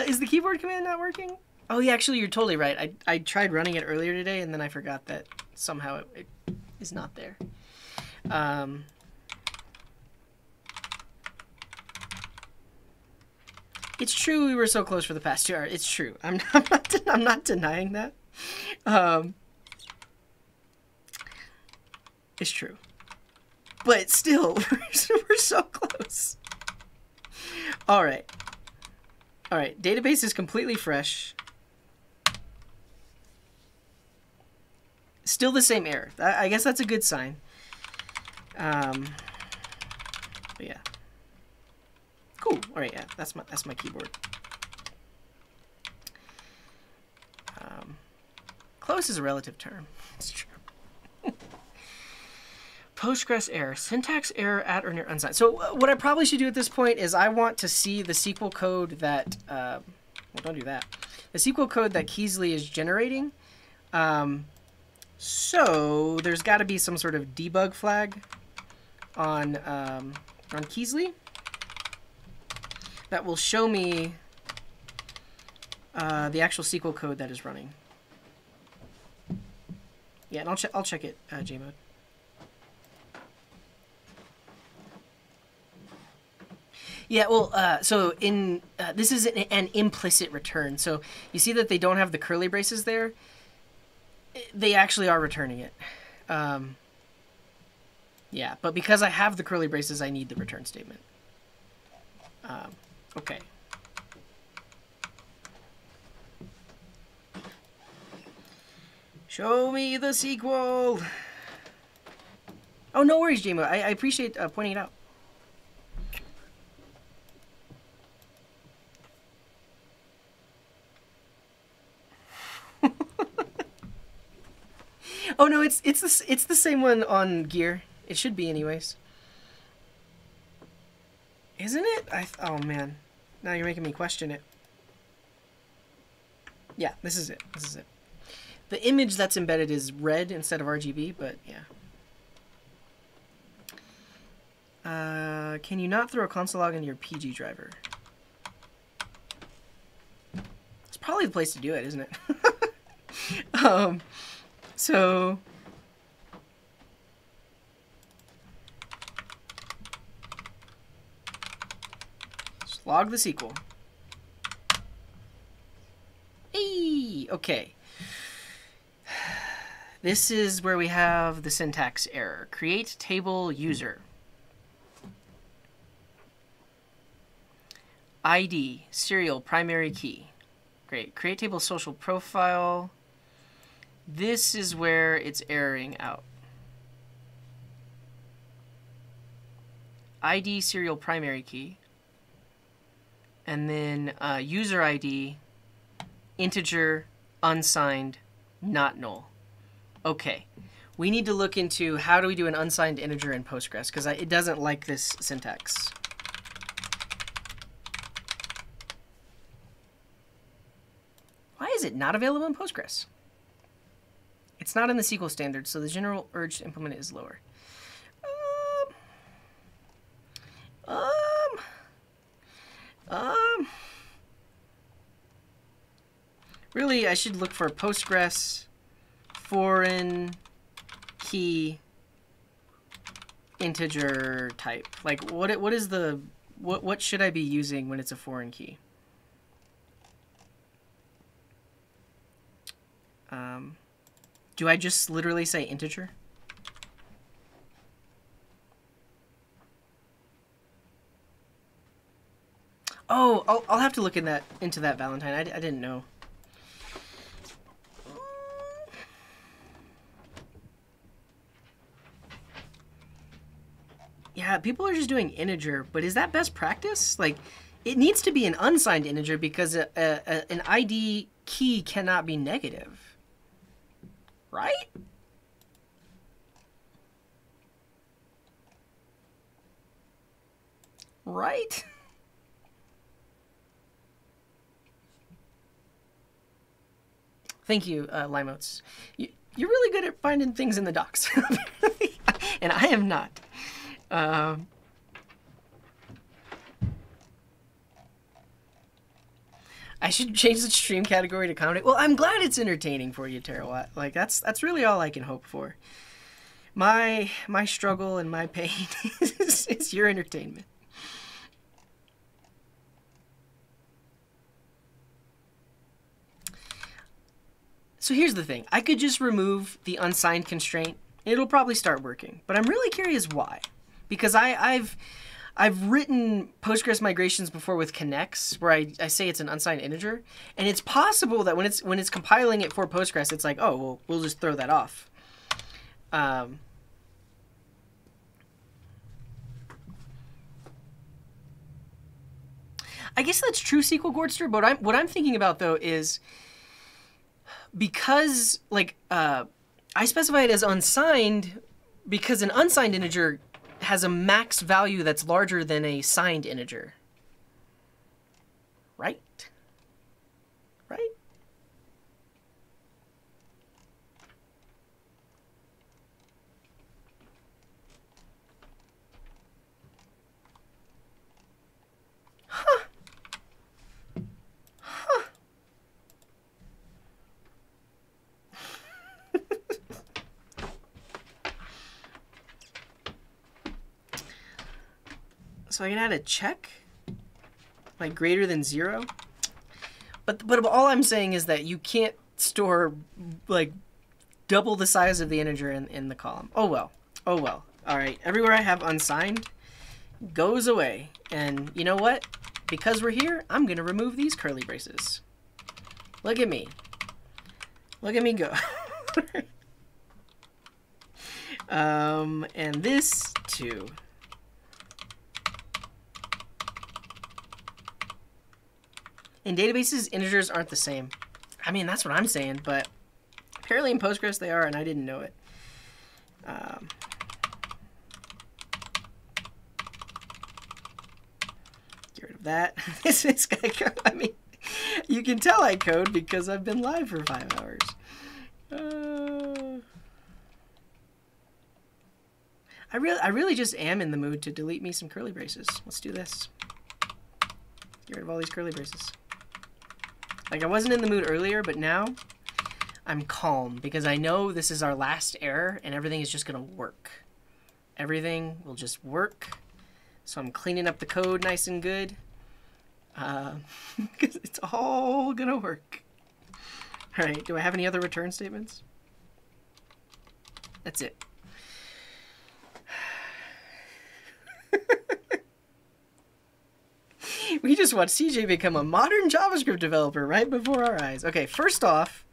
Is the keyboard command not working? Oh, yeah, actually, you're totally right. I tried running it earlier today, and then I forgot that somehow it is not there. It's true we were so close for the past 2 hours. It's true. I'm not denying that. It's true. But still, we're so close. All right. All right, database is completely fresh. Still the same error. I guess that's a good sign. But yeah. Cool. All right, yeah, that's my keyboard. Close is a relative term. It's true. Postgres error, syntax error at or near unsigned. So what I probably should do at this point is I want to see the SQL code that, well, don't do that. The SQL code that Kysely is generating. So there's got to be some sort of debug flag on Kysely that will show me the actual SQL code that is running. Yeah, and I'll check it, Jmode. Yeah, well, so in this is an implicit return. So you see that they don't have the curly braces there. They actually are returning it. Yeah, but because I have the curly braces, I need the return statement. Okay. Show me the sequel. Oh, no worries, JMO. I appreciate pointing it out. Oh no, it's the same one on Gear. It should be anyways. Isn't it? Oh man. Now you're making me question it. Yeah, this is it. This is it. The image that's embedded is red instead of RGB, but yeah. Can you not throw a console log into your PG driver? It's probably the place to do it, isn't it? So just log the sequel. Hey, okay. This is where we have the syntax error. Create table user. ID, serial, primary key. Great. Create table social profile. This is where it's erroring out. ID, serial, primary key. And then user ID, integer, unsigned, not null. Okay. We need to look into how do we do an unsigned integer in Postgres, because it doesn't like this syntax. Why is it not available in Postgres? It's not in the SQL standard, so the general urge to implement it is lower. Really, I should look for Postgres foreign key integer type. Like, what is the what should I be using when it's a foreign key? Do I just literally say integer? Oh, I'll have to look into that, Valentine. I didn't know. Yeah, people are just doing integer, but is that best practice? Like, it needs to be an unsigned integer because an ID key cannot be negative. Right? Right? Thank you, Limotes. You're really good at finding things in the docs. And I am not. I should change the stream category to comedy. Well, I'm glad it's entertaining for you, Terawatt. Like that's really all I can hope for. My struggle and my pain is your entertainment. So here's the thing. I could just remove the unsigned constraint. It'll probably start working. But I'm really curious why. Because I've written Postgres migrations before with connects where I say it's an unsigned integer, and it's possible that when it's compiling it for Postgres, it's like, oh, well, we'll just throw that off. I guess that's true, SQL Gordster, but what I'm thinking about though is because like I specify it as unsigned because an unsigned integer has a max value that's larger than a signed integer. Right? Right? Huh. Huh. So I can add a check. like greater than 0. But all I'm saying is that you can't store like double the size of the integer in the column. Oh well. Oh well. All right. Everywhere I have unsigned goes away. And you know what? Because we're here, I'm going to remove these curly braces. Look at me. Look at me go. And this too. In databases, integers aren't the same. I mean, that's what I'm saying, but apparently in Postgres they are, and I didn't know it. Get rid of that. This guy code. I mean, you can tell I code because I've been live for 5 hours. I really just am in the mood to delete me some curly braces. Let's do this. Get rid of all these curly braces. Like, I wasn't in the mood earlier, but now I'm calm because I know this is our last error and everything is just going to work. Everything will just work. So I'm cleaning up the code nice and good because it's all going to work. All right, do I have any other return statements? That's it. We just watched CJ become a modern JavaScript developer right before our eyes. Okay, first off,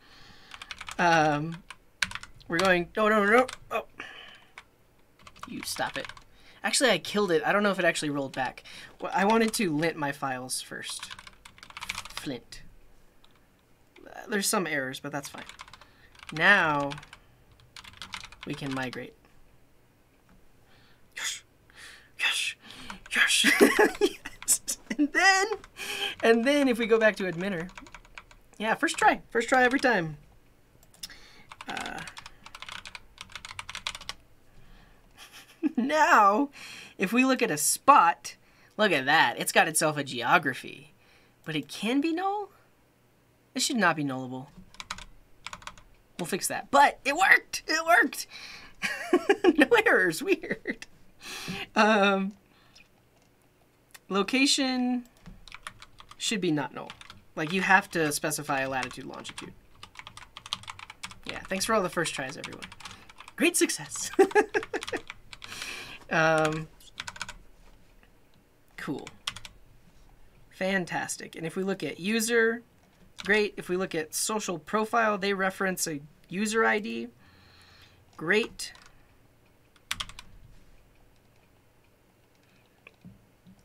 we're going... No. Oh. You stop it. Actually, I killed it. I don't know if it actually rolled back. Well, I wanted to lint my files first. Flint. There's some errors, but that's fine. Now, we can migrate. Yes. Yes. Yes. Yes. And then if we go back to admitter, yeah, first try every time. Now, if we look at a spot, look at that. It's got itself a geography, but it can be null. It should not be nullable. We'll fix that. But it worked. It worked. No errors. Weird. Location should be not null. Like, you have to specify a latitude, longitude. Yeah, thanks for all the first tries, everyone. Great success. Cool. Fantastic. And if we look at user, great. If we look at social profile, they reference a user ID. Great.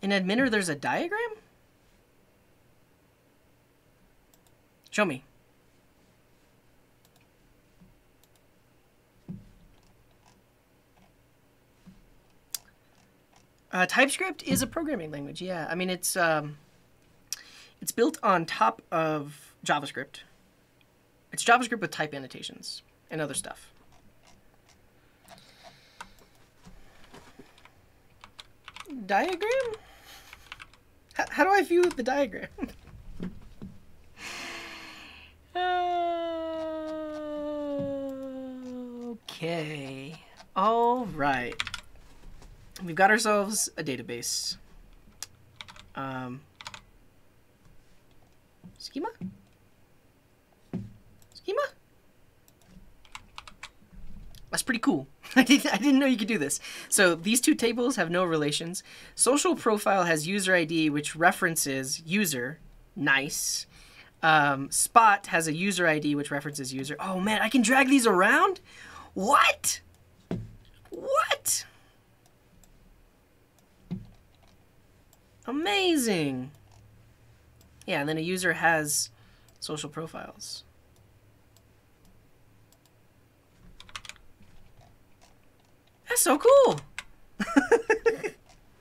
In admitter, there's a diagram? Show me. TypeScript is a programming language, yeah. I mean, it's built on top of JavaScript. It's JavaScript with type annotations and other stuff. Diagram? How do I view the diagram? Okay. All right. We've got ourselves a database. Schema? Schema? That's pretty cool. I didn't know you could do this. So these two tables have no relations. Social profile has user ID, which references user. Nice. Spot has a user ID, which references user. Oh man, I can drag these around? What? What? Amazing. Yeah, and then a user has social profiles. That's so cool.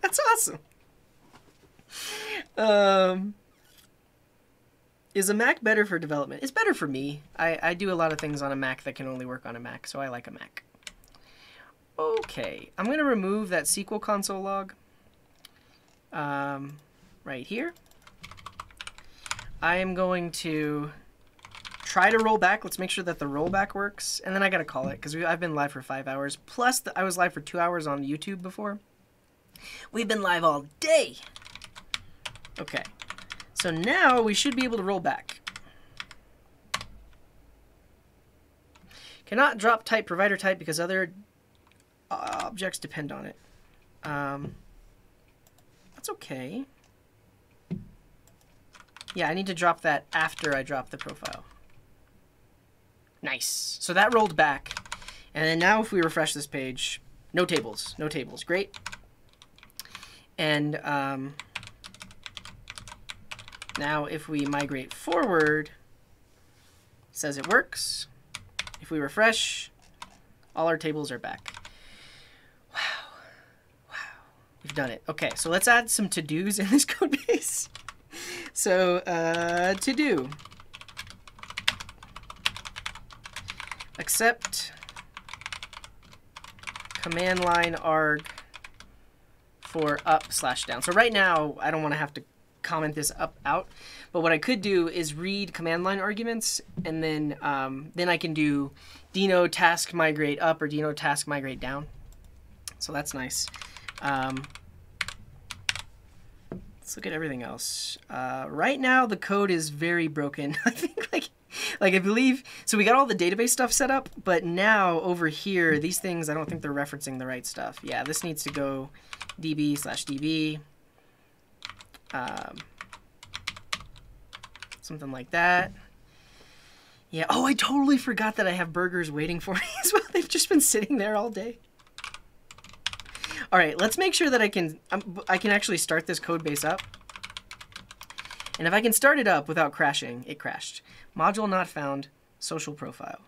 That's awesome. Is a Mac better for development? It's better for me. I do a lot of things on a Mac that can only work on a Mac, so I like a Mac. Okay, I'm going to remove that SQL console log right here. I am going to try to roll back. Let's make sure that the rollback works, and then I got to call it because I've been live for 5 hours. Plus, I was live for 2 hours on YouTube before. We've been live all day. Okay. So now we should be able to roll back. Cannot drop type provider type because other objects depend on it. That's okay. Yeah, I need to drop that after I drop the profile. Nice. So that rolled back. And then now if we refresh this page, no tables, no tables. Great. And now if we migrate forward, it says it works. If we refresh, all our tables are back. Wow. Wow. We've done it. Okay, so let's add some to-dos in this code base. So to-do. Accept command line arg for up/down. So right now, I don't want to have to comment this up out, but what I could do is read command line arguments, and then I can do Deno task migrate up or Deno task migrate down. So that's nice. Let's look at everything else. Right now, the code is very broken. I think like I believe, so we got all the database stuff set up, but now over here, these things, I don't think they're referencing the right stuff. Yeah, this needs to go db/db. Something like that. Yeah, oh, I totally forgot that I have burgers waiting for me as well. They've just been sitting there all day. All right, let's make sure that I can actually start this code base up. And if I can start it up without crashing, it crashed. Module not found, social profile.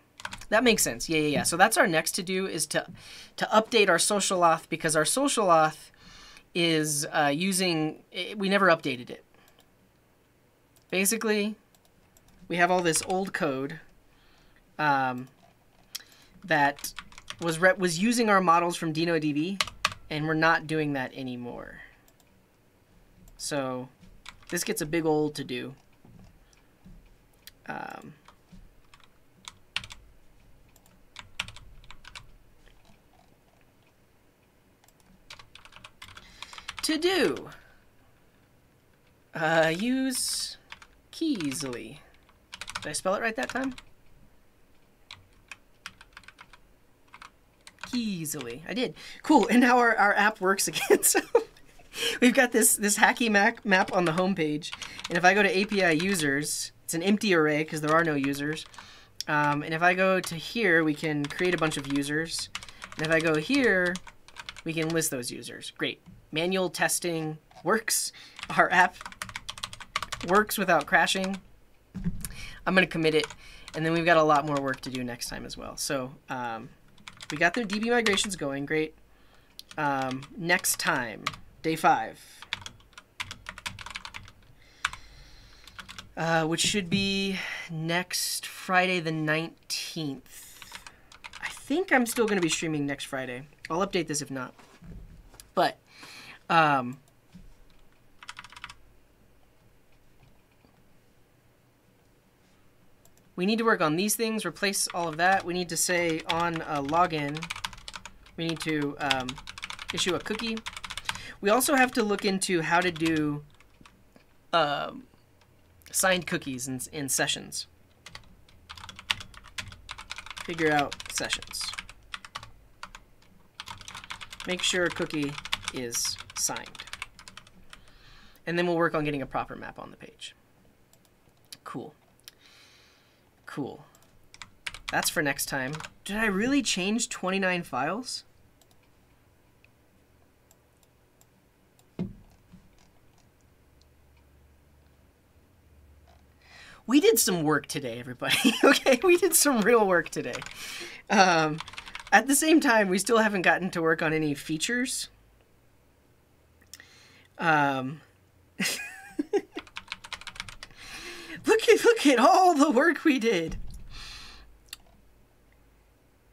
That makes sense. Yeah. So that's our next to do, is to update our social auth, because our social auth is we never updated it. Basically, we have all this old code that was using our models from DenoDB, and we're not doing that anymore. So this gets a big old to do. To do. Use Kysely. Did I spell it right that time? Kysely. I did. Cool. And now our app works again. So we've got this hacky map on the home page. And if I go to API users, it's an empty array because there are no users. And if I go to here, we can create a bunch of users. And if I go here, we can list those users. Great. Manual testing works. Our app works without crashing. I'm going to commit it. And then we've got a lot more work to do next time as well. So we got the DB migrations going. Great. Next time, day 5. Which should be next Friday the 19th. I think I'm still going to be streaming next Friday. I'll update this if not. But we need to work on these things, replace all of that. We need to say on a login, we need to issue a cookie. We also have to look into how to do signed cookies in sessions. Figure out sessions. Make sure a cookie is signed. And then we'll work on getting a proper map on the page. Cool. Cool. That's for next time. Did I really change 29 files? We did some work today, everybody. Okay, we did some real work today. At the same time, we still haven't gotten to work on any features. Look at all the work we did.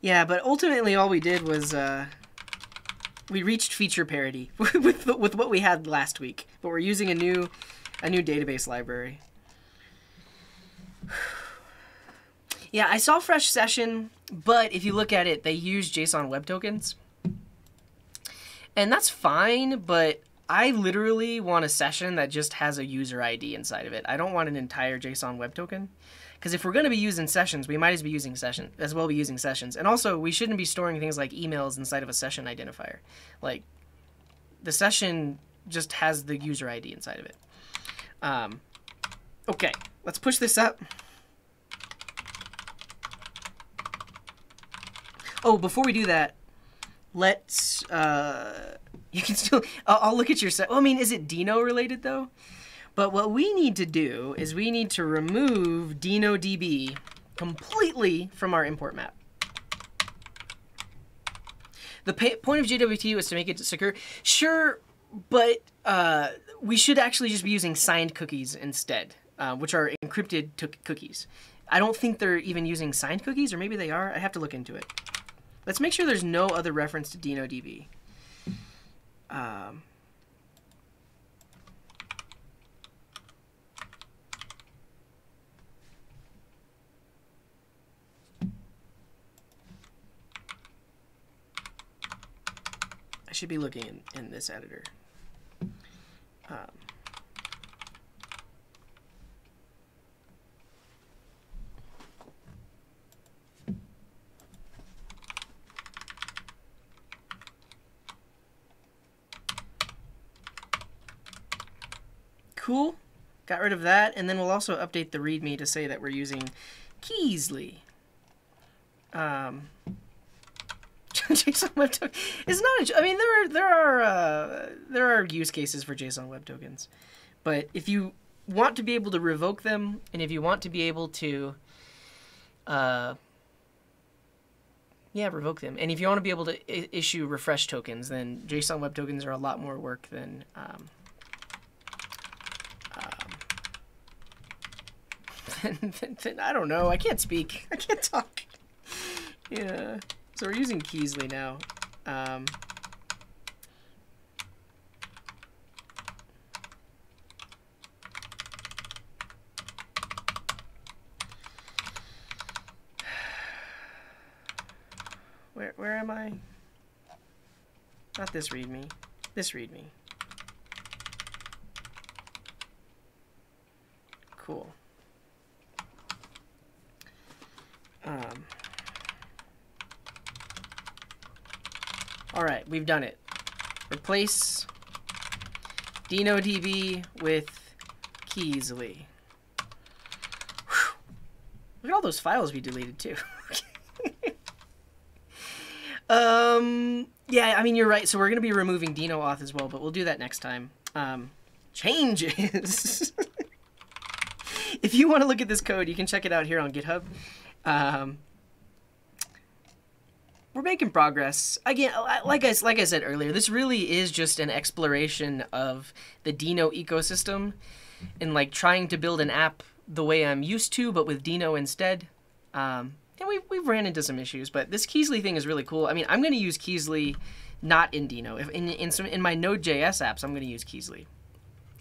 Yeah, but ultimately all we did was we reached feature parity with what we had last week. But we're using a new database library. Yeah, I saw Fresh Session, but if you look at it, they use JSON Web Tokens. And that's fine, but I literally want a session that just has a user ID inside of it. I don't want an entire JSON web token. Because if we're going to be using sessions, we might as well be using sessions. And also, we shouldn't be storing things like emails inside of a session identifier. Like, the session just has the user ID inside of it. Okay, let's push this up. Oh, before we do that, let's, you can still, I'll look at your set. Well, I mean, is it Deno related though? But what we need to do is we need to remove DenoDB completely from our import map. The point of JWT was to make it secure. Sure, but we should actually just be using signed cookies instead, which are encrypted cookies. I don't think they're even using signed cookies, or maybe they are. I have to look into it. Let's make sure there's no other reference to DenoDB. I should be looking in this editor. Cool. Got rid of that, and then we'll also update the README to say that we're using Kysely. JSON Web Token. It's not. I mean, there are use cases for JSON Web Tokens, but if you want to be able to revoke them, and if you want to be able to, revoke them, and if you want to be able to issue refresh tokens, then JSON Web Tokens are a lot more work than. I don't know. I can't speak. I can't talk. Yeah. So we're using Kysely now. Where am I? Not this README. This README. Cool. All right, we've done it. Replace DenoDB with Kysely. Whew. Look at all those files we deleted too. Yeah, I mean, you're right. So we're going to be removing DenoAuth as well, but we'll do that next time. Changes. If you want to look at this code, you can check it out here on GitHub. We're making progress. Again, like I said earlier, this really is just an exploration of the Deno ecosystem and like trying to build an app the way I'm used to, but with Deno instead. And we've ran into some issues, but this Kysely thing is really cool. I mean, I'm going to use Kysely not in Deno. If in my node.js apps, I'm going to use Kysely.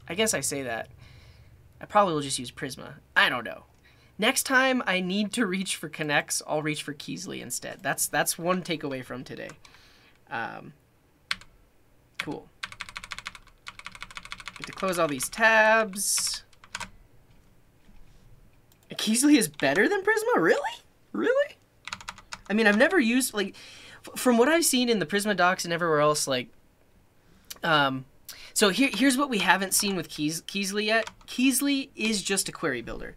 I guess I say that. I probably will just use Prisma. I don't know. Next time I need to reach for connects, I'll reach for Kysely instead. That's one takeaway from today. Cool. Get to close all these tabs. Kysely is better than Prisma? Really? Really? I mean, I've never used, like, from what I've seen in the Prisma docs and everywhere else, like, so here's what we haven't seen with Kysely yet. Kysely is just a query builder.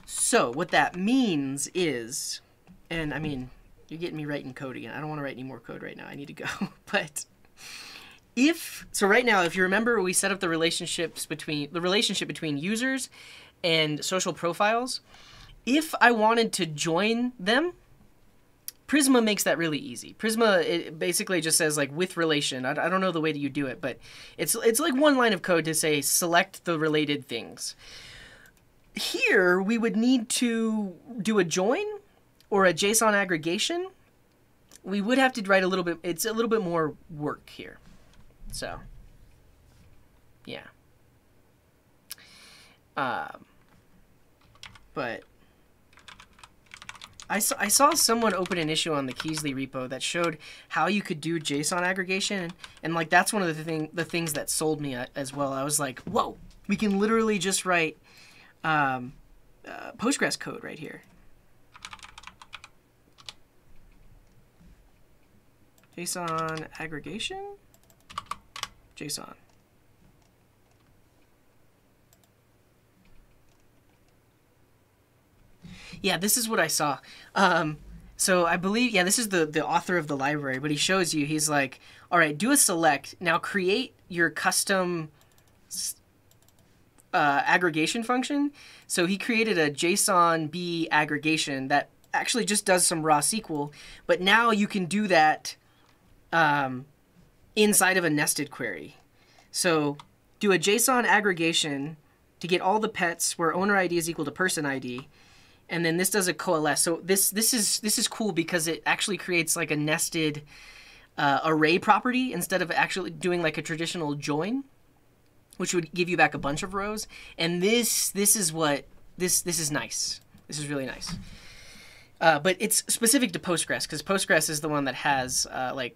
So what that means is, and I mean, you're getting me writing code again. I don't want to write any more code right now. I need to go. But so right now, if you remember, we set up the relationship between users and social profiles. If I wanted to join them, Prisma makes that really easy. Prisma, it basically just says like with relation. I don't know the way that you do it, but it's like one line of code to say select the related things. Here, we would need to do a join or a JSON aggregation. We would have to write a little bit, it's a little bit more work here. So, yeah. But I saw someone open an issue on the Kysely repo that showed how you could do JSON aggregation, and like that's one of the things that sold me as well. I was like, whoa, we can literally just write Postgres code right here. JSON aggregation, JSON. Yeah, this is what I saw. So I believe, yeah, this is the author of the library, but he shows you, he's like, all right, do a select. Now create your custom aggregation function. So he created a JSON B aggregation that actually just does some raw SQL, but now you can do that inside of a nested query. So do a JSON aggregation to get all the pets where owner ID is equal to person ID. And then this does a coalesce. So this is cool because it actually creates like a nested array property instead of actually doing like a traditional join, which would give you back a bunch of rows. And this is what this is nice. This is really nice. But it's specific to Postgres because Postgres is the one that has like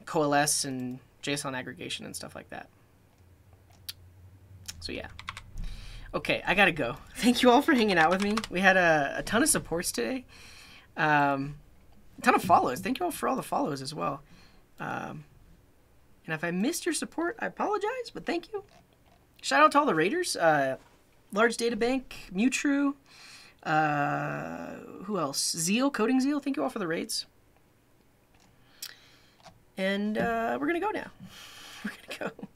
coalesce and JSON aggregation and stuff like that. So yeah. Okay, I gotta go. Thank you all for hanging out with me. We had a ton of supports today. A ton of follows. Thank you all for all the follows as well. And if I missed your support, I apologize, but thank you. Shout out to all the raiders. Large Data Bank, Mewtrue, who else? Zeal, Coding Zeal. Thank you all for the raids. And we're gonna go now. We're gonna go.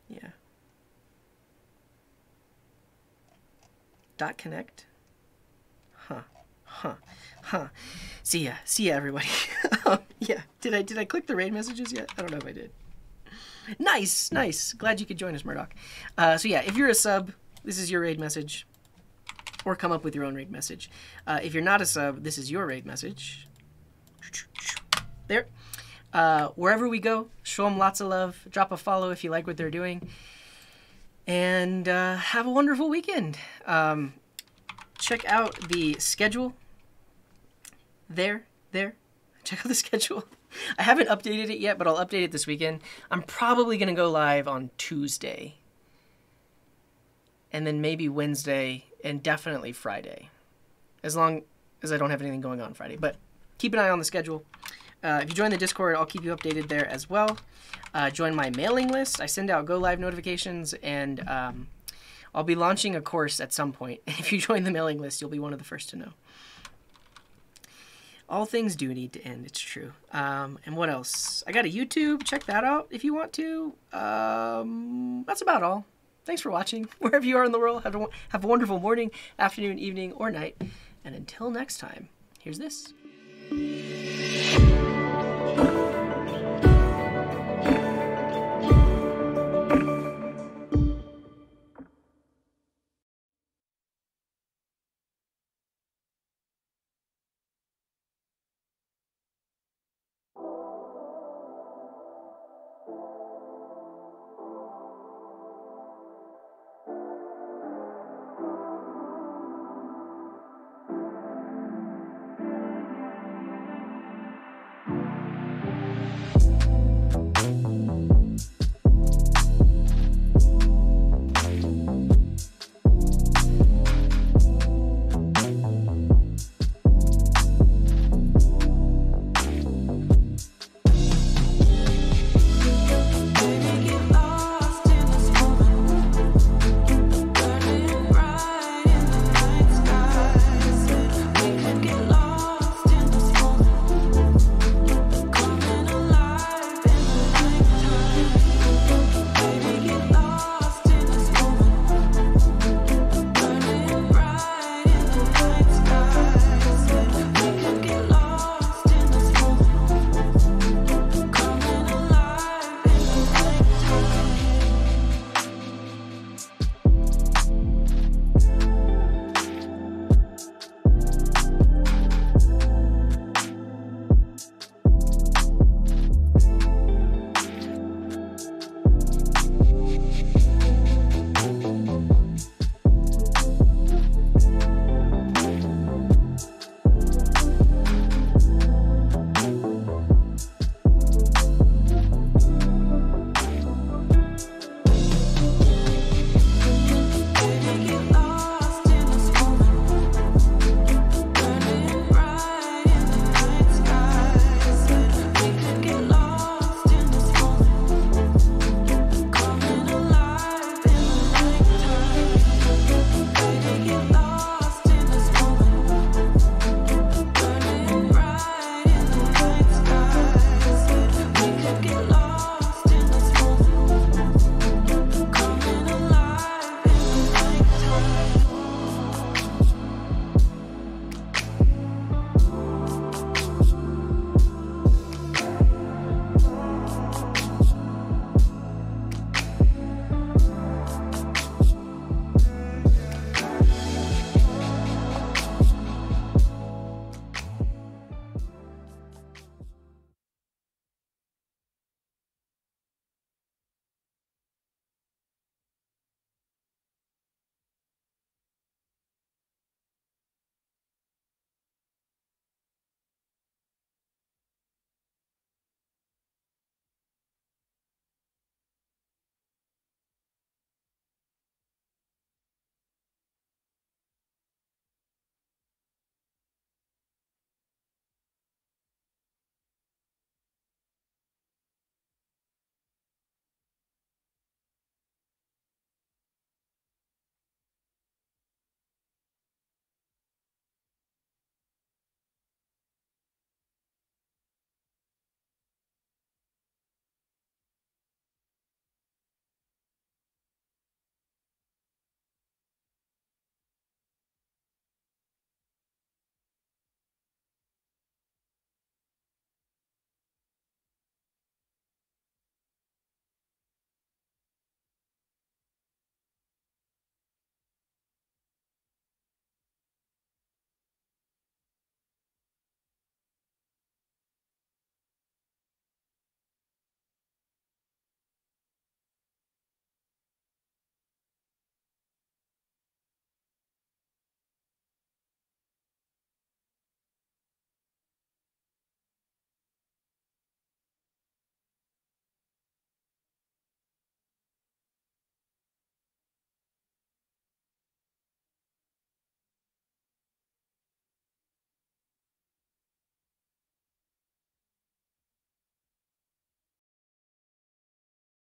Yeah. .connect. Huh. See ya, everybody. Yeah. Did I click the raid messages yet? I don't know if I did. Nice. Glad you could join us, Murdoch. So yeah, if you're a sub, this is your raid message, or come up with your own raid message. If you're not a sub, this is your raid message. There. Wherever we go, show them lots of love. Drop a follow if you like what they're doing. And have a wonderful weekend. Check out the schedule. There. Check out the schedule. I haven't updated it yet, but I'll update it this weekend. I'm probably going to go live on Tuesday. And then maybe Wednesday, and definitely Friday. As long as I don't have anything going on Friday. But keep an eye on the schedule. If you join the Discord, I'll keep you updated there as well. Join my mailing list. I send out go live notifications, and I'll be launching a course at some point. If you join the mailing list, you'll be one of the first to know. All things do need to end, it's true. And what else? I got a YouTube. Check that out if you want to. That's about all. Thanks for watching. Wherever you are in the world, have a wonderful morning, afternoon, evening, or night. And until next time, here's this.